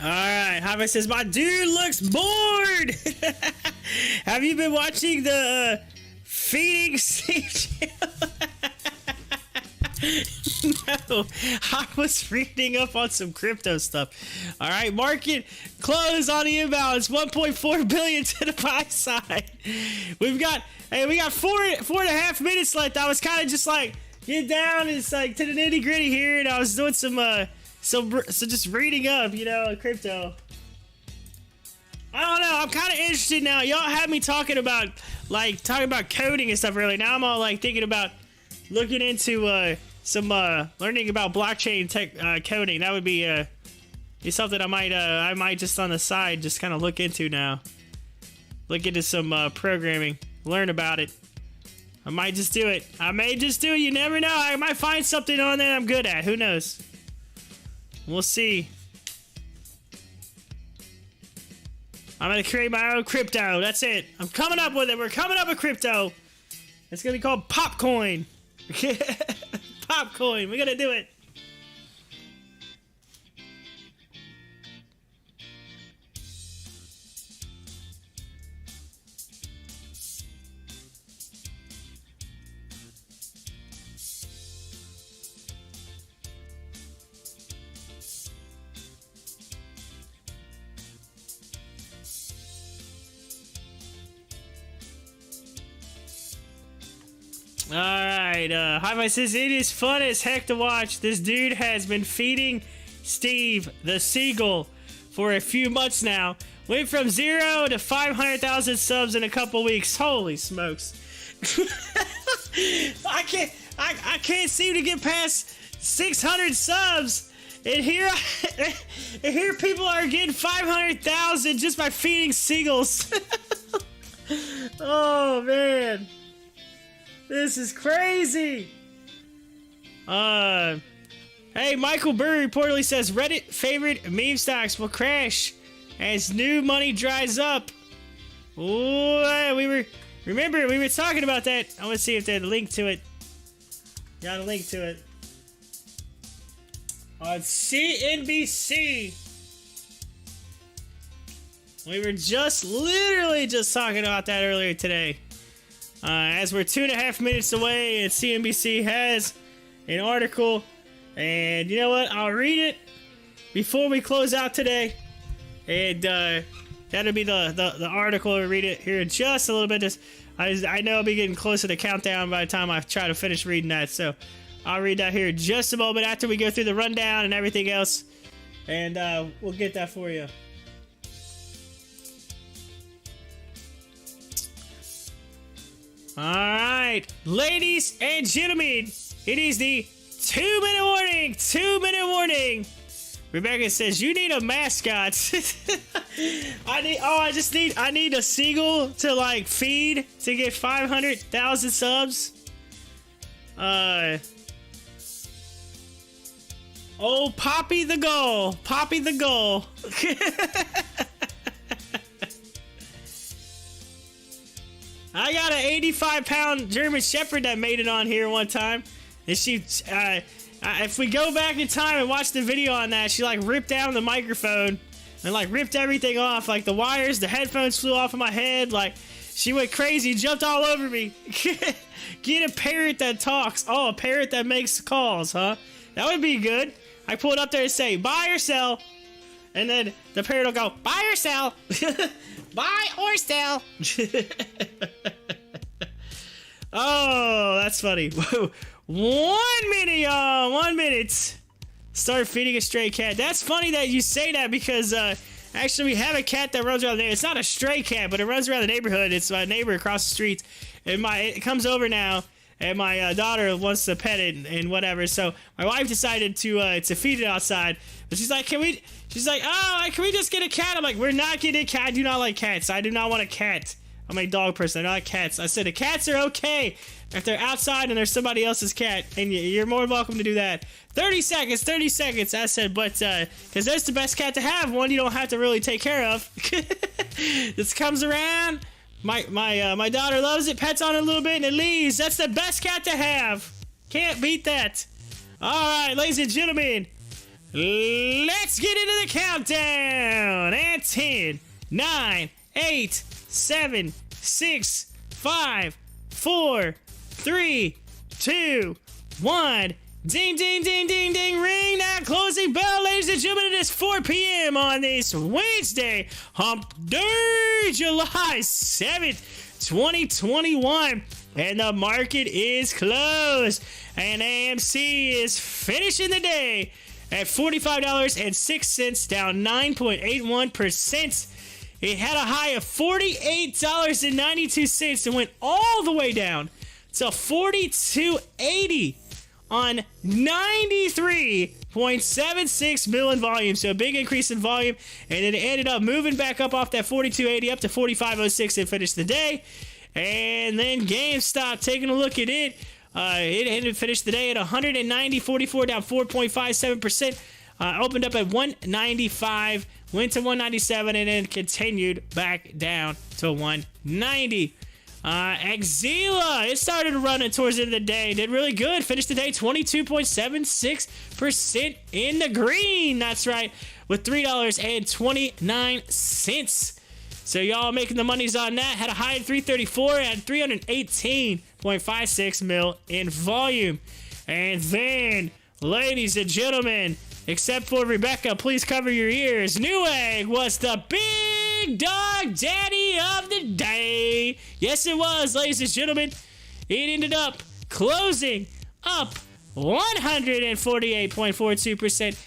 All right, Javi says my dude looks bored. Have you been watching the feeding stage? No, I was reading up on some crypto stuff. All right, market close on the inbound. It's 1.4 billion to the buy side. We got 4.5 minutes left. I was kind of just like get down. It's like to the nitty gritty here, and I was doing some just reading up, you know, crypto. I don't know. I'm kind of interested now. Y'all had me talking about coding and stuff earlier. Now I'm all like thinking about looking into some learning about blockchain tech coding. That would be something I might just on the side just kind of look into now. Look into some programming, learn about it. I might just do it. I may just do it. You never know. I might find something on there I'm good at. Who knows? We'll see. I'm gonna create my own crypto. That's it. I'm coming up with it. We're coming up with crypto. It's gonna be called Popcoin. Popcoin. We're gonna do it. Alright, Hi-Fi says, it is fun as heck to watch. This dude has been feeding Steve the Seagull for a few months now. Went from 0 to 500,000 subs in a couple weeks. Holy smokes. I can't seem to get past 600 subs. And here people are getting 500,000 just by feeding seagulls. Oh, man. This is crazy. Hey, Michael Burry reportedly says Reddit favorite meme stocks will crash as new money dries up. Ooh, we were talking about that. I want to see if there's a link to it. Got a link to it on CNBC. We were literally just talking about that earlier today. As we're 2.5 minutes away, and CNBC has an article, and you know what? I'll read it before we close out today, and that'll be the article. I'll read it here in just a little bit. I know I'll be getting close to the countdown by the time I try to finish reading that, so I'll read that here in just a moment after we go through the rundown and everything else, and we'll get that for you. Alright, ladies and gentlemen, it is the 2-minute warning! 2-minute warning! Rebecca says, you need a mascot. I need a seagull to like feed to get 500,000 subs. Oh, Poppy the Gull. Poppy the Gull. I got an 85-pound German Shepherd that made it on here one time, and she, if we go back in time and watch the video on that, she like ripped down the microphone and like ripped everything off, like the wires, the headphones flew off of my head, like she went crazy, jumped all over me. Get a parrot that talks. Oh, a parrot that makes calls, huh? That would be good. I pull it up there and say, buy or sell, and then the parrot will go, buy or sell. Buy or sell. Oh, that's funny. 1 minute, y'all. 1 minute. Start feeding a stray cat. That's funny that you say that because actually we have a cat that runs around there. It's not a stray cat, but it runs around the neighborhood. It's my neighbor across the street, and it comes over now. And my daughter wants to pet it and whatever. So my wife decided to feed it outside. But she's like, can we just get a cat? I'm like, we're not getting a cat. I do not like cats. I do not want a cat. I'm a dog person. I don't like cats. I said the cats are okay if they're outside and there's somebody else's cat. And you're more than welcome to do that. 30 seconds. I said, but because that's the best cat to have. One you don't have to really take care of. This comes around. My daughter loves it, pets on it a little bit, and it leaves. That's the best cat to have. Can't beat that. All right, ladies and gentlemen, Let's get into the countdown. And 10, 9, 8, 7, 6, 5, 4, 3, 2, 1. Ding, ding, ding, ding, ding. Ring that closing bell, ladies and gentlemen. It is 4 p.m. on this Wednesday, Hump Day, July 7th, 2021. And the market is closed. And AMC is finishing the day at $45.06, down 9.81%. It had a high of $48.92 and went all the way down to $42.80 on 93.76 million volume. So a big increase in volume, and it ended up moving back up off that $42.80 up to $45.06 and finished the day. And then GameStop, taking a look at it. It finished the day at $190.44, down 4.57%. Opened up at $195, went to $197, and then continued back down to $190. Xzilla, it started running towards the end of the day. Did really good. Finished the day 22.76% in the green. That's right, with $3.29. So y'all making the monies on that. Had a high of 334, had 318.56 mil in volume. And then, ladies and gentlemen, except for Rebecca, please cover your ears. Newegg was the big dog daddy of the day. Yes, it was, ladies and gentlemen. It ended up closing up 148.42%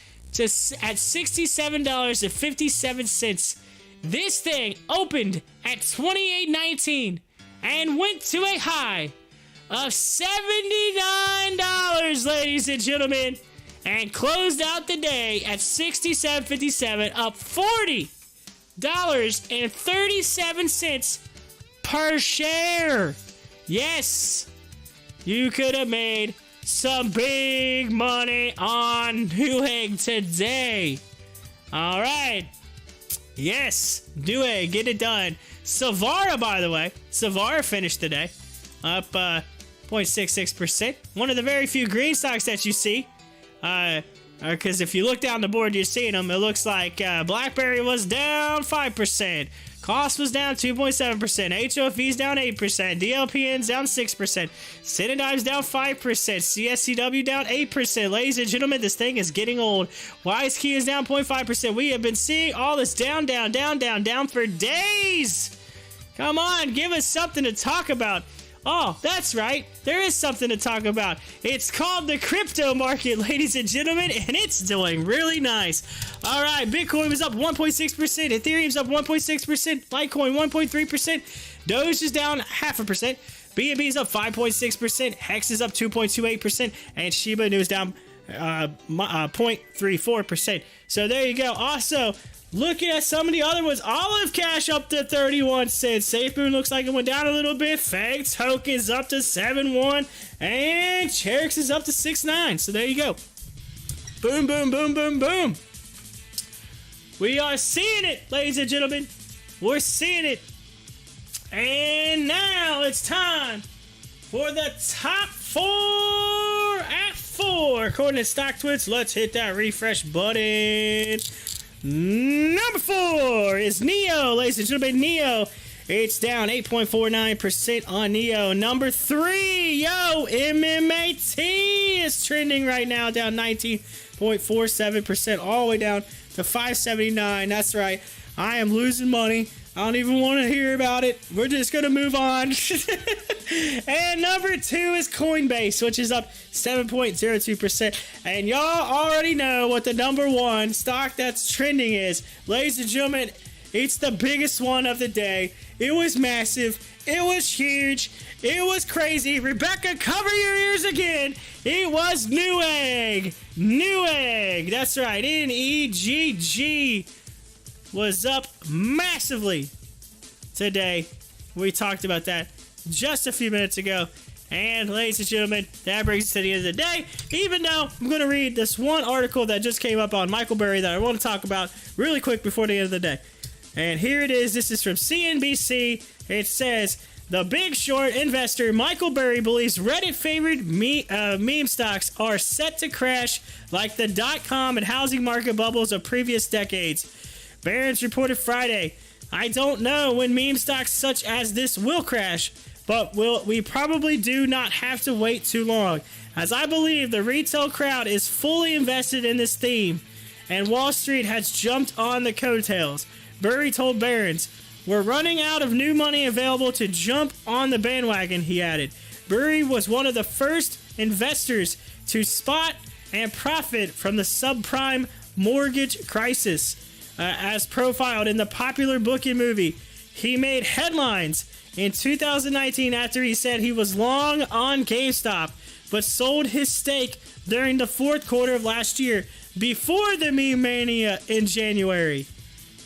at $67.57. This thing opened at $28.19 and went to a high of $79, ladies and gentlemen, and closed out the day at $67.57, up $40.37 per share. Yes, you could have made some big money on Newegg today. All right. Yes, Newegg, get it done. Savara, by the way, Savara finished today up 0.66%. One of the very few green stocks that you see. Because if you look down the board, you're seeing them. It looks like BlackBerry was down 5%. Cost was down 2.7%. HOFV's down 8%. DLPN's down 6%. CIDM's down 5%. CSCW down 8%. Ladies and gentlemen, this thing is getting old. WiseKey is down 0.5%. We have been seeing all this down for days. Come on, give us something to talk about. Oh, that's right. There is something to talk about. It's called the crypto market, ladies and gentlemen, and it's doing really nice. All right, Bitcoin was up 1.6%. Ethereum's up 1.6%. Litecoin 1.3%. Doge is down 0.5%. BNB is up 5.6%. Hex is up 2.28%. And Shiba Inu is down 0.34%. So there you go. Also, looking at some of the other ones, Olive Cash up to 31 cents. SafeMoon looks like it went down a little bit. Fang Token is up to 7.1. And Cherix is up to 6.9. So there you go. Boom, boom, boom, boom, boom. We are seeing it, ladies and gentlemen. We're seeing it. And now it's time for the top 4 at 4. According to Stocktwits, let's hit that refresh button. Number 4 is Neo, ladies and gentlemen. Neo, it's down 8.49% on Neo. Number 3, MMAT is trending right now, down 19.47%, all the way down to 579. That's right. I am losing money. I don't even want to hear about it. We're just going to move on. And number 2 is Coinbase, which is up 7.02%. And y'all already know what the number 1 stock that's trending is. Ladies and gentlemen, it's the biggest one of the day. It was massive. It was huge. It was crazy. Rebecca, cover your ears again. It was Newegg. Newegg. That's right. NEGG was up massively today. We talked about that just a few minutes ago. And ladies and gentlemen, that brings us to the end of the day. Even though I'm going to read this one article that just came up on Michael Burry that I want to talk about really quick before the end of the day. And here it is. This is from CNBC. It says, The Big Short investor Michael Burry believes Reddit-favored meme stocks are set to crash like the dot-com and housing market bubbles of previous decades. Barron's reported Friday, "I don't know when meme stocks such as this will crash, but we probably do not have to wait too long, as I believe the retail crowd is fully invested in this theme, and Wall Street has jumped on the coattails." Burry told Barron's, "We're running out of new money available to jump on the bandwagon," he added. Burry was one of the first investors to spot and profit from the subprime mortgage crisis, as profiled in the popular book and movie. He made headlines in 2019 after he said he was long on GameStop, but sold his stake during the fourth quarter of last year before the meme mania in January.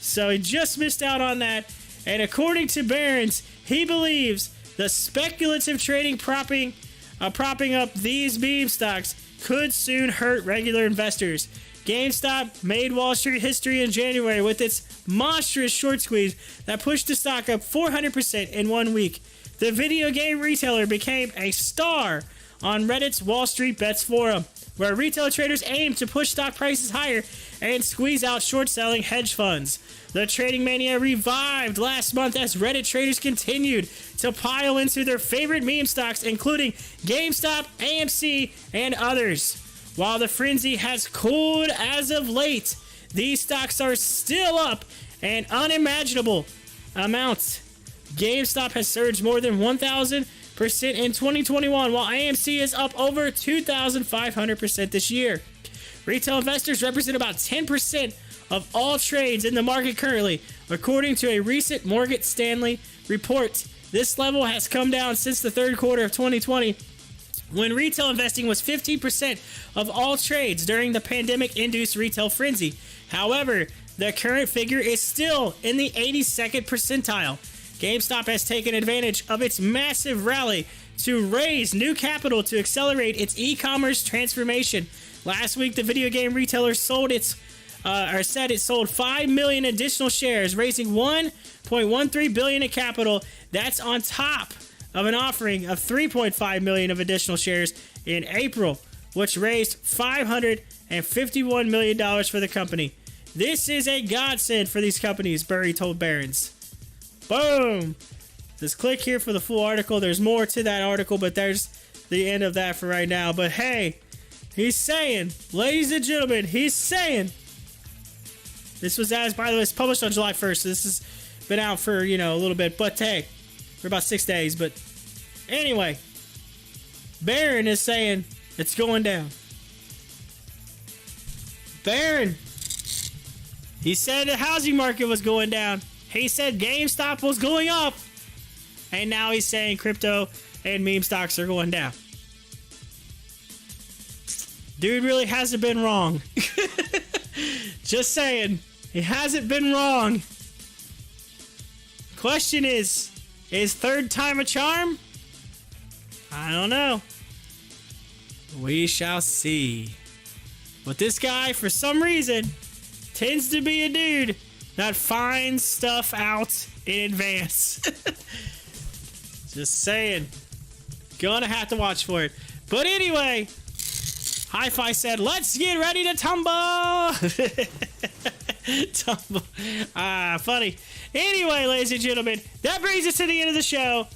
So he just missed out on that. And according to Barron's, he believes the speculative trading propping up these meme stocks could soon hurt regular investors. GameStop made Wall Street history in January with its monstrous short squeeze that pushed the stock up 400% in 1 week. The video game retailer became a star on Reddit's Wall Street Bets forum, where retail traders aim to push stock prices higher and squeeze out short-selling hedge funds. The trading mania revived last month as Reddit traders continued to pile into their favorite meme stocks, including GameStop, AMC, and others. While the frenzy has cooled as of late, these stocks are still up an unimaginable amount. GameStop has surged more than 1,000% in 2021, while AMC is up over 2,500% this year. Retail investors represent about 10% of all trades in the market currently, according to a recent Morgan Stanley report. This level has come down since the third quarter of 2020, when retail investing was 15% of all trades during the pandemic-induced retail frenzy. However, the current figure is still in the 82nd percentile. GameStop has taken advantage of its massive rally to raise new capital to accelerate its e-commerce transformation. Last week, the video game retailer said it sold 5 million additional shares, raising $1.13 billion in capital. That's on top of an offering of 3.5 million of additional shares in April, which raised $551 million for the company. This is a godsend for these companies, Burry told Barron's. Boom! Just click here for the full article. There's more to that article, but there's the end of that for right now. But hey, he's saying, ladies and gentlemen, he's saying, this was, as by the way, it's published on July 1st, so this has been out for, a little bit, but hey, for about 6 days. But anyway, Barron is saying it's going down. Barron, he said the housing market was going down. He said GameStop was going up. And now he's saying crypto and meme stocks are going down. Dude really hasn't been wrong. Just saying, he hasn't been wrong. Question is third time a charm? I don't know. We shall see. But this guy, for some reason, tends to be a dude that finds stuff out in advance. Just saying. Gonna have to watch for it. But anyway, Hi-Fi said, let's get ready to tumble. Tumble. Funny. Anyway, ladies and gentlemen, that brings us to the end of the show.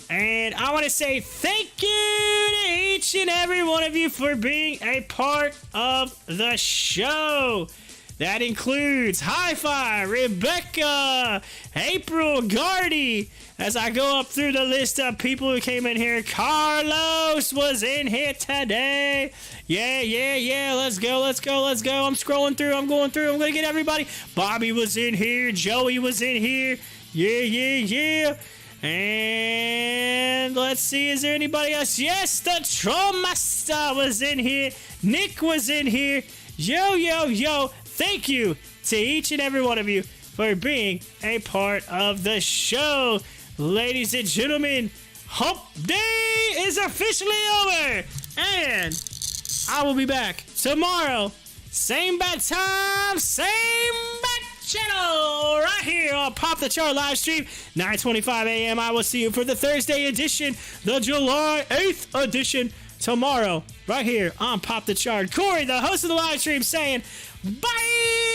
And I want to say thank you to each and every one of you for being a part of the show. That includes Hi-Fi, Rebecca, April, Gardy. As I go up through the list of people who came in here, Carlos was in here today. Yeah. Let's go. I'm scrolling through. I'm going through. I'm going to get everybody. Bobby was in here. Joey was in here. Yeah. And let's see, is there anybody else? Yes, the Trollmaster was in here. Nick was in here. Yo. Thank you to each and every one of you for being a part of the show. Ladies and gentlemen, Hump Day is officially over. And I will be back tomorrow. Same bat time, same bat channel right here on Pop the Chart live stream, 9:25 a.m. I will see you for the Thursday edition, the July 8th edition, tomorrow, right here on Pop the Chart. Corey, the host of the live stream, saying bye.